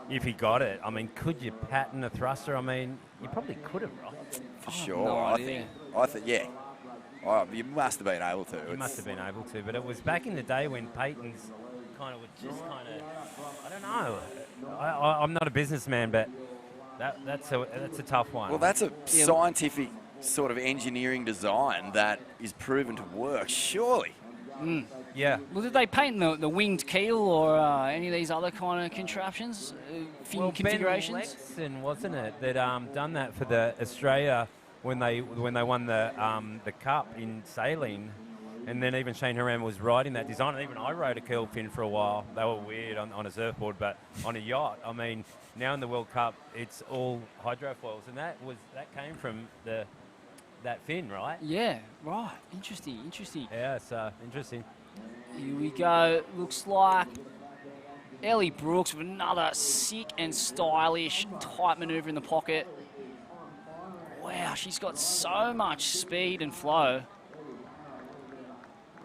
If he got it, I mean, could you patent a thruster? I mean, you probably could have, right? For sure. no I idea. think, yeah. Oh, you must have been able to. You must have been able to, but it was back in the day when patents kind of would just kind of, I don't know. I'm not a businessman, but that's a tough one. Well, that's a scientific sort of engineering design that is proven to work, surely. Yeah. Well, did they paint the winged keel or any of these other kind of contraptions, fin configurations? Ben Lexon, wasn't it, that done that for the Australia when they won the cup in sailing, and then even Shane Haram was riding that design, and even I rode a keel fin for a while. They were weird on a surfboard, but on a yacht. I mean, now in the World Cup, it's all hydrofoils, and that came from that fin, right? Yeah, right. Interesting. Yeah, it's interesting. Here we go. Looks like Ellie Brooks with another sick and stylish tight manoeuvre in the pocket. Wow, she's got so much speed and flow.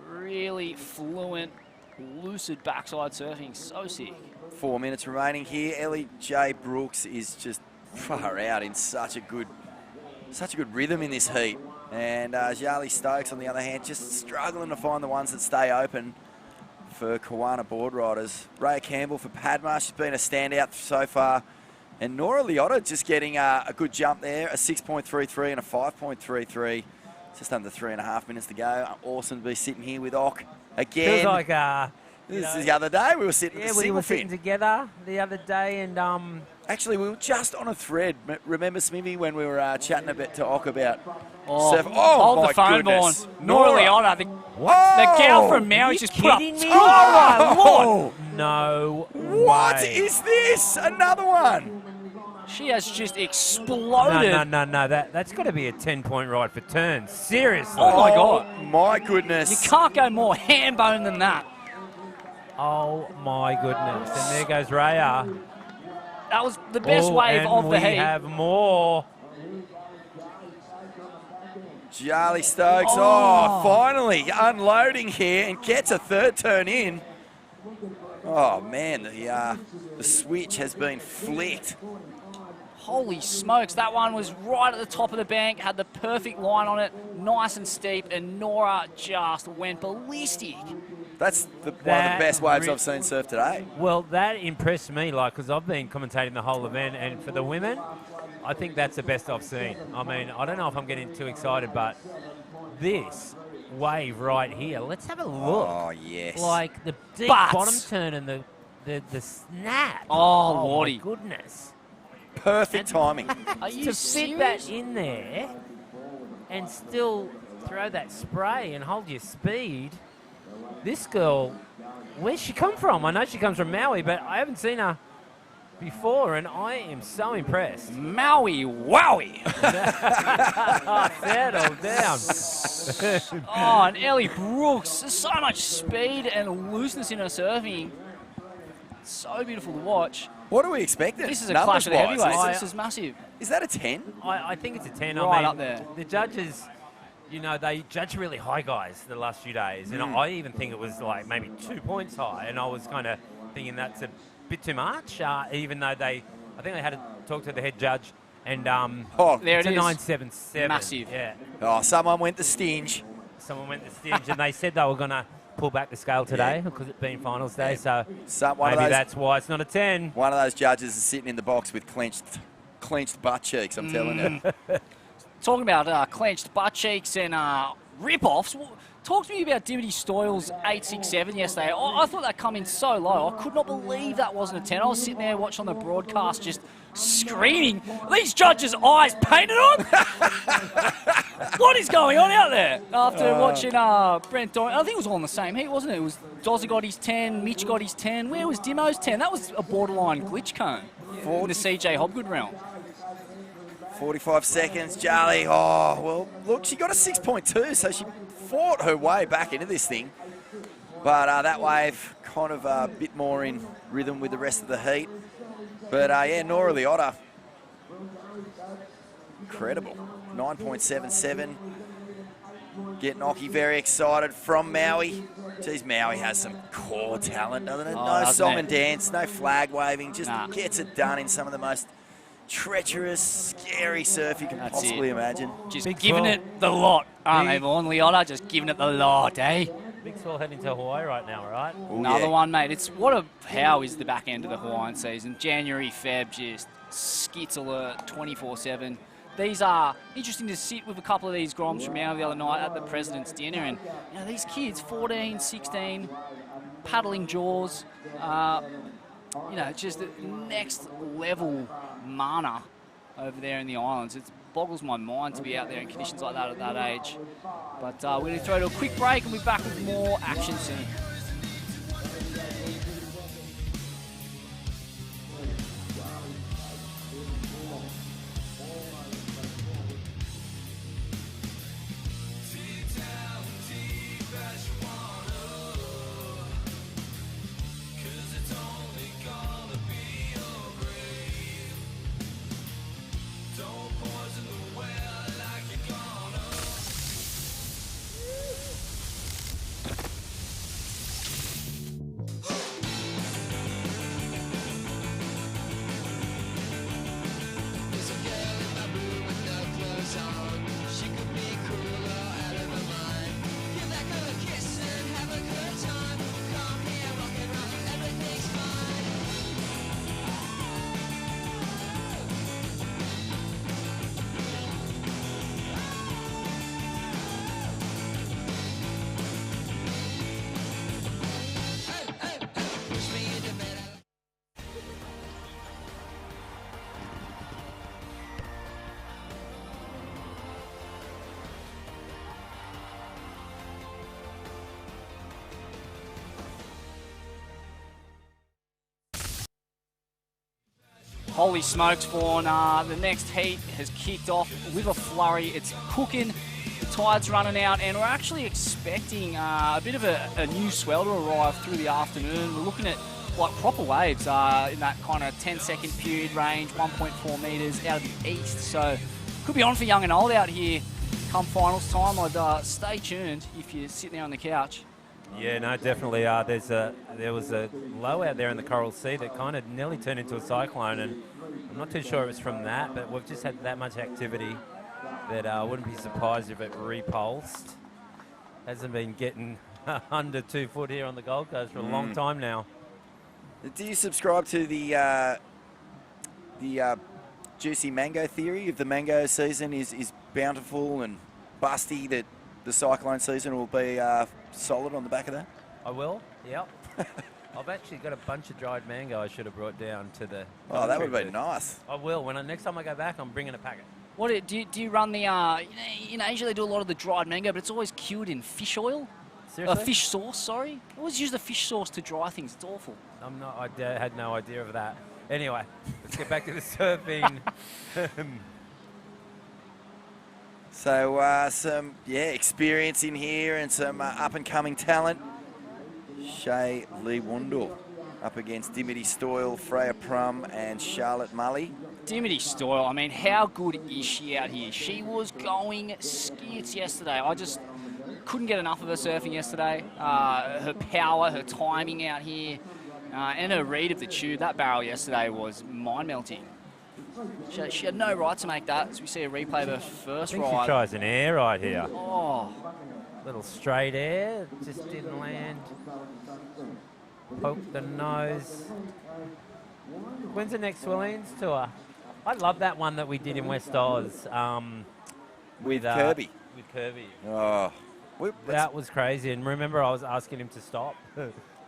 Really fluent, lucid backside surfing. So sick. 4 minutes remaining here. Ellie J. Brooks is just far out in such a good rhythm in this heat. And Yarley Stokes, on the other hand, just struggling to find the ones that stay open for Kiwana board riders. Raya Campbell for Padma, she's been a standout so far. And Nora Liotta just getting a good jump there, a 6.33 and a 5.33. Just under 3.5 minutes to go. Awesome to be sitting here with Ock again. Feels like this is the other day we were sitting at the we single were fin. sitting together the other day, and actually, we were just on a thread. Remember, Smithy, when we were chatting a bit to Ock about surf? Hold the phone, goodness. Nora Liotta, the gal from Maui just put up. kidding me? Oh, my Lord. No What way. is this? Another one. She has just exploded. No. That's got to be a 10-point ride for turns. Seriously. Oh, my God. My goodness. You can't go more ham bone than that. Oh, my goodness. And there goes Raya. That was the best wave of the heat. We have more. Yarley Stokes, finally unloading here and gets a third turn in. Oh, man, the switch has been flicked. Holy smokes, that one was right at the top of the bank, had the perfect line on it, nice and steep, and Nora just went ballistic. That's one of the best waves I've seen surf today. Well, that impressed me, because I've been commentating the whole event, and for the women, I think that's the best I've seen. I mean, I don't know if I'm getting too excited, but this wave right here, let's have a look. Oh, yes. Like the deep Butts. bottom turn and the snap. Oh, Lordy. My goodness. Perfect timing. Are you to serious? fit that in there and still throw that spray and hold your speed, this girl, where's she come from? I know she comes from Maui, but I haven't seen her before, and I am so impressed. Maui wowie. Settle down. Oh, and Ellie Brooks, there's so much speed and looseness in her surfing. So beautiful to watch. What are we expecting? This is a clash of the heavyweights. This is massive. Is that a 10? I think it's a 10. Right I mean, up there. The judges, they judge really high guys the last few days, and I even think it was like maybe 2 points high, and I was kind of thinking that's a bit too much, even though I think they had to talk to the head judge, and there it's it a is. 977. Massive. Yeah. Oh, someone went the stinge. Someone went the stinge, and they said they were going to pull back the scale today because it's been finals day, so maybe that's why it's not a 10. One of those judges is sitting in the box with clenched butt cheeks, I'm telling you. Talking about clenched butt cheeks and rip-offs, talk to me about Dimity Stoyle's 867 yesterday. I thought that come in so low. I could not believe that wasn't a 10. I was sitting there watching on the broadcast just screaming, these judges' eyes painted on? What is going on out there? After watching Brent Doyle, I think it was all in the same heat, wasn't it? It was Dozza got his 10, Mitch got his 10. Where was Dimo's 10? That was a borderline glitch cone in the CJ Hobgood realm. 45 seconds, Charlie. Oh, well, look, she got a 6.2, so she fought her way back into this thing. But that wave kind of a bit more in rhythm with the rest of the heat. But, yeah, Nora Liotta, incredible. 9.77. Getting Oki very excited from Maui. Geez, Maui has some core talent, doesn't it? No song and dance, no flag waving, just gets it done in some of the most treacherous, scary surf you can possibly imagine. Just giving it the lot, aren't they, Vaughn? Liotta just giving it the lot, eh? Big swell heading to Hawaii right now, right? Another one, mate. It's how is the back end of the Hawaiian season? January, Feb, just skits alert 24/7. These are interesting to sit with a couple of these groms from out the other night at the President's Dinner, and these kids, 14, 16, paddling jaws, just the next level mana over there in the islands. It boggles my mind to be out there in conditions like that at that age. But we're going to throw to a quick break and we'll be back with more action soon. Holy smokes, Vaughn. The next heat has kicked off with a flurry. It's cooking. The tide's running out, and we're actually expecting a bit of a new swell to arrive through the afternoon. We're looking at proper waves in that kind of 10-second period range, 1.4 metres out of the east. So could be on for young and old out here come finals time. I'd stay tuned if you're sitting there on the couch. Yeah, no, definitely. There was a low out there in the Coral Sea that kind of nearly turned into a cyclone, and I'm not too sure it was from that, but we've just had that much activity that I wouldn't be surprised if it repulsed. Hasn't been getting under 2 foot here on the Gold Coast for a long time now. Do you subscribe to the juicy mango theory? If the mango season is bountiful and busty, that the cyclone season will be solid on the back of that? I will, yep. I've actually got a bunch of dried mango I should have brought down to the... Oh, that would have been nice. I will. Next time I go back, I'm bringing a packet. What do you run the... in Asia, they do a lot of the dried mango, but it's always cured in fish oil. Seriously? Fish sauce, sorry. I always use the fish sauce to dry things. It's awful. I had no idea of that. Anyway, let's get back to the surfing. So some experience in here and some up and coming talent. Shay Lee Wundle up against Dimity Stoyle, Freya Prum and Charlotte Mully. Dimity Stoyle, I mean, how good is she out here? She was going skits yesterday. I just couldn't get enough of her surfing yesterday. Her power, her timing out here, and her read of the tube. That barrel yesterday was mind-melting. She had no right to make that, as we see a replay of her first I think ride. she tries an air right here. Oh. Little straight air, just didn't land. Poke the nose. When's the next Orleans tour? I love that one that we did in West Oz. With Kirby. With Kirby. Oh. That was crazy. And remember, I was asking him to stop.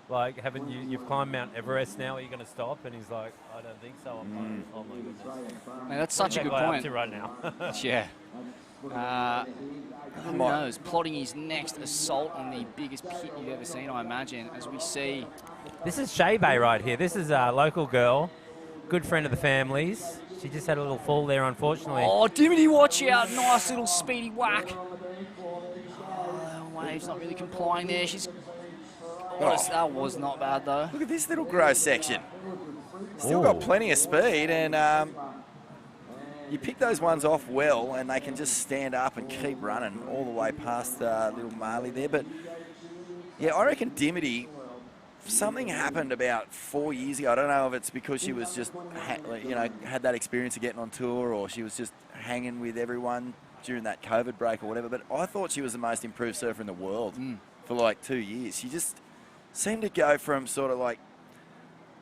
Like, haven't you've climbed Mount Everest now? Are you going to stop? And he's like, I don't think so. I'm like, oh my goodness. Man, that's such a good Up point. to right now. Yeah. Who knows? Plotting his next assault on the biggest pit you've ever seen, I imagine, as we see. This is Shea Bay right here. This is a local girl, good friend of the family's. She just had a little fall there, unfortunately. Oh, Dimity, watch out. Nice little speedy whack. Wave's not really complying there. That was not bad, though. Look at this little gross section. Still got plenty of speed, and you pick those ones off well, and they can just stand up and keep running all the way past little Marley there. But, yeah, I reckon Dimity, something happened about 4 years ago. I don't know if it's because she was just, had that experience of getting on tour, or she was just hanging with everyone during that COVID break or whatever. But I thought she was the most improved surfer in the world for like 2 years. She just seemed to go from sort of like,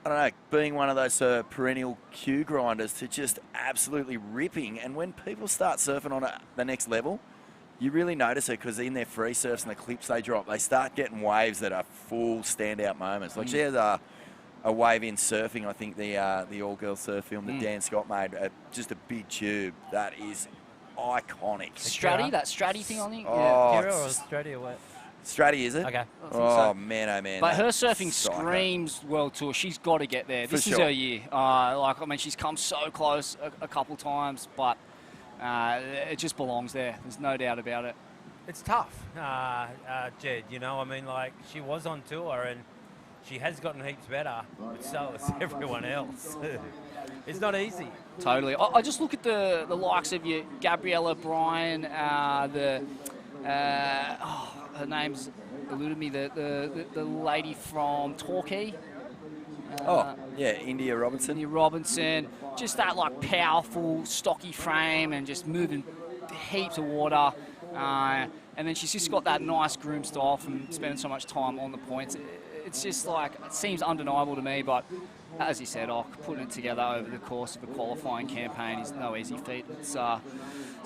I don't know, being one of those perennial queue grinders to just absolutely ripping. And when people start surfing on the next level, you really notice it, because in their free surfs and the clips they drop, they start getting waves that are full standout moments. Like she has a wave in surfing, I think the all-girl surf film that Dan Scott made, just a big tube. That is iconic. That Stratty thing, I think? Oh, Kira or Stratty or what? Stratty, is it? Okay. Oh, man, oh, man. But her surfing screams World Tour. She's got to get there. This is her year. She's come so close a couple times, but it just belongs there. There's no doubt about it. It's tough, Jed. She was on tour and she has gotten heaps better, but so has everyone else. It's not easy. Totally. I just look at the likes of you, Gabriella, Bryan, her name's eluded me, the lady from Torquay. India Robinson. Just that powerful, stocky frame and just moving heaps of water. And then she's just got that nice groom style from spending so much time on the points. It's just it seems undeniable to me, but as you said, putting it together over the course of a qualifying campaign is no easy feat. It's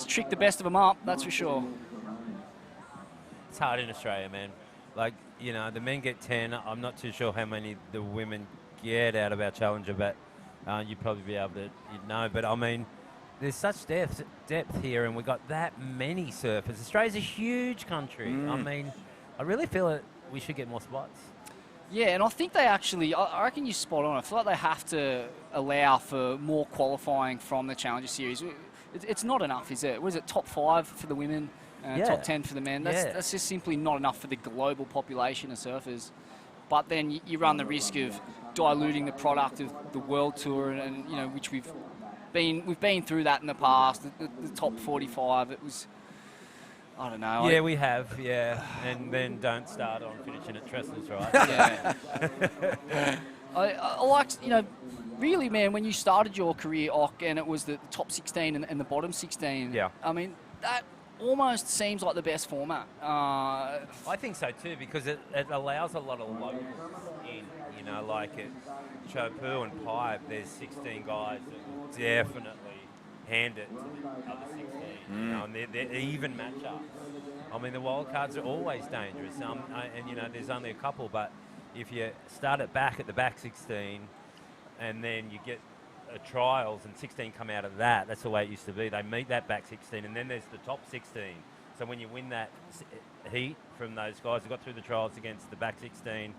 tricked the best of them up, that's for sure. It's hard in Australia, man. The men get 10. I'm not too sure how many the women get out of our Challenger, but you'd probably be able to know. But, there's such depth here, and we've got that many surfers. Australia's a huge country. I really feel that we should get more spots. Yeah, and I think they actually, I reckon you're spot on. I feel like they have to allow for more qualifying from the Challenger Series. It's not enough, is it? What is it, top 5 for the women? Top 10 for the men. That's just simply not enough for the global population of surfers. But then you run the risk of diluting the product of the World Tour, and which we've been through that in the past. The top 45, it was, I don't know. Yeah, we have, and then don't start on finishing at Trestles, right? Yeah. I liked, really, man, when you started your career, and it was the top 16 and the bottom 16. Yeah. That almost seems like the best format. I think so too, because it allows a lot of locals in. Like at Chopu and Pipe, there's 16 guys that will definitely hand it to the other 16. And they're even matchups. The wild cards are always dangerous. There's only a couple, but if you start it back at the back 16, and then you get trials and 16 come out of that. That's the way it used to be. They meet that back 16, and then there's the top 16. So when you win that heat from those guys who got through the trials against the back 16,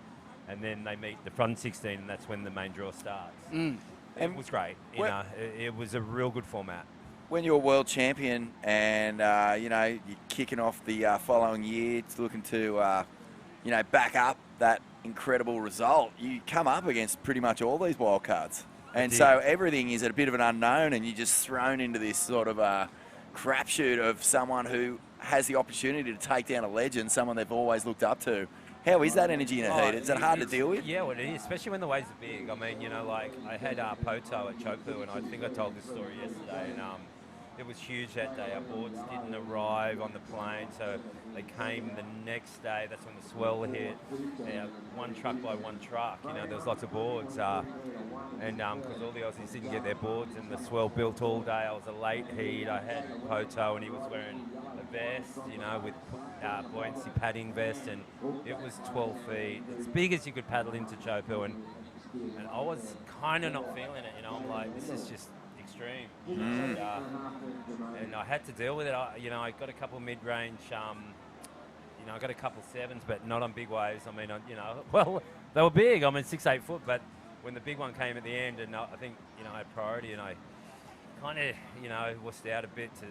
and then they meet the front 16, and that's when the main draw starts. It was great. It was a real good format. When you're world champion and, you're kicking off the following year, it's looking to, back up that incredible result, you come up against pretty much all these wild cards. And so everything is at a bit of an unknown, and you're just thrown into this sort of crapshoot of someone who has the opportunity to take down a legend, someone they've always looked up to. How is that energy in a heat? Is it hard to deal with? Yeah, well, it is, especially when the waves are big. I mean, I had Poto at Chopu, and I think I told this story yesterday, and it was huge that day. Our boards didn't arrive on the plane, so they came the next day. That's when the swell hit. One truck by one truck. There was lots of boards, and because all the Aussies didn't get their boards, and the swell built all day. I was a late heat. I had Poto, and he was wearing a vest, with buoyancy padding vest, and it was 12 feet, as big as you could paddle into Chopu, and I was kind of not feeling it. I'm like, this is just extreme. And I had to deal with it. I got a couple mid-range, I got a couple sevens, but not on big waves. I mean, well, they were big. 6-8 foot, but when the big one came at the end, and I think, I had priority, and I kind of, wussed out a bit to,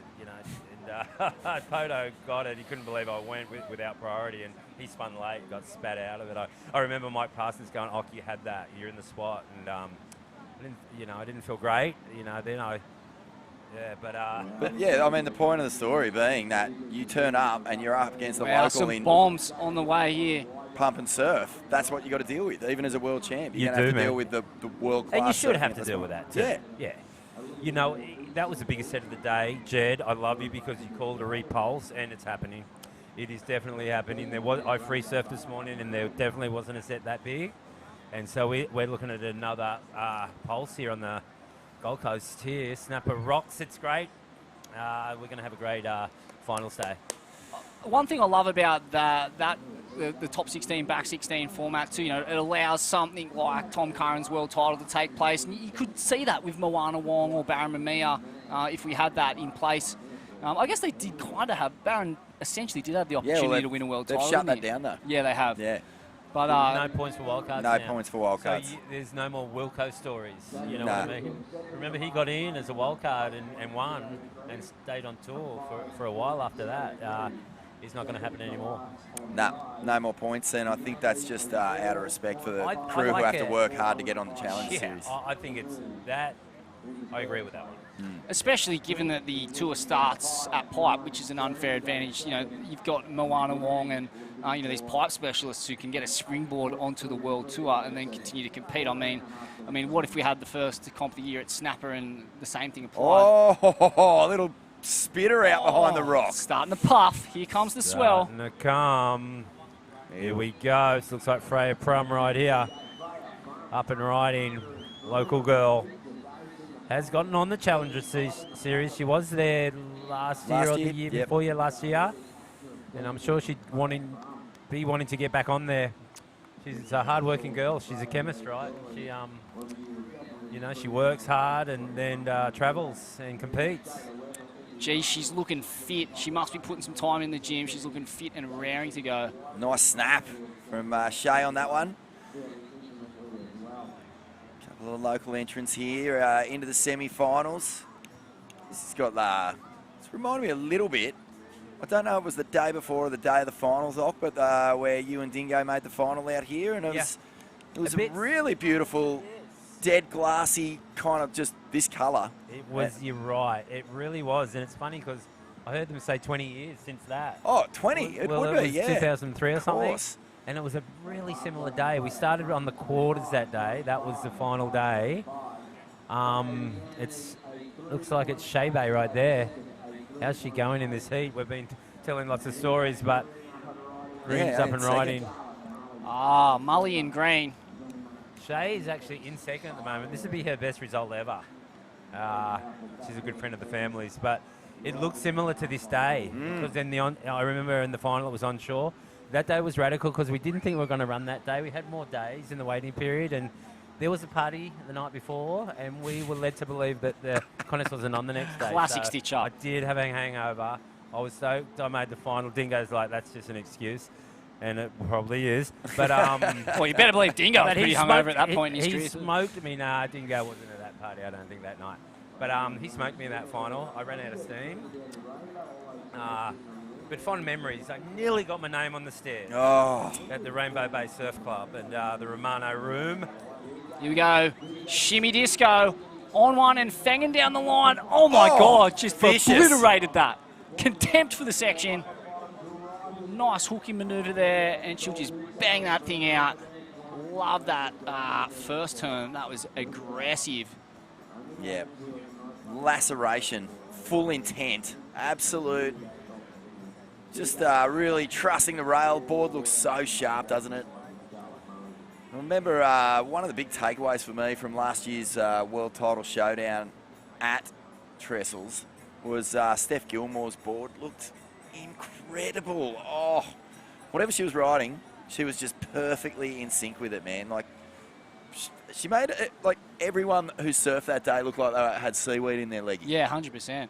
and Poto got it. He couldn't believe I went without priority, and he spun late, got spat out of it. I remember Mike Parsons going, "Oh, you had that. You're in the spot," and I didn't feel great. But yeah, I mean, the point of the story being that you turn up and you're up against the local some bombs on the way here. Pump and surf. That's what you got to deal with, even as a world champ. You're going to have to deal with the world class. And you should have to deal with that too. Yeah. That was the biggest set of the day. Jed, I love you because you called a repulse, and it's happening. It is definitely happening. I free surfed this morning, and there definitely wasn't a set that big. And so we're looking at another pulse here on the Gold Coast here. Snapper rocks. It's great. We're going to have a great finals day. One thing I love about the top 16, back 16 format too, it allows something like Tom Curran's world title to take place. And you could see that with Moana Wong or Barron Mamiya if we had that in place. I guess they did kind of have, Barron essentially did have the opportunity to win a world title. They've shut that down though. Yeah, they have. Yeah. But no points for wildcards. No points for wildcards. So there's no more Wilco stories. You know what I mean? Remember, he got in as a wildcard and won and stayed on tour for a while after that. It's not going to happen anymore. No more points, and I think that's just out of respect for the crew who have to work hard to get on the Challenge Series. I think it's that. I agree with that one. Especially given that the tour starts at pipe, which is an unfair advantage. You've got Moana Wong and these pipe specialists who can get a springboard onto the world tour and then continue to compete. I mean, what if we had the first comp of the year at Snapper and the same thing applied? Oh, a little spitter out behind the rock. Starting to puff. Here comes the swell. Starting to come. Here we go. This looks like Freya Prum right here. Up and riding. Local girl. Has gotten on the Challenger Series. She was there last year or the year before last year. And I'm sure she'd be wanting to get back on there. She's a hard-working girl. She's a chemist, right? She, she works hard and then travels and competes. Gee, she's looking fit. She must be putting some time in the gym. She's looking fit and raring to go. Nice snap from Shay on that one. Couple of local entrants here into the semi-finals. This has got, it's reminded me a little bit. I don't know if it was the day before or the day of the finals, but where you and Dingo made the final out here, and it was a really beautiful, dead glassy kind of just this colour. It was, you're right, it really was, and it's funny because I heard them say 20 years since that. Oh, 20, it would be, yeah. 2003 or something. And it was a really similar day. We started on the quarters that day. That was the final day. Looks like it's Shebe right there. How's she going in this heat? We've been telling lots of stories, but Green's up and riding. Mully and Green. Shay is actually in second at the moment. This would be her best result ever. She's a good friend of the family's, but it looks similar to this day. Because then I remember in the final it was onshore. That day was radical because we didn't think we were going to run that day. We had more days in the waiting period, and there was a party the night before, and we were led to believe that the contest wasn't on the next day. Classic stitch up. I did have a hangover. I was stoked. I made the final. Dingo's like, that's just an excuse. And it probably is. But well, you better believe Dingo was pretty hungover at that point in his career. He smoked me. Nah, Dingo wasn't at that party, I don't think, that night. But he smoked me in that final. I ran out of steam. But fond memories. I nearly got my name on the stairs at the Rainbow Bay Surf Club and the Romano Room. Here we go. Shimmy disco on one and fanging down the line. Oh my God, just vicious. obliterated that. Contempt for the section. Nice hooking maneuver there, and she'll just bang that thing out. Love that first turn. That was aggressive. Yeah. Laceration, full intent, absolute. Just really trusting the rail. Board looks so sharp, doesn't it? I remember one of the big takeaways for me from last year's World Title Showdown at Trestles was Steph Gilmore's board looked incredible. Oh, whatever she was riding, she was just perfectly in sync with it, man. Like, she made it, like, everyone who surfed that day look like they had seaweed in their leggies. Yeah, 100%.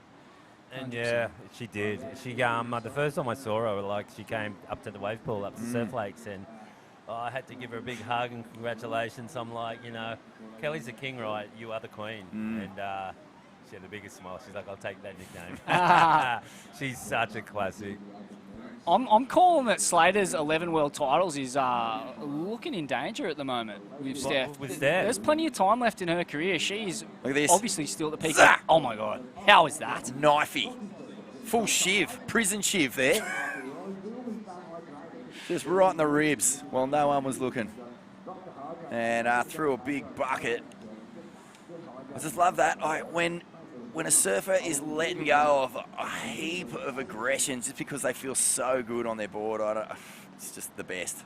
And yeah, she did. She the first time I saw her, like, she came up to the wave pool up to Surf Lakes, and I had to give her a big hug and congratulations. I'm like, you know, Kelly's the king, right? You are the queen. And she had the biggest smile. She's like, I'll take that nickname. She's such a classic. I'm calling that Slater's 11 world titles is looking in danger at the moment with Steph. With Steph? There's plenty of time left in her career. She's Look at this. obviously still at the peak. Oh my God. How is that? Knifey. Full shiv. Prison shiv there. Just right in the ribs while no one was looking. And threw a big bucket. I just love that. When a surfer is letting go of a heap of aggression just because they feel so good on their board, it's just the best.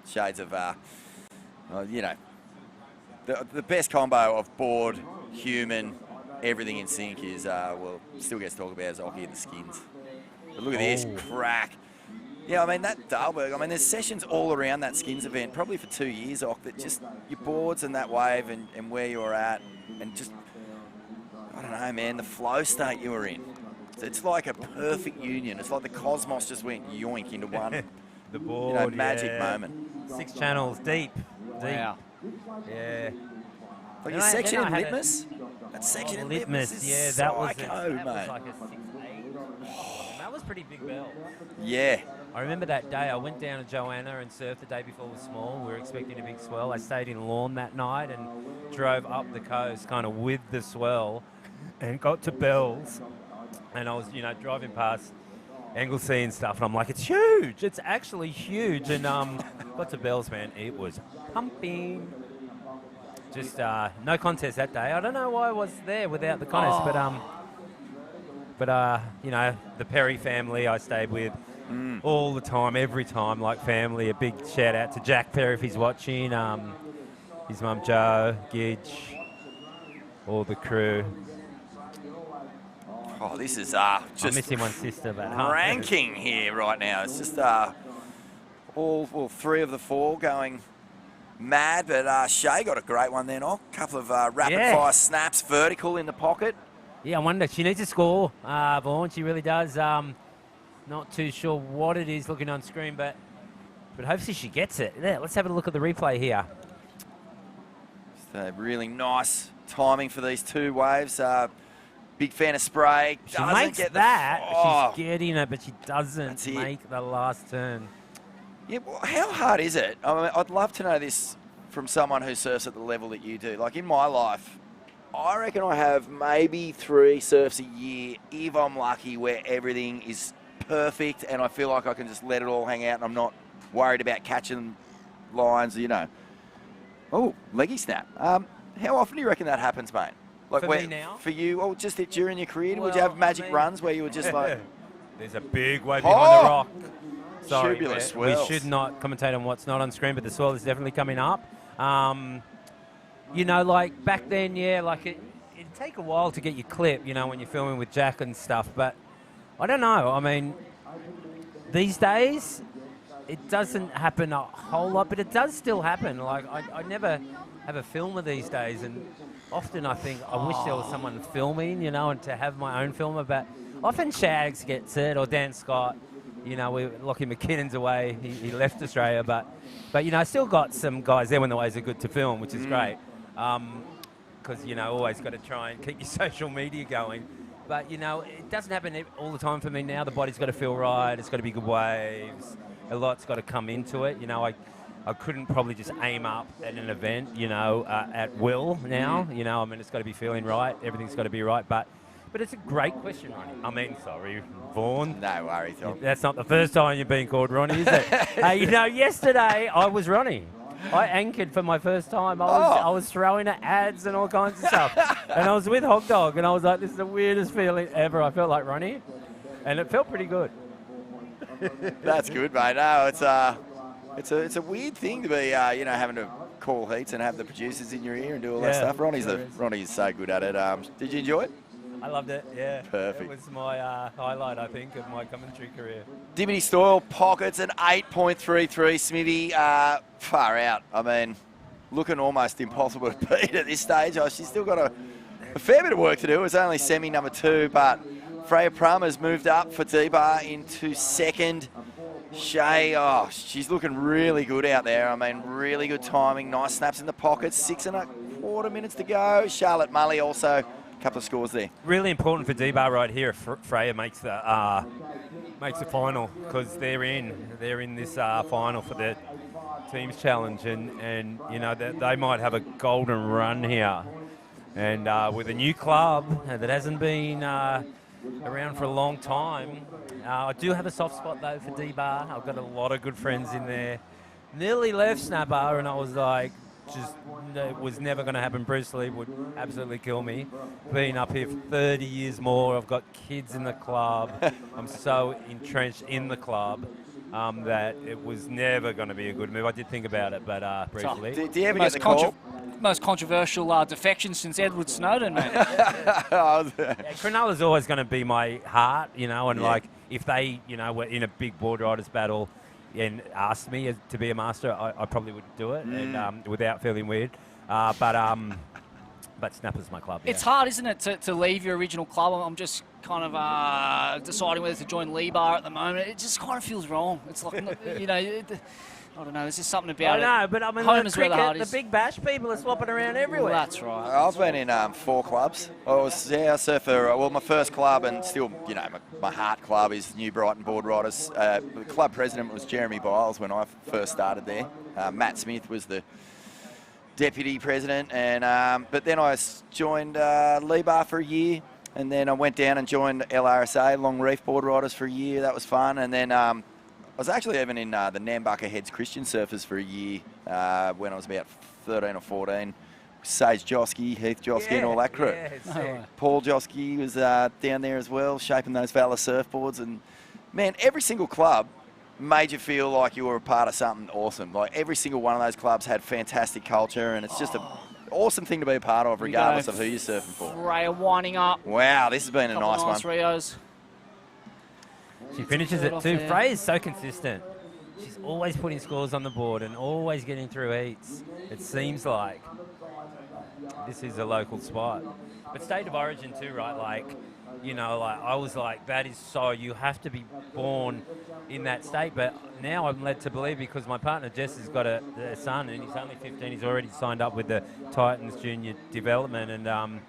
Shades of, you know, the best combo of board, human, everything in sync is, well, still gets talked about as Occy and the Skins. But look at this, crack. Yeah, I mean, that Dahlberg, I mean, there's sessions all around that Skins event, probably for 2 years, Ock, that just your boards and that wave and where you're at and just, I don't know, man, the flow state you were in. It's like a perfect union. It's like the cosmos just went yoink into one the board, magic moment. 6 channels deep. Wow. Yeah. Like your section in Litmus? That section in Litmus is yeah, psycho, that was mate. like a 6-8. That was pretty big bell. Yeah. I remember that day. I went down to Joanna and surfed the day before it was small. We were expecting a big swell. I stayed in Lorne that night and drove up the coast kind of with the swell and got to Bells. And I was, you know, driving past Anglesey and stuff, and I'm like, it's huge. It's actually huge. And got to Bells, man. It was pumping. Just no contest that day. I don't know why I was there without the contest, but you know, the Perry family I stayed with all the time, every time, like family. A big shout out to Jack Perry if he's watching. His mum Jo, Gidge, all the crew. Oh, this is I'm just missing one sister, but ranking here right now. It's just all 3 of the 4 going mad, but Shay got a great one there, Nock. A couple of rapid-fire snaps, vertical in the pocket. Yeah, I wonder. She needs to score, Vaughan. She really does. Not too sure what it is looking on screen, but hopefully she gets it. Yeah, let's have a look at the replay here. Just a really nice timing for these 2 waves. Big fan of spray. She makes that. She's getting it, but she doesn't make the last turn. Yeah, well, how hard is it? I mean, I'd love to know this from someone who surfs at the level that you do. Like in my life, I reckon I have maybe 3 surfs a year, if I'm lucky, where everything is perfect and I feel like I can just let it all hang out and I'm not worried about catching lines, you know. Oh, leggy snap. How often do you reckon that happens, mate? Like For me now? For you, or just during your career, would you have magic runs where you were just like... There's a big wave behind the rock. Sorry, Tubular we swells. should not commentate on what's not on screen, but the swell is definitely coming up. You know, like back then, yeah, like it'd take a while to get your clip, you know, when you're filming with Jack and stuff, but I don't know. I mean, these days, it doesn't happen a whole lot, but it does still happen. Like, I never have a filmer these days, and often I think I wish there was someone filming, you know, and to have my own filmer, but often Shags gets it, or Dan Scott. You know, Lockie McKinnon's away. He left Australia, but you know, I still got some guys there when the waves are good to film, which is great. Can't because, always got to try and keep your social media going. But, it doesn't happen all the time for me now. The body's got to feel right. It's got to be good waves. A lot's got to come into it. I couldn't probably just aim up at an event, at will now. It's got to be feeling right. Everything's got to be right. But it's a great question, Ronnie. Sorry, Vaughan. No worries, Tom. That's not the first time you've been called Ronnie, is it? Yesterday I was Ronnie. I anchored for my first time. I was throwing at ads and all kinds of stuff. And I was with Hog Dog, and I was like, this is the weirdest feeling ever. I felt like Ronnie, and it felt pretty good. That's good, mate. No, it's a weird thing to be, having to call heats and have the producers in your ear and do all that stuff. Ronnie's so good at it. Did you enjoy it? I loved it, yeah. Perfect. It was my highlight, I think, of my commentary career. Dimity Stoyle pockets an 8.33. Smithy, far out. Looking almost impossible to beat at this stage. She's still got a fair bit of work to do. It was only semi number 2, but Freya Prum has moved up for D-Bar into second. Shay, she's looking really good out there. Really good timing. Nice snaps in the pockets. 6.25 minutes to go. Charlotte Mully also. Couple of scores there. Really important for D-Bar right here. Freya makes the final because they're in this final for the teams challenge, and they might have a golden run here. And with a new club that hasn't been around for a long time, I do have a soft spot though for D-Bar. I've got a lot of good friends in there. Nearly left Snapper, and I was like, it was never going to happen. Bruce Lee would absolutely kill me. Been up here for 30 years more. I've got kids in the club. I'm so entrenched in the club that it was never going to be a good move. I did think about it, but briefly. Do you ever get the call? Most controversial defection since Edward Snowden, mate. Cronulla's always going to be my heart, and if they, were in a big board riders battle and asked me to be a master, I probably would do it and without feeling weird. But Snapper's my club. It's hard, isn't it, to leave your original club? I'm just kind of deciding whether to join Lee-Bar at the moment. It just kind of feels wrong. It's like, I don't know, there's just something about it. I know, but home is where the heart the is. Big Bash people are swapping around everywhere. Well, that's right. I've been in 4 clubs. I surfer. My first club and still, my heart club is New Brighton Board Riders. The club president was Jeremy Biles when I first started there. Matt Smith was the deputy president, and but then I joined Lee-Bar for a year, and then I went down and joined LRSA, Long Reef Board Riders, for a year. That was fun, and then I was actually even in the Nambucca Heads Christian Surfers for a year when I was about 13 or 14. Sage Josky, Heath Josky, and all that crew. Paul Josky was down there as well, shaping those Valor surfboards. And, man, every single club made you feel like you were a part of something awesome. Like, every single one of those clubs had fantastic culture, and it's just an awesome thing to be a part of, regardless of who you're surfing for. Freya winding up. Wow, this has been a nice one. Rios. She finishes it too. Freya's so consistent. She's always putting scores on the board and always getting through heats. It seems like this is a local spot. But state of origin too, right? I was like, that is so, you have to be born in that state. But now I'm led to believe, because my partner Jess has got a son and he's only 15, he's already signed up with the Titans Junior Development, and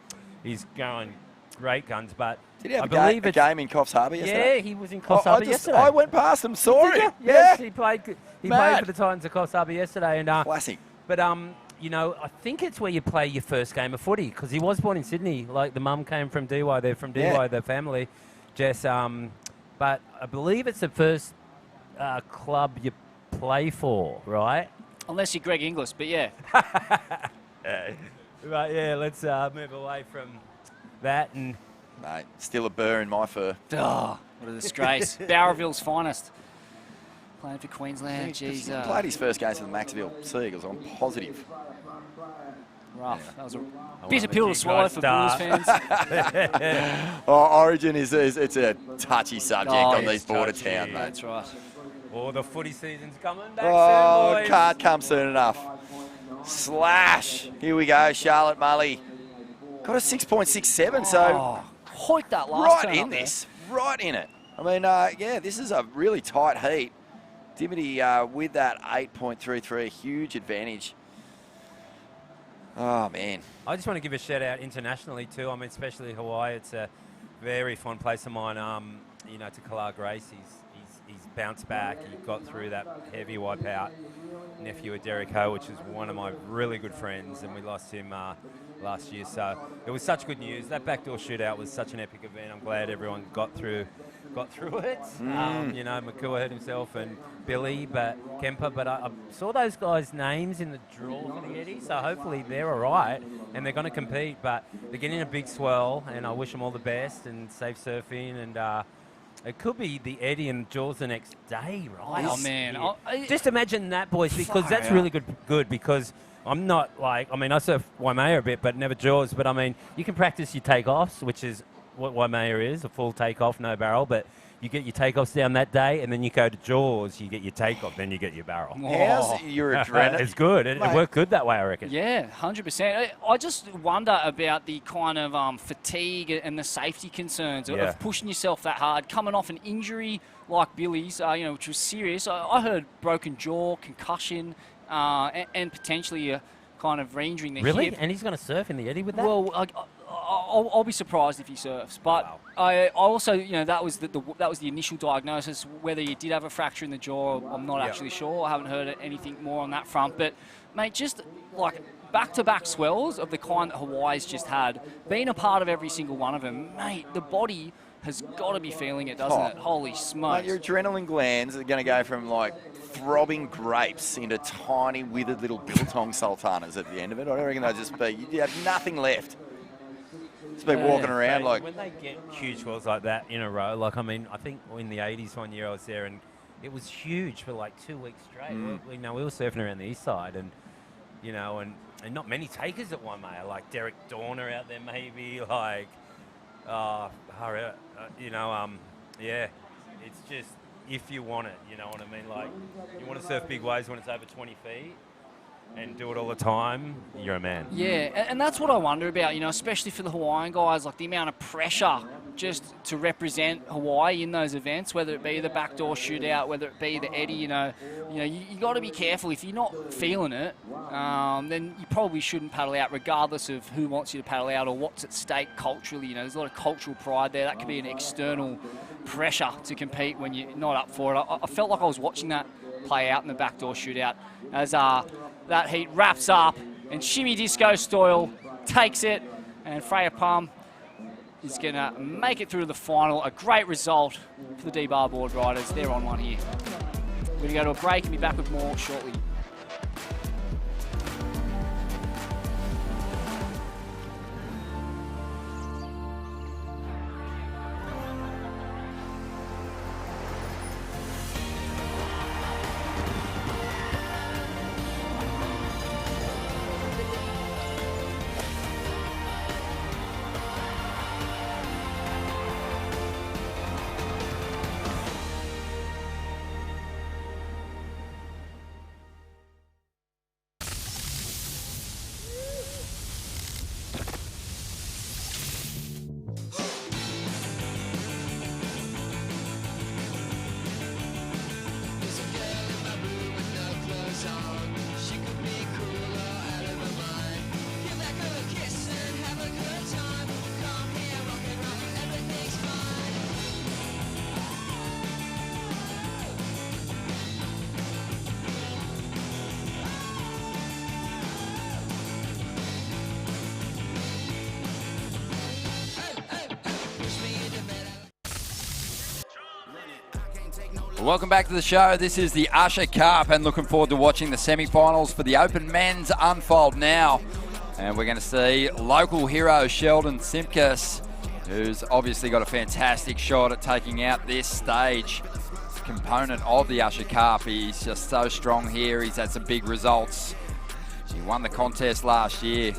he's going great guns. But did he have a game in Coffs Harbour yesterday? Yeah, he was in Coffs Harbour yesterday. I went past him, saw him. Yes, he played for the Titans at Coffs Harbour yesterday. And classic. But I think it's where you play your first game of footy, because he was born in Sydney. Like, the mum came from DY. They're from DY, the family, Jess. But I believe it's the first club you play for, right? Unless you're Greg Inglis, but yeah. Right, yeah, let's move away from that. And mate, still a burr in my fur. Oh, what a disgrace. Bowraville's finest. Playing for Queensland. Jeez, he played his first game for the Maxville Seagulls, I'm positive. Rough. Yeah. That was a bitter pill to swallow for Blues fans. Origin it's a touchy subject on these border towns, mate. That's right. The footy season's coming back soon, boys. Can't come soon enough. Slash. Here we go, Charlotte Mully. Got a 6.67, so hoiked that last right in this, right in it. I mean, this is a really tight heat. Dimity with that 8.33, huge advantage. Oh, man. I just want to give a shout out internationally too. I mean, especially Hawaii. It's a very fond place of mine. You know, to Kalar Grace, he's bounced back. He got through that heavy wipeout. Nephew of Derek Ho, which is one of my really good friends, and we lost him last year. So it was such good news. That backdoor shootout was such an epic event. I'm glad everyone got through it. You know, Makua hurt himself and Billy, Kemper. But I saw those guys' names in the draw for the Eddie, so hopefully they're all right and they're going to compete. But they're getting a big swell, and I wish them all the best and safe surfing. And it could be the Eddie and Jaws the next day, right? Oh, man. Just imagine that, boys, because that's really good because I'm not like, I mean, I surf Waimea a bit, but never Jaws. But, I mean, you can practice your takeoffs, which is what Waimea is, a full takeoff, no barrel. But you get your takeoffs down that day, and then you go to Jaws, you get your takeoff, then you get your barrel. How's your adrenaline? It's good. It worked good that way, I reckon. Yeah, 100%. I just wonder about the kind of fatigue and the safety concerns of pushing yourself that hard, coming off an injury like Billy's, you know, which was serious. I heard broken jaw, concussion, and potentially a kind of re-injuring the hip. Really? And he's going to surf in the Eddie with that? Well, I'll be surprised if he surfs. But wow. I also, you know, that was the initial diagnosis. Whether he did have a fracture in the jaw, I'm not actually sure. I haven't heard anything more on that front. But, mate, just like back-to-back swells of the kind that Hawaii's just had, being a part of every single one of them, mate, the body has got to be feeling it, doesn't it? Holy smokes. Mate, your adrenaline glands are going to go from, like, throbbing grapes into tiny, withered little biltong sultanas at the end of it. I reckon they'll just be, you have nothing left. Just be walking around like... When they get huge swells like that in a row, like, I mean, I think in the 80s one year I was there and it was huge for like 2 weeks straight. We were surfing around the east side and, you know, and not many takers at Waimea, like Derek Dorner out there maybe, like, you know, it's just if you want it, you know what I mean? Like, you want to surf big waves when it's over 20 feet and do it all the time, you're a man. Yeah, and that's what I wonder about, you know, especially for the Hawaiian guys, like the amount of pressure just to represent Hawaii in those events, whether it be the backdoor shootout, whether it be the Eddie, you got to be careful. If you're not feeling it, then you probably shouldn't paddle out regardless of who wants you to paddle out or what's at stake culturally. You know, there's a lot of cultural pride there. That could be an external pressure to compete when you're not up for it. I felt like I was watching that play out in the backdoor shootout as that heat wraps up and Shimmy Disco Stoyle takes it, and Freya Palm is going to make it through to the final. A great result for the D-Bar board riders. They're on one here. We're going to go to a break and be back with more shortly. Welcome back to the show. This is the Usher Cup, and looking forward to watching the semi-finals for the Open Men's unfold now. And we're going to see local hero Sheldon Simkus, who's obviously got a fantastic shot at taking out this stage component of the Usher Cup. He's just so strong here. He's had some big results. He won the contest last year,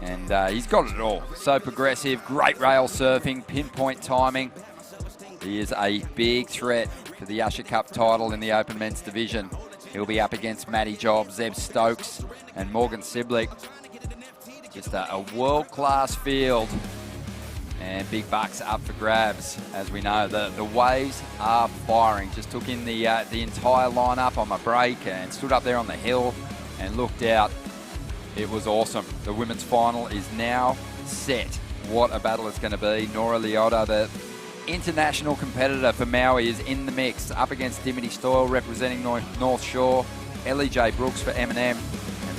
and he's got it all. So progressive, great rail surfing, pinpoint timing. He is a big threat for the Usher Cup title in the Open Men's division. He'll be up against Matty Job, Zeb Stokes and Morgan Siblick. Just a world-class field, and big bucks up for grabs. As we know, the waves are firing. Just took in the entire lineup on my break and stood up there on the hill and looked out. It was awesome. The women's final is now set. What a battle it's going to be. Nora Liotta, the international competitor for Maui, is in the mix, up against Dimity Stoyle representing North Shore, Ellie J. Brooks for M&M, and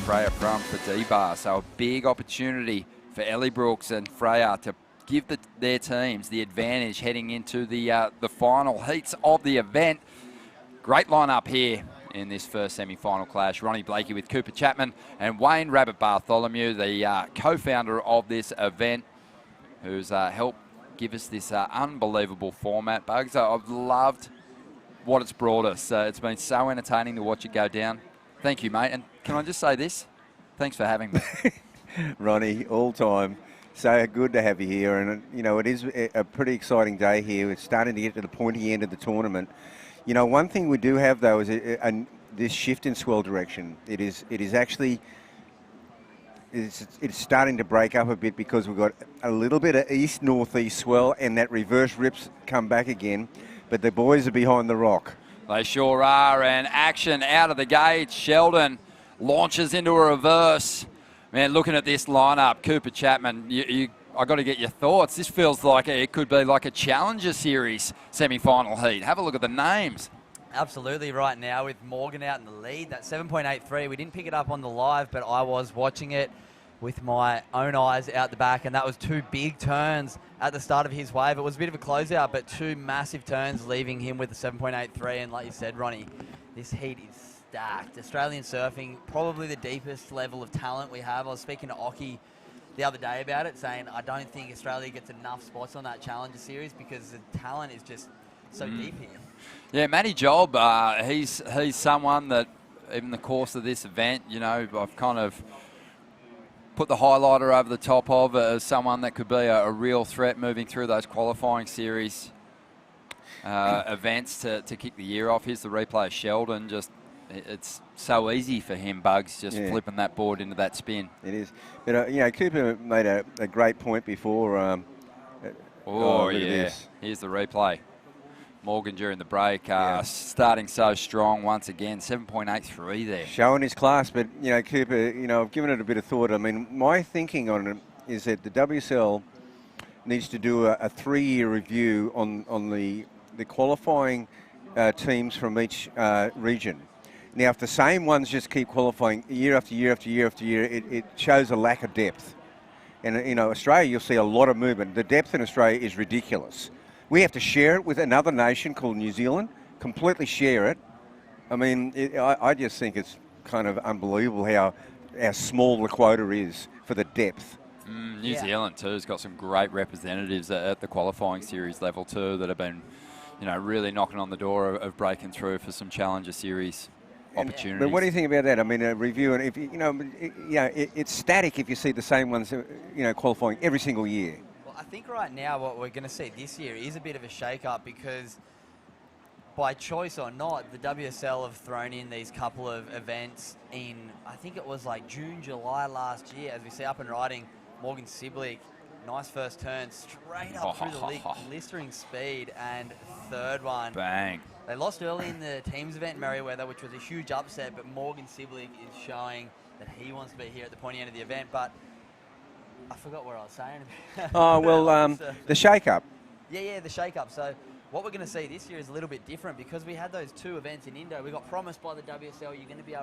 Freya Prum for D-Bar. So a big opportunity for Ellie Brooks and Freya to give their teams the advantage heading into the final heats of the event. Great lineup here in this first semi-final clash. Ronnie Blakey with Cooper Chapman and Wayne Rabbit Bartholomew, the co-founder of this event, who's helped give us this unbelievable format. Bugs, I've loved what it's brought us. It's been so entertaining to watch it go down. Thank you, mate. And can I just say this? Thanks for having me. Ronnie, all time. So good to have you here. And, you know, it is a pretty exciting day here. It's starting to get to the pointy end of the tournament. You know, one thing we do have, though, is this shift in swell direction. It is actually... It's starting to break up a bit because we've got a little bit of east-northeast swell and that reverse rips come back again. But the boys are behind the rock. They sure are, and action out of the gate. Sheldon launches into a reverse. Man, looking at this lineup, Cooper Chapman, I got to get your thoughts. This feels like it could be like a Challenger Series semi-final heat. Have a look at the names. Absolutely right now with Morgan out in the lead. That 7.83, we didn't pick it up on the live, but I was watching it with my own eyes out the back, and that was two big turns at the start of his wave. It was a bit of a closeout, but two massive turns leaving him with the 7.83, and like you said, Ronnie, this heat is stacked. Australian surfing, probably the deepest level of talent we have. I was speaking to Occy the other day about it, saying I don't think Australia gets enough spots on that Challenger Series because the talent is just so deep here. Yeah, Matty Job, he's someone that in the course of this event, you know, I've kind of put the highlighter over the top of as someone that could be a real threat moving through those qualifying series events to kick the year off. Here's the replay of Sheldon. Just it's so easy for him, Bugs, just flipping that board into that spin. It is. But, you know, Cooper made a great point before. Yeah. Here's the replay. Morgan during the break, starting so strong once again, 7.83 there. Showing his class, but, you know, Cooper, you know, I've given it a bit of thought. I mean, my thinking on it is that the WSL needs to do a 3-year review on the qualifying teams from each region. Now, if the same ones just keep qualifying year after year after year after year, it shows a lack of depth. And, you know, Australia, you'll see a lot of movement. The depth in Australia is ridiculous. We have to share it with another nation called New Zealand, completely share it. I mean, I just think it's kind of unbelievable how small the quota is for the depth. New Zealand, too, has got some great representatives at the qualifying series level, too, that have been, you know, really knocking on the door of breaking through for some Challenger Series opportunities. But what do you think about that? I mean, a review, and if it's static if you see the same ones, you know, qualifying every single year. I think right now what we're going to see this year is a bit of a shake-up because by choice or not, the WSL have thrown in these couple of events in, I think it was like June, July last year, as we see up and riding Morgan Siblick. Nice first turn, straight up through the league, blistering speed, and third one. Bang. They lost early in the teams event in Merriweather, which was a huge upset, but Morgan Siblick is showing that he wants to be here at the pointy end of the event, but I forgot what I was saying. Oh, well, the shake-up. Yeah, the shake-up. So what we're going to see this year is a little bit different because we had those two events in Indo. We got promised by the WSL you're going to be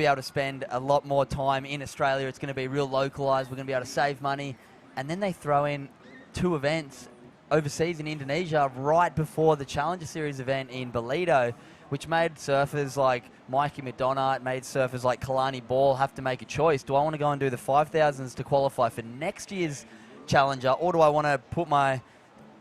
able to spend a lot more time in Australia. It's going to be real localised. We're going to be able to save money. And then they throw in two events overseas in Indonesia right before the Challenger Series event in Ballito, which made surfers like Mikey McDonough, it made surfers like Kalani Ball have to make a choice. Do I want to go and do the 5,000s to qualify for next year's Challenger, or do I want to put my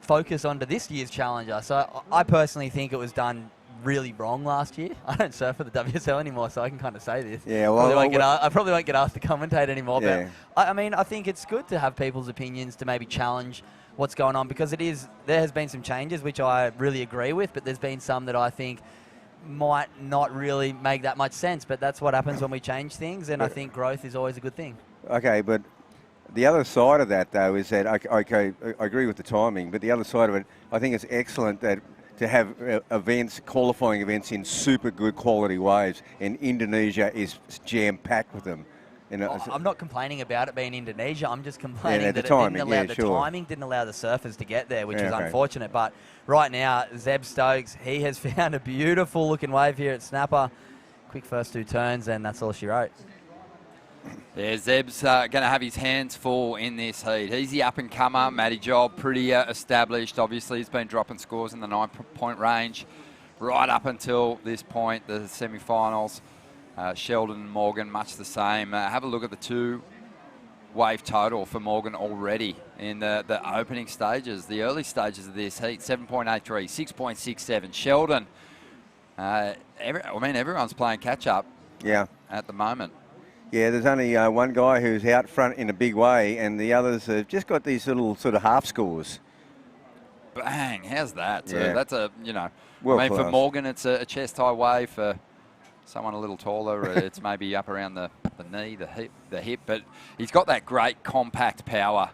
focus onto this year's Challenger? So I personally think it was done really wrong last year. I don't surf for the WSL anymore, so I can kind of say this. Yeah, well, I probably won't get asked to commentate anymore, yeah. but I mean, I think it's good to have people's opinions to maybe challenge what's going on because there has been some changes, which I really agree with, but there's been some that I think might not really make that much sense, but that's what happens when we change things, and I think growth is always a good thing. Okay, but the other side of that, though, is that, okay, I agree with the timing, but the other side of it, I think it's excellent that to have qualifying events in super good quality waves, and Indonesia is jam-packed with them. I'm not complaining about it being Indonesia. I'm just complaining that the timing didn't allow the surfers to get there, which is unfortunate. But right now, Zeb Stokes, he has found a beautiful looking wave here at Snapper. Quick first 2 turns, and that's all she wrote. Yeah, Zeb's going to have his hands full in this heat. He's the up-and-comer. Matty Job, pretty established. Obviously, he's been dropping scores in the 9-point range right up until this point, the semi-finals. Sheldon and Morgan, much the same. Have a look at the 2-wave total for Morgan already in the opening stages, the early stages of this heat. 7.83, 6.67. Sheldon, everyone's playing catch-up at the moment. Yeah, there's only one guy who's out front in a big way, and the others have just got these little sort of half scores. Bang, how's that? Yeah. That's a, Well for class. Morgan, it's a chest-high wave. For someone a little taller, it's maybe up around the knee, the hip, but he's got that great compact power.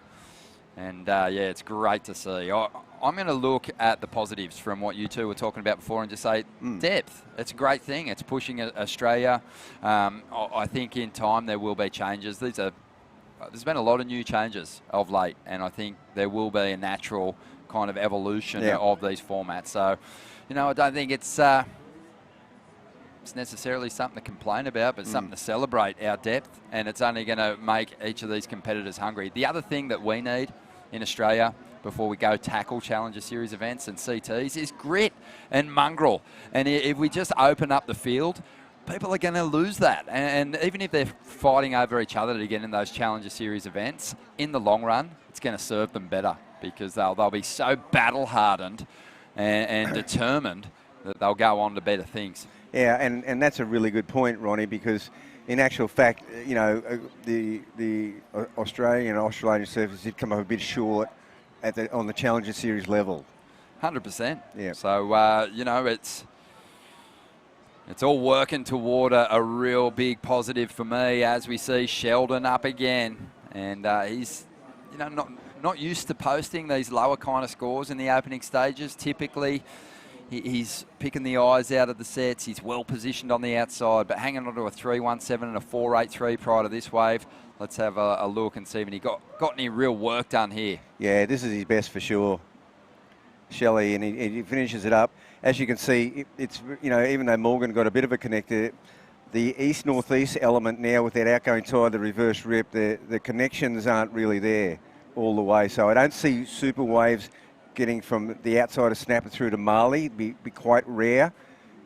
And, it's great to see. I'm going to look at the positives from what you two were talking about before and just say depth. It's a great thing. It's pushing Australia. I think in time there will be changes. There's been a lot of new changes of late, and I think there will be a natural kind of evolution of these formats. So, I don't think it's necessarily something to complain about, but something to celebrate our depth, and it's only going to make each of these competitors hungry. The other thing that we need in Australia before we go tackle Challenger Series events and CTs is grit and mongrel. And if we just open up the field, people are going to lose that. And even if they're fighting over each other to get in those Challenger Series events, in the long run, it's going to serve them better because they'll be so battle-hardened and determined that they'll go on to better things. Yeah, and that's a really good point, Ronnie, because in actual fact, the Australian surfers did come up a bit short on the Challenger Series level. 100%. Yeah. So, it's all working toward a real big positive for me as we see Sheldon up again. And he's, not used to posting these lower kind of scores in the opening stages. Typically, he's picking the eyes out of the sets. He's well positioned on the outside, but hanging on to a 3.17 and a 4.83 prior to this wave. Let's have a look and see if he got any real work done here. Yeah, this is his best for sure, Shelley, and he finishes it up. As you can see, it's even though Morgan got a bit of a connector, the east-northeast element now with that outgoing tide, the reverse rip, the connections aren't really there all the way. So I don't see super waves getting from the outside of Snapper through to Marley be quite rare.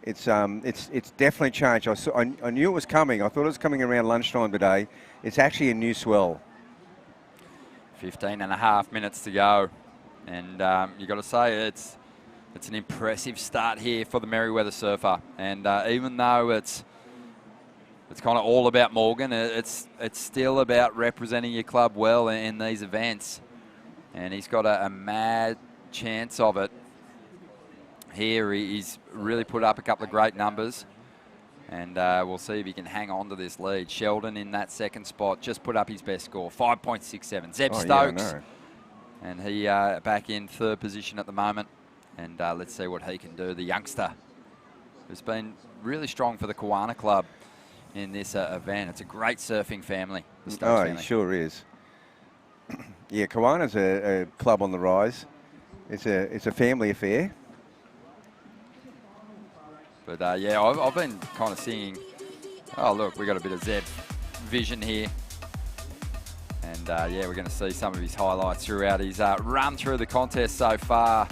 It's definitely changed. I knew it was coming. I thought it was coming around lunchtime today. It's actually a new swell. 15 and a half minutes to go. And you've got to say it's an impressive start here for the Merriweather surfer. And even though it's kind of all about Morgan, it's still about representing your club well in these events. And he's got a mad chance of it. Here he's really put up a couple of great numbers. And we'll see if he can hang on to this lead. Sheldon in that second spot just put up his best score, 5.67. Zeb Stokes. And he back in third position at the moment. And let's see what he can do. The youngster who's been really strong for the Kawana Club in this event. It's a great surfing family. The Stokes family. He sure is. Yeah, Kawana's a club on the rise. It's a family affair. But I've been kind of seeing, look, we got a bit of Zeb vision here. And we're going to see some of his highlights throughout his run through the contest so far.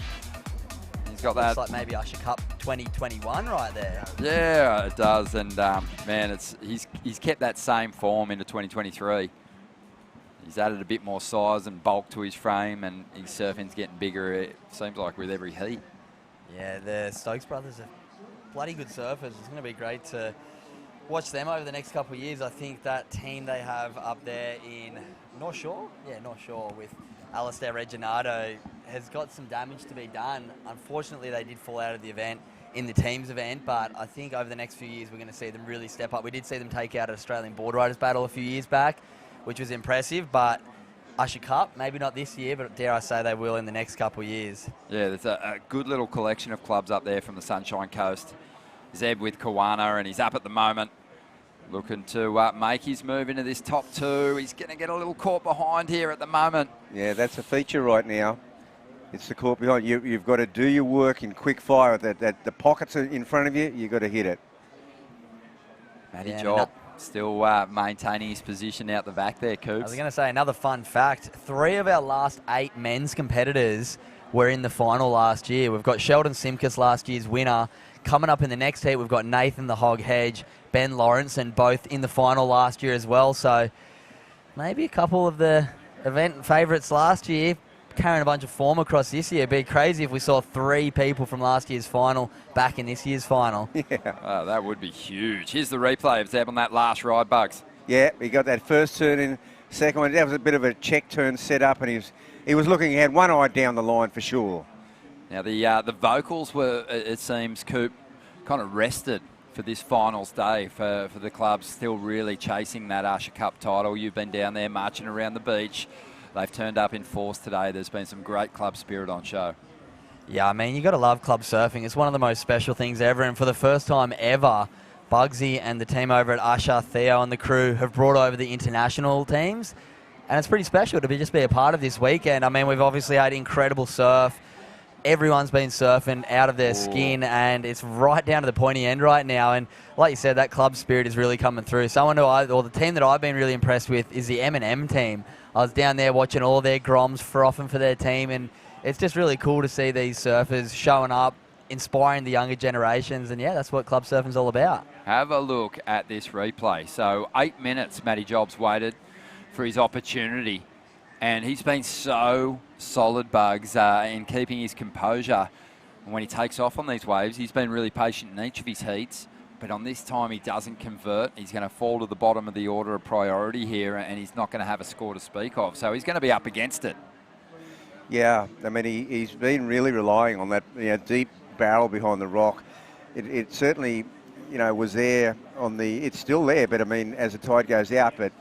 He's got that. Looks like maybe Usher Cup 2021 right there. Yeah, it does. And man, he's kept that same form into 2023. He's added a bit more size and bulk to his frame, and his surfing's getting bigger, it seems like, with every heat. Yeah, the Stokes brothers are bloody good surfers. It's going to be great to watch them over the next couple of years. I think that team they have up there in North Shore, with Alistair Reginato has got some damage to be done. Unfortunately, they did fall out of the event in the teams event, but I think over the next few years we're going to see them really step up. We did see them take out an Australian board riders battle a few years back, which was impressive, but Usher Cup. Maybe not this year, but dare I say they will in the next couple of years. Yeah, there's a good little collection of clubs up there from the Sunshine Coast. Zeb with Kawana, and he's up at the moment, looking to make his move into this top 2. He's going to get a little caught behind here at the moment. Yeah, that's a feature right now. It's the caught behind. You've got to do your work in quick fire. That the pockets are in front of you. You've got to hit it. Matty Job still maintaining his position out the back there, Coops. I was going to say another fun fact. 3 of our last 8 men's competitors were in the final last year. We've got Sheldon Simkus, last year's winner. Coming up in the next heat, we've got Nathan the Hog Hedge, Ben Lawrence, and both in the final last year as well. So maybe a couple of the event favourites last year carrying a bunch of form across this year. It'd be crazy if we saw 3 people from last year's final back in this year's final. Yeah, that would be huge. Here's the replay of Zeb on that last ride, Bugs. Yeah, he got that first turn in, second one. That was a bit of a check turn set up, and he was looking, he had one eye down the line for sure. Now, the vocals were, it seems, Coop, kind of rested for this finals day for the clubs still really chasing that Usher Cup title. You've been down there marching around the beach. They've turned up in force today. There's been some great club spirit on show. Yeah, I mean, you got to love club surfing. It's one of the most special things ever, and for the first time ever, Bugsy and the team over at Usher, Theo and the crew have brought over the international teams, and it's pretty special to just be a part of this weekend. I mean, we've obviously had incredible surf. Everyone's been surfing out of their skin, and it's right down to the pointy end right now. And like you said, that club spirit is really coming through. The team that I've been really impressed with is the M&M team. I was down there watching all their groms frothing for their team, and it's just really cool to see these surfers showing up, inspiring the younger generations. And yeah, that's what club surfing's all about. Have a look at this replay. So 8 minutes Matty Jobs waited for his opportunity. And he's been so solid, Bugs, in keeping his composure. And when he takes off on these waves, he's been really patient in each of his heats. But on this time, he doesn't convert. He's going to fall to the bottom of the order of priority here, and he's not going to have a score to speak of. So he's going to be up against it. Yeah, I mean, he's been really relying on that deep barrel behind the rock. It certainly, was there on the... It's still there, but I mean, as the tide goes out, but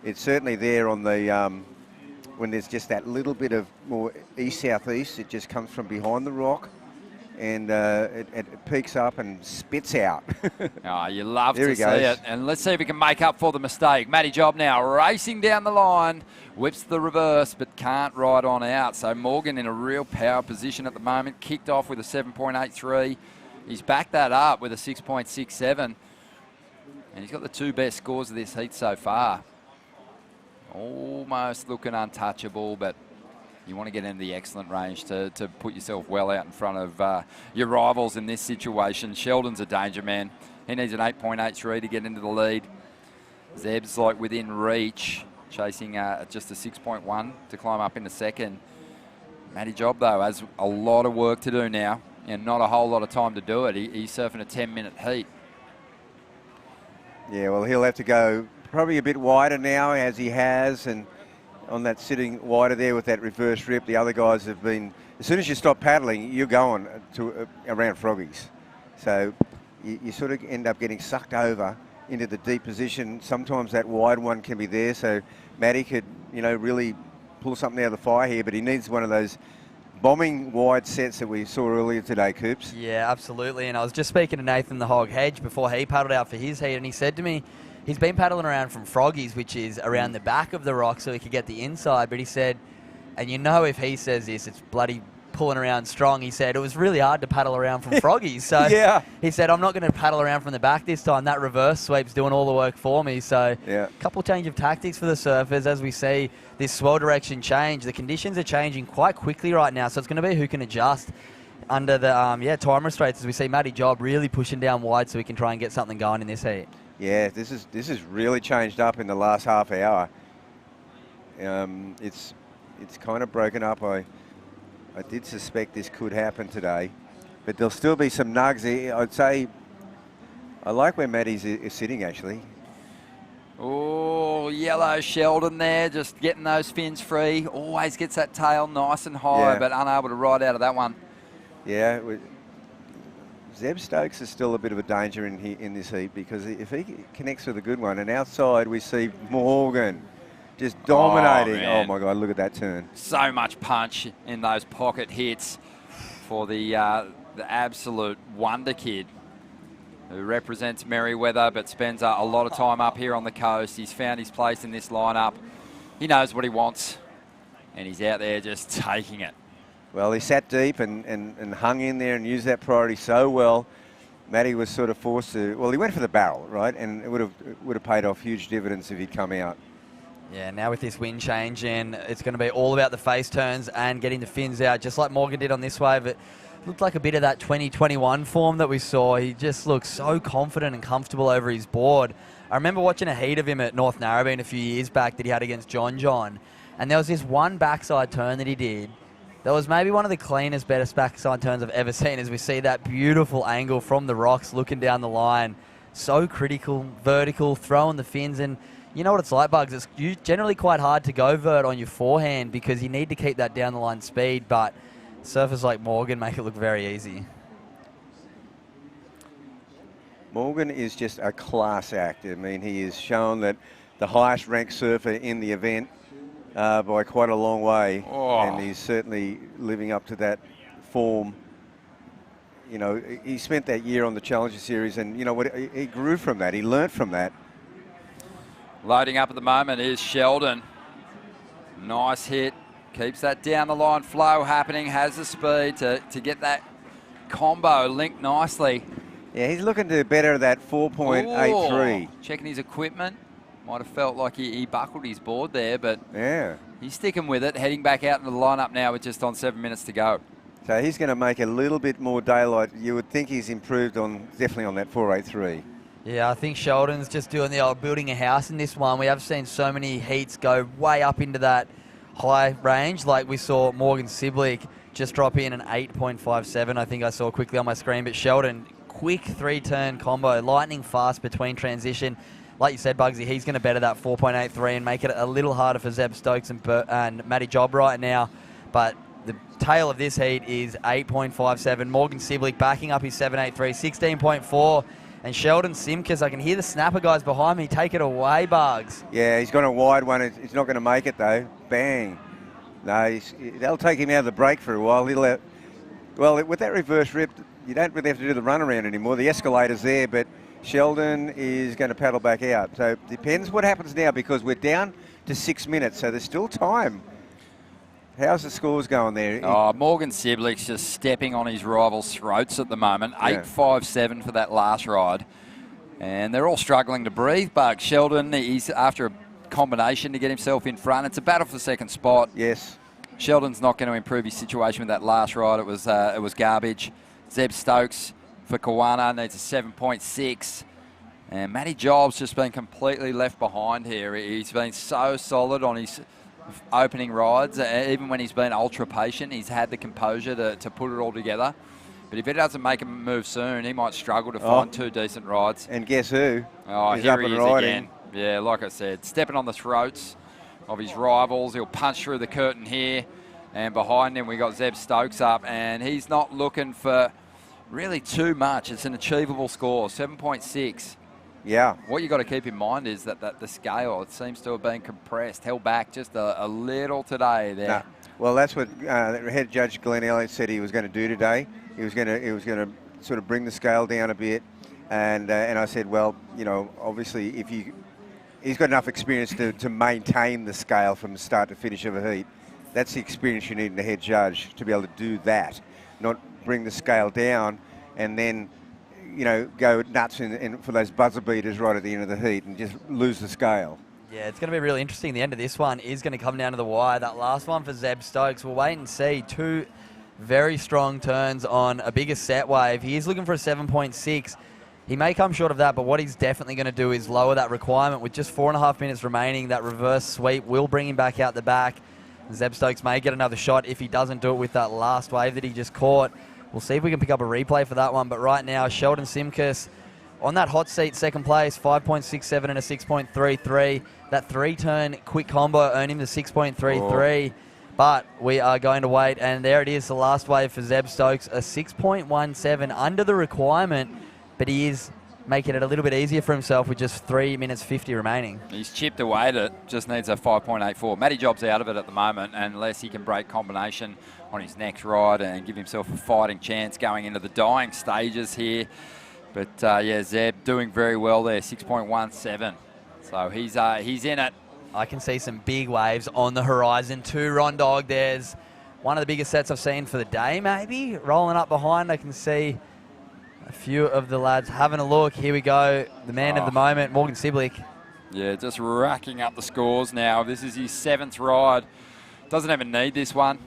it's certainly there on the... when there's just that little bit of more east-southeast, it just comes from behind the rock, and it peaks up and spits out. Oh, you love to see it. And let's see if we can make up for the mistake. Matty Job now racing down the line, whips the reverse, but can't ride on out. So Morgan in a real power position at the moment, kicked off with a 7.83. He's backed that up with a 6.67, and he's got the 2 best scores of this heat so far. Almost looking untouchable, but you want to get into the excellent range to put yourself well out in front of your rivals in this situation. Sheldon's a danger man. He needs an 8.83 to get into the lead. Zeb's like within reach, chasing just a 6.1 to climb up into second. Matty Job, though, has a lot of work to do now, and not a whole lot of time to do it. He's surfing a 10-minute heat. Yeah, well, he'll have to go probably a bit wider now, as he has, and on that sitting wider there with that reverse rip, the other guys have been, as soon as you stop paddling, you're going to around froggies. So you sort of end up getting sucked over into the deep position. Sometimes that wide one can be there, so Matty could, really pull something out of the fire here, but he needs one of those bombing wide sets that we saw earlier today, Coops. Yeah, absolutely. And I was just speaking to Nathan the Hog Hedge before he paddled out for his heat, and he said to me, he's been paddling around from froggies, which is around the back of the rock, so he could get the inside. But he said, and if he says this, it's bloody pulling around strong. He said, it was really hard to paddle around from froggies. So yeah. He said, I'm not going to paddle around from the back this time. That reverse sweep's doing all the work for me. So yeah, a couple change of tactics for the surfers as we see this swell direction change. The conditions are changing quite quickly right now, so it's going to be who can adjust under the time restraints as we see Matty Job really pushing down wide so we can try and get something going in this heat. Yeah, this is really changed up in the last half hour. It's kind of broken up. I did suspect this could happen today, but there'll still be some nugs. I'd say I like where Matty's is sitting actually. Oh, yellow Sheldon there, just getting those fins free. Always gets that tail nice and high, but unable to ride out of that one. Yeah. Zeb Stokes is still a bit of a danger in this heat, because if he connects with a good one, and outside we see Morgan just dominating. man. Oh, my God, look at that turn. So much punch in those pocket hits for the absolute wonder kid who represents Merriweather but spends a lot of time up here on the coast. He's found his place in this lineup. He knows what he wants, and he's out there just taking it. Well, he sat deep and hung in there and used that priority so well. Matty was sort of forced to, well, he went for the barrel, right? And it would have paid off huge dividends if he'd come out. Yeah, now with this wind change in, it's going to be all about the face turns and getting the fins out, just like Morgan did on this wave. It looked like a bit of that 2021 form that we saw. He just looked so confident and comfortable over his board. I remember watching a heat of him at North Narrabeen a few years back that he had against John, and there was this one backside turn that he did. That was maybe one of the cleanest, best backside turns I've ever seen, as we see that beautiful angle from the rocks looking down the line. So critical, vertical, throwing the fins, and you know what it's like, Bugs. It's generally quite hard to go vert on your forehand because you need to keep that down the line speed, but surfers like Morgan make it look very easy. Morgan is just a class act. I mean, he has shown that the highest ranked surfer in the event by quite a long way, and he's certainly living up to that form. You know, he spent that year on the Challenger Series, and you know what, he grew from that. He learnt from that. Loading up at the moment is Sheldon. Nice hit. Keeps that down the line flow happening. Has the speed to get that combo linked nicely. Yeah, he's looking to better that 4.83. Checking his equipment. Might have felt like he buckled his board there, but yeah, he's sticking with it. Heading back out into the lineup now with just on 7 minutes to go. So he's going to make a little bit more daylight. You would think he's improved definitely on that 4.83. Yeah, I think Sheldon's just doing the old building a house in this one. We have seen so many heats go way up into that high range, like we saw Morgan Siblick just drop in an 8.57, I think I saw quickly on my screen. But Sheldon, quick three-turn combo, lightning fast between transition. Like you said, Bugsy, he's going to better that 4.83 and make it a little harder for Zeb Stokes and Matty Job right now. But the tail of this heat is 8.57. Morgan Siblick backing up his 7.83, 16.4. And Sheldon Simkus, I can hear the snapper guys behind me. Take it away, Bugs. Yeah, he's got a wide one. He's not going to make it, though. Bang. No, they'll take him out of the break for a while. Well, with that reverse rip, you don't really have to do the runaround anymore. The escalator's there, but Sheldon is going to paddle back out. So it depends what happens now, because we're down to 6 minutes, so there's still time. How's the scores going there? Morgan Siblick's just stepping on his rivals' throats at the moment. 8.57 for that last ride. And they're all struggling to breathe, but Sheldon, he's after a combination to get himself in front. It's a battle for the second spot. Yes. Sheldon's not going to improve his situation with that last ride. It was garbage. Zeb Stokes for Kawana needs a 7.6. And Matty Jobs just been completely left behind here. He's been so solid on his opening rides. Even when he's been ultra patient, he's had the composure to put it all together. But if he doesn't make a move soon, he might struggle to find two decent rides. And guess who? He's here he is again. Yeah, like I said, stepping on the throats of his rivals. He'll punch through the curtain here. And behind him, we got Zeb Stokes up. And he's not looking for really too much. It's an achievable score, 7.6. Yeah. What you got to keep in mind is that the scale, it seems to have been compressed, held back just a little today there. No. Well, that's what head judge Glenn Elliott said he was going to do today. He was going to sort of bring the scale down a bit, and I said, well, you know, obviously he's got enough experience to maintain the scale from start to finish of a heat. That's the experience you need in a head judge to be able to do that, not bring the scale down and then, you know, go nuts for those buzzer beaters right at the end of the heat and just lose the scale. Yeah, it's going to be really interesting. The end of this one is going to come down to the wire. That last one for Zeb Stokes, we'll wait and see. Two very strong turns on a bigger set wave. He is looking for a 7.6. He may come short of that, but what he's definitely going to do is lower that requirement. With just 4.5 minutes remaining, that reverse sweep will bring him back out the back. Zeb Stokes may get another shot if he doesn't do it with that last wave that he just caught. We'll see if we can pick up a replay for that one. But right now, Sheldon Simkus on that hot seat, second place, 5.67 and a 6.33. That three-turn quick combo earned him the 6.33. But we are going to wait. And there it is, the last wave for Zeb Stokes, a 6.17 under the requirement. But he is making it a little bit easier for himself with just 3 minutes 50 remaining. He's chipped away at it, just needs a 5.84. Matty Job's out of it at the moment, unless he can break combination on his next ride and give himself a fighting chance going into the dying stages here. But yeah, Zeb doing very well there, 6.17. So he's in it. I can see some big waves on the horizon too, Ron Dog. There's one of the biggest sets I've seen for the day, maybe. Rolling up behind, I can see a few of the lads having a look. Here we go, the man of the moment, Morgan Siblick. Yeah, just racking up the scores now. This is his 7th ride. Doesn't even need this one.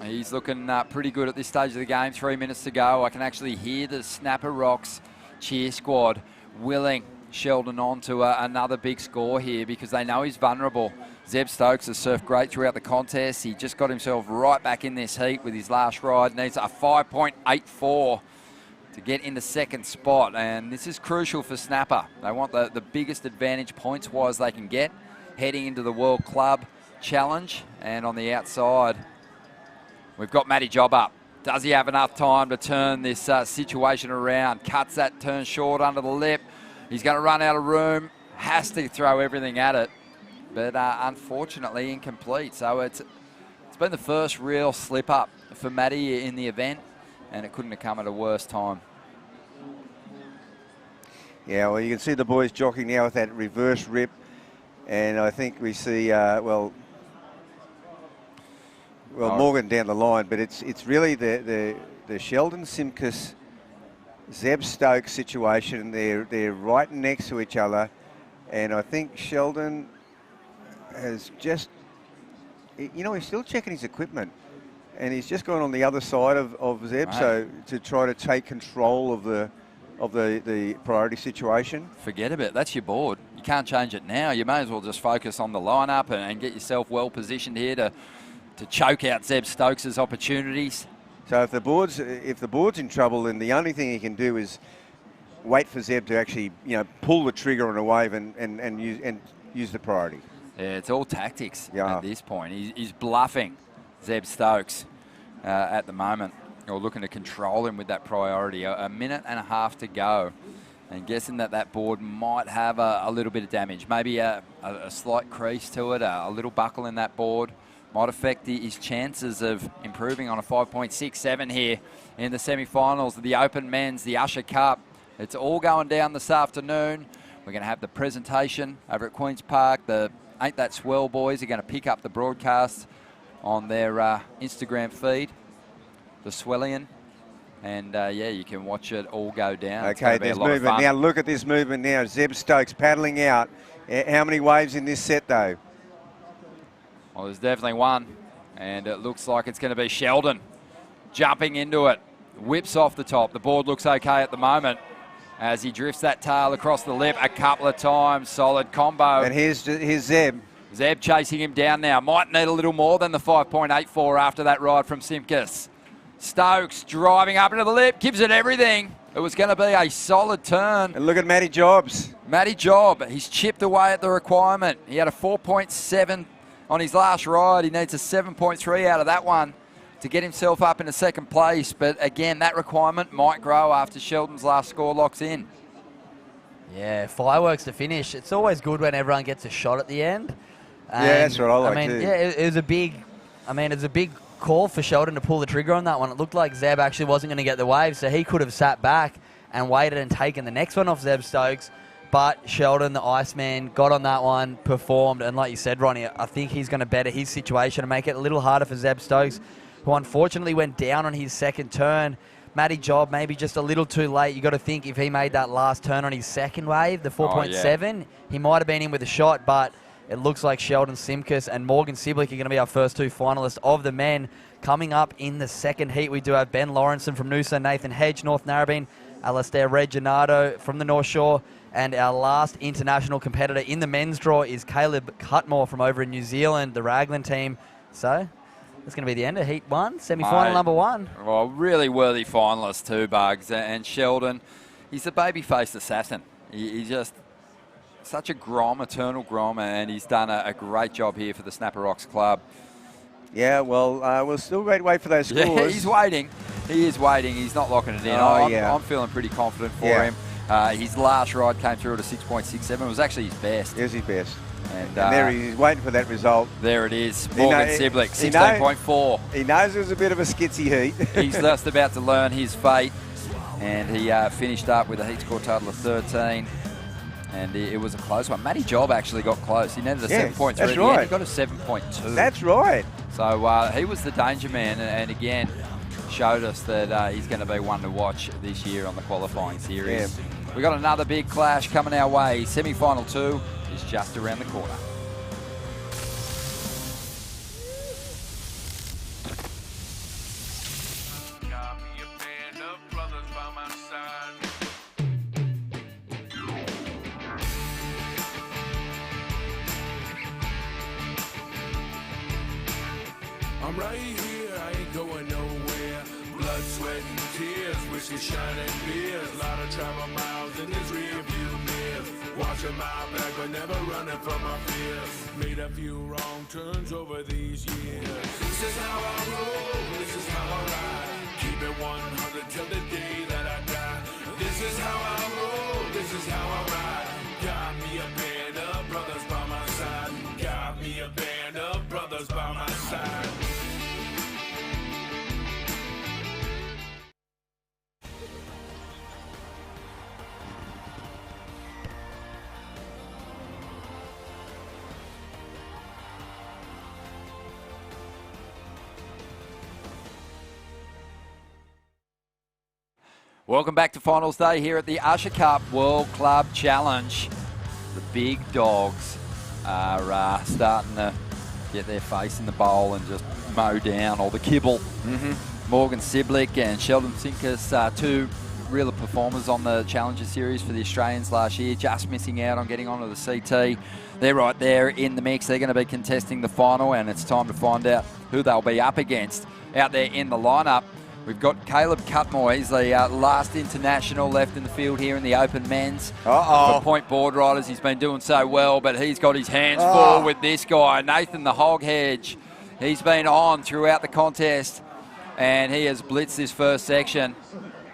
He's looking pretty good at this stage of the game. 3 minutes to go. I can actually hear the Snapper Rocks cheer squad willing Sheldon on to another big score here because they know he's vulnerable. Zeb Stokes has surfed great throughout the contest. He just got himself right back in this heat with his last ride. Needs a 5.84 to get in the 2nd spot, and this is crucial for Snapper. They want the biggest advantage points-wise they can get heading into the World Club Challenge. And on the outside, we've got Matty Job up. Does he have enough time to turn this situation around? Cuts that turn short under the lip. He's going to run out of room. Has to throw everything at it, but unfortunately incomplete. So it's been the first real slip-up for Matty in the event, and it couldn't have come at a worse time. Yeah, well, you can see the boys jockeying now with that reverse rip, and I think we see, Morgan down the line, but it's really the Sheldon Simkus, Zeb Stokes situation. They're right next to each other, and I think Sheldon has just, he's still checking his equipment. And he's just gone on the other side of Zeb, right. So to try to take control of the priority situation. Forget about it. That's your board. You can't change it now. You may as well just focus on the lineup and get yourself well positioned here to choke out Zeb Stokes' opportunities. So if the board's in trouble, then the only thing he can do is wait for Zeb to actually pull the trigger on a wave and use the priority. Yeah, it's all tactics at this point. He's bluffing Zeb Stokes at the moment, or looking to control him with that priority. A minute and a half to go, and guessing that board might have a little bit of damage, maybe a slight crease to it, a little buckle in that board might affect his chances of improving on a 5.67 here in the semi-finals of the Open Men's, the Usher Cup. It's all going down this afternoon. We're going to have the presentation over at Queen's Park. The Ain't That Swell boys are going to pick up the broadcast on their Instagram feed, the Swellian, and you can watch it all go down. Okay, there's movement now. Look at this movement now. Zeb Stokes paddling out. How many waves in this set though? Well, there's definitely one, and it looks like it's going to be Sheldon jumping into it. Whips off the top. The board looks okay at the moment as he drifts that tail across the lip a couple of times. Solid combo. And here's Zeb. Zeb chasing him down now. Might need a little more than the 5.84 after that ride from Simkus. Stokes driving up into the lip, gives it everything. It was going to be a solid turn. And look at Matty Jobs. Matty Job, he's chipped away at the requirement. He had a 4.7 on his last ride. He needs a 7.3 out of that one to get himself up into 2nd place. But again, that requirement might grow after Sheldon's last score locks in. Yeah, fireworks to finish. It's always good when everyone gets a shot at the end. And yeah, that's what I like too. Yeah, it was a big call for Sheldon to pull the trigger on that one. It looked like Zeb actually wasn't going to get the wave, so he could have sat back and waited and taken the next one off Zeb Stokes. But Sheldon, the Iceman, got on that one, performed, and like you said, Ronnie, I think he's going to better his situation and make it a little harder for Zeb Stokes, who unfortunately went down on his 2nd turn. Matty Job, maybe just a little too late. You got to think if he made that last turn on his 2nd wave, the 4.7, he might have been in with a shot, but it looks like Sheldon Simkus and Morgan Siblick are going to be our first 2 finalists of the men. Coming up in the 2nd heat, we do have Ben Lawrenson from Noosa, Nathan Hedge, North Narrabeen, Alastair Reginato from the North Shore, and our last international competitor in the men's draw is Caleb Cutmore from over in New Zealand, the Raglan team. So that's going to be the end of Heat 1, semi-final number 1. Well, really worthy finalists too, Bugs. And Sheldon, he's the baby-faced assassin. He's just such a grom, eternal grom, and he's done a great job here for the Snapper Rocks Club. Yeah, well, we'll still wait for those scores. Yeah, he's waiting. He is waiting. He's not locking it in. I'm feeling pretty confident for him. His last ride came through at a 6.67. It was actually his best. It was his best. And there he's waiting for that result. There it is. Morgan Siblick, 16.4. He knows it was a bit of a skitsy heat. He's just about to learn his fate. And he finished up with a heat score total of 13. And it was a close one. Matty Job actually got close. He needed a 7.3. That's right. He got a 7.2. That's right. So he was the danger man. And again, showed us that he's going to be one to watch this year on the qualifying series. Yeah. We got another big clash coming our way. Semi-final 2 is just around the corner. I'm right here, I ain't going nowhere. Blood, sweat, and tears, whiskey, shining beers. Lot of travel miles in this rearview mirror. Watching my back, but never running from my fears. Made a few wrong turns over these years. This is how I roll, this is how I ride. Keep it 100 till the day that I die. This is how I roll, this is how I ride. Got me a band of brothers by my side. Got me a band of brothers by my side. Welcome back to Finals Day here at the Usher Cup World Club Challenge. The big dogs are starting to get their face in the bowl and just mow down all the kibble. Morgan Siblick and Sheldon Sinkus, two real performers on the Challenger Series for the Australians last year, just missing out on getting onto the CT. They're right there in the mix. They're going to be contesting the final, and it's time to find out who they'll be up against out there in the lineup. We've got Caleb Cutmore. He's the last international left in the field here in the Open Men's. For point board riders, he's been doing so well, but he's got his hands full with this guy, Nathan the Hog Hedge. He's been on throughout the contest, and he has blitzed this first section.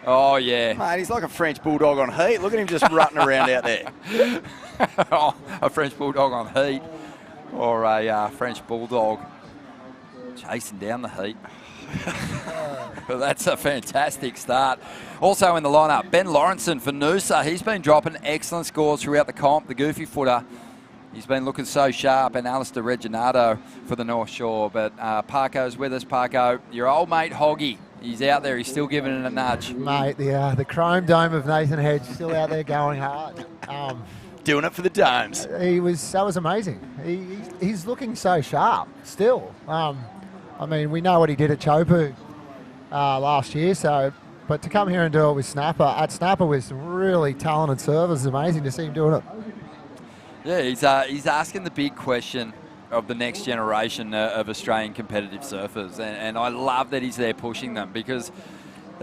Oh, yeah. Mate, he's like a French bulldog on heat. Look at him just rutting around out there. A French bulldog on heat, or a French bulldog chasing down the heat. Well, that's a fantastic start. Also in the lineup, Ben Lawrenson for Noosa. He's been dropping excellent scores throughout the comp, the goofy footer. He's been looking so sharp, and Alistair Reginato for the North Shore. But Parko's with us. Parko, your old mate Hoggy, he's out there. He's still giving it a nudge. Mate, the chrome dome of Nathan Hedge still out there going hard. Doing it for the domes. That was amazing. He's looking so sharp still. I mean, we know what he did at Chopu last year, but to come here and do it with Snapper with some really talented servers is amazing to see him doing it. Yeah, he's asking the big question of the next generation of Australian competitive surfers, and I love that he's there pushing them, because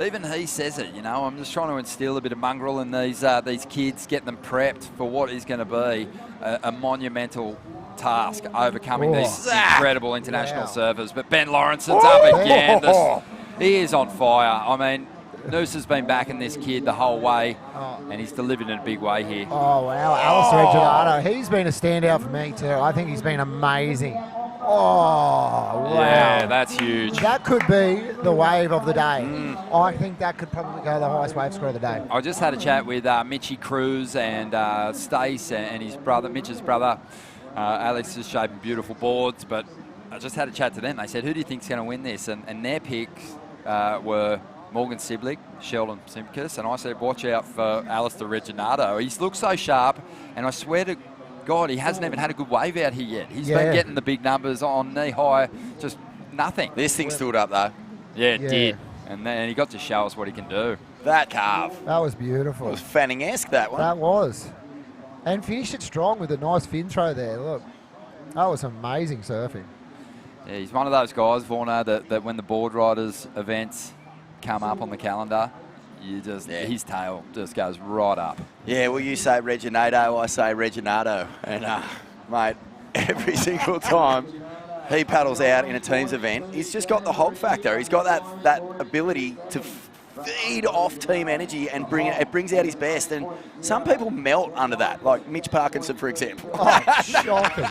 even he says it, you know, I'm just trying to instill a bit of mongrel in these kids, get them prepped for what is going to be a monumental task, overcoming these incredible international surfers. But Ben Lawrenson's up again. He is on fire. I mean, Noosa's been backing this kid the whole way, and he's delivered in a big way here. Oh, wow. Alistair Reginato, he's been a standout for me too. I think he's been amazing. Oh, wow. Yeah, that's huge. That could be the wave of the day. I think that could probably go the highest wave score of the day. I just had a chat with Mitchie Cruz and Stace and his brother, Mitch's brother. Alex is shaping beautiful boards, but I just had a chat to them. They said, who do you think's going to win this? And their picks were Morgan Siblick, Sheldon Simpkins, and I said, watch out for Alistair Reginato. He's looked so sharp, and I swear to God, he hasn't even had a good wave out here yet. He's been getting the big numbers on knee high, just nothing. This thing stood up though. Yeah, it did. And then he got to show us what he can do. That carve. That was beautiful. It was Fanning-esque, that one. That was. And finished it strong with a nice fin throw there. Look, that was amazing surfing. Yeah, he's one of those guys, Vorna, that when the board riders events come up on the calendar, his tail just goes right up. Yeah, well, you say Reginato, I say Reginato. And, mate, every single time he paddles out in a team's event, he's just got the hog factor. He's got that ability to feed off team energy and it brings out his best. And some people melt under that, like Mitch Parkinson, for example. Shocking.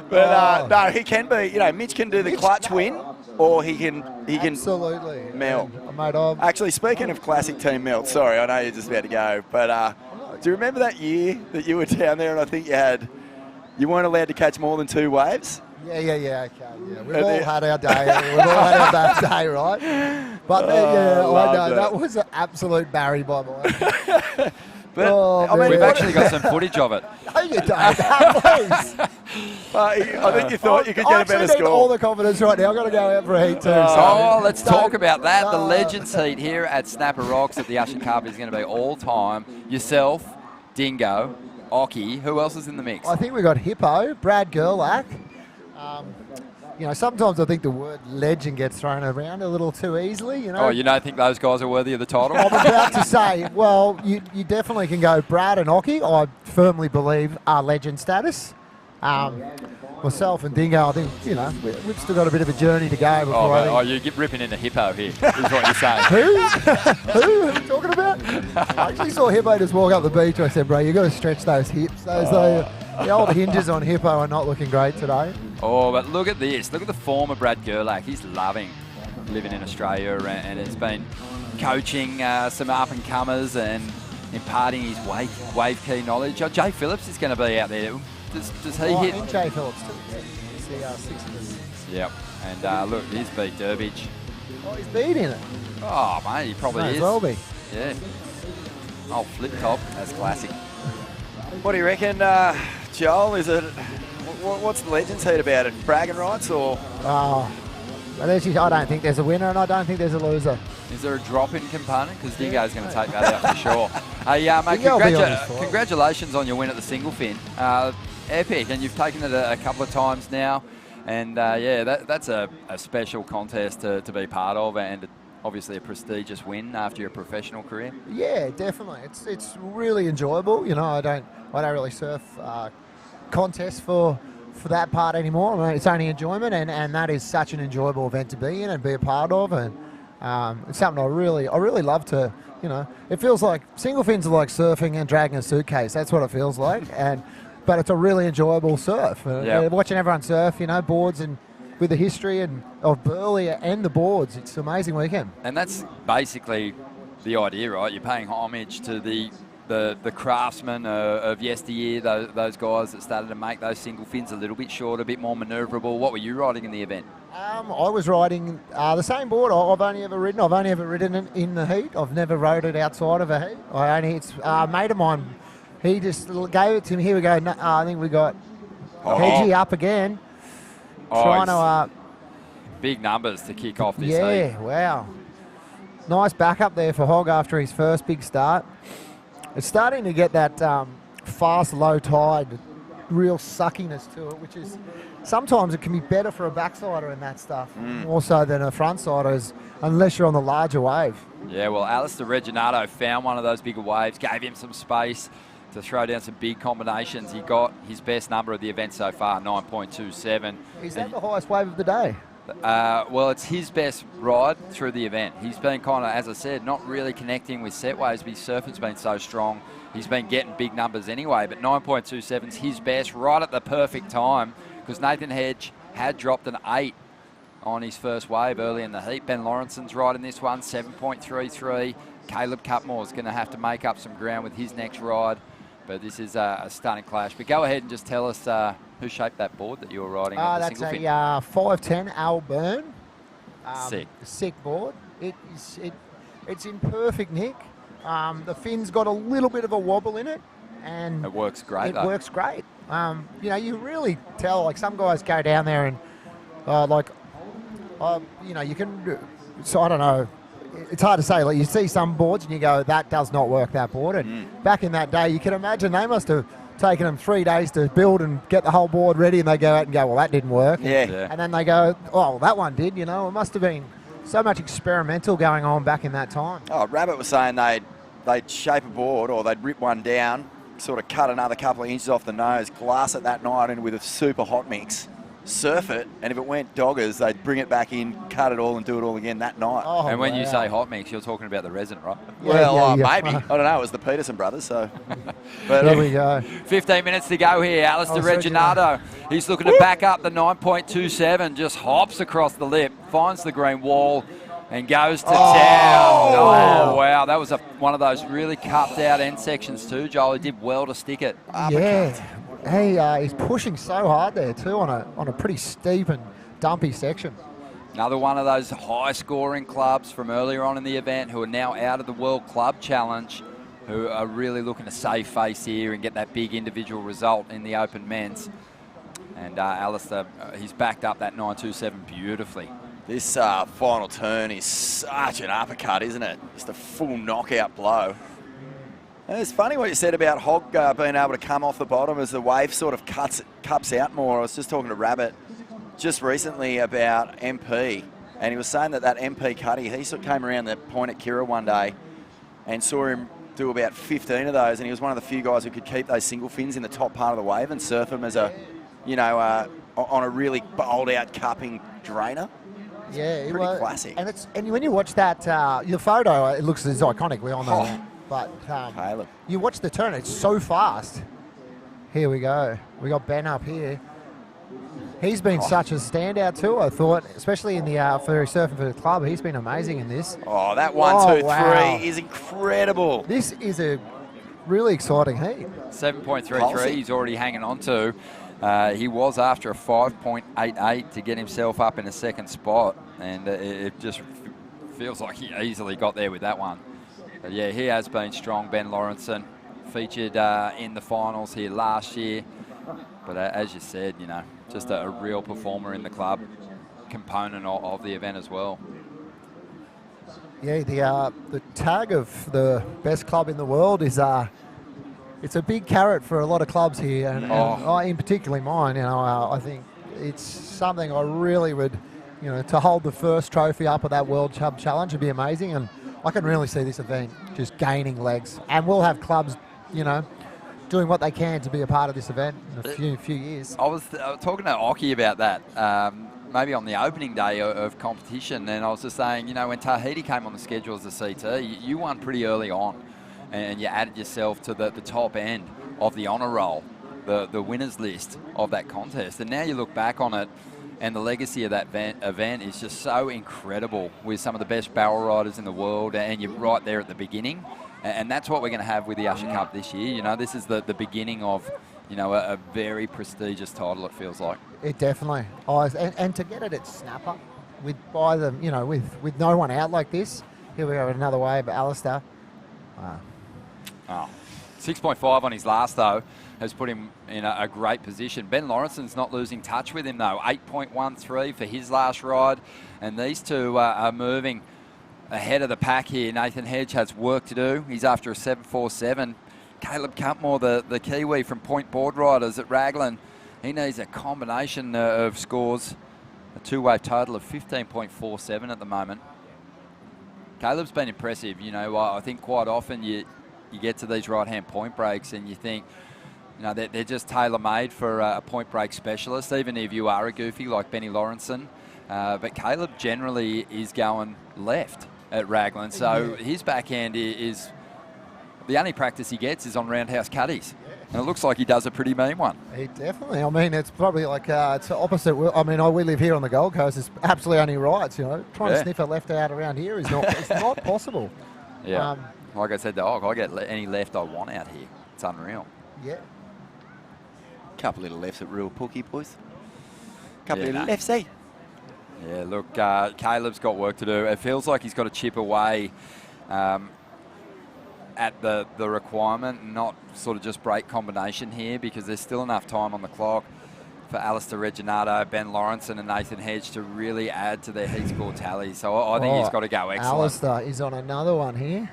But no, he can be. Mitch can do the clutch win, or he can absolutely melt. Mate, Actually, speaking of classic team melt, sorry, I know you're just about to go, but do you remember that year that you were down there and I think you weren't allowed to catch more than 2 waves? Yeah, okay. Yeah. We've all had our day. We've all had our bad day, right? But I know. That was an absolute Barry, by the way. But we've actually got some footage of it. No, you don't. Please. I think you thought you could get a better score. All the confidence right now. I've got to go out for a heat too. Let's talk about that. The Legends heat here at Snapper Rocks at the Usher Cup is going to be all time. Yourself, Dingo, Ockie. Who else is in the mix? I think we got Hippo, Brad Gerlach. Sometimes I think the word legend gets thrown around a little too easily, Oh, you don't think those guys are worthy of the title? I was about to say, well, you definitely can go Brad and Ockie. I firmly believe are legend status. Myself and Dingo, I think, we've still got a bit of a journey to go before you get ripping into Hippo here, is what you're saying. Who? Who are you talking about? I actually saw Hippo just walk up the beach. I said, bro, you've got to stretch those hips. The old hinges on Hippo are not looking great today. Oh, but look at this. Look at the form of Brad Gerlach. He's loving living in Australia and has been coaching some up-and-comers and imparting his wave key knowledge. Jay Phillips is going to be out there. Does he hit? And Jay Phillips too. CR6. Yep. And look, he's beat Durbidge. Oh, he's beat in it. Oh, mate, he probably Might is. as well be. Yeah. Oh, flip top. That's classic. What do you reckon, Joel? Is it? What's the Legends heat about it? Bragging rights or? I don't think there's a winner and I don't think there's a loser. Is there a drop-in component? Because Dingo's going to take that out for sure. Hey, mate, congratulations on your win at the single fin. Epic, and you've taken it a couple of times now. And, that's a special contest to be part of and obviously a prestigious win after your professional career. Yeah, definitely. It's really enjoyable. I don't really surf contests for that part anymore. I mean, it's only enjoyment, and that is such an enjoyable event to be in and be a part of, and it's something I really love to. It feels like single fins are like surfing and dragging a suitcase. That's what it feels like, but it's a really enjoyable surf. Watching everyone surf, boards and with the history of Burleigh and the boards, it's an amazing weekend. And that's basically the idea, right? You're paying homage to the craftsmen of yesteryear, those guys that started to make those single fins a little bit shorter, a bit more manoeuvrable. What were you riding in the event? I was riding the same board I've only ever ridden it in the heat. I've never rode it outside of a heat. It's a mate of mine. He just gave it to me. Here we go. I think we got Hedgie up again. Trying to big numbers to kick off this heat. Yeah, wow. Nice backup there for Hogg after his first big start. It's starting to get that fast, low tide, real suckiness to it, which is sometimes it can be better for a backsider in that stuff, more so than a frontsider, unless you're on the larger wave. Yeah, well, Alistair Reginato found one of those bigger waves, gave him some space to throw down some big combinations. He got his best number of the event so far, 9.27. Is that the highest wave of the day? Well, it's his best ride through the event. He's been kind of, as I said, not really connecting with set waves, but his surfing's been so strong. He's been getting big numbers anyway, but 9.27's his best, right at the perfect time, because Nathan Hedge had dropped an 8 on his first wave early in the heat. Ben Lawrenson's riding this one, 7.33. Caleb Cutmore's going to have to make up some ground with his next ride, but this is a stunning clash. But go ahead and just tell us who shaped that board that you were riding at the that's single fin. a 510 Al Byrne. Sick board. It's in perfect nick. The fin's got a little bit of a wobble in it, and it works great. Works great. You really tell. Like some guys go down there and you can. So I don't know. It's hard to say. Like you see some boards and you go, that does not work, that board. And back in that day, you can imagine they must have taken them 3 days to build and get the whole board ready, and they go out and go, well, that didn't work. And then they go, oh, well, that one did. It must have been so much experimental going on back in that time. Oh, Rabbit was saying they'd shape a board or they'd rip one down, sort of cut another couple of inches off the nose, glass it that night in with a super hot mix, surf it, and if it went doggers, they'd bring it back in, cut it all, and do it all again that night. And when you say hot mix, you're talking about the resin, right? Maybe. I don't know. It was the Peterson brothers, so. But, There we go. 15 minutes to go here. Alistair Reginato, he's looking to back up the 9.27, just hops across the lip, finds the green wall, and goes to town. Oh, wow. That was one of those really cupped out end sections too, Joel. He did well to stick it. Yeah. He's pushing so hard there too on a pretty steep and dumpy section. Another one of those high-scoring clubs from earlier on in the event who are now out of the World Club Challenge, who are really looking to save face here and get that big individual result in the Open Men's. And Alistair, he's backed up that 9.27 beautifully. This final turn is such an uppercut, isn't it? Just a full knockout blow. And it's funny what you said about Hogg being able to come off the bottom as the wave sort of cups out more. I was just talking to Rabbit just recently about MP, and he was saying that MP cutty, he sort of came around the point at Kira one day and saw him do about 15 of those, and he was one of the few guys who could keep those single fins in the top part of the wave and surf them as a, on a really bowled out cupping drainer. Yeah, pretty classic. And when you watch that, the photo, it looks as iconic. We all know that. But Caleb, you watch the turn; it's so fast. Here we go. We got Ben up here. He's been such a standout too. I thought, especially in the for surfing for the club, he's been amazing in this. Oh, that 1, 2, 3 is incredible. This is a really exciting heat. 7.33. He's already hanging on to. He was after a 5.88 to get himself up in a second spot, and it just feels like he easily got there with that one. But yeah, he has been strong, Ben Lawrenson. Featured in the finals here last year. But as you said, just a real performer in the club, component of the event as well. Yeah, the tag of the best club in the world is it's a big carrot for a lot of clubs here, and in particularly mine. I think it's something I really would, to hold the first trophy up of that World Club Challenge would be amazing, and I can really see this event just gaining legs, and we'll have clubs, doing what they can to be a part of this event in a few years. I was talking to Oki about that, maybe on the opening day of competition, and I was just saying, when Tahiti came on the schedule as a CT, you won pretty early on, and you added yourself to the top end of the honour roll, the winners list of that contest, and now you look back on it, and the legacy of that event is just so incredible with some of the best barrel riders in the world, and you're right there at the beginning. And that's what we're going to have with the Usher Cup this year. This is the beginning of, a very prestigious title, it feels like. It definitely. And to get it at snapper with no one out like this. Here we go, another wave, Alistair. 6.5 on his last, though, has put him in a great position. Ben Lawrenson's not losing touch with him, though. 8.13 for his last ride. And these two are moving ahead of the pack here. Nathan Hedge has work to do. He's after a 7.47. Caleb Cumpmore, the Kiwi from Point Board Riders at Raglan, he needs a combination of scores, a two-wave total of 15.47 at the moment. Caleb's been impressive. I think quite often you get to these right-hand point breaks and you think, they're just tailor-made for a point break specialist, even if you are a goofy like Benny Lawrenson. But Caleb generally is going left at Raglan, so his backhand is the only practice he gets is on roundhouse cutties, and it looks like he does a pretty mean one. He definitely. It's probably like it's the opposite. We live here on the Gold Coast. It's absolutely only rights. Trying to sniff a left out around here is not. It's not possible. Yeah. Like I said to Og, I get any left I want out here. It's unreal. Yeah. Couple little lefts at real pookie, boys. Couple little lefts, eh? Yeah, look, Caleb's got work to do. It feels like he's got to chip away at the requirement, not sort of just break combination here, because there's still enough time on the clock for Alistair Reginato, Ben Lawrenson and Nathan Hedge to really add to their heat score tally. So I think he's got to go excellent. Alistair is on another one here.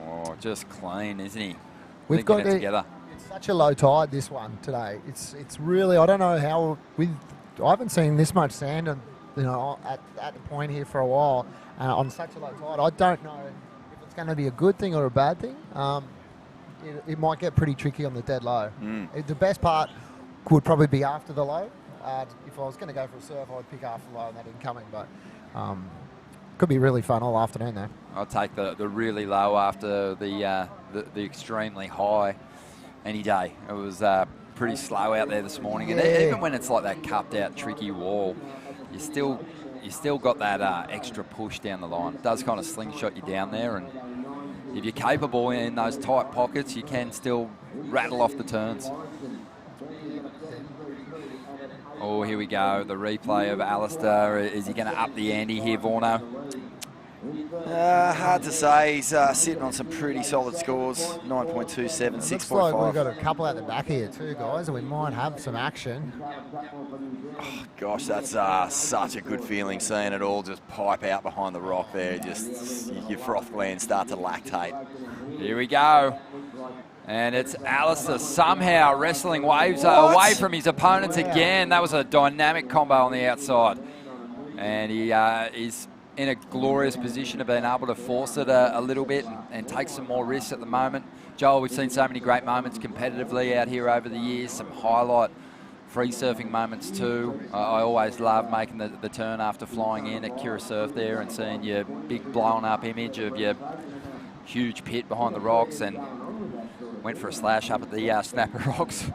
Oh, just clean, isn't he? We've got it together. It's such a low tide, this one today. It's really, I don't know how, I haven't seen this much sand at the point here for a while on such a low tide. I don't know if it's going to be a good thing or a bad thing. It might get pretty tricky on the dead low. The best part would probably be after the low. If I was going to go for a serve, I would pick after the low and that incoming. But could be really fun all afternoon though. I'll take the really low after the extremely high any day. It was pretty slow out there this morning, and even when it's like that cupped out tricky wall, you still got that extra push down the line. It does kind of slingshot you down there, and if you're capable in those tight pockets, you can still rattle off the turns. Oh, here we go. The replay of Alistair. Is he going to up the ante here, Vorno? Hard to say. He's sitting on some pretty solid scores. 9.27, 6.5. Looks like we've got a couple out the back here too, guys, and we might have some action. Oh, gosh, that's such a good feeling, seeing it all just pipe out behind the rock there. Just your froth glands start to lactate. Here we go. And it's Alistair somehow wrestling waves away from his opponents again. That was a dynamic combo on the outside. And he is in a glorious position of being able to force it a little bit and take some more risks at the moment. Joel, we've seen so many great moments competitively out here over the years, some highlight free surfing moments too. I always love making the turn after flying in at Kira Surf there and seeing your big blown up image of your huge pit behind the rocks, and went for a slash up at the Snapper Rocks,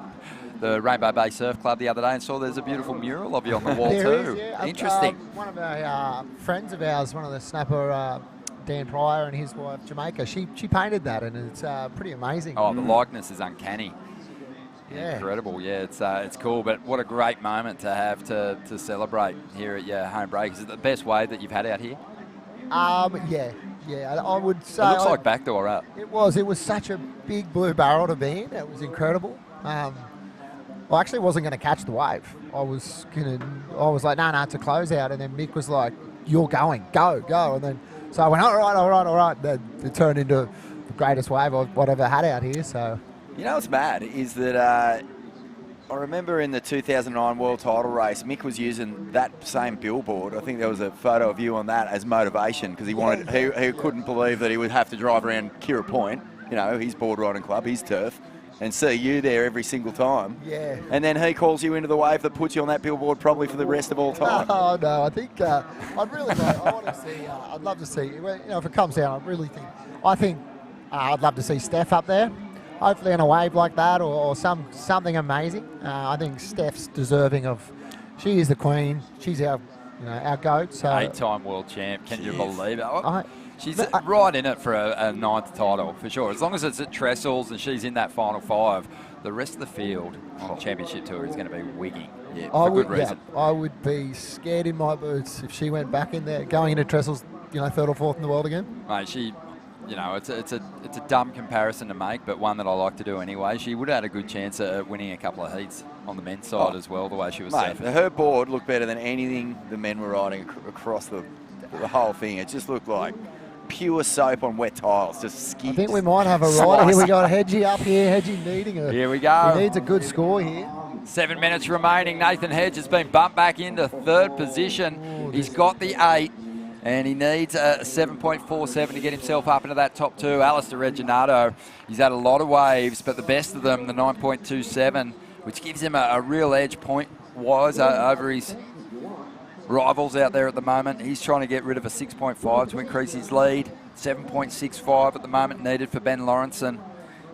the Rainbow Bay Surf Club the other day, and saw there's a beautiful mural of you on the wall too. Yeah. Interesting. One of our friends of ours, one of the Snapper, Dan Pryor and his wife Jamaica, she painted that, and it's pretty amazing. Oh, the likeness is uncanny. Yeah. Incredible. Yeah, it's cool, but what a great moment to have to celebrate here at your home break. Is it the best wave that you've had out here? Yeah, I would say. It looks like backdoor up. It was such a big blue barrel to be in. It was incredible. I actually wasn't going to catch the wave. I was like, no, it's a closeout. And then Mick was like, you're going, go. And then, so I went, all right. Then it turned into the greatest wave I've ever had out here. So, you know what's mad is that I remember in the 2009 World Title race, Mick was using that same billboard. I think there was a photo of you on that as motivation, because he couldn't believe that he would have to drive around Kira Point, his board riding club, his turf, and see you there every single time. Yeah. And then he calls you into the wave that puts you on that billboard probably for the rest of all time. Oh, no, I think I'd really like, I want to see, I'd love to see, if it comes down, I think I'd love to see Steph up there. Hopefully in a wave like that or something amazing. I think Steph's deserving of, she is the queen. She's our GOAT. So 8-time world champ. Can you believe it? She's right in it for a ninth title, for sure. As long as it's at Trestles and she's in that final five, the rest of the field on the championship tour is going to be wigging. Yeah, for good reason. Yeah, I would be scared in my boots if she went back in there, going into Trestles, third or fourth in the world again. Mate, it's a dumb comparison to make, but one that I like to do anyway. She would have had a good chance at winning a couple of heats on the men's side as well, the way she was surfing. Her board looked better than anything the men were riding across the whole thing. It just looked like pure soap on wet tiles, just skids. I think we might have a rider here. We got Hedgie up here. Hedgie needing Here we go. He needs a good score here. 7 minutes remaining. Nathan Hedge has been bumped back into third position. He's got the 8. And he needs a 7.47 to get himself up into that top two. Alistair Reginato, he's had a lot of waves, but the best of them, the 9.27, which gives him a real edge point-wise over his rivals out there at the moment. He's trying to get rid of a 6.5 to increase his lead. 7.65 at the moment needed for Ben Lawrenson,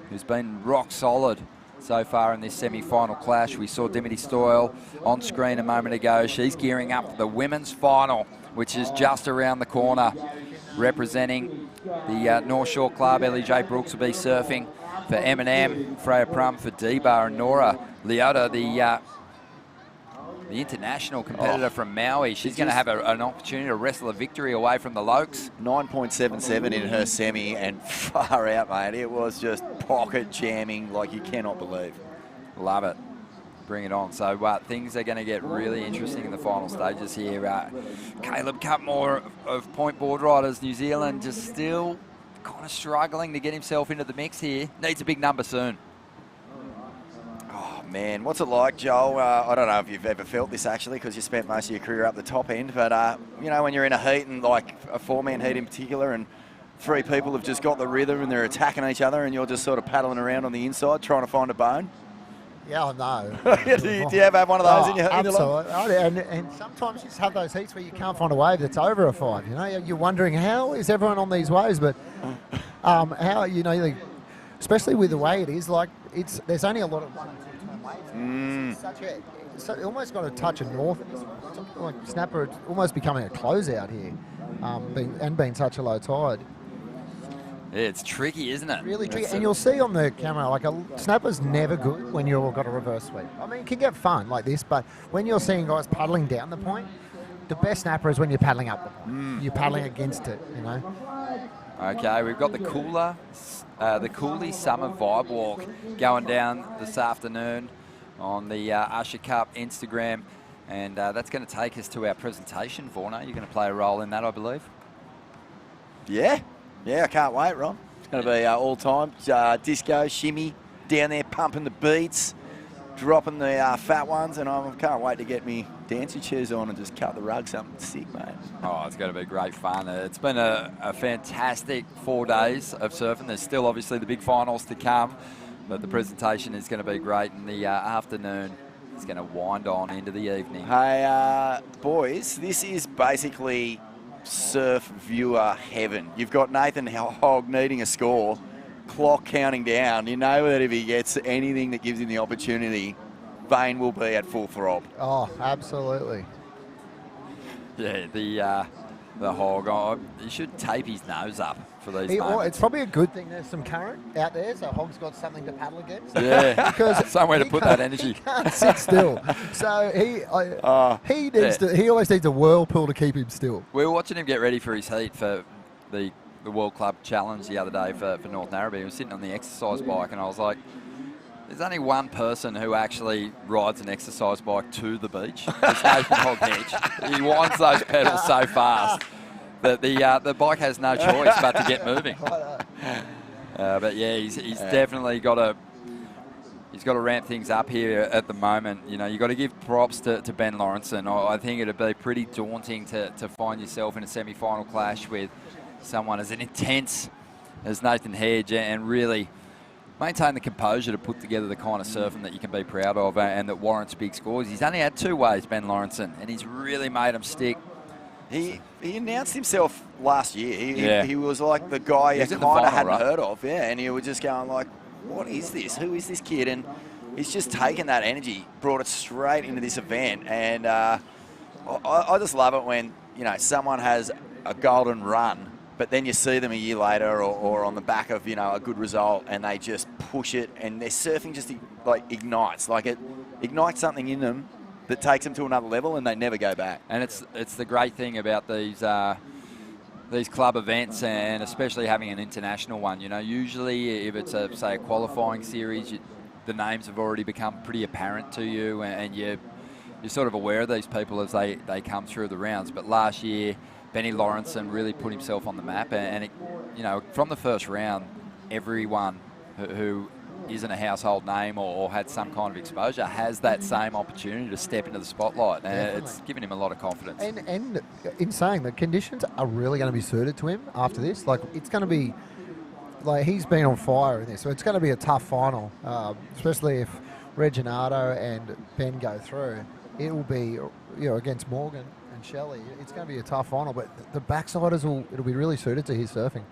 who's been rock solid so far in this semi-final clash. We saw Dimity Stoyle on screen a moment ago. She's gearing up for the women's final, which is just around the corner. Representing the North Shore Club, Ellie J. Brooks will be surfing for M&M, Freya Prum for D-Bar, and Nora Leota, the international competitor from Maui. She's going to have an opportunity to wrestle a victory away from the Lokes. 9.77 in her semi, and far out, mate. It was just pocket jamming like you cannot believe. Love it. Bring it on. So things are going to get really interesting in the final stages here. Caleb Cutmore of Point Board Riders, New Zealand, just still kind of struggling to get himself into the mix here. Needs a big number soon. Oh, man. What's it like, Joel? I don't know if you've ever felt this, actually, because you spent most of your career up the top end. But, when you're in a heat, and like a four-man heat in particular, and three people have just got the rhythm and they're attacking each other, and you're just sort of paddling around on the inside trying to find a bone. Yeah, I know. do you ever have one of those in your absolutely. And sometimes you just have those heats where you can't find a wave that's over a 5. You know, you're wondering how is everyone on these waves, but how, you know, like, especially with the way it is, like there's only a lot of 1 and 2 turn waves. It's such a, it almost got a touch of north. It's like Snapper, it's almost becoming a closeout here, being such a low tide. Yeah, it's tricky, isn't it? Really tricky. And you'll see on the camera, like a snapper's never good when you've got a reverse sweep. I mean, it can get fun like this, but when you're seeing guys paddling down the point, the best snapper is when you're paddling up the point. You're paddling against it, you know. Okay, we've got the Cooley Summer Vibe Walk going down this afternoon on the Usher Cup Instagram, and that's going to take us to our presentation, Vorno. You're going to play a role in that, I believe? Yeah, I can't wait, Ron. It's going to be all time disco, shimmy, down there pumping the beats, dropping the fat ones, and I can't wait to get me dancing shoes on and just cut the rug something sick, mate. Oh, it's going to be great fun. It's been a fantastic 4 days of surfing. There's still obviously the big finals to come, but the presentation is going to be great, and the afternoon is going to wind on into the evening. Hey, boys, this is basically surf viewer heaven. You've got Nathan Hogg needing a score, clock counting down. You know that if he gets anything that gives him the opportunity, Vane will be at full throb. Oh, absolutely. Yeah, the Hogg. You should tape his nose up for these moments. It's probably a good thing there's some current out there, so Hogg's got something to paddle against. Yeah, because somewhere to put that energy. He can't sit still, so he needs to. He always needs a whirlpool to keep him still. We were watching him get ready for his heat for the World Club Challenge the other day for North Narrabee. He was sitting on the exercise bike, and I was like, there's only one person who actually rides an exercise bike to the beach. It's Nathan Hedge. He winds those pedals so fast that the bike has no choice but to get moving. But yeah, he's definitely got to ramp things up here at the moment. You know, you've got to give props to Ben Lawrenson. I think it'd be pretty daunting to find yourself in a semi-final clash with someone as intense as Nathan Hedge and really maintain the composure to put together the kind of surfing that you can be proud of and that warrants big scores. He's only had 2 waves, Ben Lawrenson, and he's really made them stick. He announced himself last year. He was like the guy you kind of hadn't heard of, and you were just going like, what is this? Who is this kid? And he's just taken that energy, brought it straight into this event, and I just love it when, you know, someone has a golden run, but then you see them a year later or on the back of, you know, a good result, and they just push it, and their surfing just like ignites. Like it ignites something in them that takes them to another level, and they never go back. And it's the great thing about these club events, and especially having an international one. You know, usually if it's say a qualifying series, the names have already become pretty apparent to you, and you're sort of aware of these people as they come through the rounds. But last year, Benny Lawrenson really put himself on the map, and it, you know, from the first round, everyone who isn't a household name or had some kind of exposure has that same opportunity to step into the spotlight, and it's given him a lot of confidence. And in saying the conditions are really going to be suited to him after this. Like, it's going to be, like, he's been on fire in this, so it's going to be a tough final, especially if Reginaldo and Ben go through. It will be, you know, against Morgan and Shelley. It's going to be a tough final, but the backsiders it'll be really suited to his surfing.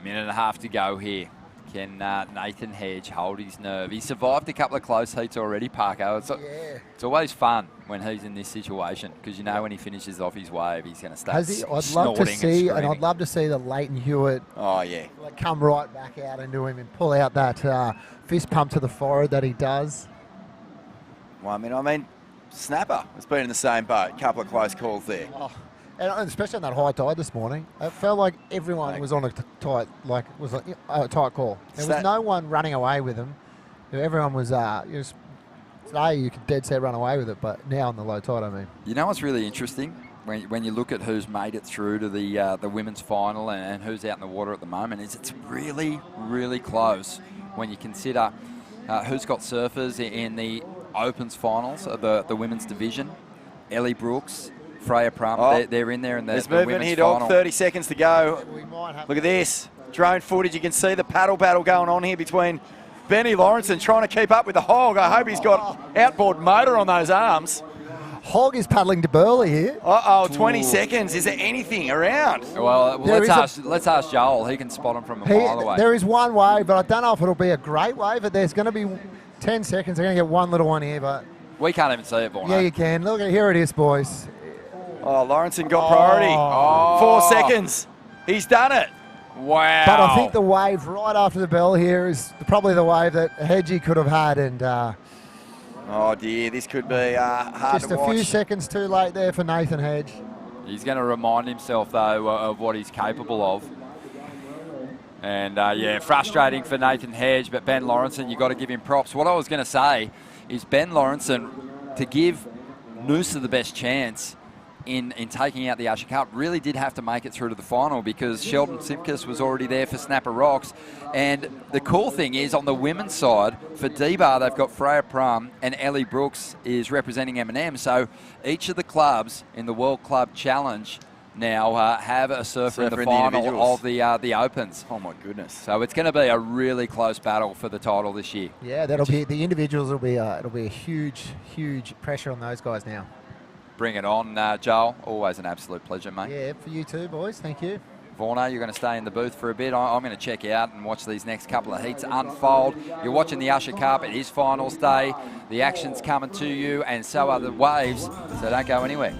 Minute and a half to go here. Can Nathan Hedge hold his nerve? He survived a couple of close heats already, Parko. It's always fun when he's in this situation, because you know when he finishes off his wave, he's going to start I'd love to see, and I'd love to see the Leighton Hewitt. Oh yeah, like come right back out into him and pull out that fist pump to the forehead that he does. Well, I mean, Snapper has been in the same boat. Couple of close calls there. Oh. And especially on that high tide this morning, it felt like everyone was on a tight, like was a tight call. There was no one running away with them. Everyone was. Today you could dead set run away with it, but now on the low tide, I mean. You know what's really interesting when you look at who's made it through to the women's final and who's out in the water at the moment is it's really, really close when you consider who's got surfers in the Opens finals of the women's division. Ellie Brooks, Freya Prum, they're in there in the there's movement women's here, final. dog. 30 seconds to go. Look at this. drone footage. You can see the paddle battle going on here between Benny Lawrenson trying to keep up with the hog. I hope he's got outboard motor on those arms. Hog is paddling to Burley here. 20 seconds. Is there anything around? Well, let's ask Joel. He can spot him from a mile away. There is one wave, but I don't know if it'll be a great wave, but there's going to be 10 seconds. They're going to get one little one here, but... We can't even see it, Borno. Yeah, you can. Look, here it is, boys. Lawrenson got priority. 4 seconds. He's done it. Wow. But I think the wave right after the bell here is probably the wave that Hedgie could have had, and... oh dear, this could be hard just to watch. Just a few seconds too late there for Nathan Hedge. He's going to remind himself, though, of what he's capable of. And, yeah, frustrating for Nathan Hedge, but Ben Lawrenson, you've got to give him props. What I was going to say is Ben Lawrenson, to give Noosa the best chance in taking out the Usher Cup, really did have to make it through to the final because Sheldon Simkus was already there for Snapper Rocks. And the cool thing is, on the women's side, for D-Bar, they've got Freya Prum and Ellie Brooks is representing M&M. So each of the clubs in the World Club Challenge now have a surfer in the final of the Opens. Oh, my goodness. So it's going to be a really close battle for the title this year. Yeah, that'll be the individuals. It'll be a huge pressure on those guys now. Bring it on, Joel. Always an absolute pleasure, mate. Yeah, for you too, boys. Thank you. Vorno, you're going to stay in the booth for a bit. I'm going to check out and watch these next couple of heats unfold. You're watching the Usher Cup. It is finals day. The action's coming to you, and so are the waves. So don't go anywhere.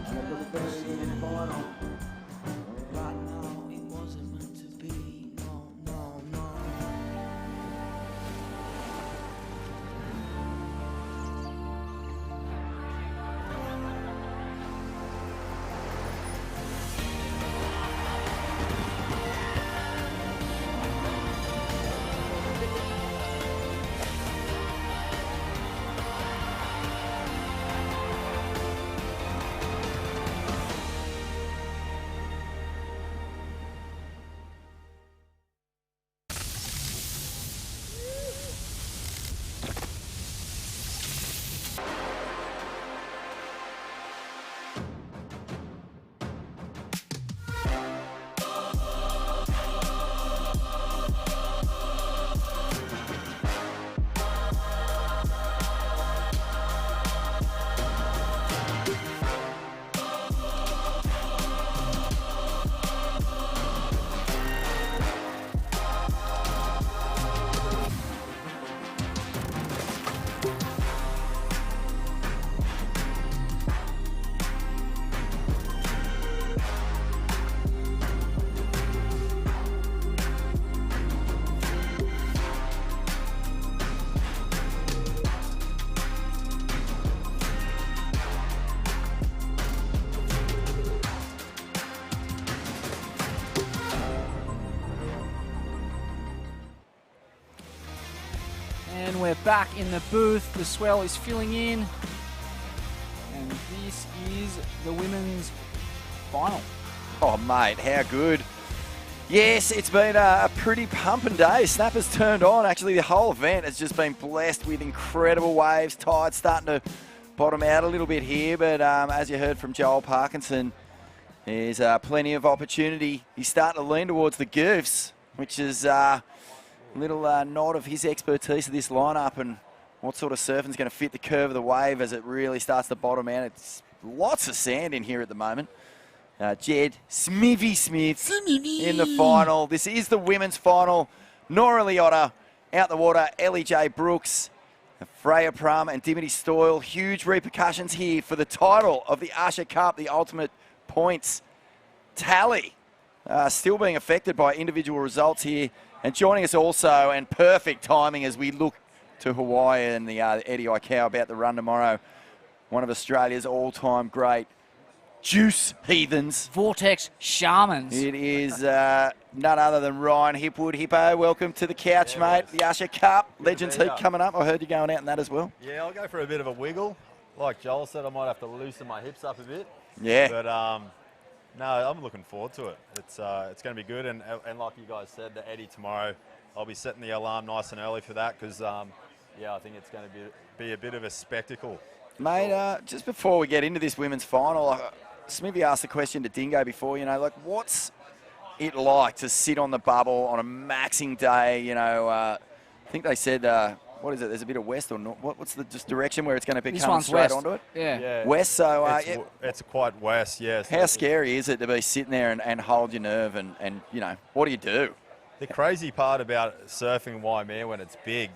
And we're back in the booth. The swell is filling in. And this is the women's final. Oh, mate, how good. Yes, it's been a pretty pumping day. Snapper's turned on. Actually, the whole event has just been blessed with incredible waves. Tide's starting to bottom out a little bit here, but as you heard from Joel Parkinson, there's plenty of opportunity. He's starting to lean towards the goofs, which is a little nod of his expertise of this lineup and what sort of surfing's going to fit the curve of the wave as it really starts to bottom out. It's lots of sand in here at the moment. Jed Smivvy Smith in the final. This is the women's final. Nora Liotta out the water. Ellie J. Brooks, Freya Prum and Dimity Stoyle. Huge repercussions here for the title of the Usher Cup, the ultimate points tally. Still being affected by individual results here. And joining us also, and perfect timing as we look to Hawaii and the Eddie Aikau about the run tomorrow. One of Australia's all-time great juice heathens. Vortex shamans. It is none other than Ryan Hipwood. Hippo, welcome to the couch, mate. The Usher Cup, Legends Heat coming up. I heard you going out in that as well. Yeah, I'll go for a bit of a wiggle. Like Joel said, I might have to loosen my hips up a bit. Yeah. But no, I'm looking forward to it. It's going to be good. And like you guys said, the Eddie tomorrow, I'll be setting the alarm nice and early for that because, yeah, I think it's going to be a bit of a spectacle. Mate, just before we get into this women's final, Smithy asked the question to Dingo before, you know, like what's it like to sit on the bubble on a maxing day? You know, I think they said, what is it? There's a bit of west or north. What's the just direction where it's going to be coming straight west. onto it? Yeah. West. So it's quite west. Yes. How scary is it to be sitting there and hold your nerve and you know, what do you do? The crazy part about surfing Waimea when it's big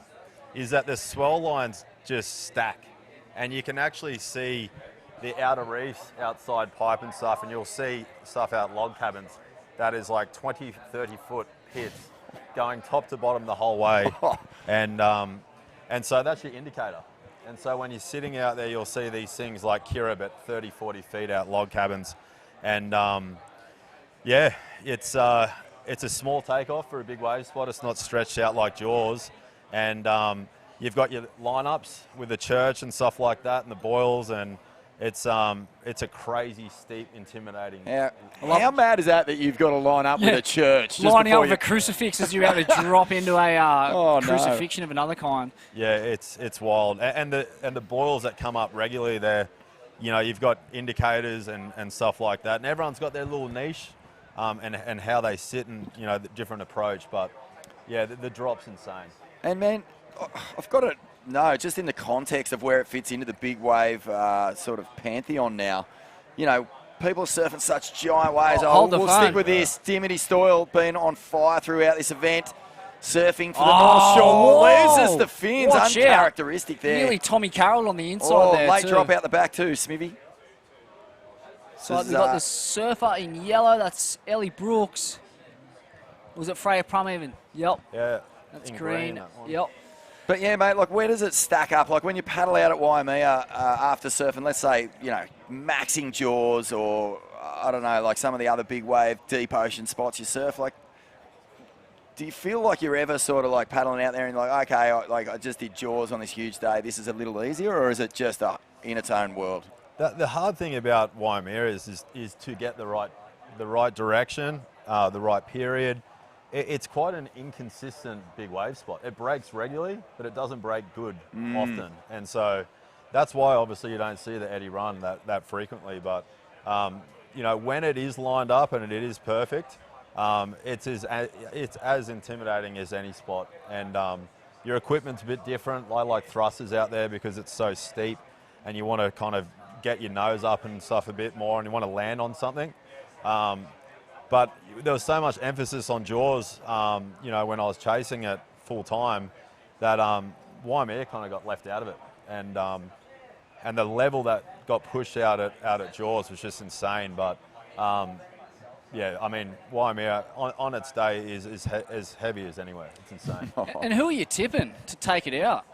is that the swell lines just stack, and you can actually see the outer reefs outside pipe and stuff, and you'll see stuff out log cabins that is like 20, 30 foot pits going top to bottom the whole way. And so that's your indicator. And so when you're sitting out there, you'll see these things like Kirib at 30, 40 feet out log cabins. And yeah, it's a small takeoff for a big wave spot. It's not stretched out like Jaws. And you've got your lineups with the church and stuff like that and the boils, and it's a crazy, steep, intimidating. How mad is that you've got to line up with a church? Lining up with a crucifix as you're about to drop into a no. crucifixion of another kind. Yeah, it's wild. And the boils that come up regularly there, you know, you've got indicators and stuff like that. And everyone's got their little niche and how they sit and, you know, the different approach. But, yeah, the drop's insane. And, man, I've got to know, just in the context of where it fits into the big wave sort of pantheon now, you know, people are surfing such giant waves. We'll stick with this. Dimity Stoyle been on fire throughout this event, surfing for the North Shore. Loses the fins. Watch uncharacteristic there. Nearly Tommy Carroll on the inside there, late too. drop out the back too, Smithy. So we've got the surfer in yellow. That's Ellie Brooks. Was it Freya Prum even? Yep. Yeah. That's green. Yep. But yeah, mate, like where does it stack up? Like when you paddle out at Waimea after surfing, let's say, you know, maxing Jaws or, I don't know, like some of the other big wave, deep ocean spots you surf, like, do you feel like you're ever sort of like paddling out there and like, okay, I just did Jaws on this huge day, this is a little easier, or is it just in its own world? The hard thing about Waimea is to get the right direction, the right period. It's quite an inconsistent big wave spot. It breaks regularly, but it doesn't break good often. And so that's why obviously you don't see the eddy run that frequently. But, you know, when it is lined up and it is perfect, it's as intimidating as any spot. And your equipment's a bit different. I like thrusters out there because it's so steep and you want to kind of get your nose up and stuff a bit more and you want to land on something. But there was so much emphasis on Jaws, you know, when I was chasing it full time, that Waimea kind of got left out of it, and the level that got pushed out at Jaws was just insane. But yeah, I mean, Waimea on its day is as heavy as anywhere. It's insane. And who are you tipping to take it out?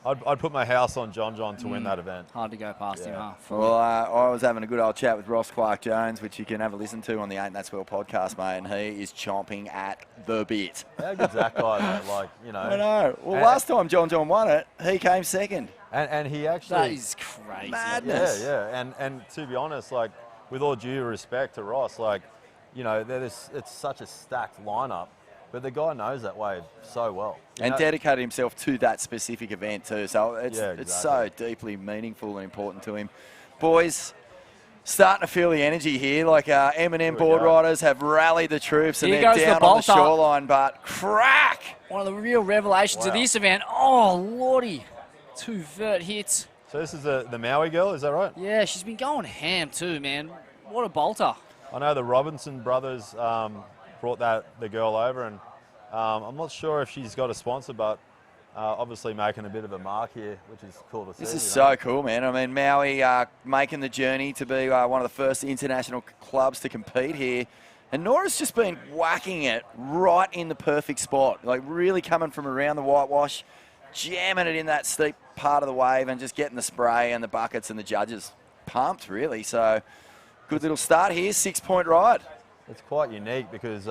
I'd put my house on John to win that event. Hard to go past him, huh? Well, I was having a good old chat with Ross Clark-Jones, which you can have a listen to on the Ain't That Swell podcast, mate, and he is chomping at the bit. How good's that guy, mate? Like, you know. I know. Well, last time John won it, he came second. And he actually... That is crazy. Madness. Yeah. And to be honest, like, with all due respect to Ross, like, you know, it's such a stacked lineup. But the guy knows that wave so well. And dedicated himself to that specific event too. So it's so exactly. deeply meaningful and important to him. Boys, starting to feel the energy here. Like M&M board riders have rallied the troops and they're down on the shoreline, but crack! One of the real revelations of this event. Oh, lordy. 2 vert hits. So this is the Maui girl, is that right? Yeah, she's been going ham too, man. What a bolter. I know the Robinson brothers brought the girl over, and I'm not sure if she's got a sponsor, but obviously making a bit of a mark here, which is cool to see. This is so cool, man. I mean, Maui making the journey to be one of the first international clubs to compete here. And Nora's just been whacking it right in the perfect spot, like really coming from around the whitewash, jamming it in that steep part of the wave and just getting the spray and the buckets and the judges pumped, really. So good little start here, 6-point ride. It's quite unique because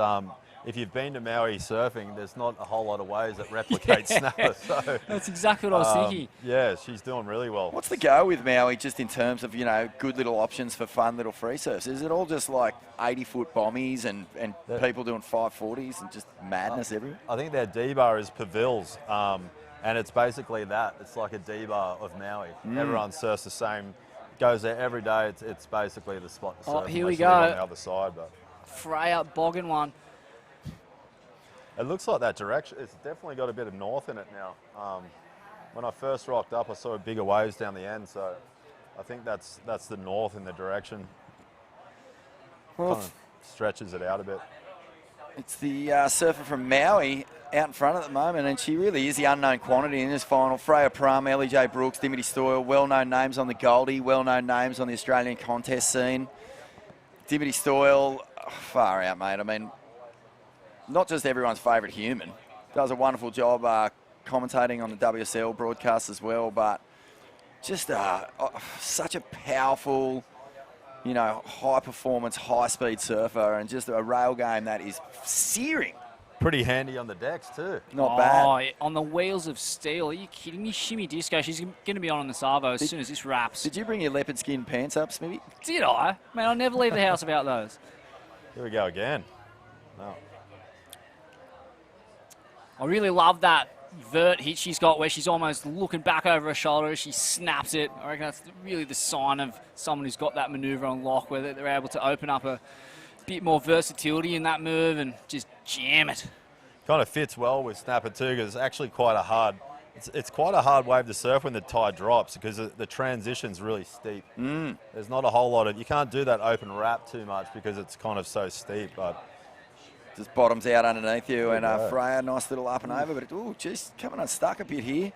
if you've been to Maui surfing, there's not a whole lot of waves that replicate snapper. So, that's exactly what I was thinking. Yeah, she's doing really well. What's the go with Maui just in terms of, you know, good little options for fun little free surfs? Is it all just like 80-foot bombies and people doing 540s and just madness everywhere? I think their D-bar is Pavils, and it's basically that. It's like a D-bar of Maui. Everyone surfs the same, goes there every day. It's basically the spot to surf. Here we go. On go. the other side, but. Freya bogging one. It looks like that direction. It's definitely got a bit of north in it now. When I first rocked up, I saw bigger waves down the end, so I think that's the north in the direction. Well, Kind of stretches it out a bit. It's the surfer from Maui out in front at the moment, and she really is the unknown quantity in this final. Freya Prum, Ellie J. Brooks, Dimity Stoyle, well-known names on the Goldie, well-known names on the Australian contest scene. Dimity Stoyle, far out, mate. I mean, not just everyone's favourite human. Does a wonderful job commentating on the WSL broadcast as well, but just such a powerful, you know, high-performance, high-speed surfer, and just a rail game that is searing. Pretty handy on the decks too. Not bad. On the wheels of steel. Are you kidding me? Shimmy Disco. She's going to be on the Savo as soon as this wraps. Did you bring your leopard skin pants up, Smithy? Did I? Man, I'll never leave the house without those. Here we go again. No. I really love that vert hit she's got where she's almost looking back over her shoulder as she snaps it. I reckon that's really the sign of someone who's got that manoeuvre on lock, where they're able to open up a bit more versatility in that move and just jam it. Kind of fits well with snapper too, because it's actually quite a hard. It's quite a hard wave to surf when the tide drops, because the transition's really steep. There's not a whole lot of. You can't do that open wrap too much because it's kind of so steep, but. Just bottoms out underneath you, and Freya, nice little up and over, but just coming unstuck a bit here.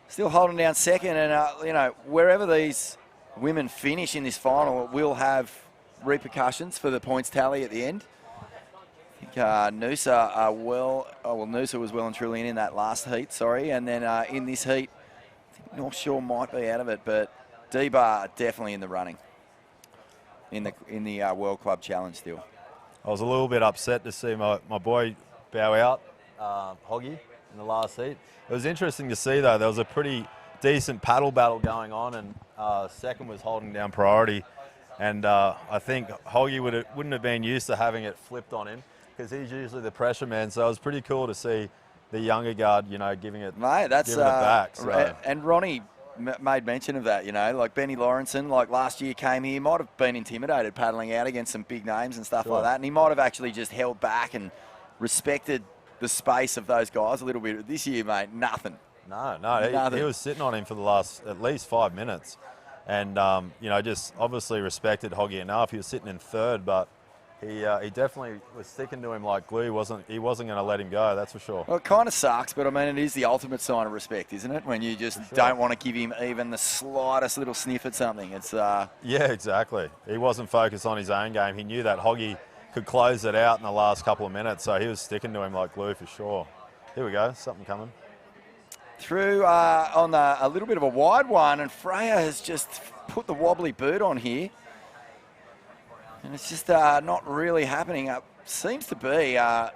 Still holding down second, and you know, wherever these women finish in this final, it will have repercussions for the points tally at the end. I think Noosa Noosa was well and truly in that last heat, sorry, and then in this heat, I think North Shore might be out of it, but D-Bar definitely in the running in the World Club Challenge still. I was a little bit upset to see my boy bow out, Hoggy, in the last heat. It was interesting to see, though. There was a pretty decent paddle battle going on, and second was holding down priority. And I think Hoggy wouldn't have been used to having it flipped on him, because he's usually the pressure man. So it was pretty cool to see the younger guard, you know, giving it, Mate, that's giving it back. So. And Ronnie made mention of that, you know, like Benny Lawrenson, like last year came here, might have been intimidated paddling out against some big names and stuff like that, and he might have actually just held back and respected the space of those guys a little bit. This year, mate, nothing. No, he was sitting on him for the last at least 5 minutes, and you know, just obviously respected Hoggy enough. He was sitting in third, but he definitely was sticking to him like glue. He wasn't going to let him go, that's for sure. Well, it kind of sucks, but I mean, it is the ultimate sign of respect, isn't it? When you just don't want to give him even the slightest little sniff at something. It's yeah, exactly. He wasn't focused on his own game. He knew that Hoggy could close it out in the last couple of minutes, so he was sticking to him like glue for sure. Here we go, something coming. Through on a little bit of a wide one, and Freya has just put the wobbly boot on here. And it's just not really happening. Seems to be a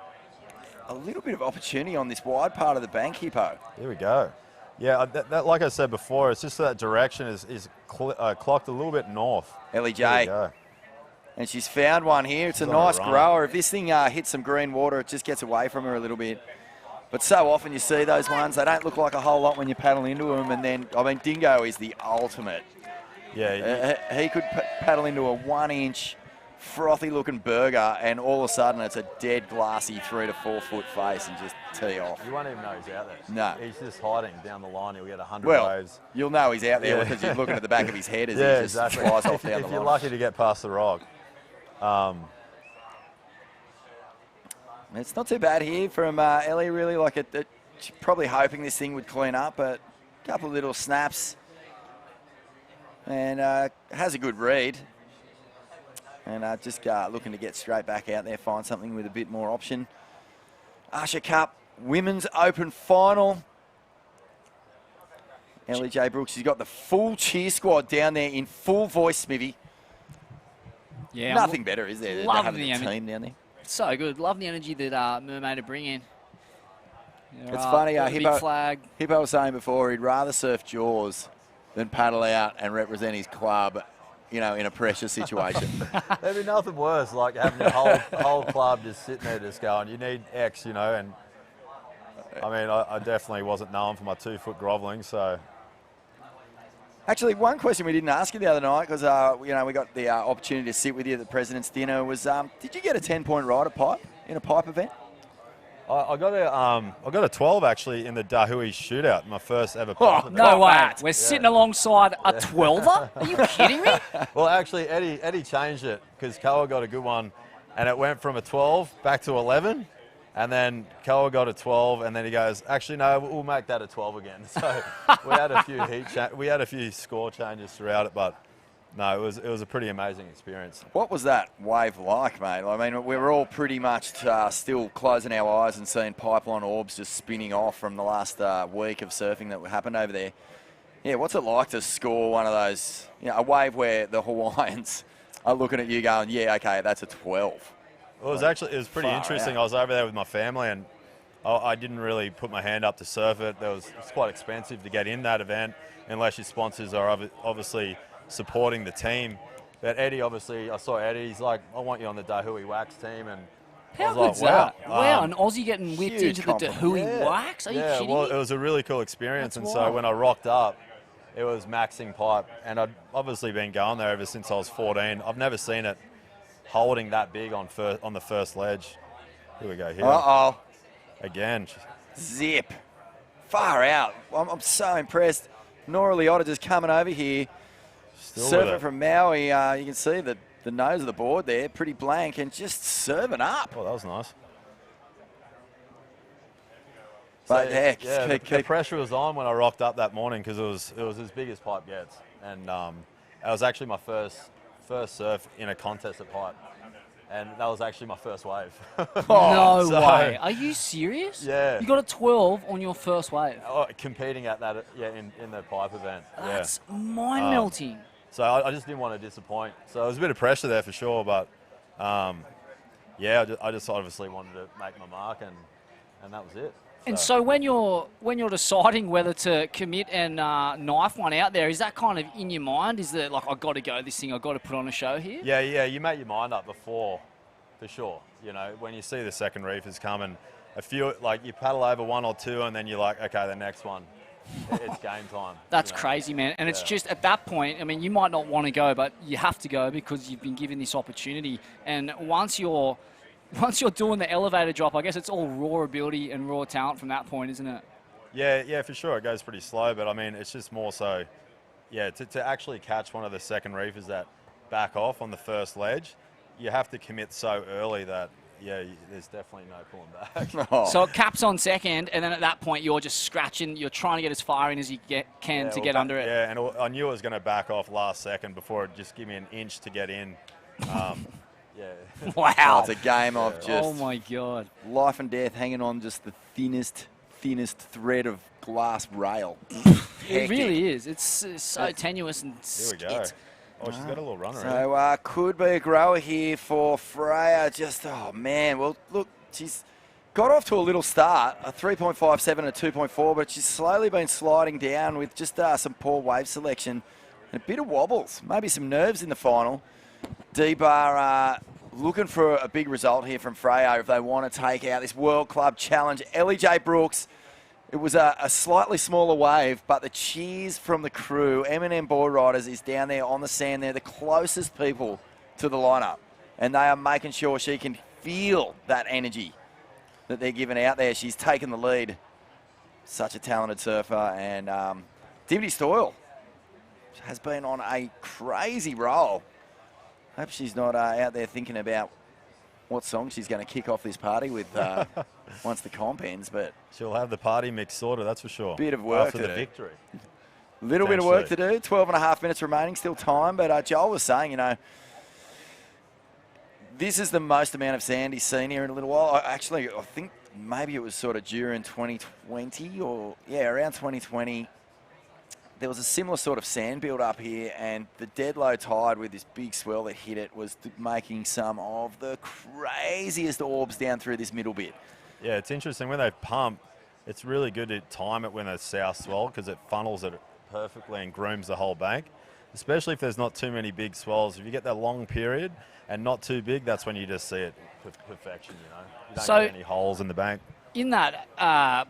little bit of opportunity on this wide part of the bank, Hippo. Here we go. Yeah, that, like I said before, it's just that direction is clocked a little bit north. Ellie J. And she's found one here. It's a nice grower. If this thing hits some green water, it just gets away from her a little bit. But so often you see those ones, they don't look like a whole lot when you paddle into them. And then, I mean, Dingo is the ultimate. Yeah. He could paddle into a 1-inch frothy-looking burger, and all of a sudden it's a dead glassy 3 to 4 foot face and just tee off. You won't even know he's out there. No. He's just hiding down the line. He'll get 100 waves. You'll know he's out there because you're looking at the back of his head as he just flies off down the line. If you're lucky to get past the rock. It's not too bad here from Ellie, really. Like she's probably hoping this thing would clean up, but a couple of little snaps. And has a good read. And just looking to get straight back out there, find something with a bit more option. Usher Cup Women's Open Final. Ellie J. Brooks, she's got the full cheer squad down there in full voice, Smithy. Yeah, nothing better, is there? Love having the team down there. So good. Love the energy that Mermaid are bringing. It's funny, big flag. Hippo was saying before he'd rather surf Jaws than paddle out and represent his club, you know, in a pressure situation. There'd be nothing worse, like having your whole club just sitting there just going, you need X, you know, and I mean, I definitely wasn't known for my 2 foot grovelling, so. Actually, one question we didn't ask you the other night, because we got the opportunity to sit with you at the President's Dinner, was did you get a 10-point ride at pipe in a pipe event? I got a 12 actually in the Dahui shootout, my first ever pipe event. No way. We're sitting alongside a 12er? Are you kidding me? Well, actually, Eddie changed it because Koa got a good one, and it went from a 12 back to 11. And then Koa got a 12, and then he goes, actually, no, we'll make that a 12 again. So we had a few score changes throughout it, but no, it was a pretty amazing experience. What was that wave like, mate? I mean, we were all pretty much still closing our eyes and seeing pipeline orbs just spinning off from the last week of surfing that happened over there. Yeah, what's it like to score one of those, a wave where the Hawaiians are looking at you going, yeah, okay, that's a 12? Well, it was pretty interesting. I was over there with my family, and I didn't really put my hand up to surf it. It's quite expensive to get in that event unless your sponsors are obviously supporting the team. But Eddie, obviously, I saw Eddie. He's like, I want you on the Dahui Wax team, and how good's like, that? Wow, an Aussie getting whipped into the Dahui Wax? Are you kidding well, me? it was a really cool experience. That's and so wild. when I rocked up, it was maxing pipe, and I'd obviously been going there ever since I was 14. I've never seen it holding that big on the first ledge. Here we go. Here. Uh-oh. Again. Zip. Far out. I'm so impressed. Nora Liotta just coming over here. Still Surfing from Maui. You can see the nose of the board there, pretty blank, and just serving up. Oh, that was nice. But So, the pressure was on when I rocked up that morning because it was as big as pipe gets, and it was actually my first surf in a contested pipe, and that was actually my first wave. No way. Are you serious? Yeah. You got a 12 on your first wave? Competing at that, in the pipe event. That's mind-melting. So I just didn't want to disappoint. So there was a bit of pressure there for sure, but I just obviously wanted to make my mark, and that was it. And so when you're deciding whether to commit and knife one out there, is that kind of in your mind? Is that like, I've got to go this thing, I've got to put on a show here? Yeah, you make your mind up before, for sure. When you see the second reefers coming, a few, like you paddle over one or two, and then you're like, okay, the next one, it's game time. That's crazy, man. And it's just at that point, I mean, you might not want to go, but you have to go because you've been given this opportunity. And once you're doing the elevator drop, I guess it's all raw ability and raw talent from that point, isn't it? Yeah, for sure. It goes pretty slow, but I mean, it's just more so, to actually catch one of the second reefers that back off on the first ledge, you have to commit so early that, there's definitely no pulling back. So it caps on second, and then at that point, you're just scratching, you're trying to get as far in as you can to get under it. Yeah, and I knew it was going to back off last second before it just give me an inch to get in. Wow. Oh, it's a game of just oh my God, life and death hanging on just the thinnest thread of glass rail. It really is. It's so tenuous and Here we go. Oh, she's got a little runner. So could be a grower here for Freya. Just, oh man, well look, she's got off to a little start, a 3.57 and a 2.4, but she's slowly been sliding down with just some poor wave selection and a bit of wobbles, maybe some nerves in the final. D-Bar looking for a big result here from Freya if they want to take out this World Club Challenge. Ellie J. Brooks, it was a slightly smaller wave, but the cheers from the crew, M&M board riders, is down there on the sand. They're the closest people to the lineup, and they are making sure she can feel that energy that they're giving out there. She's taken the lead. Such a talented surfer, and Dimity Stoyle has been on a crazy roll. Hope she's not out there thinking about what song she's going to kick off this party with once the comp ends. But she'll have the party mix sorted, that's for sure. Bit of work after to the do. victory. Little bit of work to do. 12 and a half minutes remaining, still time. But Joel was saying, this is the most amount of sand he's seen here in a little while. I think maybe it was sort of during 2020 or, around 2020. There was a similar sort of sand build up here, and the dead low tide with this big swell that hit it was making some of the craziest orbs down through this middle bit. Yeah, it's interesting. When they pump, it's really good to time it when it's south swell because it funnels it perfectly and grooms the whole bank, especially if there's not too many big swells. If you get that long period and not too big, that's when you just see it perfection, You don't get any holes in the bank. In that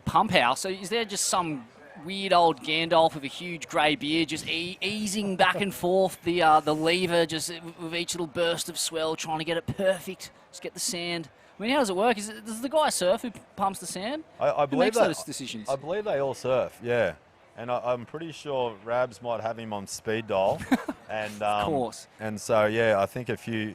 pump house, so is there just some weird old Gandalf with a huge grey beard, just easing back and forth the lever, just with each little burst of swell, trying to get it perfect, just get the sand. I mean, how does it work? Does the guy surf who pumps the sand? I Who believe makes that, those decisions? I believe they all surf, yeah. And I'm pretty sure Rabs might have him on speed dial. And, Of course. And so, yeah, I think a few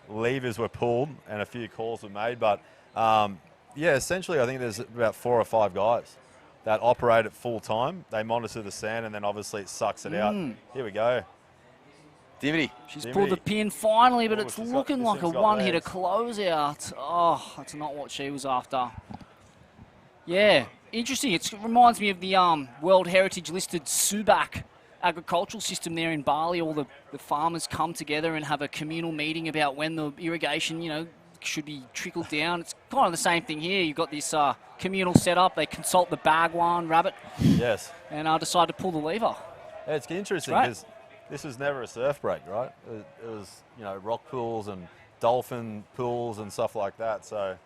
levers were pulled and a few calls were made. But, yeah, essentially I think there's about 4 or 5 guys that operate at full time. They monitor the sand and then obviously it sucks it out. Here we go. Dimity. She's pulled the pin finally, but it's she's looking got- like a this thing's got one-hitter legs. closeout. Oh, that's not what she was after. Yeah, interesting. It reminds me of the World Heritage listed Subak agricultural system there in Bali. All the farmers come together and have a communal meeting about when the irrigation, should be trickled down. It's kind of the same thing here. You've got this communal setup. They consult the Bhagwan rabbit. Yes. And decide to pull the lever. Yeah, it's interesting Right. because this was never a surf break, right? It was, rock pools and dolphin pools and stuff like that. So,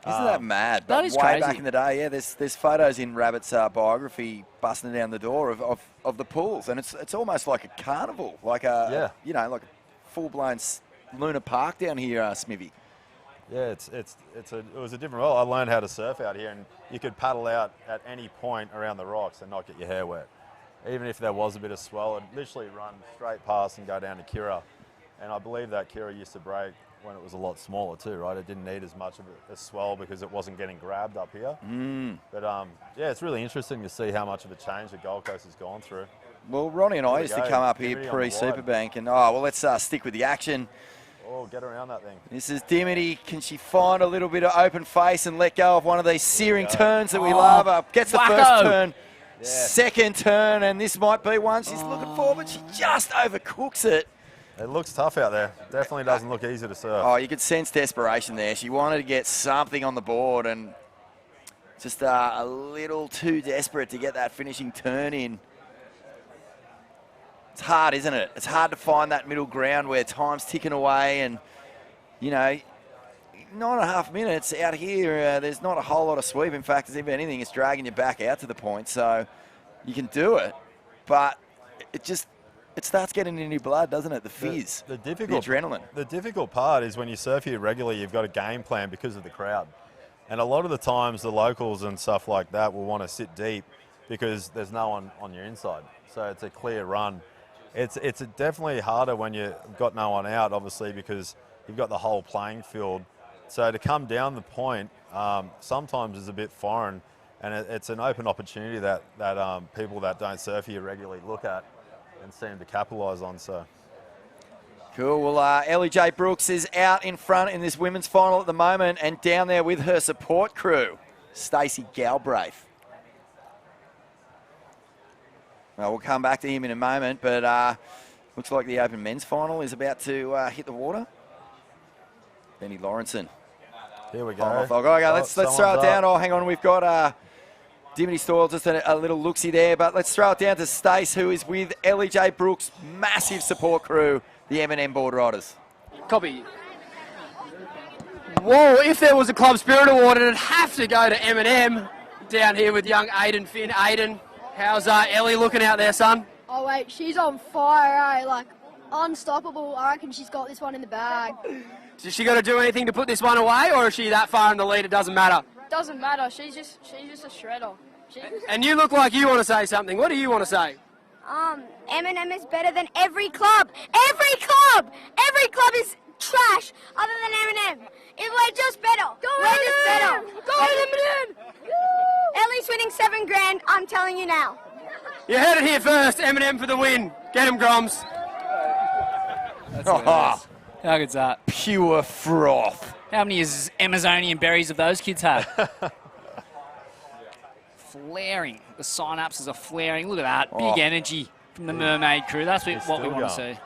Isn't that mad? That But is way crazy. back in the day, yeah, there's photos in Rabbit's biography busting down the door of the pools, and it's almost like a carnival, like a like a full-blown Luna Park down here, Smithy. Yeah, it was a different role. I learned how to surf out here, and you could paddle out at any point around the rocks and not get your hair wet. Even if there was a bit of swell, it'd literally run straight past and go down to Kira. And I believe that Kira used to break when it was a lot smaller too, right? It didn't need as much of a swell because it wasn't getting grabbed up here. But yeah, it's really interesting to see how much of a change the Gold Coast has gone through. Well, Ronnie and I Here we used to go. come up here Dimity on the pre-Superbank, and let's stick with the action. Oh, get around that thing. This is Dimity. Can she find a little bit of open face and let go of one of these searing turns that we love? Gets the first turn, second turn, and this might be one she's looking for, but she just overcooks it. It looks tough out there. Definitely doesn't look easy to surf. Oh, you could sense desperation there. She wanted to get something on the board and just a little too desperate to get that finishing turn in. It's hard, isn't it? It's hard to find that middle ground where time's ticking away and, 9.5 minutes out here, there's not a whole lot of sweep. In fact, if anything, it's dragging you back out to the point. So you can do it, but it starts getting in your blood, doesn't it? The fizz, the adrenaline. The difficult part is when you surf here regularly, you've got a game plan because of the crowd. And a lot of the times the locals and stuff like that will want to sit deep because there's no one on your inside. So it's a clear run. It's definitely harder when you've got no one out, obviously, because you've got the whole playing field. So to come down the point sometimes is a bit foreign, and it's an open opportunity that people that don't surf here regularly look at and seem to capitalise on. So. Cool. Well, Ellie J. Brooks is out in front in this women's final at the moment, and down there with her support crew, Stacey Galbraith. Well, we'll come back to him in a moment, but looks like the Open Men's Final is about to hit the water. Benny Lawrenson. Here we go. Let's throw it down. Oh, hang on. We've got Dimity Stoyle, just a little look-see there, but let's throw it down to Stace, who is with Ellie J. Brooks' massive support crew, the M&M Board Riders. Copy. Whoa, if there was a Club Spirit Award, it'd have to go to M&M down here with young Aiden Finn. Aiden, how's Ellie looking out there, son? Oh, wait, she's on fire, eh? Unstoppable. I reckon she's got this one in the bag. Is she got to do anything to put this one away, or is she that far in the lead it doesn't matter? Doesn't matter. She's just a shredder. And you look like you want to say something. What do you want to say? M&M is better than every club. Every club! Every club is trash other than M&M. We're just better. We're just better. Go M&M! Ellie's winning $7,000, I'm telling you now. You heard it here first. M&M for the win. Get him, Groms. How good's that? Pure froth. How many Amazonian berries have those kids had? Flaring. The synapses are flaring. Look at that. Big energy from the Mermaid crew. That's what we want to see.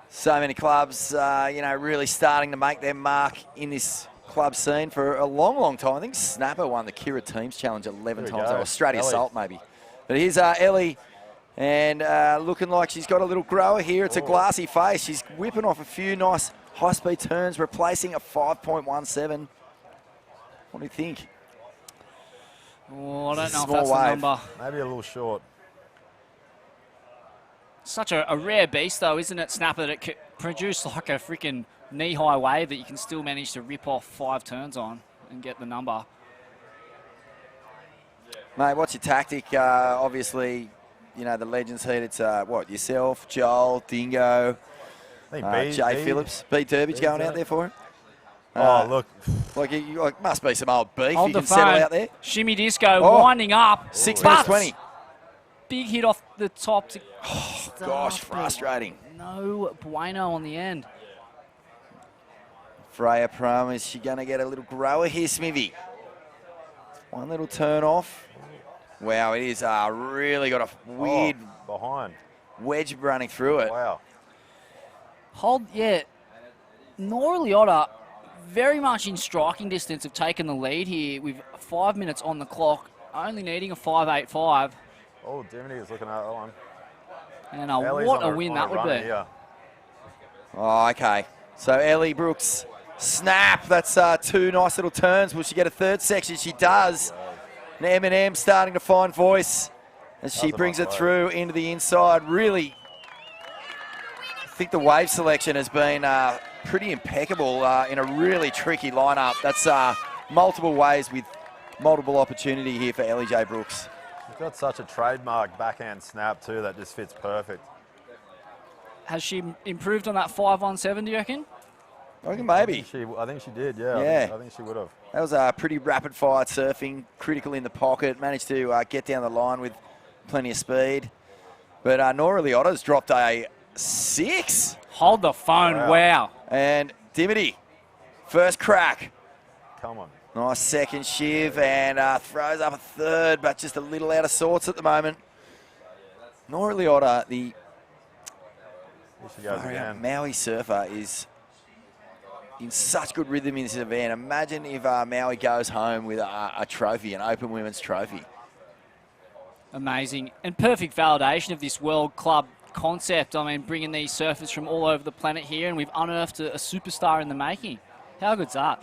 So many clubs, really starting to make their mark in this club scene for a long, long time. I think Snapper won the Kira Teams Challenge 11 times. Or Australia Salt, maybe. But here's Ellie. And looking like she's got a little grower here. It's a glassy face. She's whipping off a few nice high-speed turns, replacing a 5.17. What do you think? Oh, I don't know if Small that's the wave. number. Maybe a little short. Such a rare beast, though, isn't it, Snapper, that it could produce like a freaking knee-high wave that you can still manage to rip off 5 turns on and get the number. Mate, what's your tactic? Obviously, you know, the Legends heat, it's what, yourself, Joel, Dingo, I think Jay Phillips, B Turbage going out there for it? Look. Like, must be some old beef Hold you the can settle phone. out there. Shimmy Disco winding up. 6 But minutes 20. Big hit off the top. Gosh, frustrating. No bueno on the end. Freya Prum, is she going to get a little grower here, Smithy? One little turn off. Wow, it is really got a weird behind wedge running through it. Wow. Nora Liotta very much in striking distance have taken the lead here with 5 minutes on the clock, only needing a 5.85. Oh, Dimity is looking at that one. And what a win that would be. Here. Oh, okay. So Ellie Brooks, snap. That's 2 nice little turns. Will she get a third section? She does. And Eminem starting to find voice as she brings it through into the inside. Really, I think the wave selection has been pretty impeccable in a really tricky lineup. That's multiple waves with multiple opportunity here for Ellie J. Brooks. She's got such a trademark backhand snap too that just fits perfect. Has she improved on that 5.17, do you reckon? I reckon maybe. I think she did, yeah. Yeah. I think she would have. That was pretty rapid-fire surfing, critical in the pocket, managed to get down the line with plenty of speed. But Nora Liotta's dropped a 6. Hold the phone, wow. And Dimity, first crack. Come on. Nice second shiv and throws up a third, but just a little out of sorts at the moment. Nora Liotta, the Here she goes again. Maui surfer, is in such good rhythm in this event. Imagine if Maui goes home with a trophy, an Open Women's trophy. Amazing. And perfect validation of this World Club concept. I mean, bringing these surfers from all over the planet here, and we've unearthed a superstar in the making. How good's that?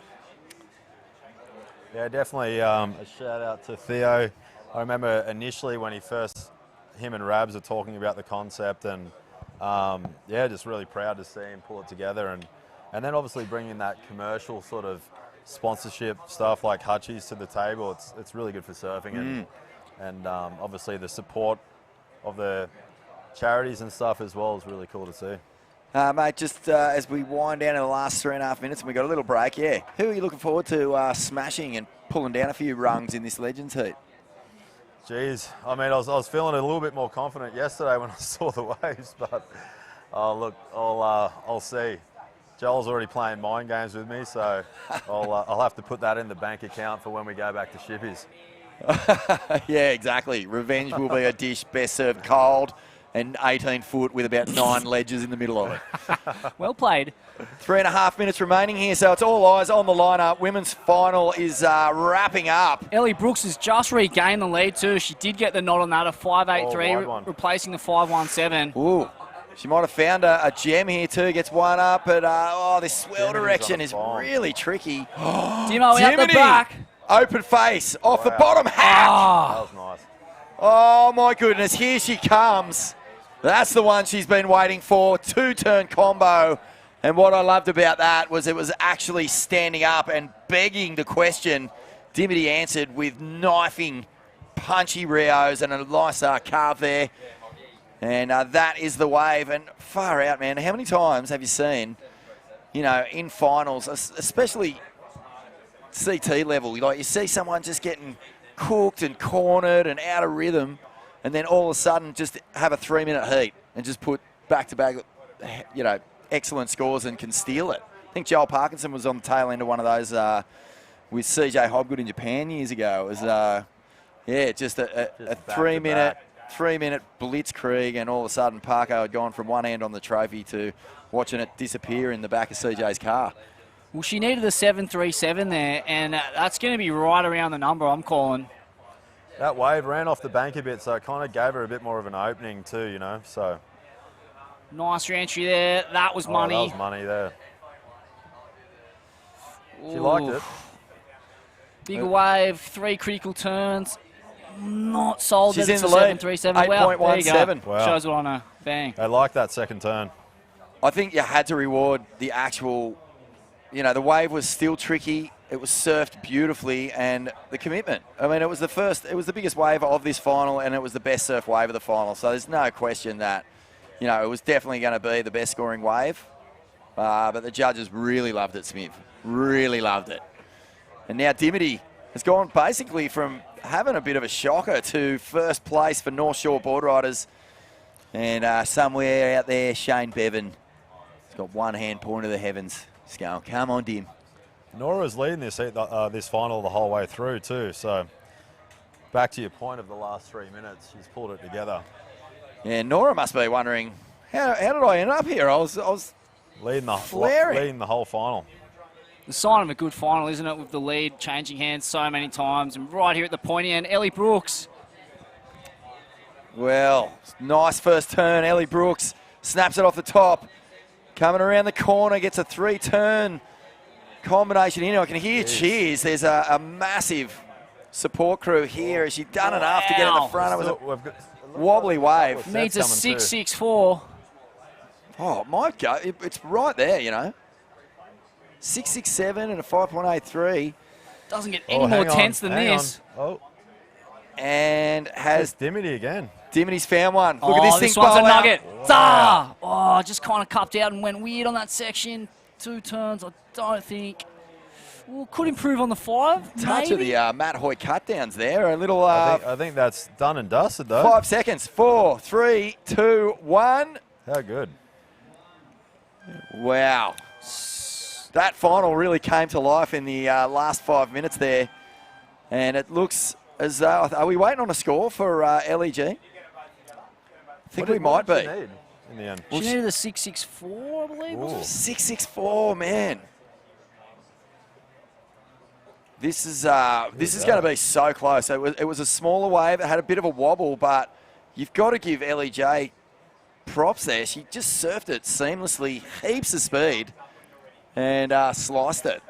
Yeah, definitely a shout out to Theo. I remember initially when him and Rabs were talking about the concept, and yeah, just really proud to see him pull it together, and then obviously bringing that commercial sort of sponsorship stuff like Hutchies to the table. It's really good for surfing, and obviously the support of the charities and stuff as well is really cool to see. Mate, just as we wind down in the last 3.5 minutes and we got a little break, who are you looking forward to smashing and pulling down a few rungs in this Legends heat? Jeez, I mean, I was feeling a little bit more confident yesterday when I saw the waves, but look, I'll see. Joel's already playing mind games with me, so I'll have to put that in the bank account for when we go back to Shippies. Yeah, exactly. Revenge will be a dish best served cold and 18 foot with about 9 ledges in the middle of it. Well played. 3.5 minutes remaining here, so it's all eyes on the lineup. Women's final is wrapping up. Ellie Brooks has just regained the lead too. She did get the nod on that, a 5.83, replacing the 5.17. Ooh, she might have found a gem here too. Gets one up, but this swell direction is really tricky. Dimo out the back. Open face, off the bottom hack. That was nice. Oh my goodness, here she comes. That's the one she's been waiting for. 2-turn combo. And what I loved about that was it was actually standing up and begging the question. Dimity answered with knifing, punchy Rios and a nice carve there. And that is the wave. And far out, man. How many times have you seen, in finals, especially CT level, like you see someone just getting cooked and cornered and out of rhythm, and then all of a sudden just have a 3-minute heat and just put back-to-back, excellent scores and can steal it. I think Joel Parkinson was on the tail end of one of those with CJ Hobgood in Japan years ago. It was, just a 3-minute blitzkrieg, and all of a sudden Parko had gone from one end on the trophy to watching it disappear in the back of CJ's car. Well, she needed a 7.37 there, and that's going to be right around the number I'm calling. That wave ran off the bank a bit, so it kind of gave her a bit more of an opening too, so. Nice re-entry there. That was money. That was money there. She liked it. Bigger wave, 3 critical turns. Not sold. She's that in it's the a lead. 7.37. Wow, there you go. 8.17. Wow. Shows what I know. Bang. They like that second turn. I think you had to reward the actual, the wave was still tricky. It was surfed beautifully, and the commitment. I mean, it was the biggest wave of this final, and it was the best surf wave of the final. So there's no question that, it was definitely going to be the best scoring wave. But the judges really loved it, Smith. Really loved it. And now Dimity has gone basically from having a bit of a shocker to first place for North Shore board riders. And somewhere out there, Shane Bevan has got one hand pointing to the heavens. Just going, come on, Dim. Nora's leading this final the whole way through too. So back to your point of the last 3 minutes, she's pulled it together. Yeah, Nora must be wondering, how did I end up here? I was leading the whole final. The sign of a good final, isn't it, with the lead changing hands so many times. And right here at the pointy end, Ellie Brooks. Well, nice first turn. Ellie Brooks snaps it off the top. Coming around the corner, gets a 3-turn combination in. I can hear cheers. There's a massive support crew here. Has she done enough to get in the front? It was a wobbly wave. Needs a 6.64. Oh, it might go. It's right there, 6.67 and a 5.83. Doesn't get any more tense than this. Oh. And has Dimity again. Dimity's found one. Look at this thing. One's a bowl out. nugget. Wow. Oh, just kind of cupped out and went weird on that section. 2 turns, I don't think. Well, could improve on the 5. Touch maybe. of the Matt Hoy cut downs there. A little. I think that's done and dusted though. 5 seconds. 4, 3, 2, 1. How good. Wow. That final really came to life in the last 5 minutes there. And it looks as though... Are we waiting on a score for LEG? I think we might be. In the end. She needed a 6.64, I believe. 6.64, man. This is going to be so close. It was a smaller wave. It had a bit of a wobble, but you've got to give LEJ props there. She just surfed it seamlessly, heaps of speed, and sliced it.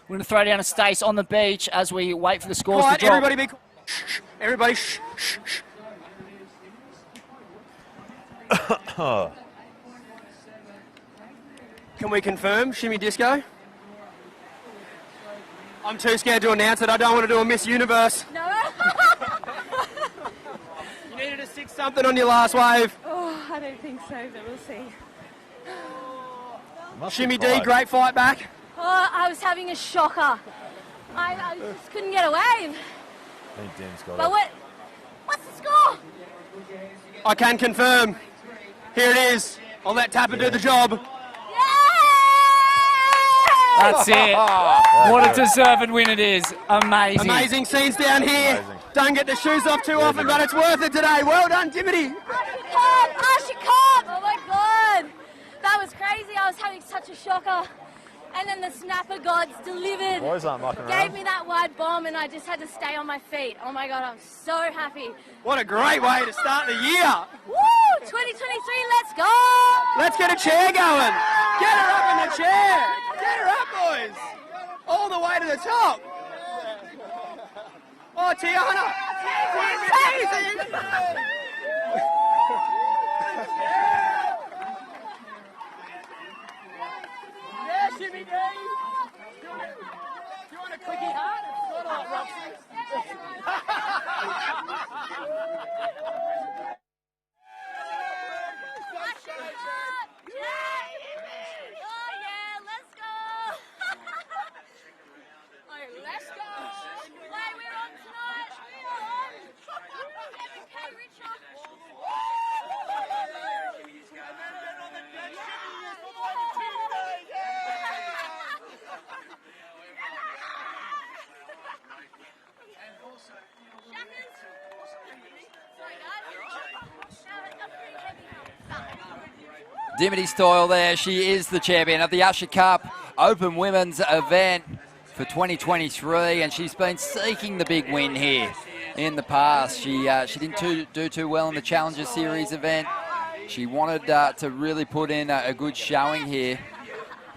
We're going to throw down a Stace on the beach as we wait for the scores Quiet, to drop. everybody be shh. Everybody shh, shh, shh. Can we confirm Shimmy Disco? I'm too scared to announce it. I don't want to do a Miss Universe. No. You needed a 6-something on your last wave. Oh, I don't think so, but we'll see. Shimmy D, great fight back. Oh, I was having a shocker. I just couldn't get away. I think Dan's got But what's the score? I can confirm. Here it is. I'll let Tapper do the job. That's it. What a deserved win it is. Amazing. Amazing scenes down here. Amazing. Don't get the shoes off too often, but it's worth it today. Well done, Dimity. Usher Cup! Oh my god! That was crazy. I was having such a shocker. And then the snapper gods delivered. Boys aren't mucking Gave around. me that wide bomb and I just had to stay on my feet. Oh my god, I'm so happy. What a great way to start the year. Woo! 2023, let's go! Let's get a chair going. Get her up in the chair. Get her up, boys. All the way to the top. Oh, Tiana. Amazing. Yeah, Shimmy D. Do you want a clicky heart? It's not on, Roxy. Dimity Stoyle there. She is the champion of the Usher Cup Open Women's event for 2023, and she's been seeking the big win here in the past. She didn't do too well in the Challenger Series event. She wanted to really put in a good showing here,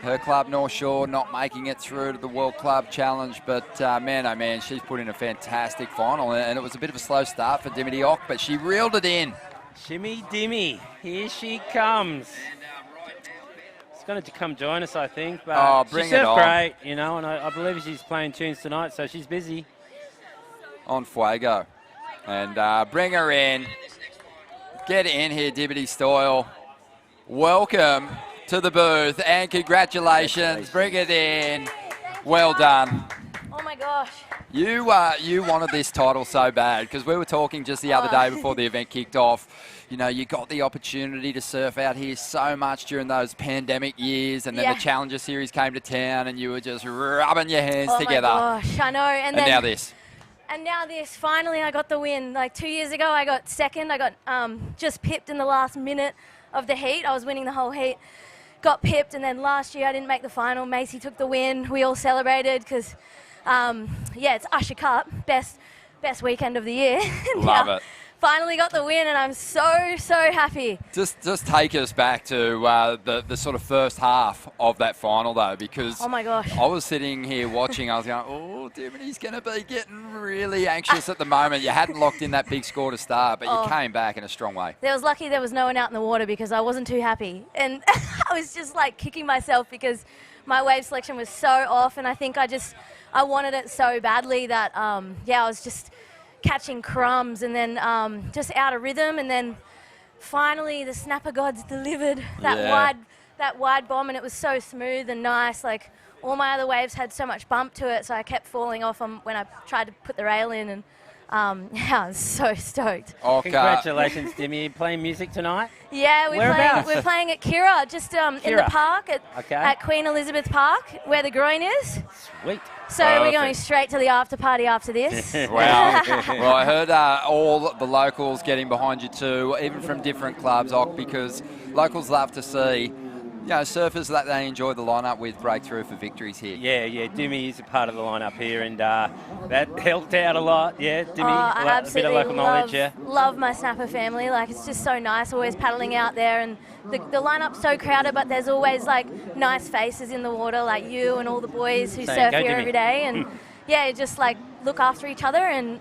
Her club, North Shore, not making it through to the World Club Challenge, but man, oh man, she's put in a fantastic final, and it was a bit of a slow start for Dimity Ock, but she reeled it in. Shimmy Dimmy, here she comes. She's going to come join us, I think, but bring she it surfed on. great, you know, and I believe she's playing tunes tonight, so she's busy. On Fuego. And bring her in. Get in here, Dimity Stoyle. Welcome to the booth, and congratulations. Bring it in. Well done. Oh my gosh. You wanted this title so bad, because we were talking just the other day before the event kicked off. You know, you got the opportunity to surf out here so much during those pandemic years, and then the Challenger Series came to town, and you were just rubbing your hands together. Oh my gosh, I know. And now this. And now this. Finally, I got the win. Like 2 years ago, I got second. I got just pipped in the last minute of the heat. I was winning the whole heat. Got pipped, and then last year I didn't make the final. Macy took the win. We all celebrated because, it's Usher Cup, best weekend of the year. Love it. Finally got the win, and I'm so happy. Just take us back to the sort of first half of that final, though, because oh my gosh, I was sitting here watching. I was going, oh, Dimity's going to be getting really anxious at the moment. You hadn't locked in that big score to start, but you came back in a strong way. There was lucky there was no one out in the water because I wasn't too happy, and I was just like kicking myself because my wave selection was so off, and I think I wanted it so badly that I was just catching crumbs, and then just out of rhythm, and then finally the snapper gods delivered that wide bomb, and it was so smooth and nice. Like all my other waves had so much bump to it, so I kept falling off when I tried to put the rail in, and I was so stoked. Okay. Congratulations, Dimmy. Playing music tonight? Yeah, we're playing at Kira, just in the park at Queen Elizabeth Park, where the groin is. Sweet. So we're going straight to the after party after this. Wow. Well, I heard all the locals getting behind you too, even from different clubs, because locals love to see, surfers that they enjoy the lineup with breakthrough for victories here. Yeah, Dimmy is a part of the lineup here, and that helped out a lot. Yeah, Dimmy, I a bit of local knowledge, love my snapper family. Like, it's just so nice, always paddling out there, and the lineup's so crowded, but there's always like nice faces in the water, like you and all the boys who surf here every day, and just like look after each other, and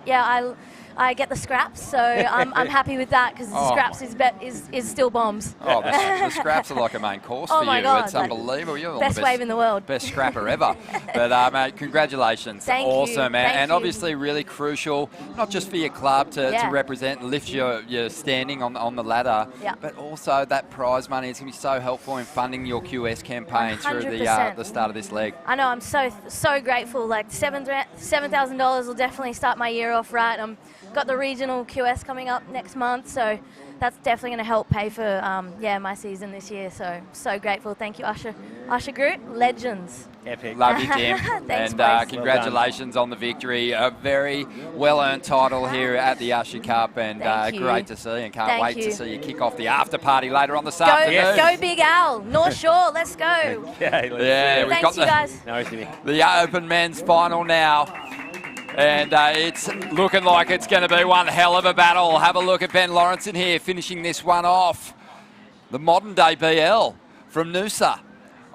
I get the scraps, so I'm happy with that because the scraps is still bombs. Oh, the scraps are like a main course for you. My God, it's unbelievable. You're best wave in the world. Best scrapper ever. But, mate, congratulations. Thank you. Awesome, man. Thank and you. Obviously really crucial, not just for your club to represent and lift your standing on the ladder, but also that prize money is going to be so helpful in funding your QS campaign 100%. through the start of this leg. I know, I'm so grateful. Like $7,000 will definitely start my year off right. Got the regional QS coming up next month, so that's definitely going to help pay for my season this year. So grateful. Thank you, Usher Group, legends. Epic. Love you, Tim. Thanks, and congratulations on the victory. A very well-earned title here at the Usher Cup, and great to see, and can't wait to see you kick off the after party later on this afternoon. Go Big Al, North Shore, let's go. We've Thanks, got you guys. the Open Men's Final now. And it's looking like it's going to be one hell of a battle. Have a look at Ben Lawrenson here, finishing this one off. The modern-day BL from Noosa.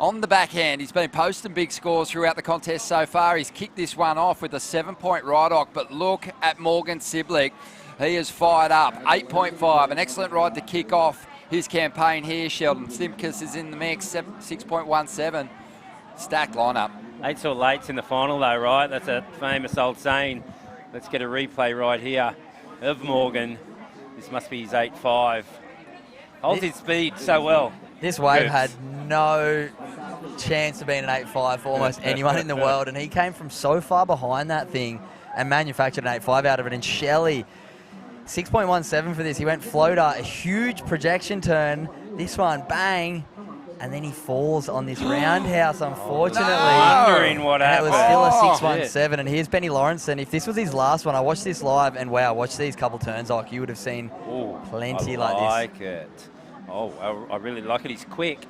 On the backhand, he's been posting big scores throughout the contest so far. He's kicked this one off with a 7-point ride-off, but look at Morgan Siblick. He is fired up, 8.5, an excellent ride to kick off his campaign here. Sheldon Stimkus is in the mix, 6.17. Stacked lineup. 8s or lates in the final though, right? That's a famous old saying. Let's get a replay right here of Morgan. This must be his 8.5. Holds his speed so well. This wave had no chance of being an 8.5 for almost anyone in the world, and he came from so far behind that thing and manufactured an 8.5 out of it. And Shelley, 6.17 for this. He went floater, a huge projection turn. This one, bang. And then he falls on this roundhouse, unfortunately. Wondering what happened. It was still a 6.17. And here's Benny Lawrenson. If this was his last one, I watched this live, and wow, watch these couple turns, like you would have seen plenty like this. I like it. Oh, I really like it. He's quick.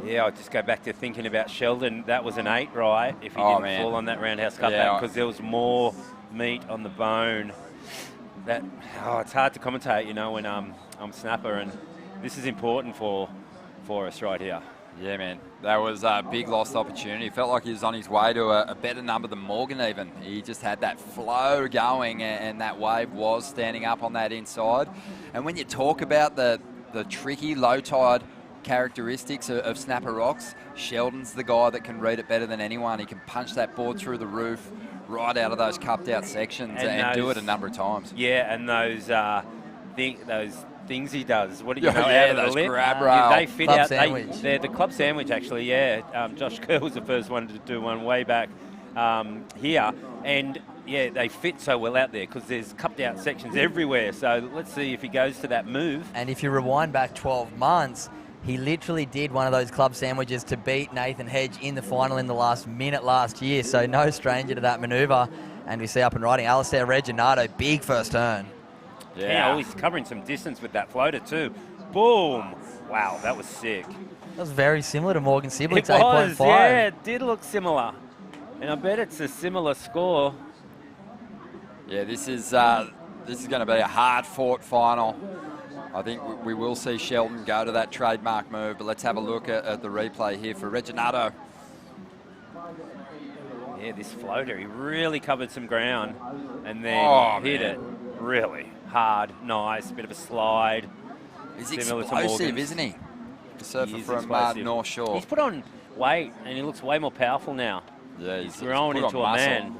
Yeah, I'll just go back to thinking about Sheldon. That was an 8, right? If he didn't fall on that roundhouse cutback, because there was more meat on the bone. It's hard to commentate, when I'm snapper, and this is important for us right here. Yeah, man. That was a big lost opportunity. Felt like he was on his way to a better number than Morgan even. He just had that flow going, and that wave was standing up on that inside. And when you talk about the tricky low tide characteristics of Snapper Rocks, Sheldon's the guy that can read it better than anyone. He can punch that board through the roof right out of those cupped out sections and do it a number of times. Yeah, and those things he does. What do you know? Yeah, out of those the lip? grab rail. They fit Club out. sandwich. They're the club sandwich, actually. Yeah, Josh Kerr was the first one to do one way back here, and yeah, they fit so well out there because there's cupped out sections everywhere. So let's see if he goes to that move. And if you rewind back 12 months, he literally did one of those club sandwiches to beat Nathan Hedge in the final in the last minute last year. So no stranger to that manoeuvre. And we see up and riding Alistair Reginato, big first turn. Yeah, he's covering some distance with that floater too. Boom! Wow, that was sick. That was very similar to Morgan Sibley's It was, 8.5. yeah, it did look similar. And I bet it's a similar score. Yeah, this is going to be a hard-fought final. I think we will see Sheldon go to that trademark move, but let's have a look at the replay here for Reginato. Yeah, this floater, he really covered some ground and then hit it really hard, nice, bit of a slide. He's similar explosive, to isn't he? The surfer from explosive. North Shore. He's put on weight and he looks way more powerful now. Yeah, he's growing put into on a muscle. man.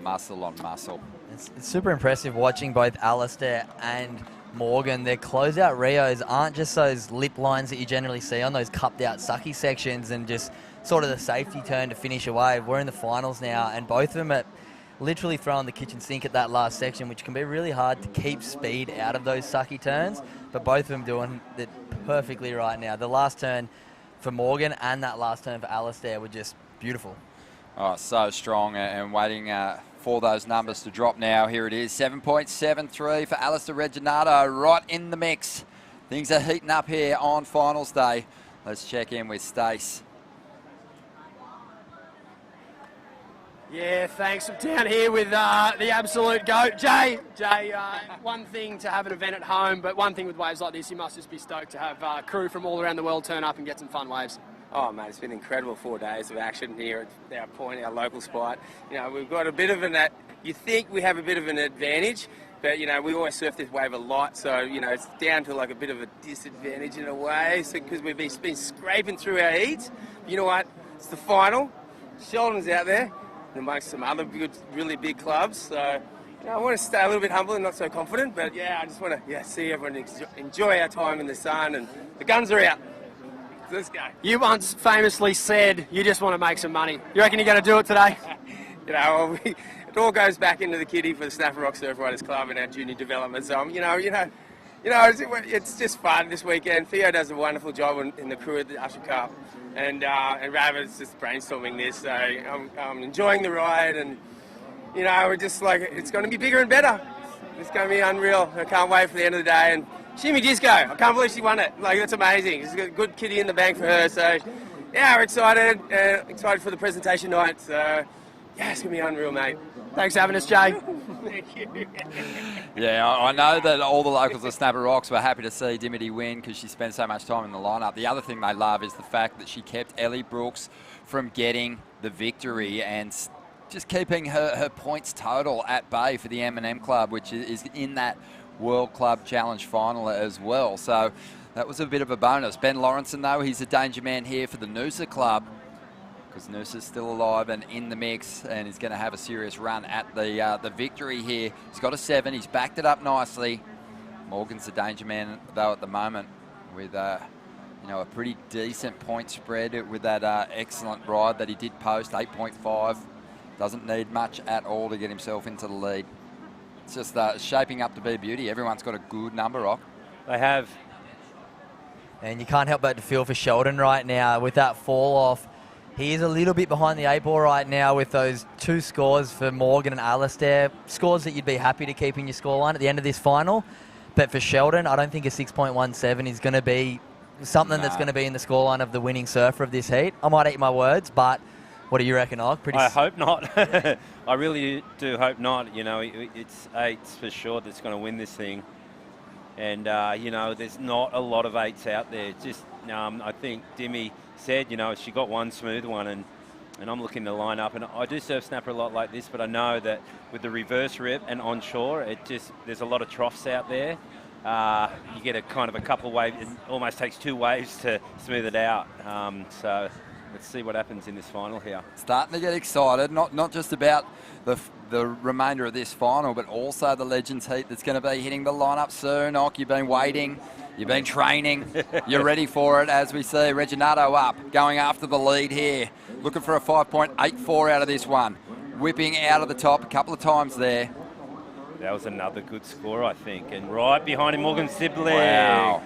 Muscle on muscle. It's super impressive watching both Alistair and Morgan. Their closeout Rios aren't just those lip lines that you generally see on those cupped out sucky sections and just sort of the safety turn to finish a wave. We're in the finals now, and both of them are literally throwing the kitchen sink at that last section, which can be really hard to keep speed out of those sucky turns, but both of them doing it perfectly right now. The last turn for Morgan and that last turn for Alistair were just beautiful. Oh, so strong, and waiting for those numbers to drop now. Here it is, 7.73 for Alistair Reginato, right in the mix. Things are heating up here on finals day. Let's check in with Stace. Yeah, thanks. I'm down here with the absolute GOAT, Jay. Jay, one thing to have an event at home, but one thing with waves like this, you must just be stoked to have crew from all around the world turn up and get some fun waves. Oh, mate, it's been incredible 4 days of action here at our point, our local spot. You know, we've got a bit of you think we have a bit of an advantage, but, you know, we always surf this wave a lot, so, you know, it's down to like a bit of a disadvantage in a way, because we've been scraping through our heats. You know what? It's the final. Sheldon's out there, and amongst some other good, really big clubs, so, you know, I want to stay a little bit humble and not so confident, but, yeah, I just want to see everyone enjoy our time in the sun, and the guns are out. Let's go. You once famously said you just want to make some money. You reckon you're going to do it today? You know, it all goes back into the kitty for the Snapper Rock Surf Riders Club and our junior development. So, it's just fun this weekend. Theo does a wonderful job in the crew at the Usher Cup, and Rabbit's just brainstorming this. So I'm enjoying the ride, and you know, we're just like, it's going to be bigger and better. It's going to be unreal. I can't wait for the end of the day. And Shimmy Disco, I can't believe she won it. Like, that's amazing. She's got a good kitty in the bank for her. So, yeah, we're excited. Excited for the presentation night. So, yeah, it's going to be unreal, mate. Thanks for having us, Jay. Thank you. Yeah, I know that all the locals of Snapper Rocks were happy to see Dimity win because she spent so much time in the lineup. The other thing they love is the fact that she kept Ellie Brooks from getting the victory and just keeping her points total at bay for the M&M Club, which is in that World Club Challenge final as well. So that was a bit of a bonus. Ben Lawrenson, though, he's a danger man here for the Noosa Club because Noosa's still alive and in the mix, and he's going to have a serious run at the victory here. He's got a 7. He's backed it up nicely. Morgan's the danger man, though, at the moment with a pretty decent point spread with that excellent ride that he did post, 8.5. Doesn't need much at all to get himself into the lead. It's just shaping up to be a beauty. Everyone's got a good number, Rock. They have. And you can't help but to feel for Sheldon right now with that fall off. He is a little bit behind the 8 ball right now with those 2 scores for Morgan and Alistair. Scores that you'd be happy to keep in your scoreline at the end of this final. But for Sheldon, I don't think a 6.17 is going to be something that's going to be in the scoreline of the winning surfer of this heat. I might eat my words, but what do you reckon, Og? I hope not. I really do hope not. You know, it's 8s for sure that's going to win this thing. And, there's not a lot of 8s out there. Just, I think Dimmy said, she got one smooth one, and I'm looking to line up. And I do surf snapper a lot like this, but I know that with the reverse rip and onshore, there's a lot of troughs out there. You get a kind of a couple of waves. It almost takes 2 waves to smooth it out. So let's see what happens in this final here. Starting to get excited, not just about the remainder of this final, but also the Legends Heat that's going to be hitting the lineup soon. Ock, you've been waiting, you've been training, you're ready for it as we see Reginato up, going after the lead here, looking for a 5.84 out of this one. Whipping out of the top a couple of times there. That was another good score, I think. And right behind him, Morgan Sibley. Wow.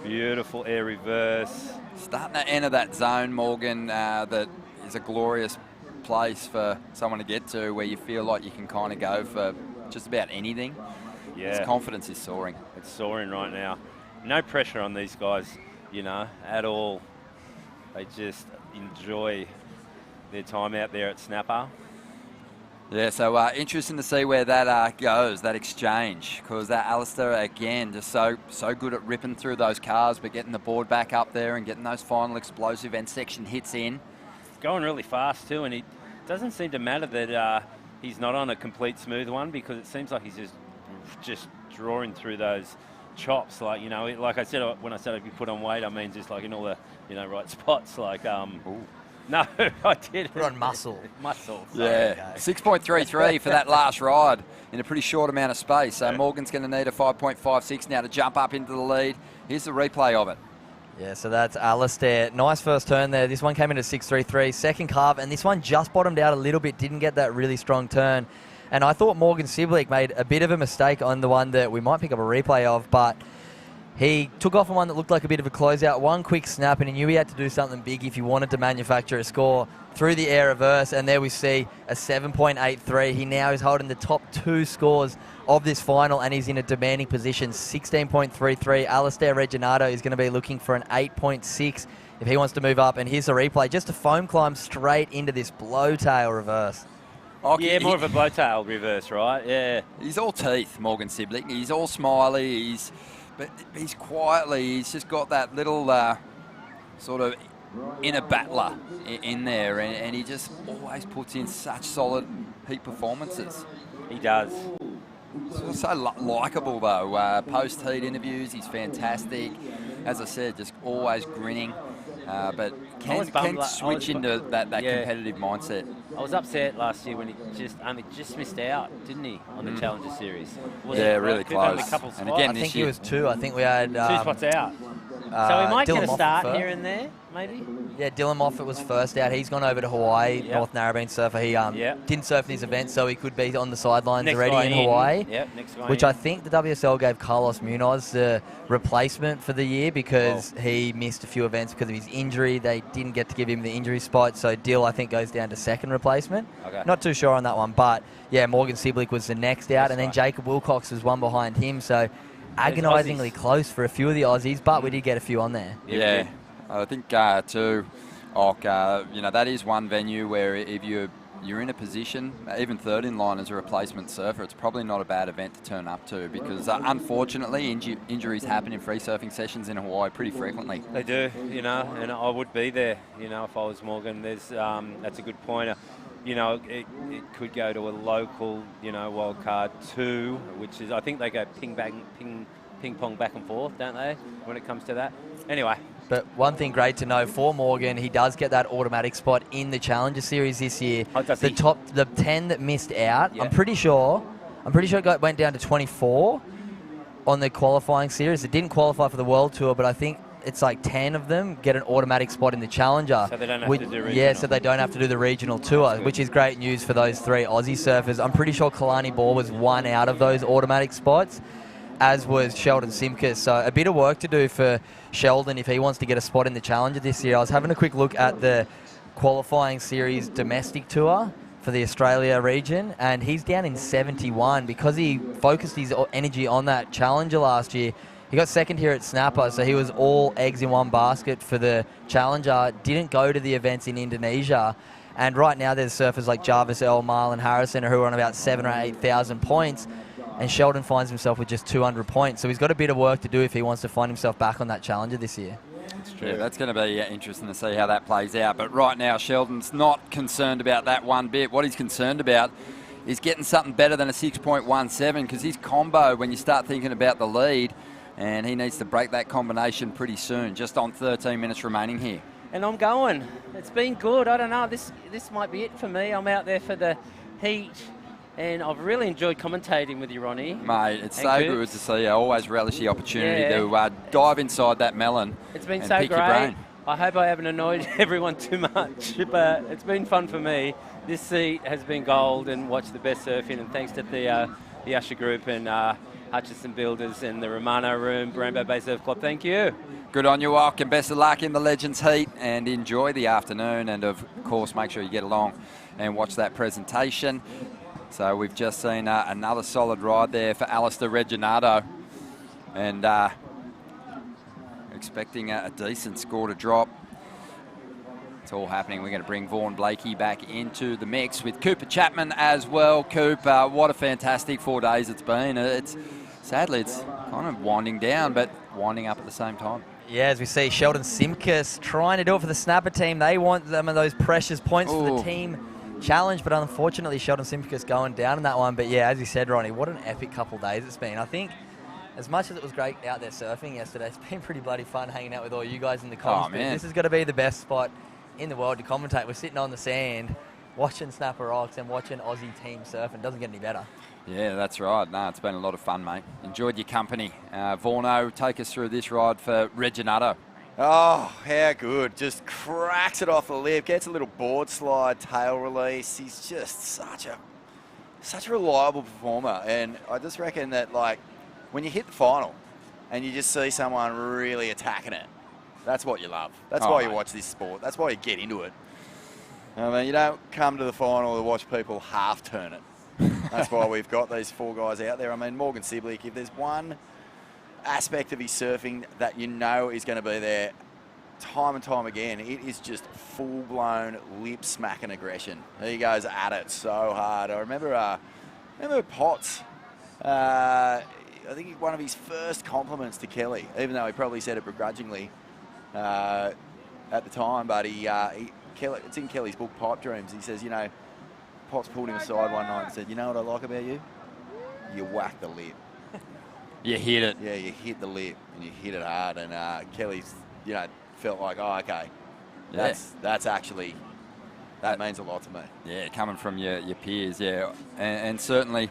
Beautiful air reverse. Starting to enter that zone, Morgan, that is a glorious place for someone to get to where you feel like you can kind of go for just about anything. Yeah. His confidence is soaring. It's soaring right now. No pressure on these guys, at all. They just enjoy their time out there at Snapper. Yeah, so interesting to see where that goes, that exchange, because that Alistair, again, just so good at ripping through those cars, but getting the board back up there and getting those final explosive end section hits in. Going really fast too, and it doesn't seem to matter that he's not on a complete smooth one, because it seems like he's just drawing through those chops. Like, like I said, when I said if you put on weight, I mean just like in all the, right spots, like, no, I did. Put on muscle. Muscle. Yeah, 6.33 for that last ride in a pretty short amount of space. So Morgan's going to need a 5.56 now to jump up into the lead. Here's the replay of it. Yeah, so that's Alistair. Nice first turn there. This one came in at 6.33, second carve, and this one just bottomed out a little bit, didn't get that really strong turn. And I thought Morgan Sibley made a bit of a mistake on the one that we might pick up a replay of, but he took off on one that looked like a bit of a closeout, one quick snap, and he knew he had to do something big if he wanted to manufacture a score through the air reverse. And there we see a 7.83. He now is holding the top 2 scores of this final, and he's in a demanding position, 16.33. Alistair Reginato is going to be looking for an 8.6 if he wants to move up. And here's the replay, just a foam climb straight into this blowtail reverse. Yeah, more of a blowtail reverse, right? Yeah. He's all teeth, Morgan Sibley. He's all smiley. But he's quietly, he's just got that little sort of inner battler in there, and he just always puts in such solid heat performances. He does. So likeable though. Post-heat interviews, he's fantastic. As I said, just always grinning. But can switch into that competitive mindset. I was upset last year when he just missed out, didn't he, on the Challenger Series? Really close. And again, I think he was 2. I think we had 2 spots out. So he might get a start here and there, maybe? Yeah, Dylan Moffat was first out. He's gone over to Hawaii, North Narrabeen surfer. He didn't surf in his event, so he could be on the sidelines already in Hawaii. Next guy which I think the WSL gave Carlos Munoz the replacement for the year because he missed a few events because of his injury. They didn't get to give him the injury spot, so Dill, I think, goes down to second replacement. Okay. Not too sure on that one, but yeah, Morgan Siblick was the next out, and then Jacob Wilcox was one behind him, so agonisingly close for a few of the Aussies, but we did get a few on there. Yeah, I think too, that is one venue where if you're in a position, even third in line as a replacement surfer, it's probably not a bad event to turn up to because unfortunately injuries happen in free surfing sessions in Hawaii pretty frequently. They do, and I would be there, if I was Morgan. That's a good point. It could go to a local, wild card 2, which is, I think they go ping pong back and forth, don't they, when it comes to that? Anyway. But one thing great to know for Morgan, he does get that automatic spot in the Challenger Series this year. Oh, does he? The 10 that missed out, I'm pretty sure it went down to 24 on the qualifying series. It didn't qualify for the World Tour, but I think it's like 10 of them get an automatic spot in the Challenger. So they don't have to do regional. Yeah, so they don't have to do the regional tour, which is great news for those 3 Aussie surfers. I'm pretty sure Kalani Ball was 1 out of those automatic spots, as was Sheldon Simkus. So a bit of work to do for Sheldon if he wants to get a spot in the Challenger this year. I was having a quick look at the qualifying series domestic tour for the Australia region, and he's down in 71 because he focused his energy on that Challenger last year. He got second here at Snapper, so he was all eggs in one basket for the Challenger. Didn't go to the events in Indonesia. And right now there's surfers like Jarvis L, Marlon Harrison who are on about 7,000 or 8,000 points. And Sheldon finds himself with just 200 points. So he's got a bit of work to do if he wants to find himself back on that Challenger this year. It's Yeah, that's going to be interesting to see how that plays out. But right now, Sheldon's not concerned about that one bit. What he's concerned about is getting something better than a 6.17, because his combo, when you start thinking about the lead, and he needs to break that combination pretty soon, just on 13 minutes remaining here. And I'm going. It's been good. I don't know. This might be it for me. I'm out there for the heat, and I've really enjoyed commentating with you, Ronnie. Mate, it's so good to see you. I always relish the opportunity to dive inside that melon. It's been and so pick great. your brain. I hope I haven't annoyed everyone too much, but it's been fun for me. This seat has been gold, and watch the best surfing. And thanks to the Usher Group and Hutchison Builders and the Romano Room, Rainbow Bay Surf Club. Thank you. Good on you, Ock, and best of luck in the Legends Heat, and enjoy the afternoon, and of course make sure you get along and watch that presentation. So we've just seen another solid ride there for Alistair Reginato, and expecting a decent score to drop. It's all happening. We're going to bring Vaughan Blakey back into the mix with Cooper Chapman as well. Coop, what a fantastic 4 days it's been. Sadly, it's kind of winding down, but winding up at the same time. Yeah, as we see Sheldon Simkus trying to do it for the snapper team. They want some of those precious points for the team challenge, but unfortunately Sheldon Simkus going down in that one. But yeah, as you said, Ronnie, what an epic couple of days it's been. I think as much as it was great out there surfing yesterday, it's been pretty bloody fun hanging out with all you guys in the comms. Man. This is going to be the best spot in the world to commentate. We're sitting on the sand watching Snapper Rocks and watching Aussie team surf, and it doesn't get any better. Yeah, that's right. No, it's been a lot of fun, mate. Enjoyed your company. Vaughno, take us through this ride for Reginato. Oh, how good. Just cracks it off the lip, gets a little board slide, tail release. He's just such a reliable performer. And I just reckon that, like, when you hit the final and you just see someone really attacking it, that's what you love. That's why you watch this sport. That's why you get into it. I mean, you don't come to the final to watch people half turn it. That's why we've got these 4 guys out there. I mean, Morgan Siblick, if there's one aspect of his surfing that you know is going to be there time and time again, it is just full-blown lip-smacking aggression. He goes at it so hard. I remember Potts, I think one of his first compliments to Kelly, even though he probably said it begrudgingly at the time, but Kelly, it's in Kelly's book, Pipe Dreams. He says, you know, Potts pulled him aside one night and said, you know what I like about you? You whack the lip. You hit it. Yeah, you hit the lip and you hit it hard. And Kelly's, you know, felt like, oh, okay, that's actually, that means a lot to me. Yeah, coming from your peers, yeah. And certainly,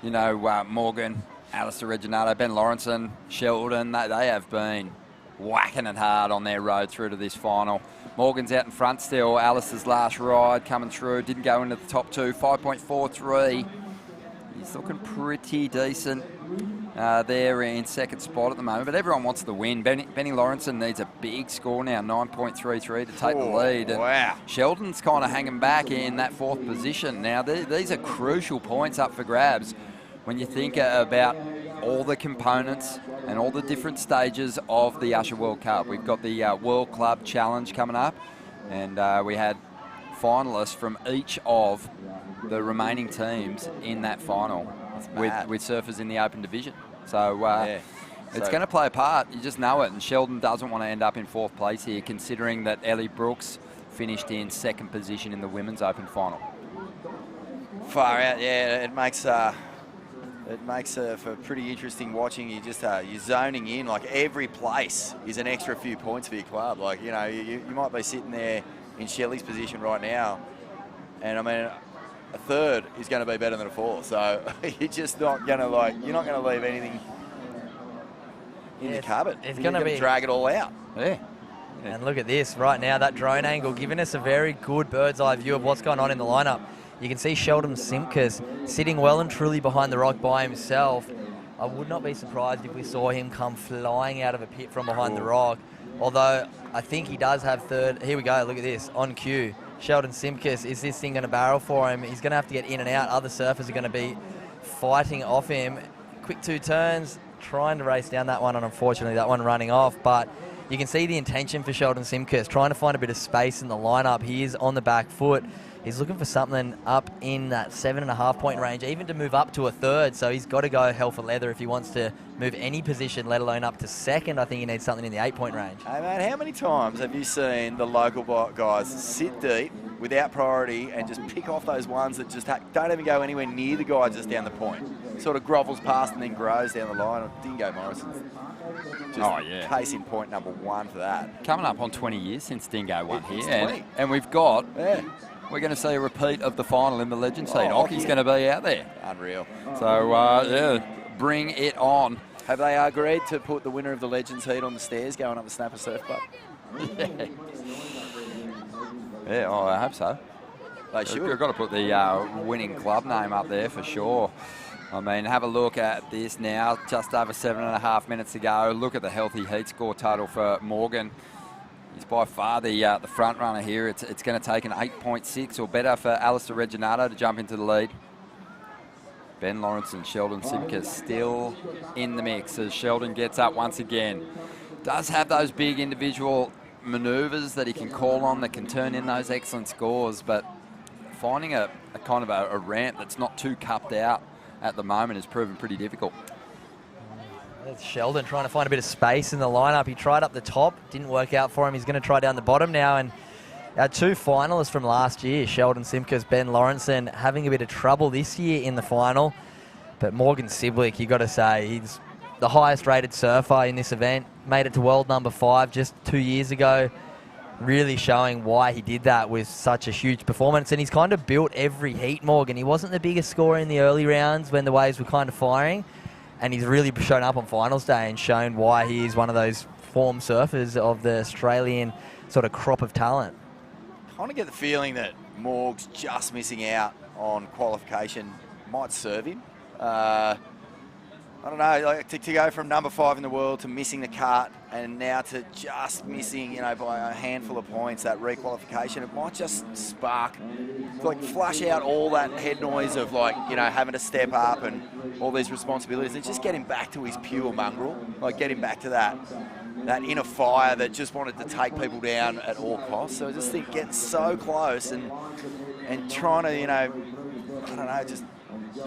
you know, Morgan, Alistair Reginato, Ben Lawrenson, Sheldon, they have been whacking it hard on their road through to this final. Morgan's out in front still. Alistair's last ride coming through. Didn't go into the top 2. 5.43. He's looking pretty decent there in second spot at the moment. But everyone wants the win. Benny Lawrenson needs a big score now, 9.33 to take the lead. And wow. Sheldon's kind of hanging back in that 4th position. Now, these are crucial points up for grabs when you think about all the components and all the different stages of the Usher World Cup. We've got the World Club Challenge coming up, and we had finalists from each of the remaining teams in that final with surfers in the open division. So it's going to play a part. You just know it, and Sheldon doesn't want to end up in 4th place here, considering that Ellie Brooks finished in 2nd position in the women's open final. Far out, yeah. It makes for pretty interesting watching. You just you're zoning in. Like, every place is an extra few points for your club. Like, you know, you might be sitting there in Shelley's position right now, and I mean, a 3rd is going to be better than a 4th. So you're just not going to you're not going to leave anything in the cupboard. It's going to be drag it all out. Yeah. And look at this right now, that drone angle giving us a very good bird's eye view of what's going on in the lineup. You can see Sheldon Simkus sitting well and truly behind the rock by himself. I would not be surprised if we saw him come flying out of a pit from behind the rock. Although I think he does have 3rd. Here we go, look at this, on cue. Sheldon Simkus, is this thing going to barrel for him? He's going to have to get in and out. Other surfers are going to be fighting off him. Quick 2 turns, trying to race down that one, and unfortunately that one running off. But you can see the intention for Sheldon Simkus, trying to find a bit of space in the lineup. He is on the back foot. He's looking for something up in that 7.5 point range, even to move up to a third. So he's got to go hell for leather if he wants to move any position, let alone up to second. I think he needs something in the 8 point range. Hey, mate, how many times have you seen the local guys sit deep without priority and just pick off those ones that just don't even go anywhere near the guy just down the point? Sort of grovels past and then grows down the line. Dingo Morrison's just case in point number 1 for that. Coming up on 20 years since Dingo won here. And we've got... We're going to see a repeat of the final in the Legends Heat. Ocky's going to be out there. Unreal. So, bring it on. Have they agreed to put the winner of the Legends Heat on the stairs going up the Snapper Surf Club? I hope so. They should. We've got to put the winning club name up there for sure. I mean, have a look at this now. Just over 7.5 minutes to go. Look at the healthy heat score total for Morgan. He's by far the front runner here. It's going to take an 8.6 or better for Alistair Reginato to jump into the lead. Ben Lawrence and Sheldon Simkus still in the mix as Sheldon gets up once again. Does have those big individual manoeuvres that he can call on that can turn in those excellent scores, but finding a kind of a ramp that's not too cupped out at the moment has proven pretty difficult. There's Sheldon trying to find a bit of space in the lineup. He tried up the top, didn't work out for him. He's going to try down the bottom now. And our 2 finalists from last year, Sheldon Simkus, Ben Lawrenson, having a bit of trouble this year in the final. But Morgan Siblick, you got to say, he's the highest rated surfer in this event. Made it to world number 5 just 2 years ago. Really showing why he did that with such a huge performance. And he's kind of built every heat, Morgan. He wasn't the biggest scorer in the early rounds when the waves were kind of firing. And he's really shown up on finals day and shown why he is one of those form surfers of the Australian sort of crop of talent. I kind of get the feeling that Morg's just missing out on qualification might serve him. I don't know, like to go from number 5 in the world to missing the cut and now to just missing, by a handful of points, that requalification, it might just spark, flush out all that head noise of having to step up and all these responsibilities and just get him back to his pure mongrel, get him back to that inner fire that just wanted to take people down at all costs. So I just think getting so close and trying to, I don't know, just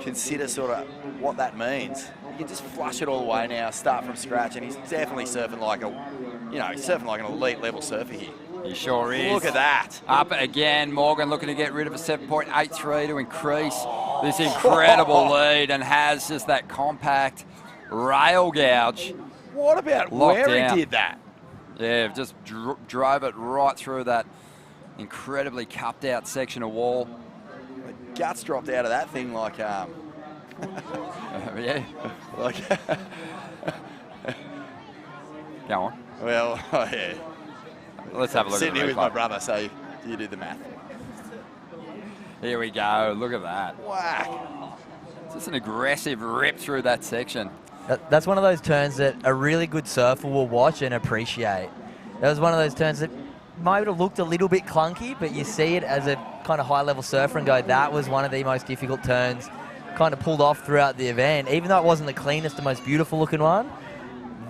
consider sort of what that means. You can just flush it all away now, start from scratch, and he's definitely surfing like an elite level surfer here. He sure is. Look at that. Up again, Morgan looking to get rid of a 7.83 to increase this incredible lead and has just that compact rail gouge. What about where he did that? Yeah, just drove it right through that incredibly cupped out section of wall. The guts dropped out of that thing like... yeah. Go on. Well, yeah. Let's have a look at the Sitting here with replay. my brother, so you do the math. Here we go. Look at that. Whack. Just an aggressive rip through that section. That's one of those turns that a really good surfer will watch and appreciate. That was one of those turns that might have looked a little bit clunky, but you see it as a kind of high-level surfer and go, that was one of the most difficult turns kind of pulled off throughout the event. Even though it wasn't the cleanest, the most beautiful-looking one,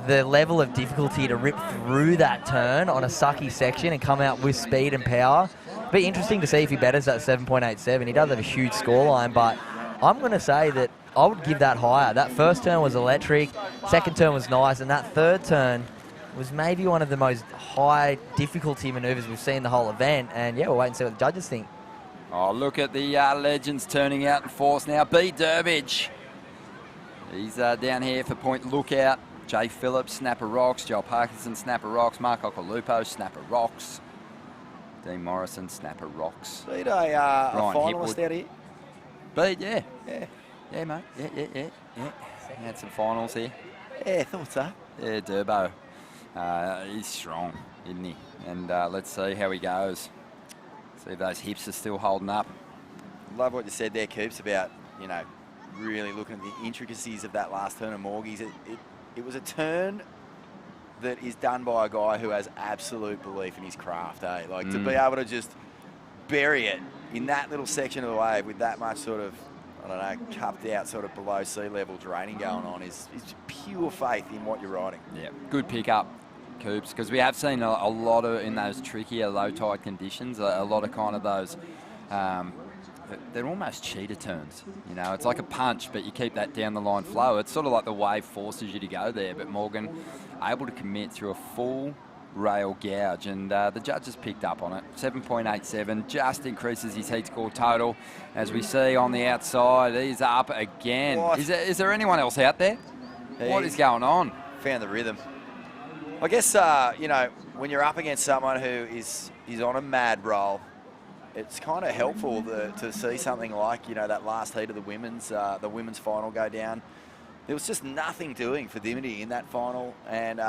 the level of difficulty to rip through that turn on a sucky section and come out with speed and power. Be interesting to see if he betters that 7.87. He does have a huge scoreline, but I'm going to say that I would give that higher. That first turn was electric, second turn was nice, and that third turn was maybe one of the most high difficulty manoeuvres we've seen the whole event. And yeah, we'll wait and see what the judges think. Oh, look at the legends turning out in force now. B. Durbidge. He's down here for point lookout. Jay Phillips, snapper rocks. Joel Parkinson, snapper rocks. Mark Ocolupo, snapper rocks. Dean Morrison, snapper rocks. Beat a finalist out here? Beat, yeah. Yeah, mate. Yeah. Had some finals here. Yeah, thought so. Yeah, Durbo. He's strong, isn't he? And let's see how he goes. See if those hips are still holding up. Love what you said there, Coops, about, really looking at the intricacies of that last turn of Morgie's. It was a turn that is done by a guy who has absolute belief in his craft, eh? To be able to just bury it in that little section of the wave with that much sort of, I don't know, cupped out sort of below sea level draining going on is pure faith in what you're riding. Yeah, good pick up. Coops, because we have seen a lot of, in those trickier low tide conditions, a lot of kind of those, they're almost cheater turns. You know, it's like a punch, but you keep that down the line flow. It's sort of like the wave forces you to go there, but Morgan able to commit through a full rail gouge, and the judges picked up on it. 7.87, just increases his heat score total. As we see on the outside, he's up again. Is there anyone else out there? What is going on? Found the rhythm. I guess, you know, when you're up against someone who is on a mad roll, it's kind of helpful to see something like, you know, that last heat of the women's final go down. There was just nothing doing for Dimity in that final, and,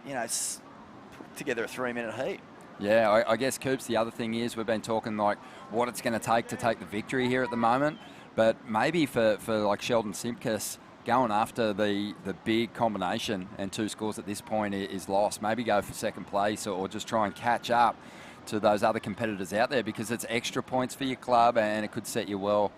you know, put together a 3-minute heat. Yeah, I guess, Coops, the other thing is we've been talking like what it's going to take the victory here at the moment, but maybe for like Sheldon Simpkins, going after the big combination and 2 scores at this point is lost. Maybe go for second place or just try and catch up to those other competitors out there, because it's extra points for your club and it could set you well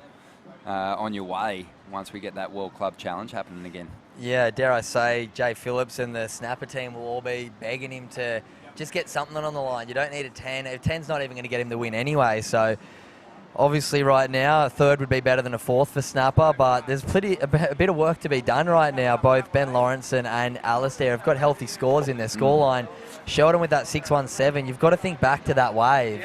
on your way once we get that World Club Challenge happening again. Yeah, dare I say, Jay Phillips and the Snapper team will all be begging him to just get something on the line. You don't need a 10. A 10's not even going to get him the win anyway, so obviously right now a 3rd would be better than a 4th for Snapper, but there's a bit of work to be done right now. Both Ben Lawrenson and Alistair have got healthy scores in their scoreline. Sheldon with that 617, you've got to think back to that wave.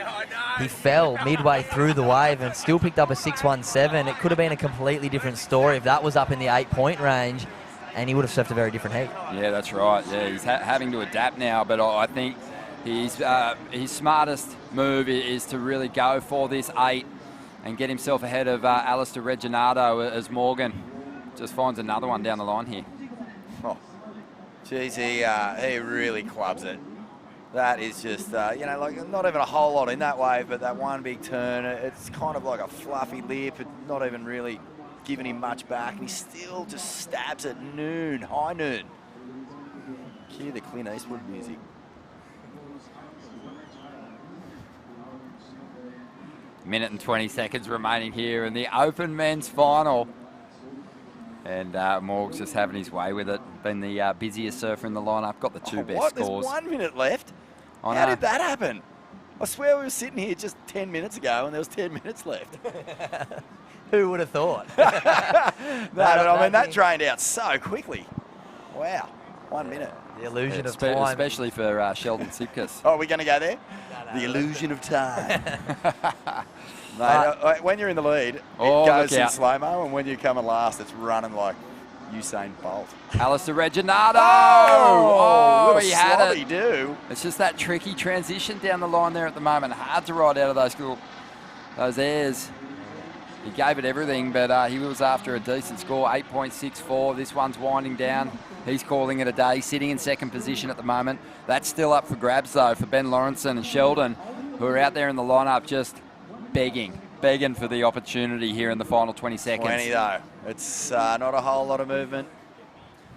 He fell midway through the wave and still picked up a 617. It could have been a completely different story if that was up in the 8-point range, and he would have surfed a very different heat. Yeah, that's right. Yeah, he's having to adapt now, but I think his smartest move is to really go for this 8 and get himself ahead of Alistair Reginato as Morgan just finds another one down the line here. Oh, geez, he really clubs it. That is just, you know, like not even a whole lot in that wave, but that one big turn, it's kind of like a fluffy lip, not even really giving him much back, and he still just stabs at noon, high noon. Cue the Clint Eastwood music. Minute and 20 seconds remaining here in the Open Men's Final. And Morg's just having his way with it. Been the busiest surfer in the lineup, got the 2 best scores. There's 1 minute left? How did that happen? I swear we were sitting here just 10 minutes ago and there was 10 minutes left. Who would have thought? That drained out so quickly. Wow, 1 minute. The illusion of time. Especially for Sheldon Simpkins. Oh, are we going to go there? The illusion of time. Mate, when you're in the lead, it goes in slow-mo, and when you come in last, it's running like Usain Bolt. Alistair Reginato! Oh, he had it. Do. It's just that tricky transition down the line there at the moment. Hard to ride out of those airs. He gave it everything, but he was after a decent score, 8.64. This one's winding down. He's calling it a day, sitting in second position at the moment. That's still up for grabs, though, for Ben Lawrenson and Sheldon, who are out there in the lineup just begging for the opportunity here in the final 20 seconds. 20, though. It's not a whole lot of movement.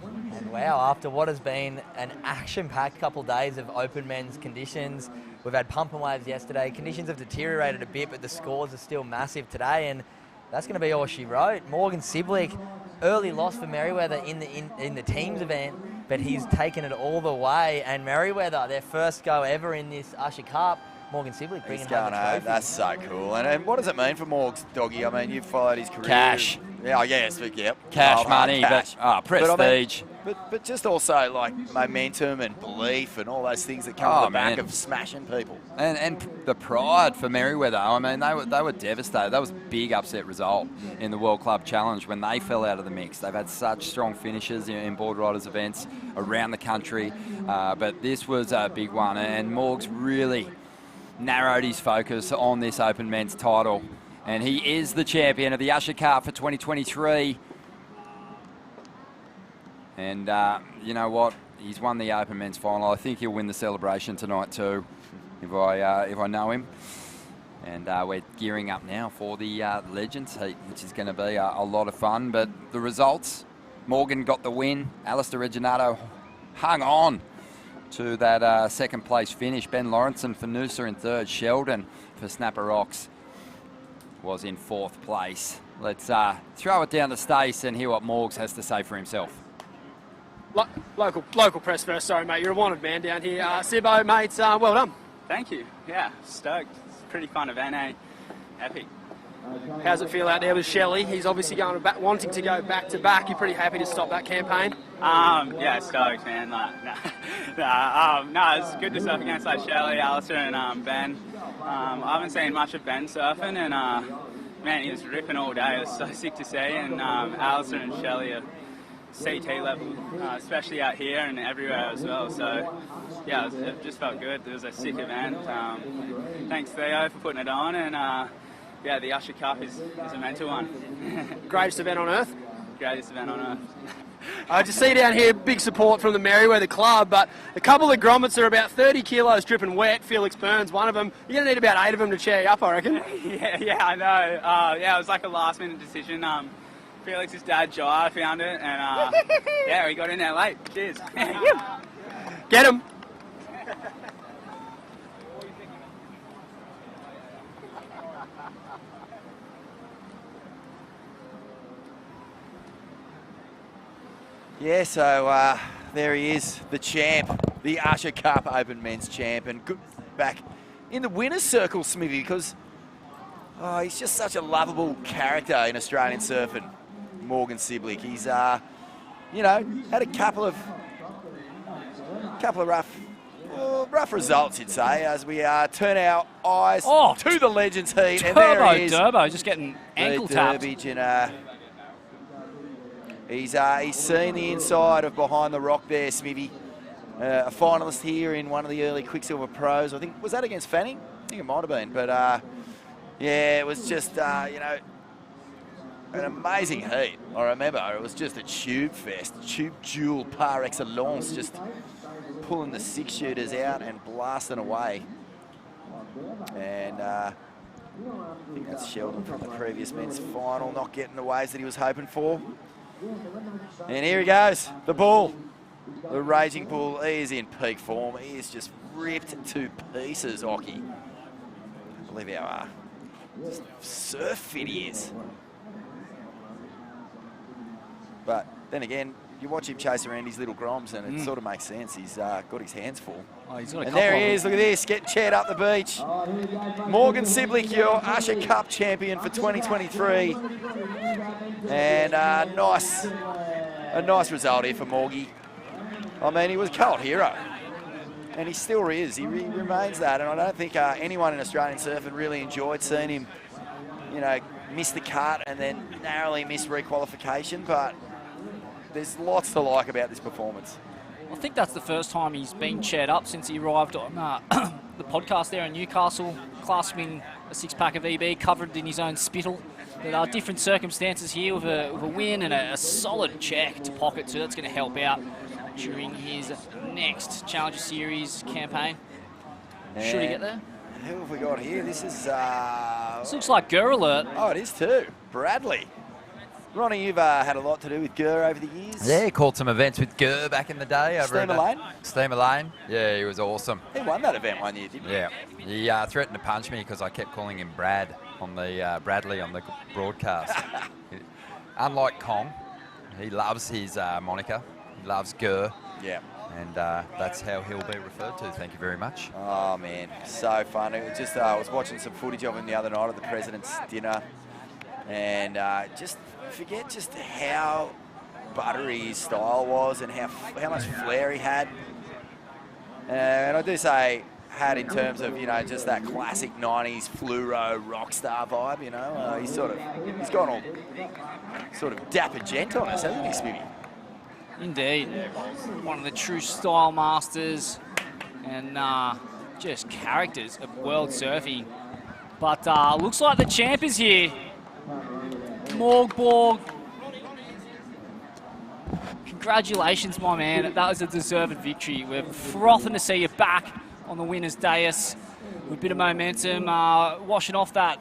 And wow, after what has been an action-packed couple of days of open men's conditions, we've had pump and waves yesterday. Conditions have deteriorated a bit, but the scores are still massive today, and that's going to be all she wrote. Morgan Siblick, early loss for Merriweather in the teams event, but he's taken it all the way. And Merriweather, their first go ever in this Usher Cup, Morgan Siblick bringing home the trophy. That's so cool. And what does it mean for Morg's doggy? I mean, you've followed his career. Cash. Yeah, yes, yep. Cash money, cash. but prestige. But just also like momentum and belief and all those things that come off the back of smashing people. And the pride for Merriweather. I mean, they were devastated. That was a big upset result in the World Club Challenge when they fell out of the mix. They've had such strong finishes in board riders events around the country, but this was a big one. And Morg's really narrowed his focus on this Open Men's title. And he is the champion of the Usher Cup for 2023. And you know what? He's won the Open Men's Final. I think he'll win the celebration tonight too, if I know him. And we're gearing up now for the Legends Heat, which is going to be a lot of fun. But the results, Morgan got the win. Alistair Reginato hung on to that second place finish. Ben Lawrenson for Noosa in third. Sheldon for Snapper Rocks was in fourth place. Let's throw it down to Stace and hear what Morgs has to say for himself. Local press first. Sorry, mate. You're a wanted man down here. Sibbo, mate, well done. Thank you. Yeah, stoked. It's a pretty fun event, eh? Epic. How's it feel out there with Shelley? He's obviously wanting to go back to back. You're pretty happy to stop that campaign? Yeah, stoked, man. No, it's good to surf against like Shelley, Alistair, and Ben. I haven't seen much of Ben surfing, and man, he was ripping all day. It was so sick to see. And Alistair and Shelley are CT level, especially out here and everywhere as well. So yeah, it just felt good. It was a sick event. Thanks Theo for putting it on, and yeah, the Usher Cup is a mental one. Greatest event on earth? Greatest event on earth. I just see down here big support from the Merriweather Club, but a couple of grommets are about 30 kilos dripping wet. Felix Burns, one of them. You're going to need about 8 of them to cheer you up, I reckon. yeah, I know. Yeah, it was like a last-minute decision. Felix's dad, Jai, found it, and yeah, we got in there late. Cheers. Get him. Yeah, so there he is, the champ, the Usher Cup Open Men's champ, and good back in the winner's circle, Smithy, because he's just such a lovable character in Australian surfing, Morgan Siblick. He's, you know, had a couple of rough results, you'd say, as we turn our eyes to the Legends Heat, and there he is. Durbo, just getting ankle tapped. He's seen the inside of behind the rock there, Smithy. A finalist here in one of the early Quicksilver Pros. I think, was that against Fanning? I think it might have been. But, yeah, it was just, you know, an amazing heat. I remember it was just a tube fest, tube duel par excellence, just pulling the 6-shooters out and blasting away. And I think that's Sheldon from the previous men's final, not getting the waves that he was hoping for. And here he goes, the bull, the raging bull. He is in peak form. He is just ripped to pieces, Occy. I believe how just surf fit he is. But then again, you watch him chase around his little groms and it sort of makes sense. He's got his hands full. And there he is, look at this, getting chaired up the beach. Morgan Siblick, your Usher Cup champion for 2023. And a nice result here for Morgie. I mean, he was a cult hero. And he still is. He remains that. And I don't think anyone in Australian surfing really enjoyed seeing him, you know, miss the cut and then narrowly miss requalification. But there's lots to like about this performance. I think that's the first time he's been chaired up since he arrived on the podcast there in Newcastle, clasping a 6-pack of EB, covered in his own spittle. There are different circumstances here with a win and a solid check to pocket too. That's going to help out during his next Challenger Series campaign. Should he get there? Who have we got here? This is... This looks like Gurr Alert. Oh, it is too. Bradley. Ronnie, you've had a lot to do with Gurr over the years. Yeah, he called some events with Gurr back in the day. Steamer Lane? Steamer Lane. Yeah, he was awesome. He won that event one year, didn't he? Yeah. He threatened to punch me because I kept calling him Brad on the Bradley on the broadcast. Unlike Kong, he loves his moniker. He loves Gurr. Yeah. And that's how he'll be referred to. Thank you very much. Oh, man. So fun. It was just, I was watching some footage of him the other night at the President's dinner. And just forget just how buttery his style was and how much flair he had. And I do say had in terms of, you know, just that classic 90s fluoro rock star vibe, you know. He's gone all sort of dapper gent on us, hasn't he, Smitty? Indeed. One of the true style masters and just characters of world surfing. But looks like the champ is here. Morgborg. Congratulations, my man. That was a deserved victory. We're frothing to see you back on the winner's dais with a bit of momentum, washing off that,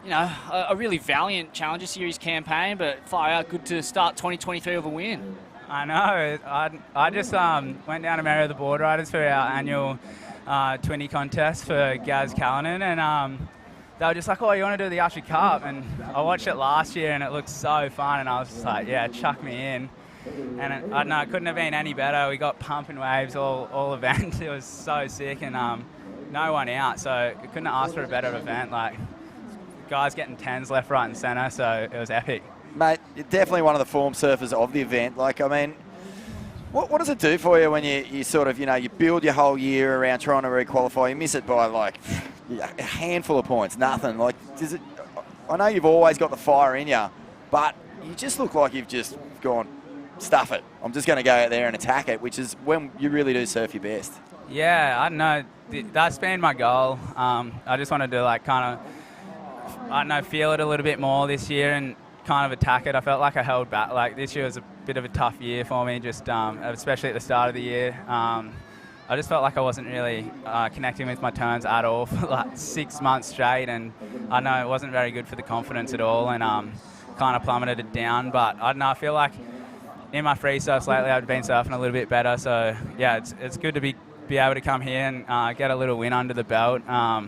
you know, a really valiant Challenger Series campaign, but far out good to start 2023 with a win. I know. I just went down to Marrow the Board Riders for our annual 20 contest for Gaz Callanan, and they were just like, oh, you want to do the Usher Cup? And I watched it last year and it looked so fun, and I was just like, yeah, chuck me in. And I don't know, it couldn't have been any better. We got pumping waves all event. It was so sick, and no one out, so we couldn't have asked for a better event. Like, guys getting 10s left, right and centre, so it was epic. Mate, you're definitely one of the form surfers of the event. Like, I mean, what does it do for you when you sort of, you build your whole year around trying to re-qualify, you miss it by, like, a handful of points, nothing. Like, I know you've always got the fire in you, but you just look like you've just gone, stuff it. I'm just going to go out there and attack it, which is when you really do surf your best. Yeah, I don't know. That's been my goal. I just wanted to, like, kind of, I don't know, feel it a little bit more this year and kind of attack it. I felt like I held back. Like, this year was a bit of a tough year for me, just especially at the start of the year. I just felt like I wasn't really connecting with my turns at all for like 6 months straight, and I know it wasn't very good for the confidence at all, and kind of plummeted it down. But I don't know, I feel like in my free surfs lately I've been surfing a little bit better, so yeah, it's good to be able to come here and get a little win under the belt. I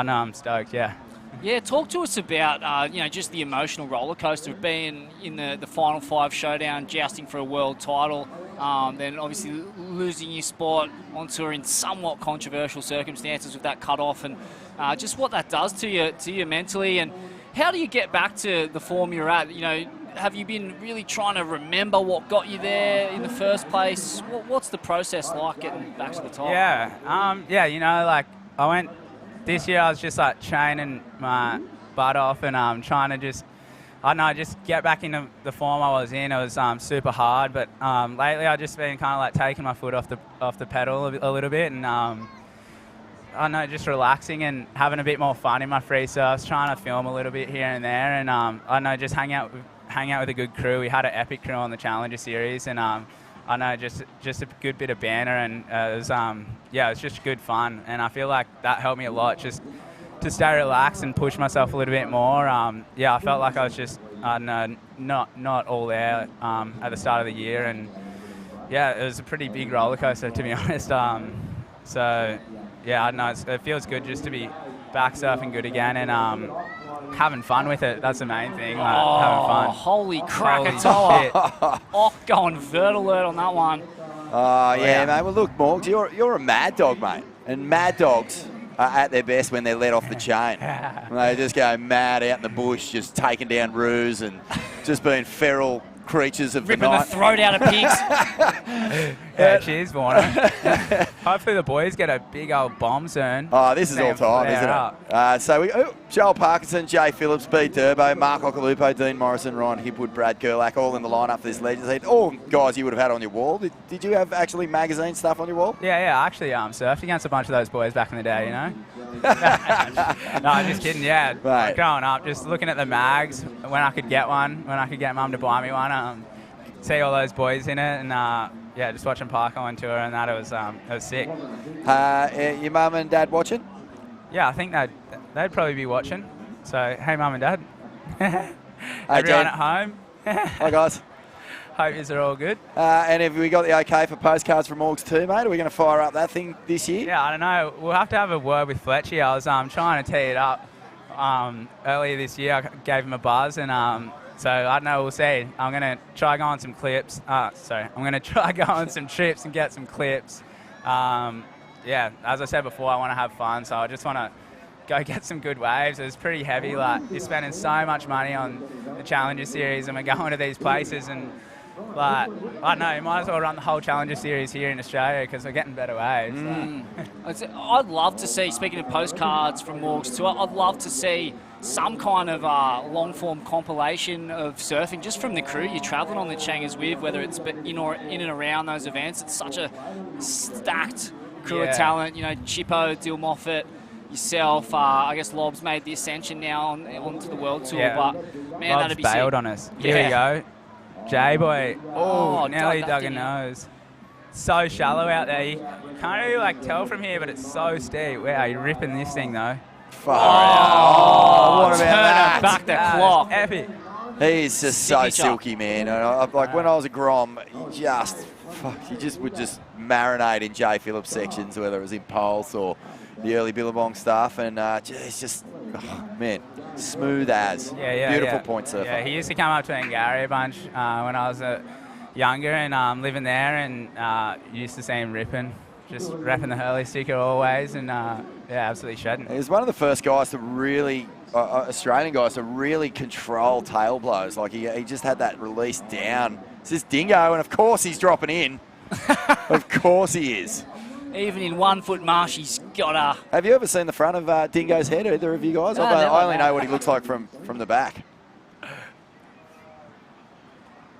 know I'm stoked, yeah. Yeah, talk to us about just the emotional roller coaster of being in the Final 5 showdown, jousting for a world title, then obviously losing your spot on tour in somewhat controversial circumstances with that cut-off, and just what that does to you mentally, and how do you get back to the form you're at? Have you been really trying to remember what got you there in the first place? What's the process like getting back to the top? Yeah, like I went. This year I was just like training my butt off and trying to just get back into the form I was in. It was super hard, but lately I've just been kind of like taking my foot off the pedal a little bit, and I don't know, just relaxing and having a bit more fun in my free surfs, trying to film a little bit here and there, and I don't know, just hang out with a good crew. We had an epic crew on the Challenger Series, and I know, just a good bit of banter, and it was just good fun, and I feel like that helped me a lot, just to stay relaxed and push myself a little bit more. I felt like I was just, I don't know, not all there at the start of the year, and yeah, it was a pretty big roller coaster, to be honest. So yeah, I don't know, it feels good just to be back surfing good again, and having fun with it. That's the main thing. Having fun. Holy Krakatoa. Going vert alert on that one. Oh, yeah, mate. Well, look, Morgs, you're a mad dog, mate. And mad dogs are at their best when they're let off the chain. They just go mad out in the bush, just taking down roos and just being feral creatures of ripping the night. The throat out of pigs. Yeah, cheers, Warner. Hopefully the boys get a big old bomb soon. Oh, this is all time, isn't it? Joel Parkinson, Jay Phillips, B. Durbo, Mark Ocalupo, Dean Morrison, Ryan Hipwood, Brad Gerlach, all in the lineup for this Legends Heat. All guys you would have had on your wall. Did you have actually magazine stuff on your wall? Yeah, I actually surfed against a bunch of those boys back in the day, No, I'm just kidding, yeah. Right. Growing up, just looking at the mags when I could get one, when I could get Mum to buy me one, see all those boys in it, and just watching Parker on tour, and that, it was sick. Your mum and dad watching? Yeah, I think they'd probably be watching. So, hey, Mum and Dad. Everyone at home. Hi, guys. Hope yous are all good. And have we got the okay for postcards from Morgs too, mate? Are we going to fire up that thing this year? Yeah, I don't know. We'll have to have a word with Fletchy. I was trying to tee it up earlier this year. I gave him a buzz, and so I don't know. We'll see. I'm going to try go on some clips. I'm going to try go on some trips and get some clips. As I said before, I want to have fun, so I just want to go get some good waves. It was pretty heavy. Like, you're spending so much money on the Challenger Series, and we're going to these places, and like, I don't know, you might as well run the whole Challenger Series here in Australia because we're getting better waves. I'd love to see, speaking of postcards from Morgs too, I'd love to see some kind of long-form compilation of surfing just from the crew you're travelling on the Changers with, whether it's in and around those events. It's such a stacked crew of talent. Chippo, Dill Moffat, yourself. I guess Lob's made the ascension now onto the World Tour, but man, Lob's that'd be bailed sick. on us. Here we go. J-Boy. Nearly dug a nose. So shallow out there. You can't really tell from here, but it's so steep. Wow, you're ripping this thing though. Far out. What about that? Back the clock. Epic. He's just so silky, man. When I was a Grom, he just would just marinate in Jay Phillips sections, whether it was in Pulse or the early Billabong stuff, and it's just, smooth as. Beautiful point surfer. Yeah, he used to come up to Ngari a bunch when I was younger and living there, and used to see him ripping, just repping the Hurley sticker always, and absolutely shredding. He was one of the first guys to really, Australian guys to really control tail blows. Like he just had that release down. It's this Dingo, and of course he's dropping in. Of course he is. Even in 1 foot marsh, he's got a... Have you ever seen the front of Dingo's head, either of you guys? No, I only know what he looks like from the back.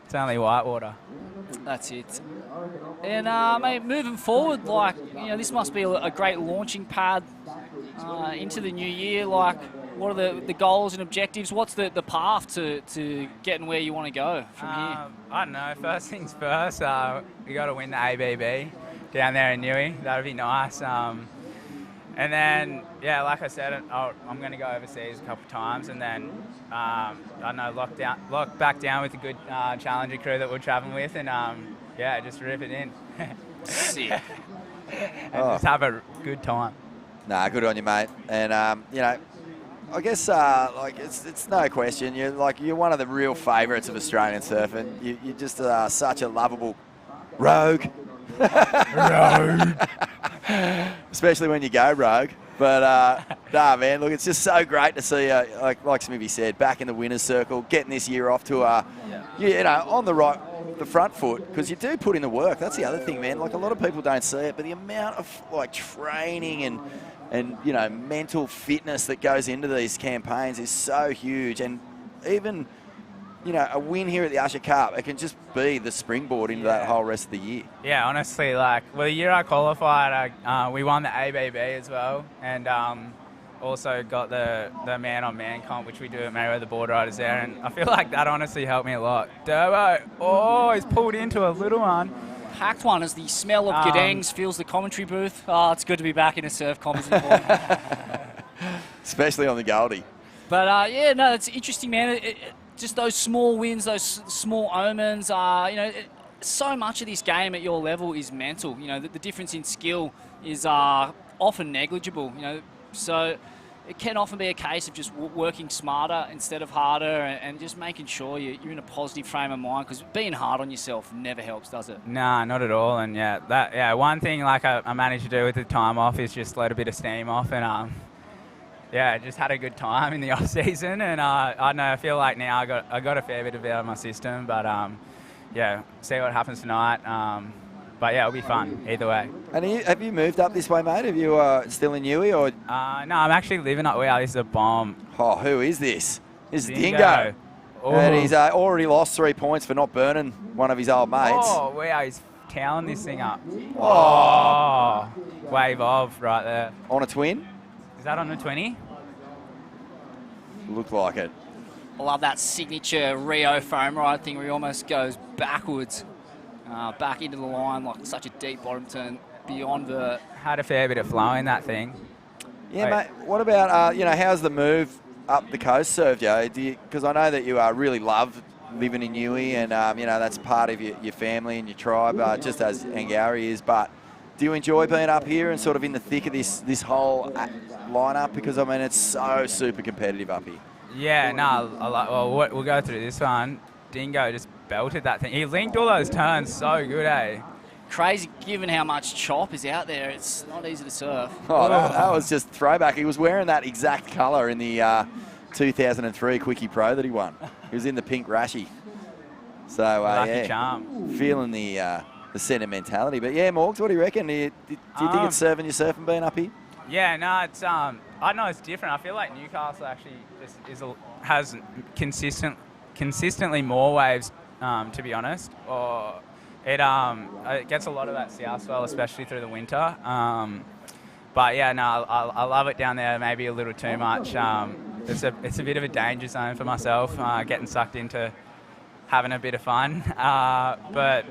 It's only whitewater. That's it. And, mate, moving forward, like, this must be a great launching pad into the new year. Like, what are the goals and objectives? What's the path to getting where you want to go from here? I don't know. First things first, we got to win the ABB down there in Newey. That would be nice. And then, like I said, I'm going to go overseas a couple of times, and then I don't know, lock back down with a good Challenger crew that we're traveling with, and just rip it in. Sick. And just have a good time. Nah, good on you, mate. And I guess it's no question. You're one of the real favourites of Australian surfing. You're just such a lovable rogue. Especially when you go rogue. But man, look, it's just so great to see, like Smithy said, back in the winner's circle, getting this year off to on the front foot, because you do put in the work. That's the other thing, man. Like, a lot of people don't see it, but the amount of training and mental fitness that goes into these campaigns is so huge. And even a win here at the Usher Cup, it can just be the springboard into that whole rest of the year. Yeah, honestly, the year I qualified, we won the ABB as well, and also got the man-on-man comp, which we do at Merriweather Board Riders there, and I feel like that honestly helped me a lot. Durbo, he's pulled into a little one. Packed one as the smell of Gedangs fills the commentary booth. Oh, it's good to be back in a surf commentary. Especially on the Goldie. But it's interesting, man. Just those small wins, those small omens. So much of this game at your level is mental. The difference in skill is often negligible. So it can often be a case of just working smarter instead of harder, and just making sure you're in a positive frame of mind, because being hard on yourself never helps, does it? Nah, not at all. And one thing I managed to do with the time off is just let a bit of steam off, and just had a good time in the off season. And I don't know, I feel like now I got a fair bit of it out of my system, but see what happens tonight. But it'll be fun either way. And have you moved up this way, mate? Have you still in Newey, or? No, I'm actually living up where. This is a bomb. Oh, who is this? This is Dingo. Oh. And he's already lost 3 points for not burning one of his old mates. Oh, wow, he's toweling this thing up. Oh, wave of right there. On a twin? Is that on a 20? Looked like it. I love that signature Rio foam ride thing where he almost goes backwards. Back into the line, like such a deep bottom turn beyond the... Had a fair bit of flow in that thing. Yeah, mate. What about, how's the move up the coast served you? Because I know that you really love living in Newey, and, that's part of your family and your tribe, just as Angari is. But do you enjoy being up here and sort of in the thick of this whole lineup? Because, it's so super competitive up here. Yeah, we'll go through this one. Dingo just belted that thing. He linked all those turns so good, eh? Crazy, given how much chop is out there. It's not easy to surf. Oh, that was just throwback. He was wearing that exact colour in the 2003 Quickie Pro that he won. He was in the pink rashi. So, lucky charm. Feeling the sentimentality. But, Morgs, what do you reckon? Do you think it's serving your surfing being up here? Yeah, no, it's I know it's different. I feel like Newcastle actually just has consistently more waves, to be honest. Or it gets a lot of that south swell, especially through the winter. But I love it down there. Maybe a little too much. It's a bit of a danger zone for myself, getting sucked into having a bit of fun. But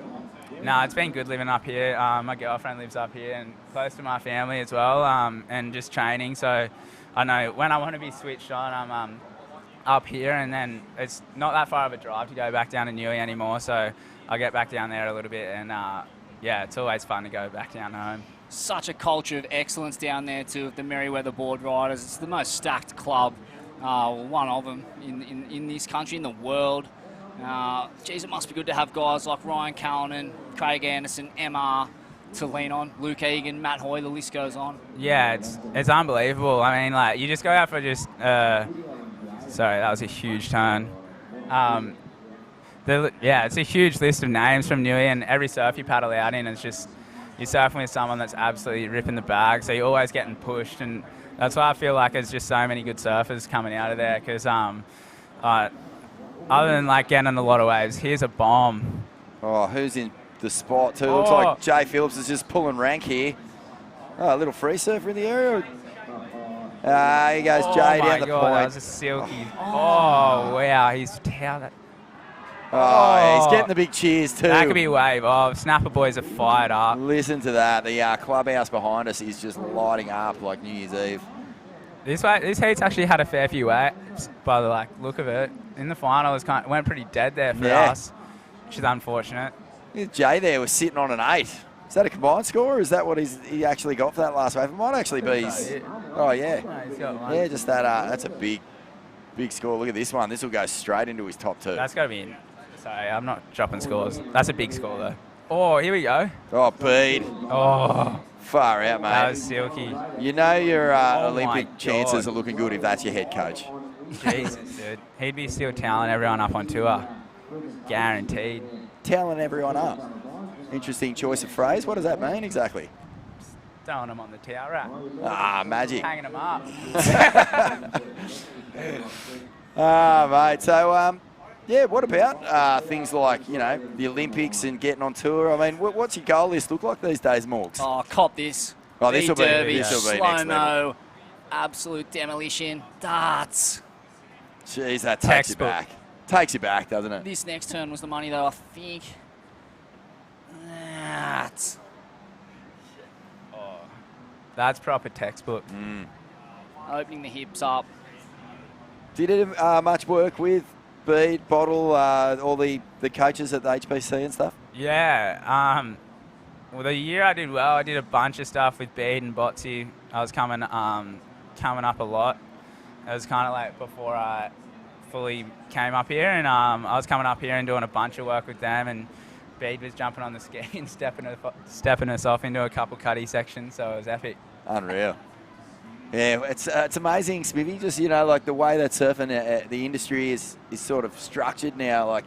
no, it's been good living up here. My girlfriend lives up here and close to my family as well, and just training. So I know when I want to be switched on, I'm up here, and then it's not that far of a drive to go back down to Newey anymore, so I get back down there a little bit, and it's always fun to go back down home. Such a culture of excellence down there too, the Merriweather Board Riders. It's the most stacked club, one of them in this country, in the world. Geez, it must be good to have guys like Ryan Callanan, Craig Anderson, MR to lean on, Luke Egan, Matt Hoy, the list goes on. Yeah, it's unbelievable. I mean, like, you just go out for just... sorry, that was a huge turn. It's a huge list of names from Newey, and every surf you paddle out in, it's just... You're surfing with someone that's absolutely ripping the bag, so you're always getting pushed, and that's why I feel like there's just so many good surfers coming out of there, because other than, like, getting a lot of waves, here's a bomb. Oh, who's in the spot too? Looks like Jay Phillips is just pulling rank here. Oh, a little free surfer in the area. Here goes Jay down the point. That was a silky. Oh, wow, he's towered. Oh, he's getting the big cheers too. That could be a wave. Oh, Snapper boys are fired up. Listen to that. The clubhouse behind us is just lighting up like New Year's Eve. This heat's actually had a fair few waves by the look of it. In the final, it went pretty dead there for us, which is unfortunate. Jay there was sitting on an 8. Is that a combined score, or is that what he actually got for that last wave? It might actually be his... Oh, yeah. No, he's got one. Yeah, just that. That's a big score. Look at this one. This will go straight into his top 2. That's got to be in. Sorry, I'm not dropping scores. That's a big score, though. Oh, here we go. Oh, Bede. Oh. Far out, mate. That was silky. You know your Olympic chances are looking good if that's your head coach. Jesus, dude. He'd be still toweling everyone up on tour. Guaranteed. Toweling everyone up. Interesting choice of phrase. What does that mean exactly? Throwing them on the towel rack. Ah, magic. Hanging them up. Mate. So, what about things like, the Olympics and getting on tour? I mean, what's your goal list look like these days, Morgs? Oh, cop this. Oh, this will be slow-mo, absolute demolition, darts. Jeez, that takes you back. Takes you back, doesn't it? This next turn was the money, though, I think. That's proper textbook. Opening the hips up. Did it much work with Bede, Bottle, all the coaches at the HPC and stuff? Yeah. Well, the year I did well, I did a bunch of stuff with Bede and Botsy. I was coming up a lot. It was kind of like before I fully came up here, and I was coming up here and doing a bunch of work with them, and Bede was jumping on the ski and stepping us off into a couple cutty sections, so it was epic. Unreal. Yeah, it's amazing, Smithy, just, like the way that surfing, the industry is sort of structured now, like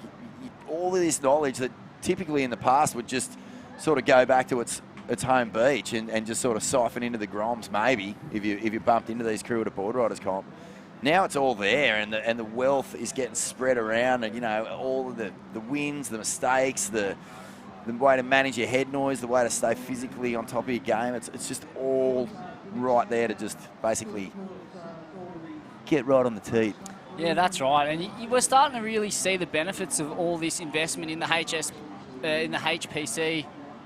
all of this knowledge that typically in the past would just sort of go back to its home beach and just sort of siphon into the Groms, maybe, if you bumped into these crew at a board riders comp. Now it's all there, and the wealth is getting spread around, and all of the wins, the mistakes, the way to manage your head noise, the way to stay physically on top of your game. It's just all right there to just basically get right on the teeth. Yeah, that's right, and we're starting to really see the benefits of all this investment in the HPC.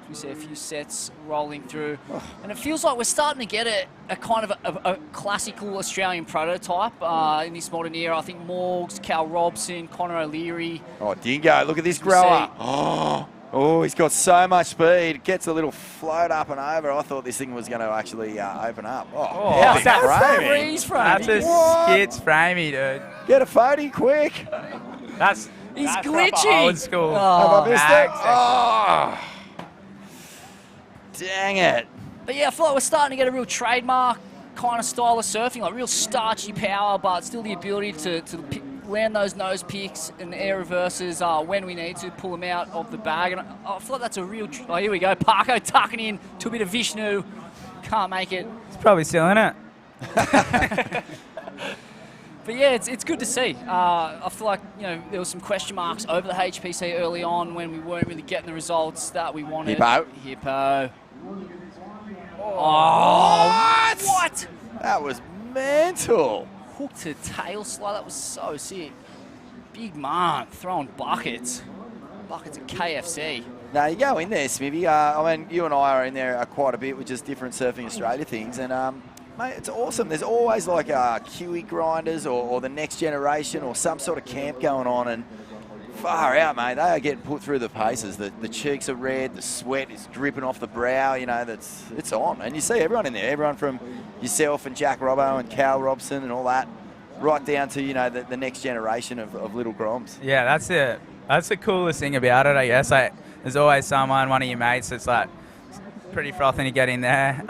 We see a few sets rolling through, and it feels like we're starting to get a kind of a classical Australian prototype in this modern era. I think Morgs, Cal Robson, Connor O'Leary. Oh, Dingo, look at this grower. Oh, he's got so much speed. Gets a little float up and over. I thought this thing was going to actually open up. How's that framing? That's a skits framey, dude. Get a photo quick. He's glitchy. Old school. Have I missed it? Oh. Dang it. But yeah, I feel like we're starting to get a real trademark kind of style of surfing, like real starchy power, but still the ability to land those nose picks and air reverses when we need to, pull them out of the bag. And I feel like that's a real... Oh, here we go. Parko tucking in to a bit of Vishnu. Can't make it. It's probably still in it. But yeah, it's good to see. I feel like there were some question marks over the HPC early on when we weren't really getting the results that we wanted. Hippo. Oh, what? That was mental. Hook to tail slide. That was so sick. Big man throwing buckets. Buckets of KFC. Now, you go in there, Smithy. I mean, you and I are in there quite a bit with just different Surfing Australia things. And, mate, it's awesome. There's always like Kiwi grinders or the next generation or some sort of camp going on. And far out, mate. They are getting put through the paces. The cheeks are red. The sweat is dripping off the brow. It's on. And you see everyone in there. Everyone from yourself and Jack Robbo and Cal Robson and all that, right down to, the next generation of little Groms. Yeah, that's it. That's the coolest thing about it, I guess. Like, there's always someone, one of your mates, that's like pretty frothing to get in there,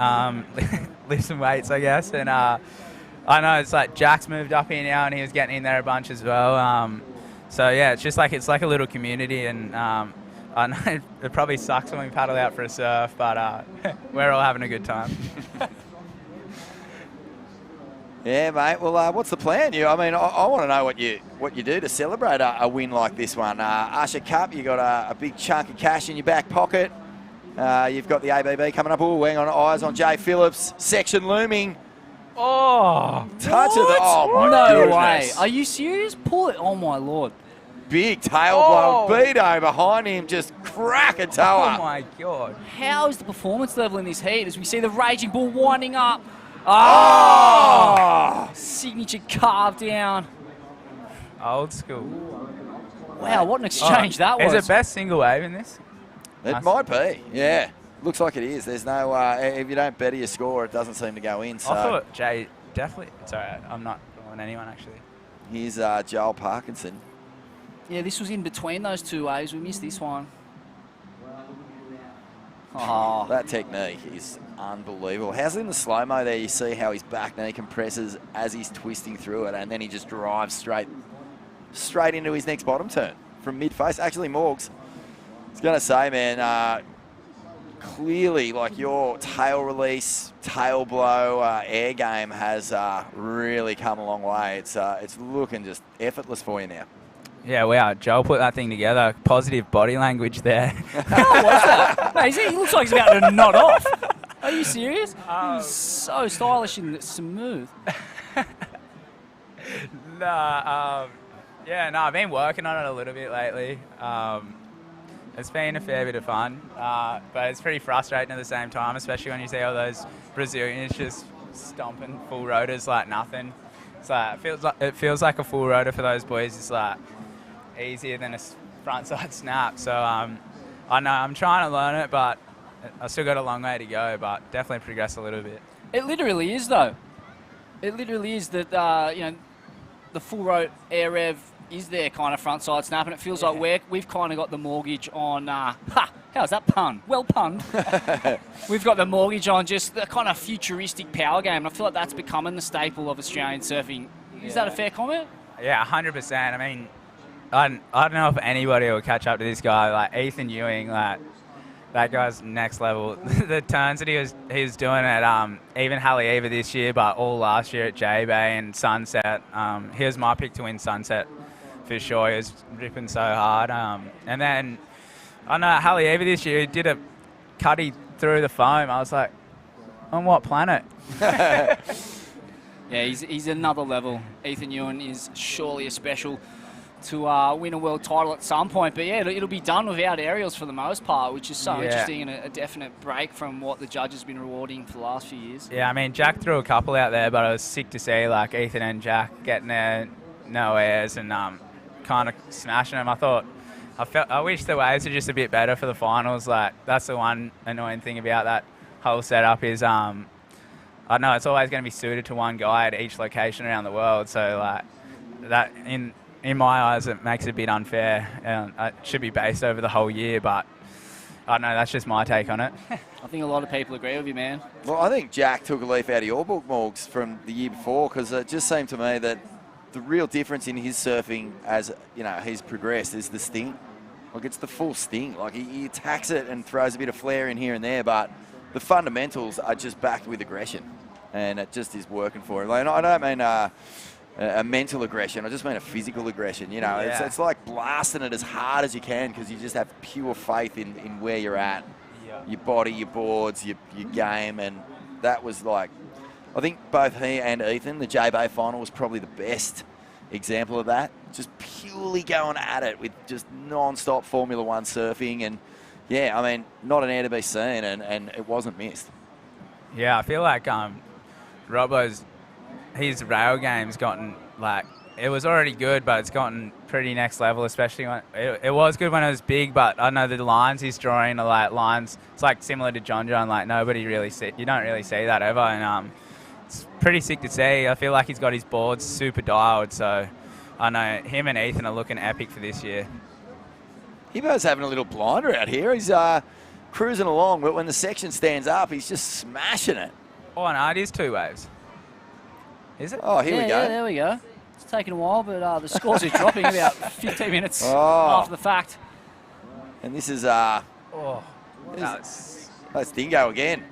lift some weights, I guess. And I know it's like Jack's moved up here now, and he was getting in there a bunch as well. So yeah, it's like a little community, and I know it probably sucks when we paddle out for a surf, but we're all having a good time. Yeah, mate. Well, what's the plan? I want to know what you do to celebrate a win like this one. Usher Cup, you got a big chunk of cash in your back pocket. You've got the ABB coming up. Oh, hang on, eyes on Jay Phillips. Section looming. Oh, touch of the. Oh my no goodness. way! Are you serious? Pull it! Oh my lord! Big tail blow. Beto behind him, just crack a toe up. Oh my god! How is the performance level in this heat as we see the Raging Bull winding up? Oh! Signature carved down. Old school. Wow, what an exchange that was. Is it best single wave in this? It might be, yeah. Looks like it is. There's no, if you don't better your score, it doesn't seem to go in. So. I thought Jay definitely, it's all right, I'm not calling anyone actually. Here's Joel Parkinson. Yeah, this was in between those two waves. We missed this one. Oh. That technique is unbelievable. How's it in the slow-mo there? You see how his back knee compresses as he's twisting through it, and then he just drives straight into his next bottom turn from mid-face. Actually, Morgs, I was going to say, man, clearly, like, your tail release, tail blow, air game has really come a long way. It's looking just effortless for you now. Yeah, wow, Joel put that thing together. Positive body language there. How was that? Mate, he looks like he's about to nod off. Are you serious? He was so stylish and smooth. I've been working on it a little bit lately. It's been a fair bit of fun, but it's pretty frustrating at the same time, especially when you see all those Brazilians just stomping full rotors like nothing. It's like it feels like a full rotor for those boys is like easier than a frontside snap. So I know I'm trying to learn it, but I still got a long way to go. But definitely progress a little bit. It literally is, though. It literally is that the full rote air rev is their kind of frontside snap, and it feels like we've kind of got the mortgage on. How's that pun? Well punned. We've got the mortgage on just the kind of futuristic power game, and I feel like that's becoming the staple of Australian surfing. Is that a fair comment? Yeah, 100%. I mean, I don't know if anybody will catch up to this guy. Like Ethan Ewing, like that guy's next level. The turns that he was doing at even Haleiwa this year, but all last year at J-Bay and Sunset. He was my pick to win Sunset for sure. He was ripping so hard. And then I know at Haleiwa this year, he did a cutty through the foam. I was like, on what planet? Yeah, he's another level. Ethan Ewing is surely a special to win a world title at some point. But yeah, it'll be done without aerials for the most part, which is so interesting and a definite break from what the judges have been rewarding for the last few years. Yeah, I mean, Jack threw a couple out there, but I was sick to see like Ethan and Jack getting there, no airs, and kind of smashing them. I wish the waves were just a bit better for the finals. Like that's the one annoying thing about that whole setup is I know it's always going to be suited to one guy at each location around the world. So like that in my eyes, it makes it a bit unfair. And it should be based over the whole year, but I don't know, that's just my take on it. I think a lot of people agree with you, man. Well, I think Jack took a leaf out of your book, Morgs, from the year before, because it just seemed to me that the real difference in his surfing as, he's progressed is the sting. Like, it's the full sting. Like, he attacks it and throws a bit of flair in here and there, but the fundamentals are just backed with aggression, and it just is working for him. Like, I don't mean a mental aggression. I just mean a physical aggression. It's like blasting it as hard as you can because you just have pure faith in where you're at, your body, your boards, your game, and that was like, I think both he and Ethan, the J-Bay final was probably the best example of that. Just purely going at it with just non-stop Formula One surfing, and yeah, I mean, not an air to be seen, and it wasn't missed. Yeah, I feel like Robbo's, his rail game's gotten, like, it was already good, but it's gotten pretty next level, especially when it was good when it was big, but I know the lines he's drawing are like lines, it's like similar to John, like nobody really you don't really see that ever, and it's pretty sick to see. I feel like he's got his boards super dialed, so I know him and Ethan are looking epic for this year. Hippo's having a little blinder out here. He's cruising along, but when the section stands up, he's just smashing it. Oh, no, it is 2 waves. Is it? Oh, here we go. Yeah, there we go. It's taken a while, but the scores are dropping about 15 minutes Oh. after the fact. And this is Oh, that's Dingo again.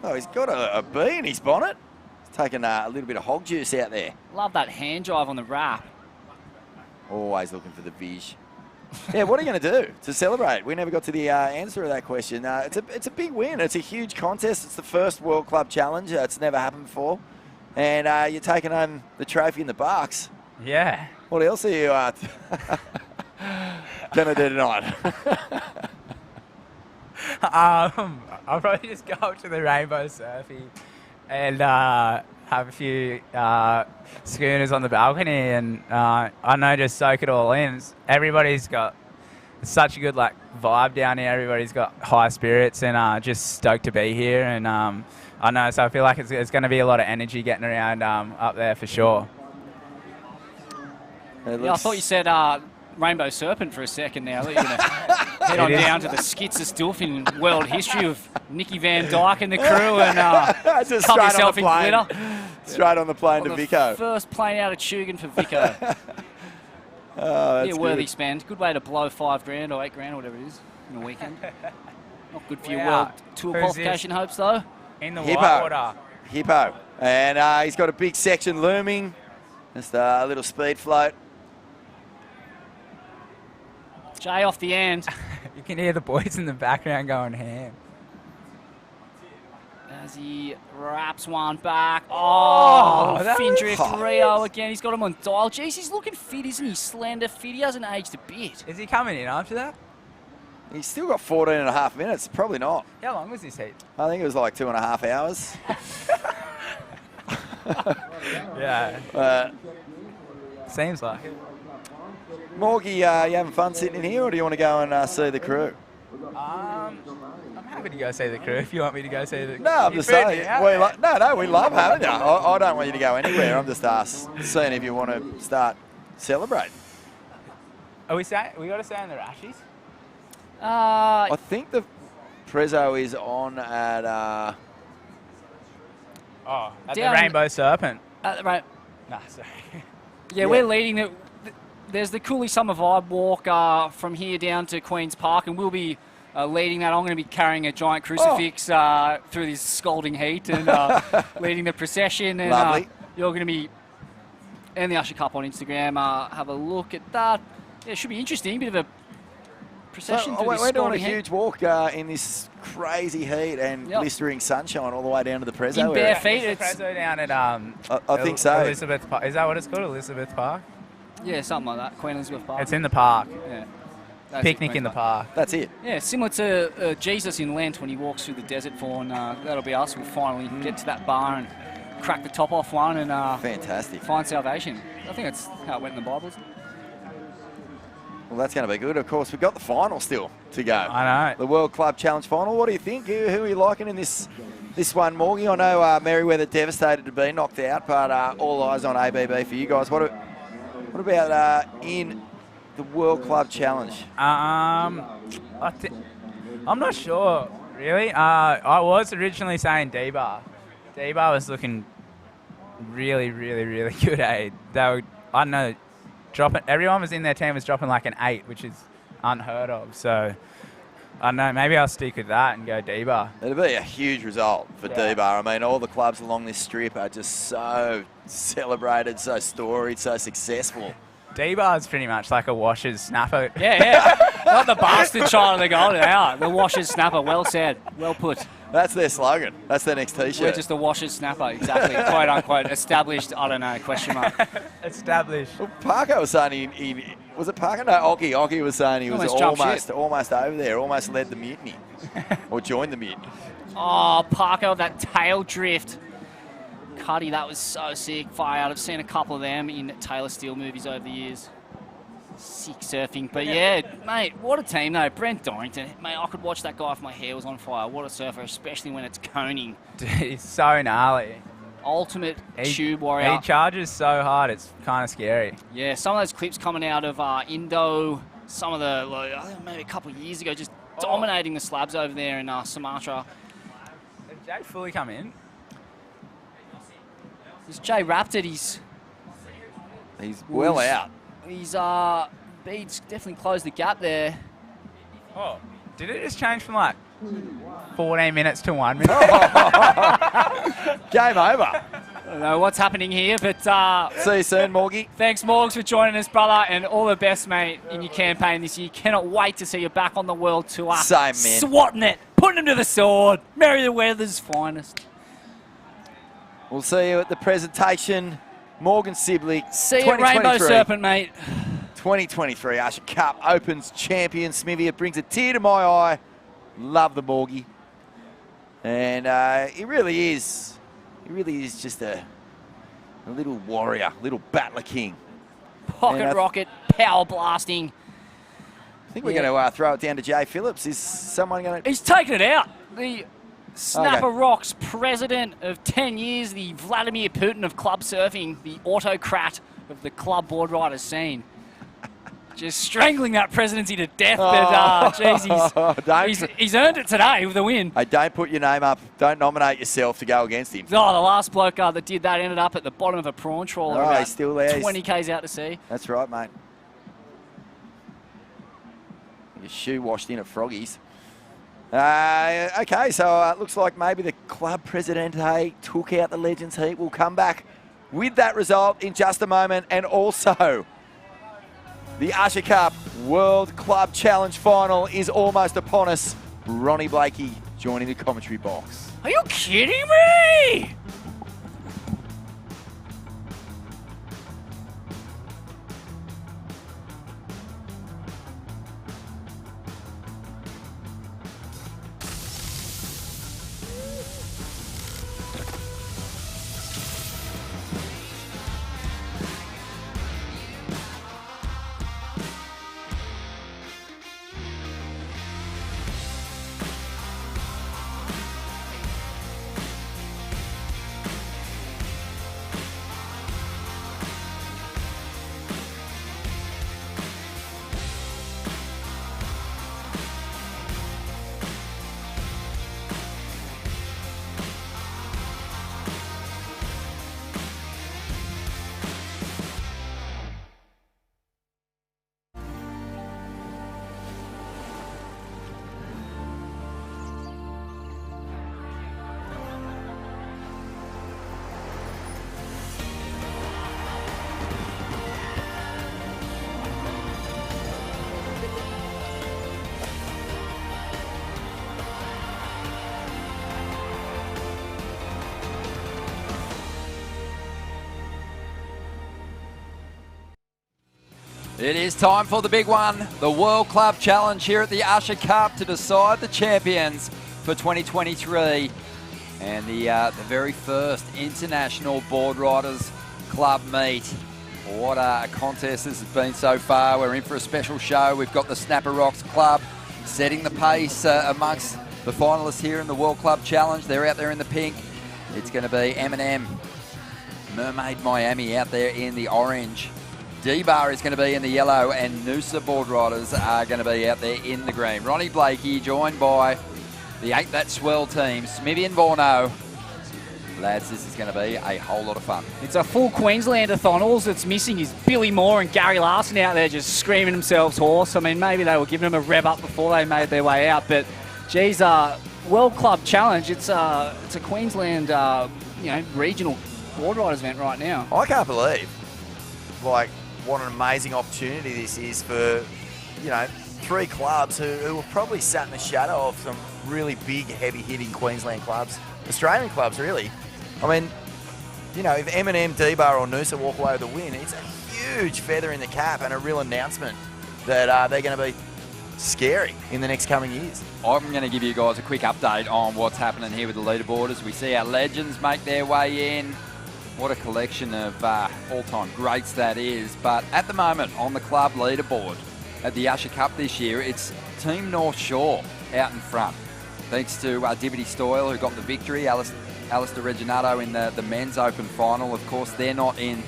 Oh, he's got a bee in his bonnet. He's taking a little bit of hog juice out there. Love that hand drive on the wrap. Always looking for the viz. Yeah, what are you going to do to celebrate? We never got to the answer of that question. It's a big win. It's a huge contest. It's the first World Club Challenge. It's never happened before. And you're taking home the trophy in the Bucks. Yeah. What else are you going to do tonight? I'll probably just go up to the Rainbow Surfy and have a few schooners on the balcony, and I know, just soak it all in. Everybody's got such a good vibe down here. Everybody's got high spirits and just stoked to be here. And I know, so I feel like it's going to be a lot of energy getting around up there for sure. Yeah, I thought you said Rainbow Serpent for a second there. I thought you were going to head on down to the skitzest doof in world history of Nicky Van Dyke and the crew and Just cover straight yourself on the in plane. glitter. Straight on the plane to the Vico. First plane out of Tugan for Vico. Oh, Be that's a worthy good. spend. Good way to blow $5,000 or $8,000 or whatever it is in a weekend. Not good for your Wow. World Tour Who's qualification hopes though. In the Hippo. whitewater. Hippo. And he's got a big section looming. Just a little speed float. Jay off the end. You can hear the boys in the background going ham. As he wraps one back. Oh, that fin was drift hot. Rio again. He's got him on dial. Jeez, he's looking fit, isn't he? Slender fit. He hasn't aged a bit. Is he coming in after that? He's still got 14 and a half minutes. Probably not. How long was this heat? I think it was like 2.5 hours. Yeah. Seems like it. Morgie, you having fun sitting in here, or do you want to go and see the crew? I'm happy to go see the crew if you want me to go see the. No, I'm You just food saying. me out, We mate. we love having you. I don't want you to go anywhere. I'm just seeing if you want to start celebrating. Are we saying we got to stay on the Rashies? I think the Prezzo is on at. At the Down- Rainbow Serpent. Right. Nah, sorry. Yeah, we're leading it. There's the Cooley Summer Vibe walk from here down to Queen's Park, and we'll be leading that. I'm going to be carrying a giant crucifix through this scalding heat and leading the procession. And Lovely. You're going to be, and the Usher Cup on Instagram. Have a look at that. Yeah, it should be interesting. Bit of a procession So, through this we're doing a scalding heat. huge walk in this crazy heat and blistering sunshine all the way down to the Prezzo. In bare area. feet, Is the it's Prezzo down at I think so. Elizabeth Park. Is that what it's called? Elizabeth Park? yeah, something like that. Queen Elizabeth Park. It's in the park. Yeah. That's Picnic it, in the Queen's park. That's it. Yeah, similar to Jesus in Lent when he walks through the desert fawn. That'll be us. We'll finally get to that bar and crack the top off one and Fantastic. find salvation. I think that's how it went in the Bible. Well, that's going to be good. Of course, we've got the final still to go. I know. The World Club Challenge final. What do you think? Who are you liking in this one, Morgie? I know Merriweather devastated to be knocked out, but all eyes on ABB for you guys. What about in the World Club Challenge? I'm not sure, really. I was originally saying D-Bar. D-Bar was looking really, really, really good. I don't know, everyone was in their team was dropping like an 8, which is unheard of. So I don't know, maybe I'll stick with that and go D-Bar. It'll be a huge result for D-Bar. I mean, all the clubs along this strip are just so celebrated, so storied, so successful. D-Bar is pretty much like a washer's snapper. Yeah. Not the bastard child of the goal. They are. The washer's snapper. Well said. Well put. That's their slogan. That's their next T-shirt. We're just the washer's snapper. Exactly. Quote unquote. Established. I don't know. Question mark. Established. Well, Parker was saying he was it Parker? No, Oki was saying he was Almost almost over there, almost led the mutiny or joined the mutiny. Oh, Parker, that tail drift. Cuddy, that was so sick. Fire out. I've seen a couple of them in Taylor Steele movies over the years. Sick surfing. But yeah, mate, what a team though. Brent Dorrington. Mate, I could watch that guy if my hair was on fire. What a surfer, especially when it's coning. Dude, he's so gnarly. ultimate tube warrior. He charges so hard, it's kind of scary. Yeah, some of those clips coming out of Indo, some of the, I think maybe a couple of years ago, just dominating the slabs over there in Sumatra. Did Jay fully come in? This Jay Raptor, he's well out. He's Bede's definitely closed the gap there. Oh, did it just change from like 14 minutes to 1 minute? Game over. I don't know what's happening here, but see you soon, Morgie. Thanks, Morgs, for joining us, brother, and all the best, mate, in your campaign this year. Cannot wait to see you back on the world tour. Same, man. Swatting it, putting him to the sword. Merryweather's finest. We'll see you at the presentation. Morgan Sibley. See you at Rainbow Serpent, mate. 2023 Usher Cup Opens champion. Smithy, it brings a tear to my eye. Love the Morgie. And he really is just a little warrior, little battler king. Pocket rocket, power blasting. I think we're going to throw it down to Jay Phillips. Is someone going to... He's taken it out. The Snapper Rocks president of 10 years, the Vladimir Putin of club surfing, the autocrat of the club board riders scene. Just strangling that presidency to death, but geez, he's earned it today with the win. Hey, don't put your name up. Don't nominate yourself to go against him. Oh, the last bloke that did that ended up at the bottom of a prawn trawler. Oh, he's still there. 20 Ks out to sea. That's right, mate. Your shoe washed in at Froggies. Okay, so it looks like maybe the club presidente took out the Legends heat. We'll come back with that result in just a moment, and also the Usher Cup World Club Challenge Final is almost upon us. Ronnie Blakey joining the commentary box. Are you kidding me? It is time for the big one, the World Club Challenge here at the Usher Cup to decide the champions for 2023. And the very first International Board Riders Club meet. What a contest this has been so far. We're in for a special show. We've got the Snapper Rocks Club setting the pace amongst the finalists here in the World Club Challenge. They're out there in the pink. It's going to be M&M, Mermaid Miami out there in the orange. D-Bar is going to be in the yellow, and Noosa Board Riders are going to be out there in the green. Ronnie Blakey joined by the Ain't That Swell team, Smithy and Vorno. Lads, this is going to be a whole lot of fun. It's a full Queenslander-thon. All that's missing is Billy Moore and Gary Larson out there just screaming themselves hoarse. I mean, maybe they were giving them a rev up before they made their way out, but geez, World Club Challenge, it's a Queensland, regional board riders event right now. I can't believe, what an amazing opportunity this is for, three clubs who were probably sat in the shadow of some really big, heavy-hitting Queensland clubs. Australian clubs, really. I mean, if M&M, D-Bar or Noosa walk away with a win, it's a huge feather in the cap and a real announcement that they're going to be scary in the next coming years. I'm going to give you guys a quick update on what's happening here with the leaderboard as we see our legends make their way in. What a collection of all-time greats that is. But at the moment, on the club leaderboard at the Usher Cup this year, it's Team North Shore out in front. Thanks to Dibbity Stoyle, who got the victory. Alistair Reginato in the men's open final. Of course, they're not in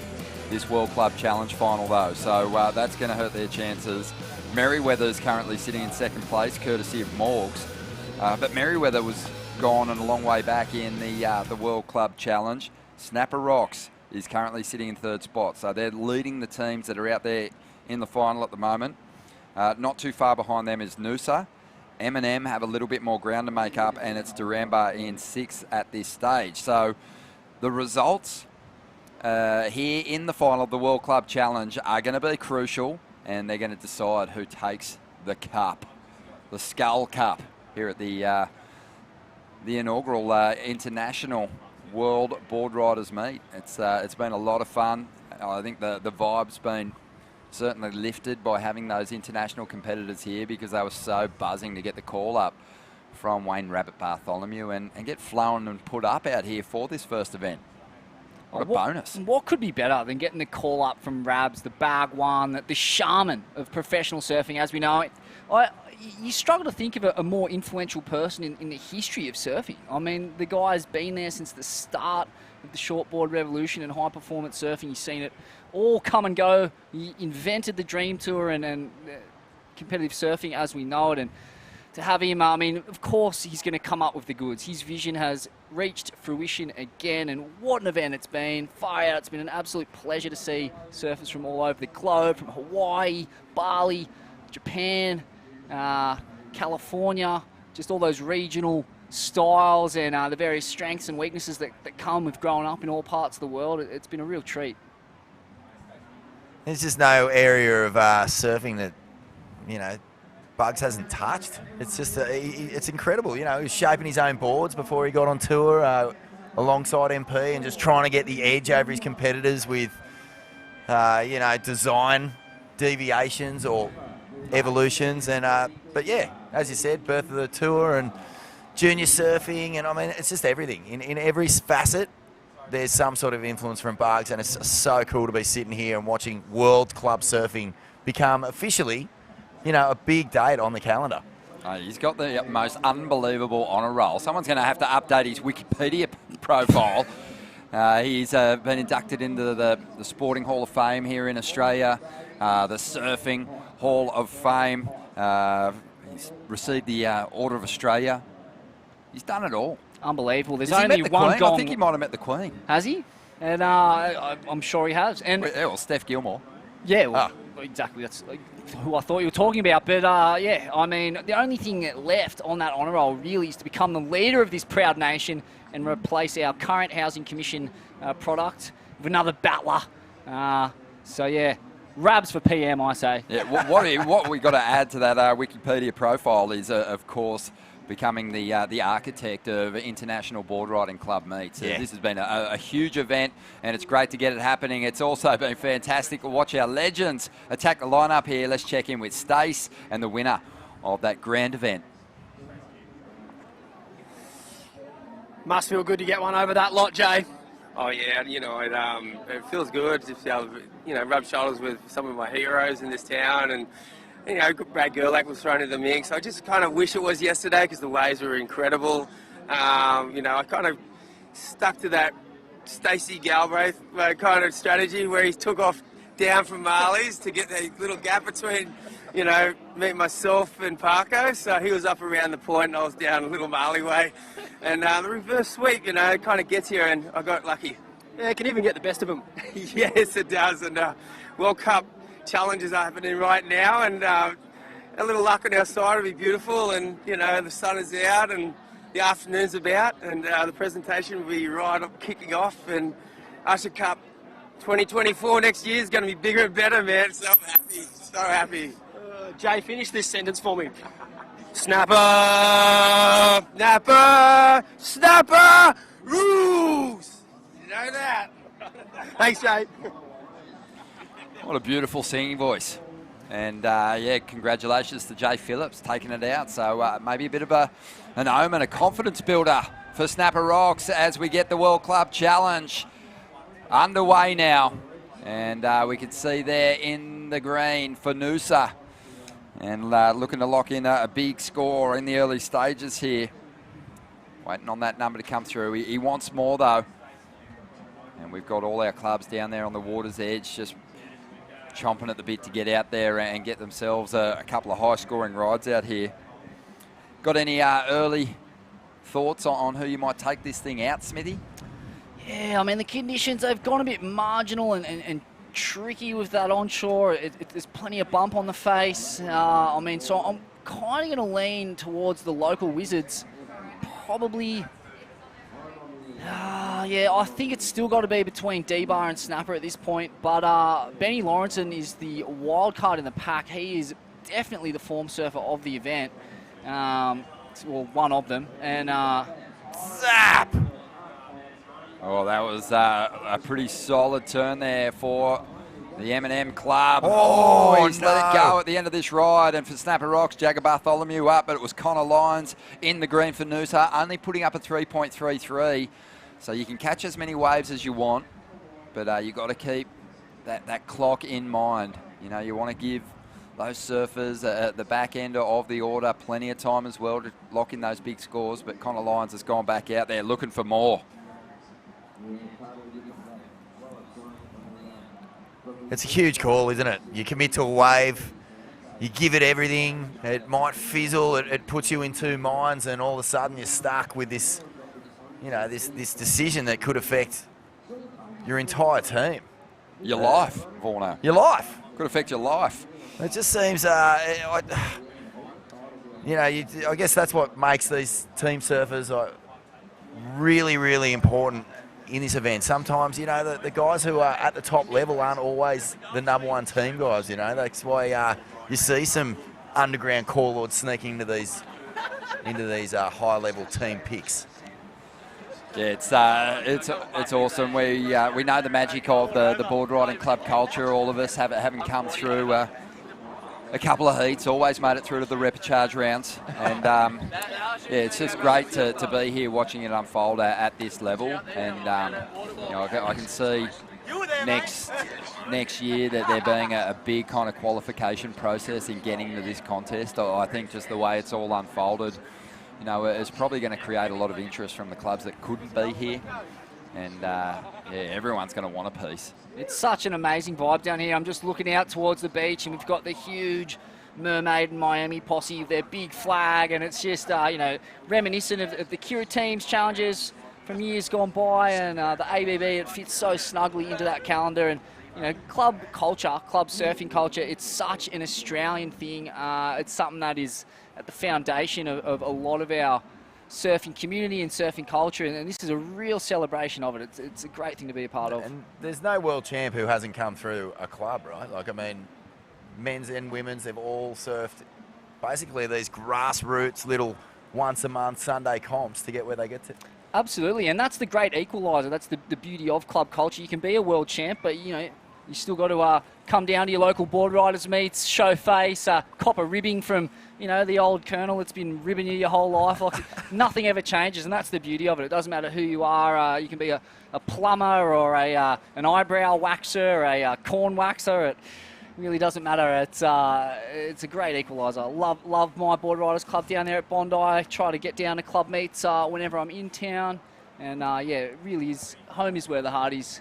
this World Club Challenge final, though, so that's going to hurt their chances. Merriweather's currently sitting in second place, courtesy of Morgs. But Merriweather was gone and a long way back in the World Club Challenge. Snapper Rocks is currently sitting in third spot, so they're leading the teams that are out there in the final at the moment. Not too far behind them is Noosa. M&M have a little bit more ground to make up, and it's Duramba in sixth at this stage. So the results here in the final of the World Club Challenge are going to be crucial, and they're going to decide who takes the cup, the Skull Cup, here at the inaugural International World Board Riders Meet. It's been a lot of fun. I think the vibe's been certainly lifted by having those international competitors here, because they were so buzzing to get the call up from Wayne Rabbit Bartholomew and get flown and put up out here for this first event. What a bonus. What could be better than getting the call up from Rabs, the Bagwan, the shaman of professional surfing as we know it? You struggle to think of a more influential person in the history of surfing. I mean, the guy's been there since the start of the shortboard revolution and high performance surfing. You've seen it all come and go. He invented the Dream Tour and competitive surfing as we know it. And to have him, I mean, of course he's going to come up with the goods. His vision has reached fruition again, and what an event it's been. Far out. It's been an absolute pleasure to see surfers from all over the globe, from Hawaii, Bali, Japan, California, just all those regional styles and the various strengths and weaknesses that come with growing up in all parts of the world. It's been a real treat. There's just no area of surfing that, you know, Bugs hasn't touched. It's just, it's incredible. You know, he was shaping his own boards before he got on tour alongside MP and just trying to get the edge over his competitors with, you know, design deviations or evolutions. And but yeah, as you said, birth of the tour and junior surfing, and I mean, it's just everything. In every facet, there's some sort of influence from Bugs, and it's so cool to be sitting here and watching World Club Surfing become officially, you know, a big date on the calendar. He's got the most unbelievable honour roll. Someone's going to have to update his Wikipedia profile. He's been inducted into the Sporting Hall of Fame here in Australia, the Surfing Hall of Fame. He's received the Order of Australia. He's done it all. Unbelievable. There's Has he only met the one Queen? gong. I think he might have met the Queen. Has he? And I'm sure he has. And yeah, well, Steph Gilmore. Yeah, well, exactly. That's who I thought you were talking about. But yeah, I mean, the only thing left on that honour roll really is to become the leader of this proud nation and replace our current Housing Commission product with another battler. So yeah, Rabs for PM, I say. Yeah, what we got to add to that Wikipedia profile is, of course, becoming the architect of International Board Riding Club meets. Yeah. This has been a huge event, and it's great to get it happening. It's also been fantastic to watch our legends attack the lineup here. Let's check in with Stace and the winner of that grand event. Must feel good to get one over that lot, Jay. Oh yeah, you know, it feels good to be able to, you know, rub shoulders with some of my heroes in this town, and you know, Brad Gerlach was thrown in the mix. I just kind of wish it was yesterday because the waves were incredible. You know, I kind of stuck to that Stacey Galbraith kind of strategy where he took off down from Marley's to get the little gap between, you know, me, myself and Parko. So he was up around the point and I was down a little Marley way. And the reverse sweep, you know, kind of gets here, and I got lucky. Yeah, it can even get the best of them. Yes, it does. And World Cup challenges are happening right now, and a little luck on our side will be beautiful. And you know, the sun is out and the afternoon's about, and the presentation will be right up, kicking off. And Usher Cup 2024 next year is going to be bigger and better, man. So happy, so happy. Jay, finish this sentence for me. Snapper, snapper, snapper, rules. You know that. Thanks, Jay. What a beautiful singing voice. And yeah, congratulations to Jay Phillips taking it out. So maybe a bit of an omen, a confidence builder for Snapper Rocks as we get the World Club Challenge underway now. And we can see there in the green for Noosa. And looking to lock in a big score in the early stages here. Waiting on that number to come through. He wants more, though. And we've got all our clubs down there on the water's edge just chomping at the bit to get out there and get themselves a couple of high-scoring rides out here. Got any early thoughts on who you might take this thing out, Smithy? Yeah, I mean, the conditions, they've gone a bit marginal and tricky with that onshore. There's plenty of bump on the face. I mean, so I'm kind of going to lean towards the local Wizards. Probably, yeah, I think it's still got to be between D-Bar and Snapper at this point. But Benny Lawrenson is the wild card in the pack. He is definitely the form surfer of the event. Well, one of them. And zap! Oh, that was a pretty solid turn there for the M&M club. He's let it go at the end of this ride. And for Snapper Rocks, Jagger Bartholomew up, but it was Connor Lyons in the green for Noosa, only putting up a 3.33. So you can catch as many waves as you want, but you've got to keep that clock in mind. You know, you want to give those surfers at the back end of the order plenty of time as well to lock in those big scores, but Connor Lyons has gone back out there looking for more. It's a huge call, isn't it? You commit to a wave, you give it everything, it might fizzle, it puts you in two minds, and all of a sudden you're stuck with this, you know, this decision that could affect your entire team. Your life, Vorno. Your life. Could affect your life. It just seems, you know, I guess that's what makes these team surfers really, really important in this event. Sometimes, you know, the guys who are at the top level aren't always the number one team guys, you know. That's why you see some underground call lords sneaking into these high-level team picks. Yeah, it's awesome. We know the magic of the board riding club culture. All of us having come through a couple of heats, always made it through to the repechage rounds, and yeah, it's just great to be here watching it unfold at this level. And you know, I can see next year that there being a big kind of qualification process in getting to this contest. I think just the way it's all unfolded, you know, it's probably going to create a lot of interest from the clubs that couldn't be here. And yeah, everyone's going to want a piece. It's such an amazing vibe down here. I'm just looking out towards the beach, and we've got the huge Mermaid and Miami posse, their big flag, and it's just, you know, reminiscent of the Kira Teams challenges from years gone by, and the ABB, it fits so snugly into that calendar. And, you know, club culture, club surfing culture, it's such an Australian thing. It's something that is at the foundation of a lot of our surfing community and surfing culture, and this is a real celebration of it. It's a great thing to be a part of. And there's no world champ who hasn't come through a club, right? Like, I mean, men's and women's, they've all surfed basically these grassroots little once-a-month Sunday comps to get where they get to. Absolutely, and that's the great equaliser. That's the beauty of club culture. You can be a world champ, but, you know, you still got to come down to your local board riders meets, show face, cop a ribbing from, you know, the old colonel that's been ribbing you your whole life. Like, nothing ever changes, and that's the beauty of it. It doesn't matter who you are. You can be a plumber or an eyebrow waxer, a corn waxer. It really doesn't matter. It's a great equaliser. Love my board riders club down there at Bondi. Try to get down to club meets whenever I'm in town. And yeah, it really is. Home is where the heart is.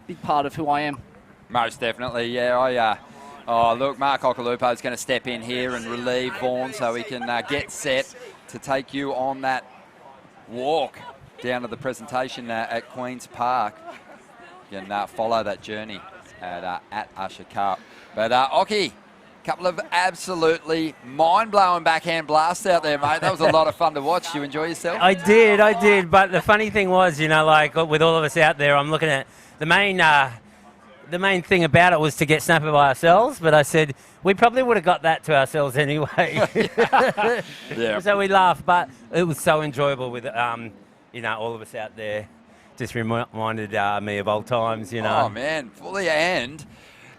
Big part of who I am. Most definitely, yeah. Oh, look, Mark Occhilupo is going to step in here and relieve Vaughan so he can get set to take you on that walk down to the presentation at Queen's Park. You can follow that journey at Usher Cup. But Occhi, a couple of absolutely mind-blowing backhand blasts out there, mate. That was a lot of fun to watch. Did you enjoy yourself? I did. But the funny thing was, you know, like with all of us out there, I'm looking at the main thing about it was to get Snapper by ourselves, but I said we probably would have got that to ourselves anyway. Yeah. So we laughed, but it was so enjoyable with, you know, all of us out there. Just reminded me of old times, you know. Oh, man, fully. And,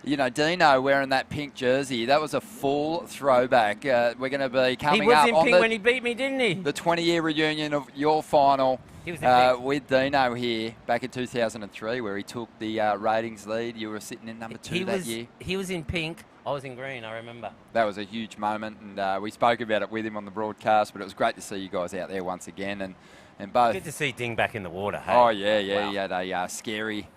you know, Dino wearing that pink jersey, that was a full throwback. We're going to be coming up in on pink when he beat me, didn't he? The 20-year reunion of your final with Dino here back in 2003, where he took the ratings lead. You were sitting in number 2 that year. He was in pink. I was in green, I remember. That was a huge moment, and we spoke about it with him on the broadcast, but it was great to see you guys out there once again. And And both. Good to see Ding back in the water. Hey? Oh, yeah. Wow. He had a scary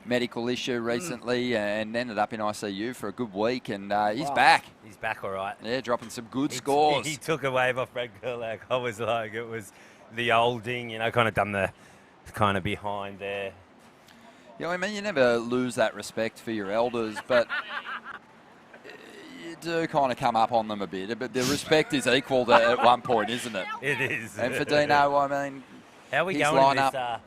medical issue recently and ended up in ICU for a good week, and he's back. He's back all right. Yeah, dropping some good scores. He took a wave off Brad Gerlach. I was like, it was the old Ding, kind of done the kind of behind there. Yeah, I mean, you never lose that respect for your elders, but you do kind of come up on them a bit. But the respect is equal at one point, isn't it? It is. And for Dino, I mean, how are we his going in lineup.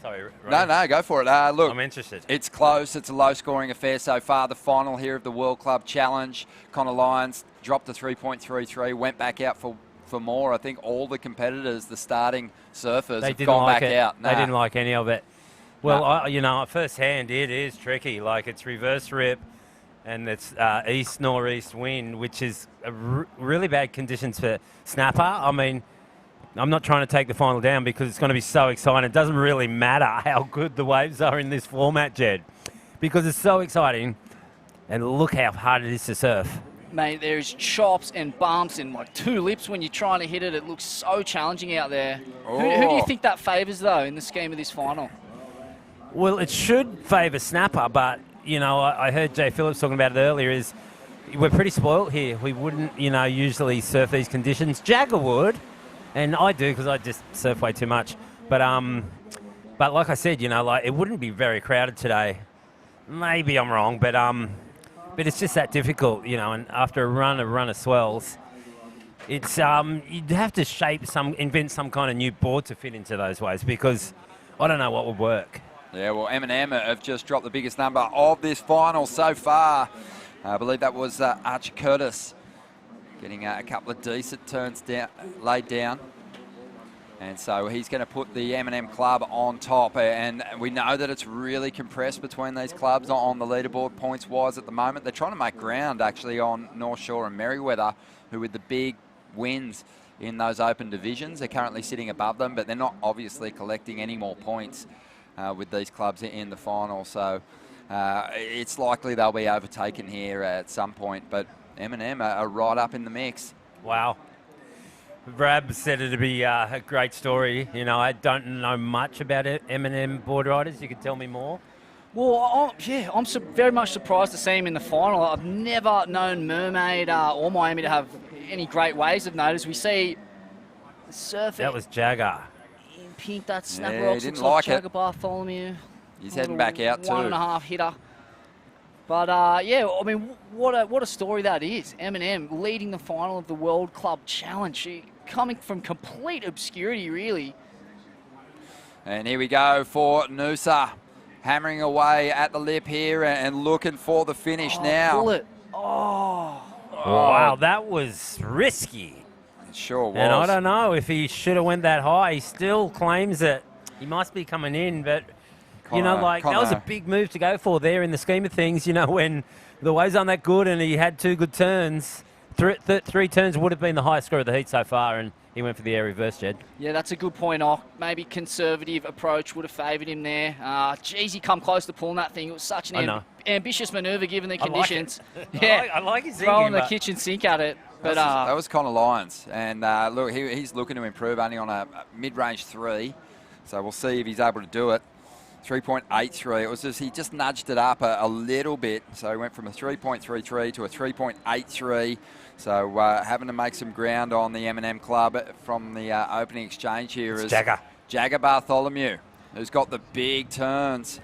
Sorry, Ronnie. No, go for it. Look, I'm interested. It's close. It's a low-scoring affair so far. The final here of the World Club Challenge. Connor Lyons dropped to 3.33, went back out for more. I think all the competitors, the starting surfers, have gone back out. They didn't like any of it. Well, at first hand, it is tricky. Like, it's reverse rip, and it's east-northeast wind, which is really bad conditions for snapper. I mean, I'm not trying to take the final down because it's going to be so exciting. It doesn't really matter how good the waves are in this format, Jed, because it's so exciting. And look how hard it is to surf. Mate, there's chops and bumps and like two lips when you're trying to hit it. It looks so challenging out there. Oh. Who do you think that favours, though, in the scheme of this final? Well, it should favour snapper, but, I heard Jay Phillips talking about it earlier, we're pretty spoilt here. We wouldn't, usually surf these conditions. Jagger would, and I do because I just surf way too much. But like I said, it wouldn't be very crowded today. Maybe I'm wrong, but it's just that difficult, and after a run of swells, it's you'd have to invent some kind of new board to fit into those waves because I don't know what would work. Yeah, well, M&M have just dropped the biggest number of this final so far. I believe that was Archie Curtis getting a couple of decent turns laid down. And so he's going to put the M&M club on top. And we know that it's really compressed between these clubs on the leaderboard points-wise at the moment. They're trying to make ground, actually, on North Shore and Merriweather, who with the big wins in those open divisions are currently sitting above them, but they're not obviously collecting any more points with these clubs in the final. So it's likely they'll be overtaken here at some point. But M&M are right up in the mix. Wow. Brad said it'd be a great story. I don't know much about M&M board riders. You could tell me more. Well, I'm very much surprised to see him in the final. I've never known Mermaid or Miami to have any great waves of notice. We see the surfer. That was Jagger. In pink, that snapper he rocks didn't looks like like it. Jagger Bartholomew. He's heading back out too. 1.5 hitter. But, what a story that is. M&M leading the final of the World Club Challenge. Coming from complete obscurity, really. And here we go for Noosa. Hammering away at the lip here and looking for the finish now. Bullet. Oh. Wow, that was risky. It sure was. And I don't know if he should have went that high. He still claims that he must be coming in, but... that was a big move to go for there in the scheme of things, when the waves aren't that good and he had two good turns. Three turns would have been the highest score of the heat so far, and he went for the air reverse, Jed. Yeah, that's a good point, Ock. Maybe conservative approach would have favoured him there. Geez, he come close to pulling that thing. It was such an ambitious manoeuvre given the conditions. I like his throwing the kitchen sink at it. But that was Connor Lyons. And look, he's looking to improve only on a mid-range 3. So we'll see if he's able to do it. 3.83. It was he just nudged it up a little bit. So he went from a 3.33 to a 3.83. So having to make some ground on the M&M club from the opening exchange here is Jagger Bartholomew, who's got the big turns.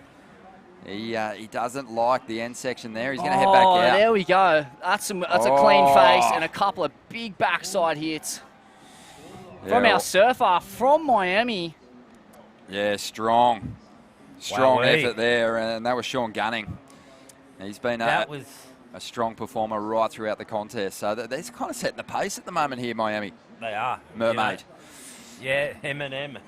He doesn't like the end section there. He's going to head back out. There we go. That's a clean face and a couple of big backside hits from our surfer from Miami. Yeah, strong effort there, and that was Sean Gunning. He's been a strong performer right throughout the contest. So they're kind of setting the pace at the moment here, Miami. They are. Mermaid. Yeah, M&M.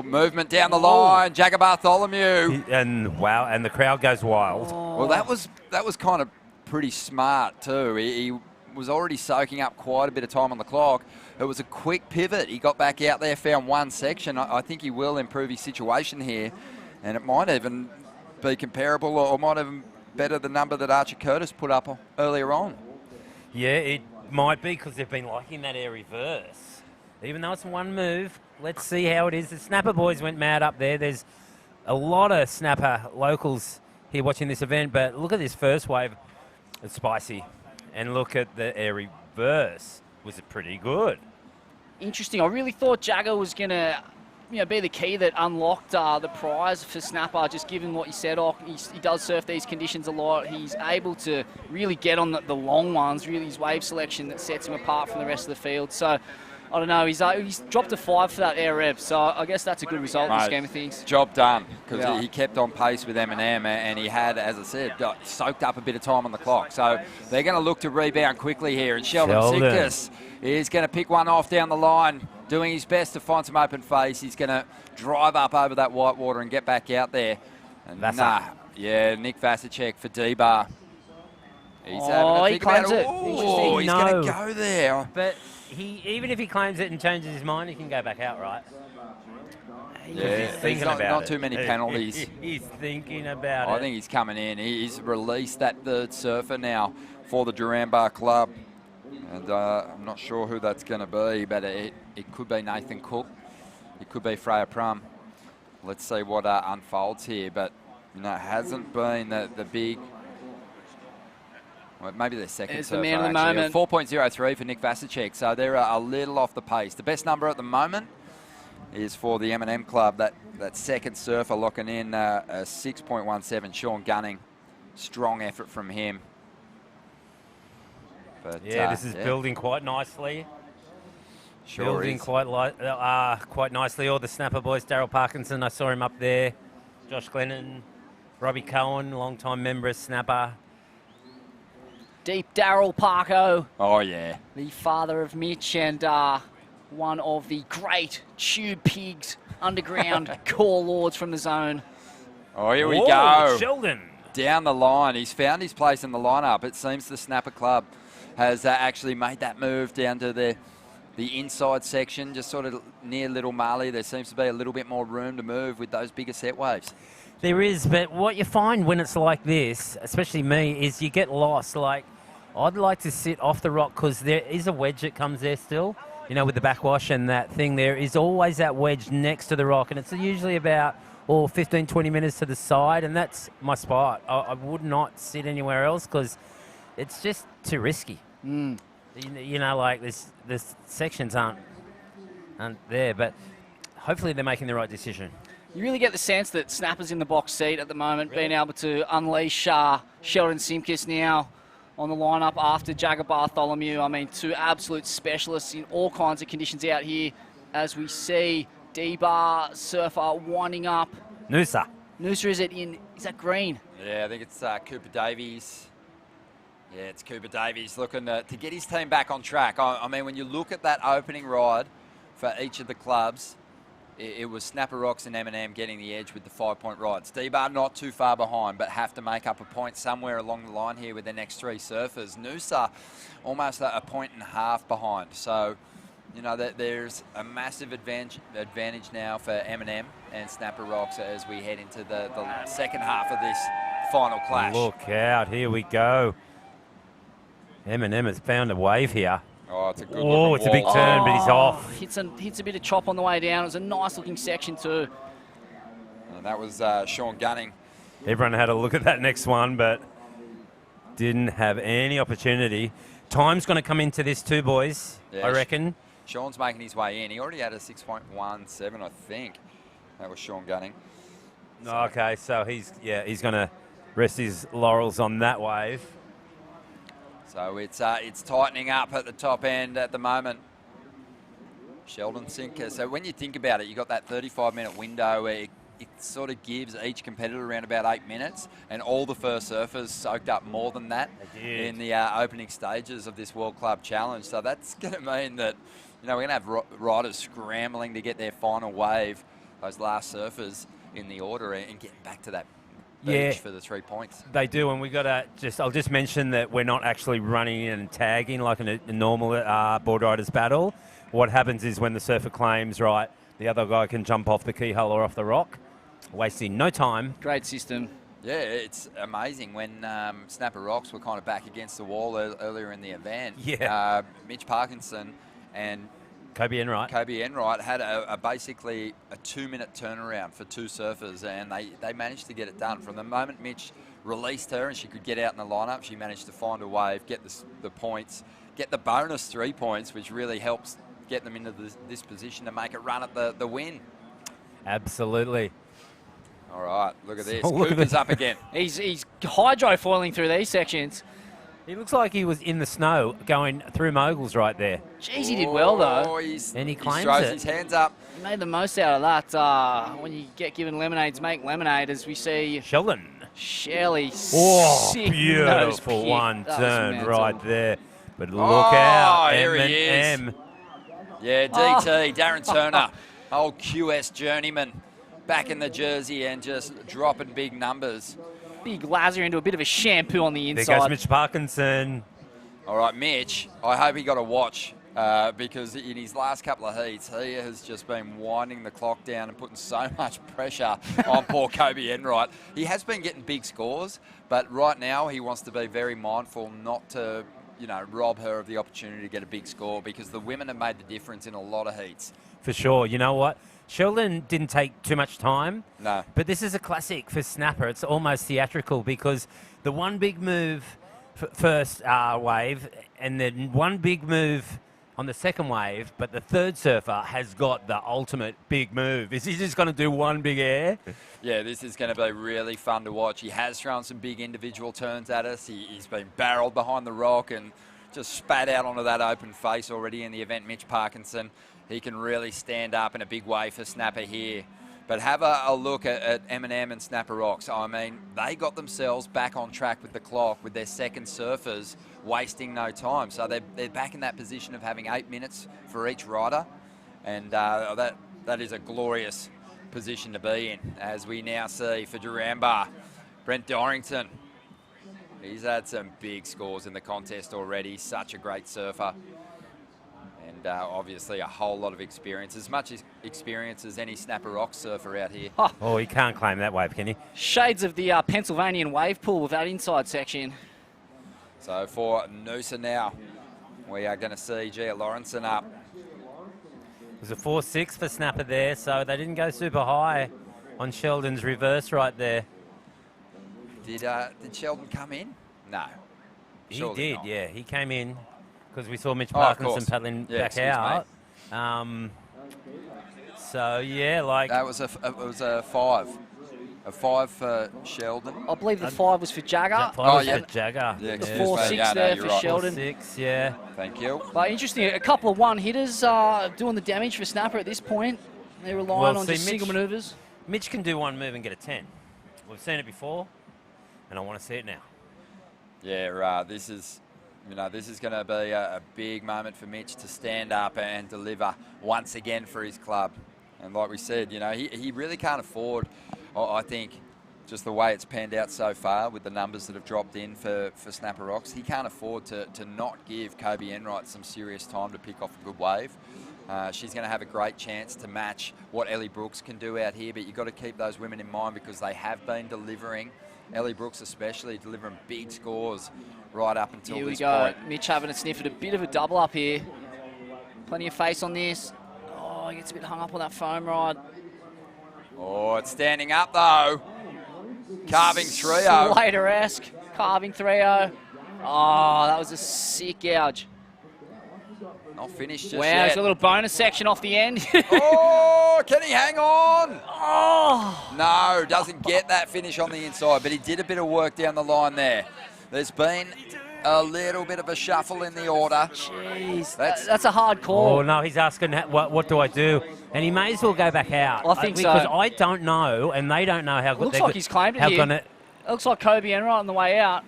Movement down the line, Jagger Bartholomew. And the crowd goes wild. Well, that was kind of pretty smart too. He was already soaking up quite a bit of time on the clock. It was a quick pivot. He got back out there, found one section. I think he will improve his situation here. And it might even be comparable or might even better the number that Archie Curtis put up earlier on. Yeah, it might be because they've been liking that air reverse. even though it's one move. Let's see how it is. The Snapper boys went mad up there. There's a lot of Snapper locals here watching this event, but look at this first wave. It's spicy. And look at the air reverse. Was it pretty good? Interesting. I really thought Jagger was going to be the key that unlocked the prize for Snapper, just given what you said. He does surf these conditions a lot. He's able to really get on the long ones, really his wave selection that sets him apart from the rest of the field. So, I don't know, he's dropped a 5 for that air rev, so I guess that's a good result in this game of things. Job done, because he kept on pace with M&M, and he had, as I said, soaked up a bit of time on the clock. So they're going to look to rebound quickly here, and Sheldon Sinkus is going to pick one off down the line, doing his best to find some open face. He's going to drive up over that whitewater and get back out there. And Nick Vasicek for D-Bar. He's having to think about it. He's going to go there. But even if he claims it and changes his mind, he can go back out, right? He's not too many penalties. He's thinking about it. I think he's coming in. He's released that third surfer now for the Duranbar Club. And I'm not sure who that's going to be, but it could be Nathan Cook. It could be Freya Prum. Let's see what unfolds here. But, it hasn't been the big... Well, maybe their second surfer, the man of the moment. 4.03 for Nick Vasicek, so they're a little off the pace. The best number at the moment is for the M&M Club, that second surfer locking in a 6.17, Sean Gunning. Strong effort from him. But, this is building quite nicely. Sure building is. quite nicely. All the Snapper boys, Daryl Parkinson, I saw him up there. Josh Glennon, Robbie Cohen, long-time member of Snapper. Deep Daryl Parko. Oh, yeah. The father of Mitch and one of the great Tube Pigs underground core lords from the zone. Oh, here we go. Sheldon. Down the line. He's found his place in the lineup. It seems the Snapper Club has actually made that move down to the inside section, just sort of near Little Marley. There seems to be a little bit more room to move with those bigger set waves. There is, but what you find when it's like this, especially me, is you get lost. Like, I'd like to sit off the rock because there is a wedge that comes there still, with the backwash and that thing. There is always that wedge next to the rock, and it's usually about 15, 20 minutes to the side, and that's my spot. I would not sit anywhere else because it's just too risky. Like this sections aren't there, but hopefully they're making the right decision. You really get the sense that Snapper's in the box seat at the moment, being able to unleash Sheldon Simkus now on the lineup after Jagger Bartholomew. I mean, two absolute specialists in all kinds of conditions out here, as we see D-Bar Surfer winding up. Noosa, is that green? Yeah, I think it's Cooper Davies. Yeah, it's Cooper Davies looking to get his team back on track. I mean, when you look at that opening ride for each of the clubs, it was Snapper Rocks and M&M getting the edge with the 5-point rides. D-Bar not too far behind, but have to make up a point somewhere along the line here with their next three surfers. Noosa almost a point and a half behind. So, there's a massive advantage now for M&M and Snapper Rocks as we head into the second half of this final clash. Look out, here we go. M&M has found a wave here. Oh, it's a good it's a big turn, but he's off. Hits a bit of chop on the way down. It was a nice looking section too. And that was Sean Gunning. Everyone had a look at that next one, but didn't have any opportunity. Time's going to come into this too, boys, I reckon. Sean's making his way in. He already had a 6.17, I think. That was Sean Gunning. Okay, so he's going to rest his laurels on that wave. So it's tightening up at the top end at the moment. Sheldon Sinker. So when you think about it, you've got that 35-minute window where it sort of gives each competitor around about 8 minutes, and all the first surfers soaked up more than that in the opening stages of this World Club Challenge. So that's going to mean that we're going to have riders scrambling to get their final wave, those last surfers in the order, and getting back to that beach for the 3 points. They do, and we got to I'll just mention that we're not actually running in and tagging like a normal board riders battle. What happens is when the surfer claims, right, the other guy can jump off the keyhole or off the rock, wasting no time. Great system. Yeah, it's amazing. When Snapper Rocks were kind of back against the wall earlier in the event, Mitch Parkinson and Kobe Enright. Kobe Enright had basically a 2-minute turnaround for two surfers, and they managed to get it done. From the moment Mitch released her and she could get out in the lineup, she managed to find a wave, get the points, get the bonus 3 points, which really helps get them into this position to make a run at the win. Absolutely. All right, look at this. Oh, look at Cooper's this. up again. He's hydrofoiling through these sections. He looks like he was in the snow going through moguls right there. Jeez, he did well, though. And he claims throws it. his hands up. He made the most out of that. When you get given lemonades, make lemonade, as we see. Sheldon. Shelley. Oh, sick nose beautiful kick. one That was turn mental. right there. But look out, here he is. M&M. Yeah, DT, Darren Turner, old QS journeyman, back in the jersey and just dropping big numbers. Big laser into a bit of a shampoo on the There inside. goes Mitch Parkinson. All right, Mitch, I hope he got a watch because in his last couple of heats, he has just been winding the clock down and putting so much pressure on poor Kobe Enright. He has been getting big scores, but right now he wants to be very mindful not to, rob her of the opportunity to get a big score because the women have made the difference in a lot of heats. For sure. You know what? Sheldon didn't take too much time. No. But this is a classic for Snapper. It's almost theatrical because the one big move first wave and then one big move on the second wave, but the third surfer has got the ultimate big move. Is he just going to do one big air? Yeah, this is going to be really fun to watch. He has thrown some big individual turns at us. He's been barreled behind the rock and just spat out onto that open face already in the event. Mitch Parkinson, he can really stand up in a big way for Snapper here. But have a look at M&M and Snapper Rocks. I mean, they got themselves back on track with the clock with their second surfers wasting no time. So they're back in that position of having 8 minutes for each rider. And that is a glorious position to be in, as we now see for Durambar. Brent Dorrington, he's had some big scores in the contest already. Such a great surfer. And obviously a whole lot of experience, as much experience as any Snapper Rock surfer out here. Oh, he can't claim that wave, can he? Shades of the Pennsylvanian wave pool with that inside section. So for Noosa now, we are going to see Gia Lawrenson up. It was a 4-6 for Snapper there, so they didn't go super high on Sheldon's reverse right there. Did Sheldon come in? No. He Surely did, not. yeah. He came in because we saw Mitch Oh, of Parkinson course. paddling Yeah, back excuse out. So, yeah, like... That was it was a 5. A 5 for Sheldon. I believe the 5 was for Jagger. for Jagger. Yeah, The 4-6 there for Sheldon. 4-6, yeah. Thank you. But interesting, a couple of one-hitters doing the damage for Snapper at this point. They're relying on just single manoeuvres. Mitch can do one move and get a 10. We've seen it before, and I want to see it now. Yeah, this is going to be a big moment for Mitch to stand up and deliver once again for his club. And like we said, he really can't afford, I think, just the way it's panned out so far with the numbers that have dropped in for Snapper Rocks, he can't afford to not give Kobe Enright some serious time to pick off a good wave. She's going to have a great chance to match what Ellie Brooks can do out here, but you've got to keep those women in mind because they have been delivering, Ellie Brooks especially, delivering big scores right up until Here we this go. point. Mitch having a sniff at a bit of a double up here. Plenty of face on this. Oh, he gets a bit hung up on that foam ride. Oh, it's standing up though. Carving 3-0. Slater-esque. Carving 3-0. Oh, that was a sick gouge. Not finished just Wow, yet. there's a little bonus section off the end. Oh, can he hang on? Oh! No, doesn't get that finish on the inside, but he did a bit of work down the line there. There's been a little bit of a shuffle in the order. Jeez, that's a hard call. Oh, no, he's asking, what do I do? And he may as well go back out. I think so. Because I don't know, and they don't know how good Looks like he's claimed it here. It looks like Kobe Enright on the way out.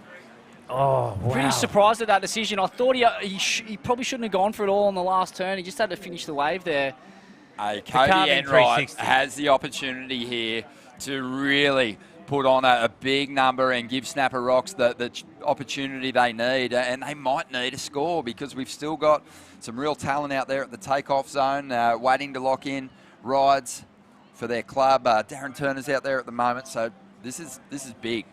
Oh, wow. Pretty surprised at that decision. I thought he probably shouldn't have gone for it all on the last turn. He just had to finish the wave there. Kobe Enright has the opportunity here to really put on a big number and give Snapper Rocks the opportunity they need, and they might need a score because we've still got some real talent out there at the takeoff zone waiting to lock in rides for their club. Darren Turner's out there at the moment, so this is big.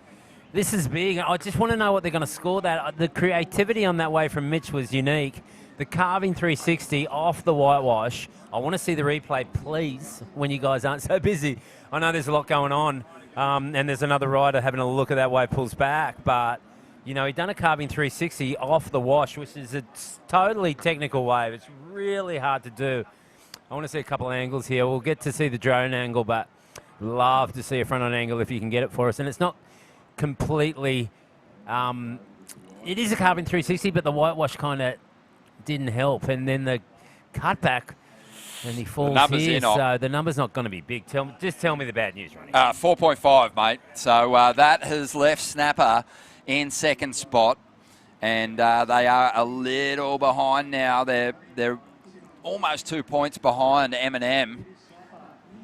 This is big. I just want to know what they're going to score that. The creativity on that way from Mitch was unique. The carving 360 off the whitewash. I want to see the replay, please, when you guys aren't so busy. I know there's a lot going on, and there's another rider having a look at that wave pulls back, but, you know, he done a carving 360 off the wash, which is a totally technical wave. It's really hard to do. I want to see a couple of angles here. We'll get to see the drone angle, but love to see a front-on angle if you can get it for us. And it's not completely... it is a carving 360, but the whitewash kind of didn't help. And then the cutback, and he falls here. So the number's not going to be big. Just tell me the bad news, Ronnie. 4.5, mate. So that has left Snapper in second spot. And they are a little behind now. They're almost 2 points behind M&M.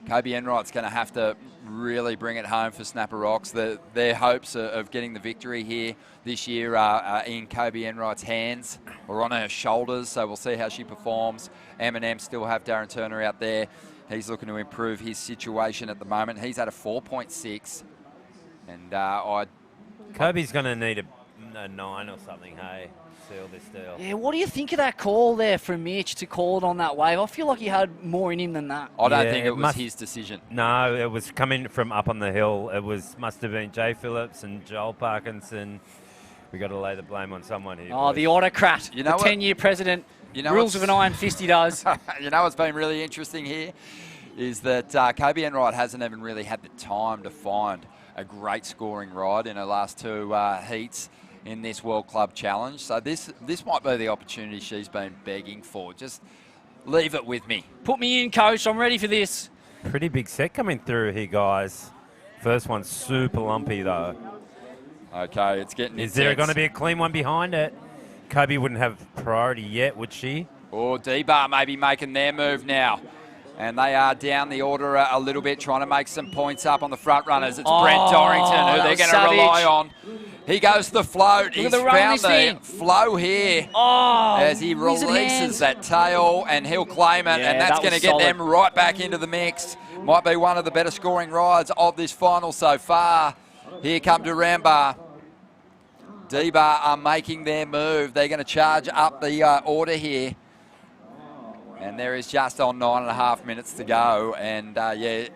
Kobe Enright's going to have to really bring it home for Snapper Rocks. Their hopes of getting the victory here this year are in Kobe Enright's hands or on her shoulders, so we'll see how she performs. M&M still have Darren Turner out there. He's looking to improve his situation at the moment. He's at a 4.6. And Kobe's going to need a 9 or something, hey? Seal this deal. Yeah, what do you think of that call there from Mitch to call it on that wave? I feel like he had more in him than that. I don't think it was his decision. No, it was coming from up on the hill. It must have been Jay Phillips and Joel Parkinson. We got to lay the blame on someone here. Oh, the autocrat, the 10-year president. Rules of an iron fist he does. You know what's been really interesting here is that Kobe Enright hasn't even really had the time to find a great scoring ride in her last two heats in this World Club Challenge. So this might be the opportunity she's been begging for. Just leave it with me. Put me in, coach. I'm ready for this. Pretty big set coming through here, guys. First one's super lumpy, though. Okay, it's getting Is there going to be a clean one behind it? Kobe wouldn't have priority yet, would she? Or D-Bar may be making their move now. And they are down the order a little bit, trying to make some points up on the front runners. It's Brent Dorrington, who they're going to rely on. He goes to the float. He's found the flow here as he releases that tail, and he'll claim it, and that's going to get them right back into the mix. Might be one of the better scoring rides of this final so far. Here come Durambar. D-Bar are making their move. They're going to charge up the order here. And there is just on 9.5 minutes to go. And, yeah,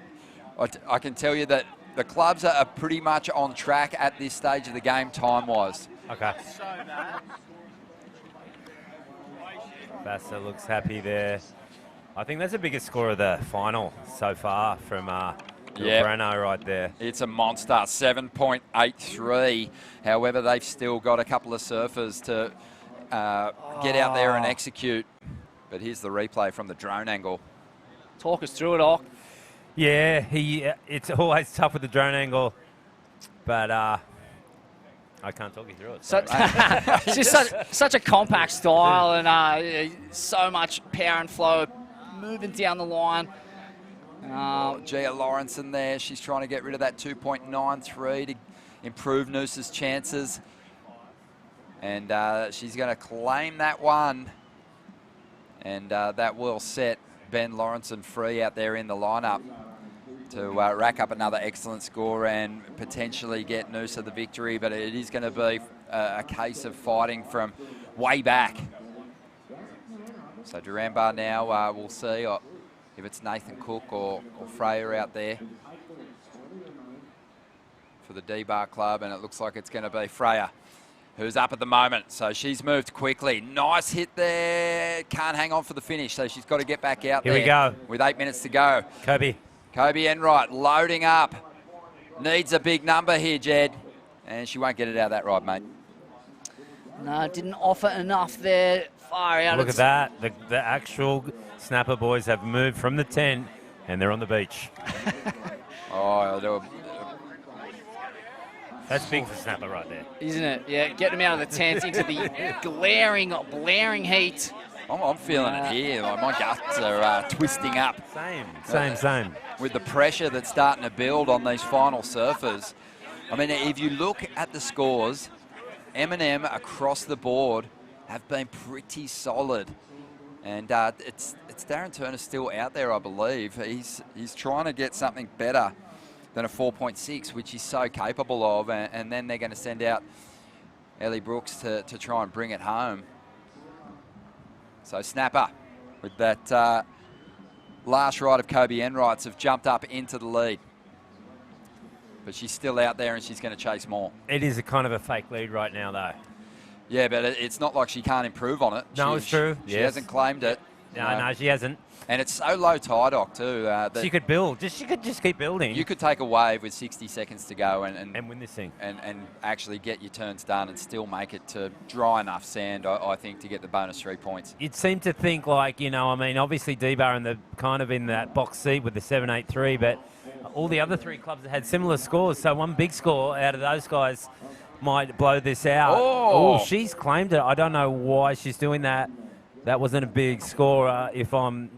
I can tell you that the clubs are pretty much on track at this stage of the game time-wise. Okay. Vasa looks happy there. I think that's the biggest score of the final so far from Brano right there. It's a monster, 7.83. However, they've still got a couple of surfers to get out there and execute. But here's the replay from the drone angle. Talk us through it, Ock. Yeah, it's always tough with the drone angle, but I can't talk you through it. It's just such a compact style and so much power and flow moving down the line. Gia Lawrenson there, she's trying to get rid of that 2.93 to improve Noosa's chances. And she's going to claim that one. And that will set Ben Lawrenson free out there in the lineup to rack up another excellent score and potentially get Noosa the victory. But it is going to be a case of fighting from way back. So Durambar now, we'll see if it's Nathan Cook or Freya out there for the D-Bar Club. And it looks like it's going to be Freya who's up at the moment. So she's moved quickly. Nice hit there. Can't hang on for the finish, so she's got to get back out there. Here we go. With 8 minutes to go. Kobe Enright loading up. Needs a big number here, Jed. And she won't get it out of that ride, mate. No, didn't offer enough there. Far out. Look at that. The actual Snapper boys have moved from the tent and they're on the beach. That's big for Snapper right there. Isn't it? Yeah, get them out of the tent into the blaring heat. I'm feeling it here. Like my guts are twisting up. Same. With the pressure that's starting to build on these final surfers. I mean, if you look at the scores, M&M across the board have been pretty solid. And it's Darren Turner still out there, I believe. He's trying to get something better than a 4.6, which he's so capable of, and then they're going to send out Ellie Brooks to try and bring it home. So Snapper with that last ride of Kobe Enrights have jumped up into the lead. But she's still out there and she's going to chase more. It is a kind of a fake lead right now, though. Yeah, but it's not like she can't improve on it. No, it's true. She hasn't claimed it. No, she hasn't. And it's so low tide, Doc, too. That She could build. She could just keep building. you could take a wave with 60 seconds to go and win this thing. And actually get your turns done and still make it to dry enough sand, I think, to get the bonus 3 points. You'd seem to think like, obviously D-Bar in that box seat with the 7-8-3, but all the other three clubs had similar scores. So one big score out of those guys might blow this out. Oh, she's claimed it. I don't know why she's doing that. That wasn't a big score. If I'm,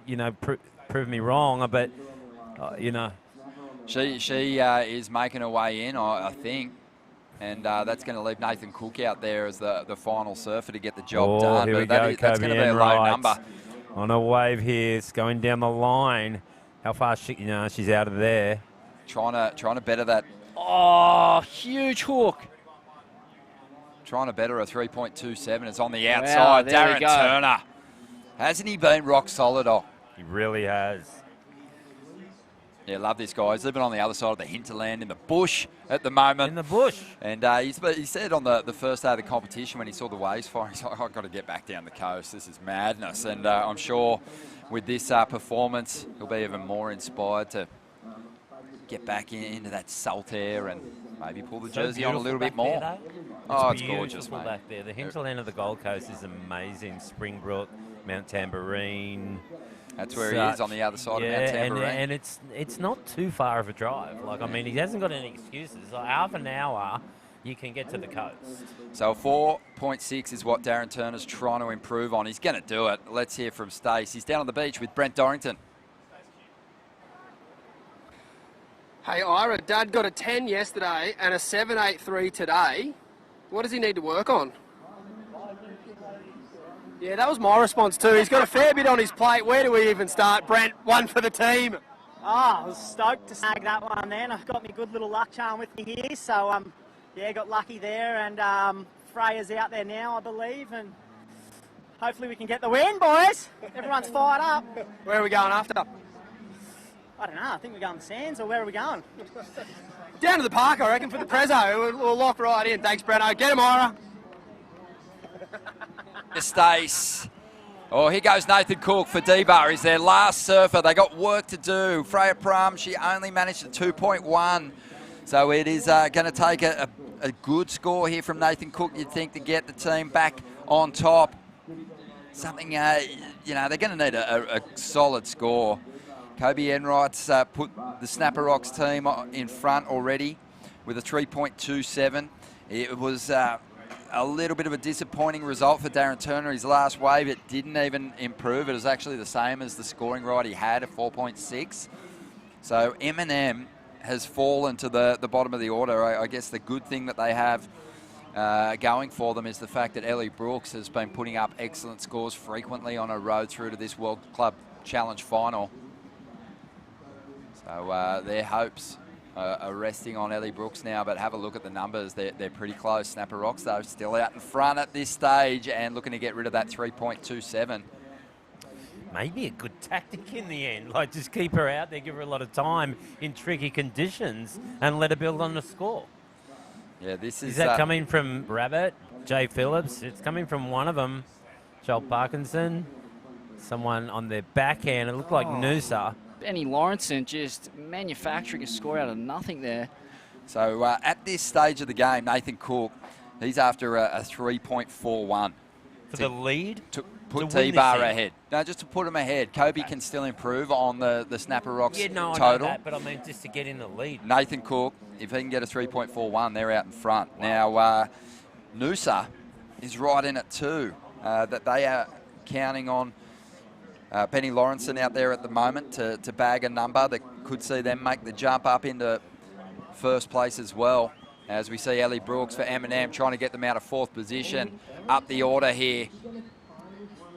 prove me wrong, but She is making her way in, I think. And that's going to leave Nathan Cook out there as the final surfer to get the job done. Here we But go. that's going to be a low number. On a wave here. It's going down the line. How far she's out of there. Trying to better that. Oh, huge hook. Trying to better a 3.27. It's on the outside. Wow, there we Darren go. Turner. Hasn't he been rock solid? Oh, he really has. Yeah, love this guy. He's living on the other side of the hinterland in the bush at the moment. In the bush. And he said on the first day of the competition when he saw the waves fire, he's like, I've got to get back down the coast. This is madness. And I'm sure with this performance, he'll be even more inspired to get back into that salt air and maybe pull the jersey on a little bit more. It's gorgeous, mate. Back there. The hinterland of the Gold Coast is amazing. Springbrook, Mount Tambourine. That's where he is, on the other side of Mount Tambourine. And it's not too far of a drive. He hasn't got any excuses. Like half an hour, you can get to the coast. So 4.6 is what Darren Turner's trying to improve on. He's going to do it. Let's hear from Stace. He's down on the beach with Brent Dorrington. Hey, Ira, Dad got a 10 yesterday and a 7.83 today. What does he need to work on? Yeah, that was my response too. He's got a fair bit on his plate. Where do we even start? Brent, one for the team. I was stoked to snag that one then. I've got my good little luck charm with me here. So, got lucky there. And Freya's out there now, I believe. And hopefully we can get the win, boys. Everyone's fired up. Where are we going after? I don't know. I think we're going to Sands, or where are we going? Down to the park, I reckon, for the prezzo. We'll lock right in. Thanks, Breno. Get him, Ira. Stace. Oh, here goes Nathan Cook for D-Bar. He's their last surfer. They got work to do. Freya Prum, she only managed a 2.1. So it is going to take a good score here from Nathan Cook, you'd think, to get the team back on top. Something, they're going to need a solid score. Kobe Enrights put the Snapper Rocks team in front already with a 3.27. It was a little bit of a disappointing result for Darren Turner. His last wave, it didn't even improve. It was actually the same as the scoring ride he had at 4.6. So M&M has fallen to the bottom of the order. I guess the good thing that they have going for them is the fact that Ellie Brooks has been putting up excellent scores frequently on her road through to this World Club Challenge final. So their hopes are resting on Ellie Brooks now, but have a look at the numbers. They're pretty close. Snapper Rocks, though, still out in front at this stage and looking to get rid of that 3.27. Maybe a good tactic in the end. Like, just keep her out there, give her a lot of time in tricky conditions and let her build on the score. Yeah, this is... Is that coming from Rabbit, Jay Phillips? It's coming from one of them, Joel Parkinson. Someone on their backhand. It looked like Noosa. Benny Lawrenson just manufacturing a score out of nothing there. So at this stage of the game, Nathan Cook, he's after a 3.41. For the lead? To put T-Bar ahead. No, just to put him ahead. Kobe can still improve on the Snapper Rocks total. I know that, but I mean just to get in the lead. Nathan Cook, if he can get a 3.41, they're out in front. Now, Noosa is right in it too. That they are counting on Benny Lawrenson out there at the moment to bag a number that could see them make the jump up into first place as well. As we see Ellie Brooks for M&M trying to get them out of fourth position. Up the order here.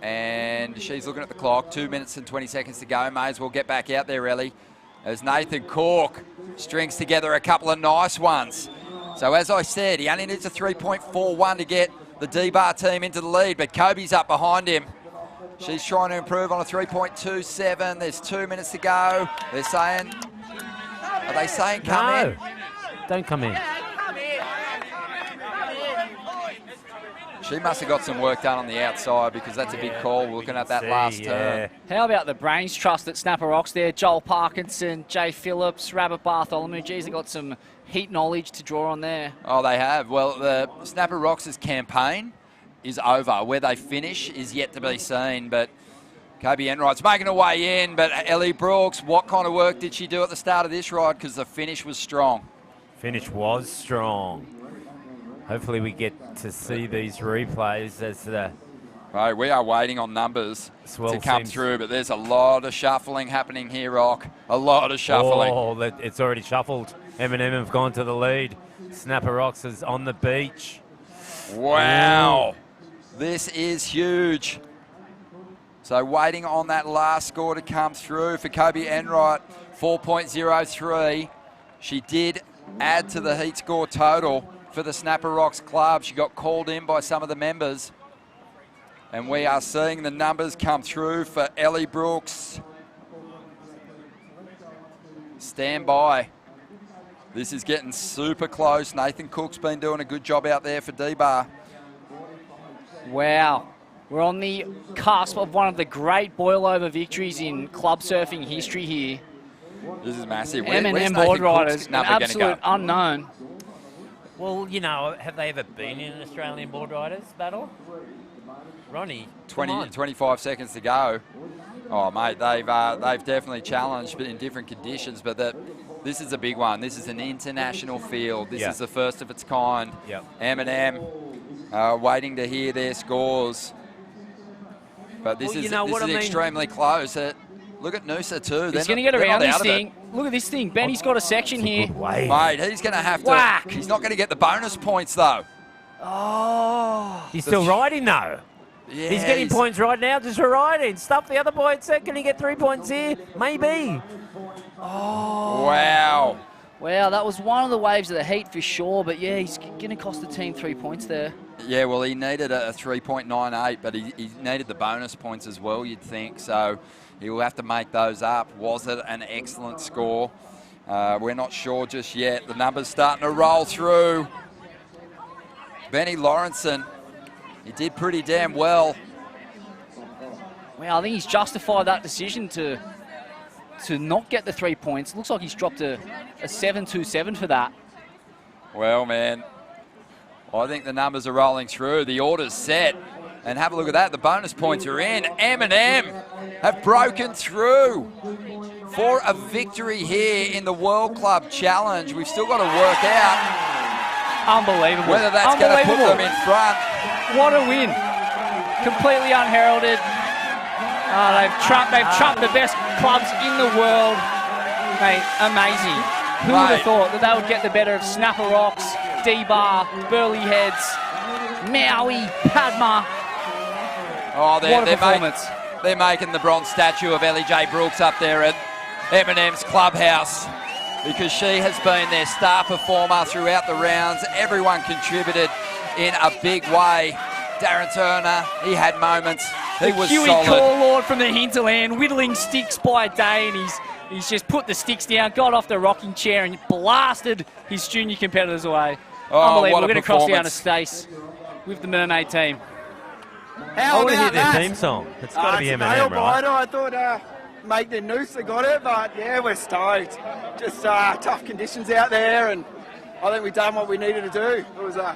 And she's looking at the clock. 2 minutes and 20 seconds to go. May as well get back out there, Ellie. As Nathan Cook strings together a couple of nice ones. So as I said, he only needs a 3.41 to get the D-Bar team into the lead, but Kobe's up behind him. She's trying to improve on a 3.27. There's 2 minutes to go. They're saying, are they saying come in? Don't come in. She must have got some work done on the outside because that's a big call looking at that last turn. How about the brains trust at Snapper Rocks there? Joel Parkinson, Jay Phillips, Rabbit Bartholomew. Geez, they got some heat knowledge to draw on there. Oh, they have. Well, the Snapper Rocks' campaign is over. Where they finish is yet to be seen, but Kobe Enright's making her way in, but Ellie Brooks, what kind of work did she do at the start of this ride? Because the finish was strong. Finish was strong. Hopefully we get to see these replays as the... Right, we are waiting on numbers to come through, but there's a lot of shuffling happening here, Rock. A lot of shuffling. Oh, it's already shuffled. M&M have gone to the lead. Snapper Rocks is on the beach. Wow. This is huge. So waiting on that last score to come through for Kobe Enright, 4.03. She did add to the heat score total for the Snapper Rocks club. She got called in by some of the members. And we are seeing the numbers come through for Ellie Brooks. Stand by. This is getting super close. Nathan Cook's been doing a good job out there for D-Bar. Wow. We're on the cusp of one of the great boil-over victories in club surfing history here. This is massive. M&M board riders, an absolute unknown. Well, you know, have they ever been in an Australian board riders battle? Ronnie, 25 seconds to go. Oh, mate, they've definitely challenged, but in different conditions. But this is a big one. This is an international field. This is the first of its kind. M&M waiting to hear their scores. But this is extremely close. Look at Noosa too. He's going to get around this thing. Look at this thing. Benny's got a section here. Mate, he's going to have to. Whack. He's not going to get the bonus points though. Oh. He's still riding though. Yeah, he's getting points right now just for riding. Stuff the other boy at second. He get 3 points here? Maybe. Oh. Wow. Wow, that was one of the waves of the heat for sure. But yeah, he's going to cost the team 3 points there. Yeah, well, he needed a 3.98, but he needed the bonus points as well, you'd think. So he will have to make those up. Was it an excellent score? We're not sure just yet. The numbers starting to roll through. Benny Lawrenson, he did pretty damn well. Well, I think he's justified that decision to not get the 3 points. Looks like he's dropped a 7.27 for that. Well, man, I think the numbers are rolling through. The order's set. And have a look at that. The bonus points are in. M&M have broken through for a victory here in the World Club Challenge. We've still got to work out unbelievable whether that's going to put them in front. What a win. Completely unheralded. They've trumped the best clubs in the world. Mate, amazing. Who would have thought that they would get the better of Snapper Rocks, D-Bar, Burley Heads, Maui, Padma. Oh, what a performance. They're making the bronze statue of Ellie J. Brooks up there at M&M's clubhouse because she has been their star performer throughout the rounds. Everyone contributed in a big way. Darren Turner, he had moments. He was Huey solid. Corlord from the hinterland, whittling sticks by day, and he's just put the sticks down, got off the rocking chair, and blasted his junior competitors away. Unbelievable. We're going to cross down to Stace with the Mermaid team. I want to hear their theme song. It's got to be M&M, right? I thought mate the Noosa got it, but yeah, we're stoked. Just tough conditions out there, and I think we've done what we needed to do. It was a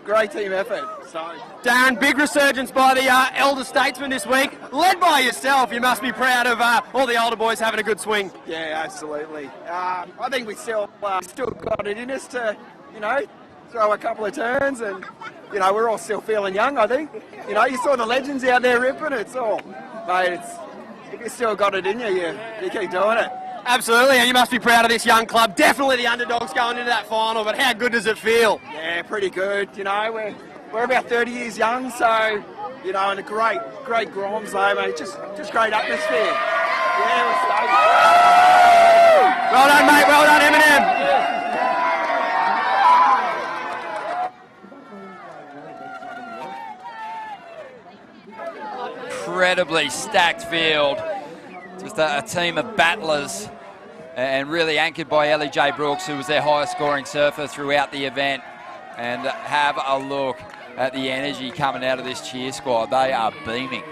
great team effort. So, Darren, big resurgence by the elder statesman this week, led by yourself. You must be proud of all the older boys having a good swing. Yeah, absolutely. I think we still got it in us to, throw a couple of turns, and we're all still feeling young. I think. You saw the legends out there ripping. It's all, mate. If you still got it in you, you keep doing it. Absolutely, and you must be proud of this young club. Definitely the underdogs going into that final, but how good does it feel? Yeah, pretty good. We're about 30 years young, so and a great Groms though, mate. Just great atmosphere. Yeah, we're stoked. Well done, mate. Well done, M&M. incredibly stacked field. Just a team of battlers, and really anchored by Ellie J. Brooks, who was their highest scoring surfer throughout the event. And have a look at the energy coming out of this cheer squad. They are beaming.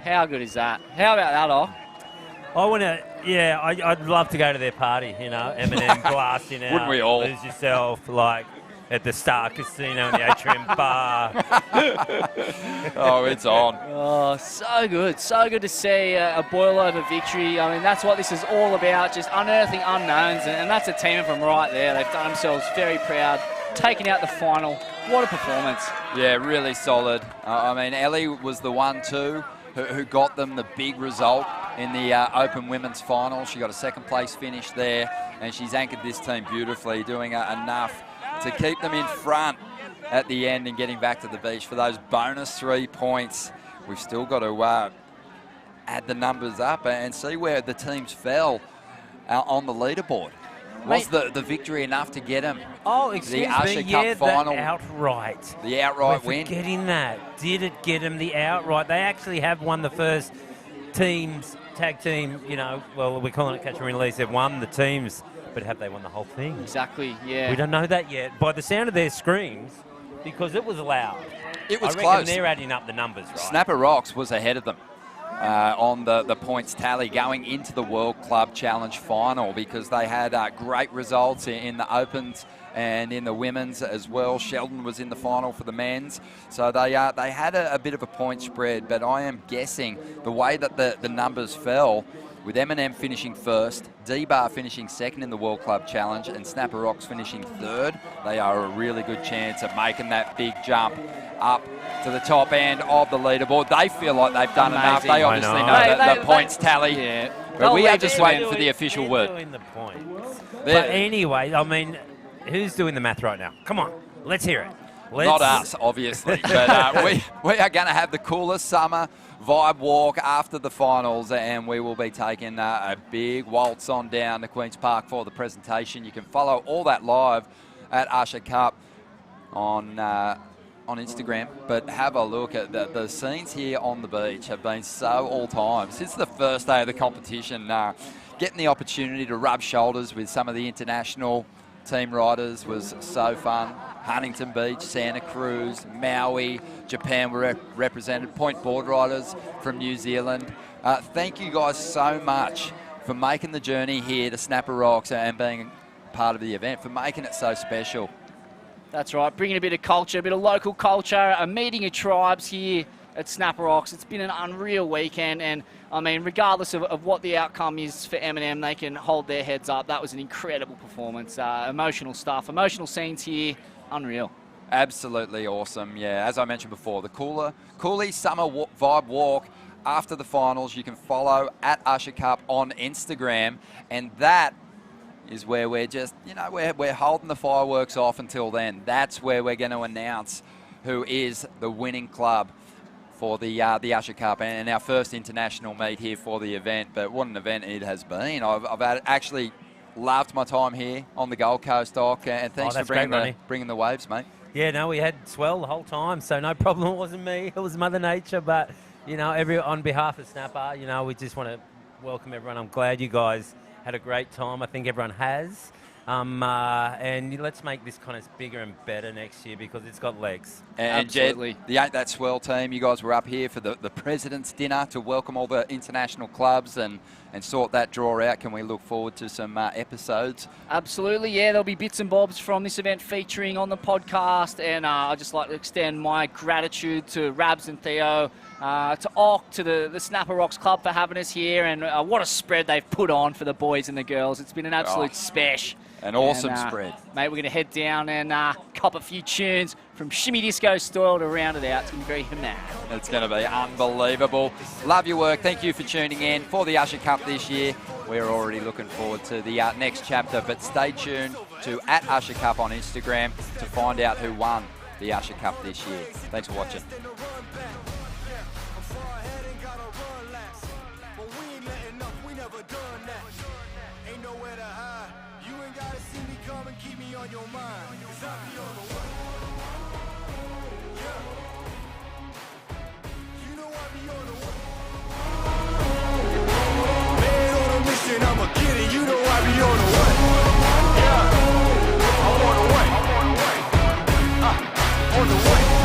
How good is that? How about that, Oh? I want to, yeah, I'd love to go to their party, you know, Eminem blasting out. Wouldn't we all? Lose yourself, like, at the Star Casino in the Atrium Bar. Oh, it's on. Oh, so good. So good to see a boil-over victory. I mean, that's what this is all about, just unearthing unknowns, and that's a team from right there. They've done themselves very proud, taking out the final. What a performance. Yeah, really solid. I mean, Ellie was the one, too, who got them the big result in the Open Women's Final. She got a second-place finish there, and she's anchored this team beautifully, doing enough to keep them in front at the end and getting back to the beach for those bonus 3 points. We've still got to add the numbers up and see where the teams fell on the leaderboard. Was the victory enough to get them the Usher Cup final? The outright. The outright We're win. Forgetting that. Did it get them the outright? They actually have won the first tag team, you know, well, we're calling it catch and release. They've won the teams, but have they won the whole thing? Exactly, yeah. We don't know that yet. By the sound of their screams, because it was loud. It was I reckon close. They're adding up the numbers, right? Snapper Rocks was ahead of them on the points tally going into the World Club Challenge final, because they had great results in the Opens and in the women's as well. Sheldon was in the final for the men's. So they had a bit of a point spread, but I am guessing the way that the numbers fell, with Eminem finishing first, D-Bar finishing second in the World Club Challenge, and Snapper Rocks finishing third, they are a really good chance of making that big jump up to the top end of the leaderboard. They feel like they've done enough. They obviously know the points tally. Yeah. But we are just waiting for the official word. Doing the points. But anyway, I mean, who's doing the math right now? Come on, let's hear it. Not us, obviously, but we are going to have the coolest summer vibe walk after the finals, and we will be taking a big waltz on down to Queen's Park for the presentation. You can follow all that live at Usher Cup on Instagram, but have a look at the scenes here on the beach. Have been so all-time since the first day of the competition. Getting the opportunity to rub shoulders with some of the international team riders was so fun. Huntington Beach, Santa Cruz, Maui, Japan were represented, point board riders from New Zealand. Thank you guys so much for making the journey here to Snapper Rocks and being part of the event, for making it so special. That's right, bringing a bit of culture, a bit of local culture, a meeting of tribes here at Snapper Rocks. It's been an unreal weekend, and I mean, regardless of what the outcome is for Eminem, they can hold their heads up. That was an incredible performance, emotional stuff, emotional scenes here, unreal. Absolutely awesome, yeah. As I mentioned before, the Cooley Summer Vibe Walk after the finals, you can follow at Usher Cup on Instagram, and that is where we're just, you know, we're holding the fireworks off until then. That's where we're going to announce who is the winning club for the Usher Cup and our first international meet here for the event. But what an event it has been. I've actually loved my time here on the Gold Coast, Doc, and thanks for bringing the waves, mate. Yeah, no, we had swell the whole time, so no problem. It wasn't me. It was Mother Nature. But, you know, on behalf of Snapper, you know, we just want to welcome everyone. I'm glad you guys had a great time. I think everyone has. And let's make this kind of bigger and better next year because it's got legs. And Jed, the Ain't That Swell team, you guys were up here for the President's Dinner to welcome all the international clubs and sort that draw out. Can we look forward to some episodes? Absolutely, yeah. There'll be bits and bobs from this event featuring on the podcast, and I'd just like to extend my gratitude to Rabs and Theo, to Ock, to the Snapper Rocks Club for having us here, and what a spread they've put on for the boys and the girls. It's been an absolute spesh. An awesome spread. Mate, we're going to head down and cop a few tunes from Shimmy Disco Stoyle to round it out. It's going to be very humane. It's going to be unbelievable. Love your work. Thank you for tuning in for the Usher Cup this year. We're already looking forward to the next chapter, but stay tuned to at Usher Cup on Instagram to find out who won the Usher Cup this year. Thanks for watching. Your mind, 'cause I be on the way. Yeah. You know I be on the way. on the way.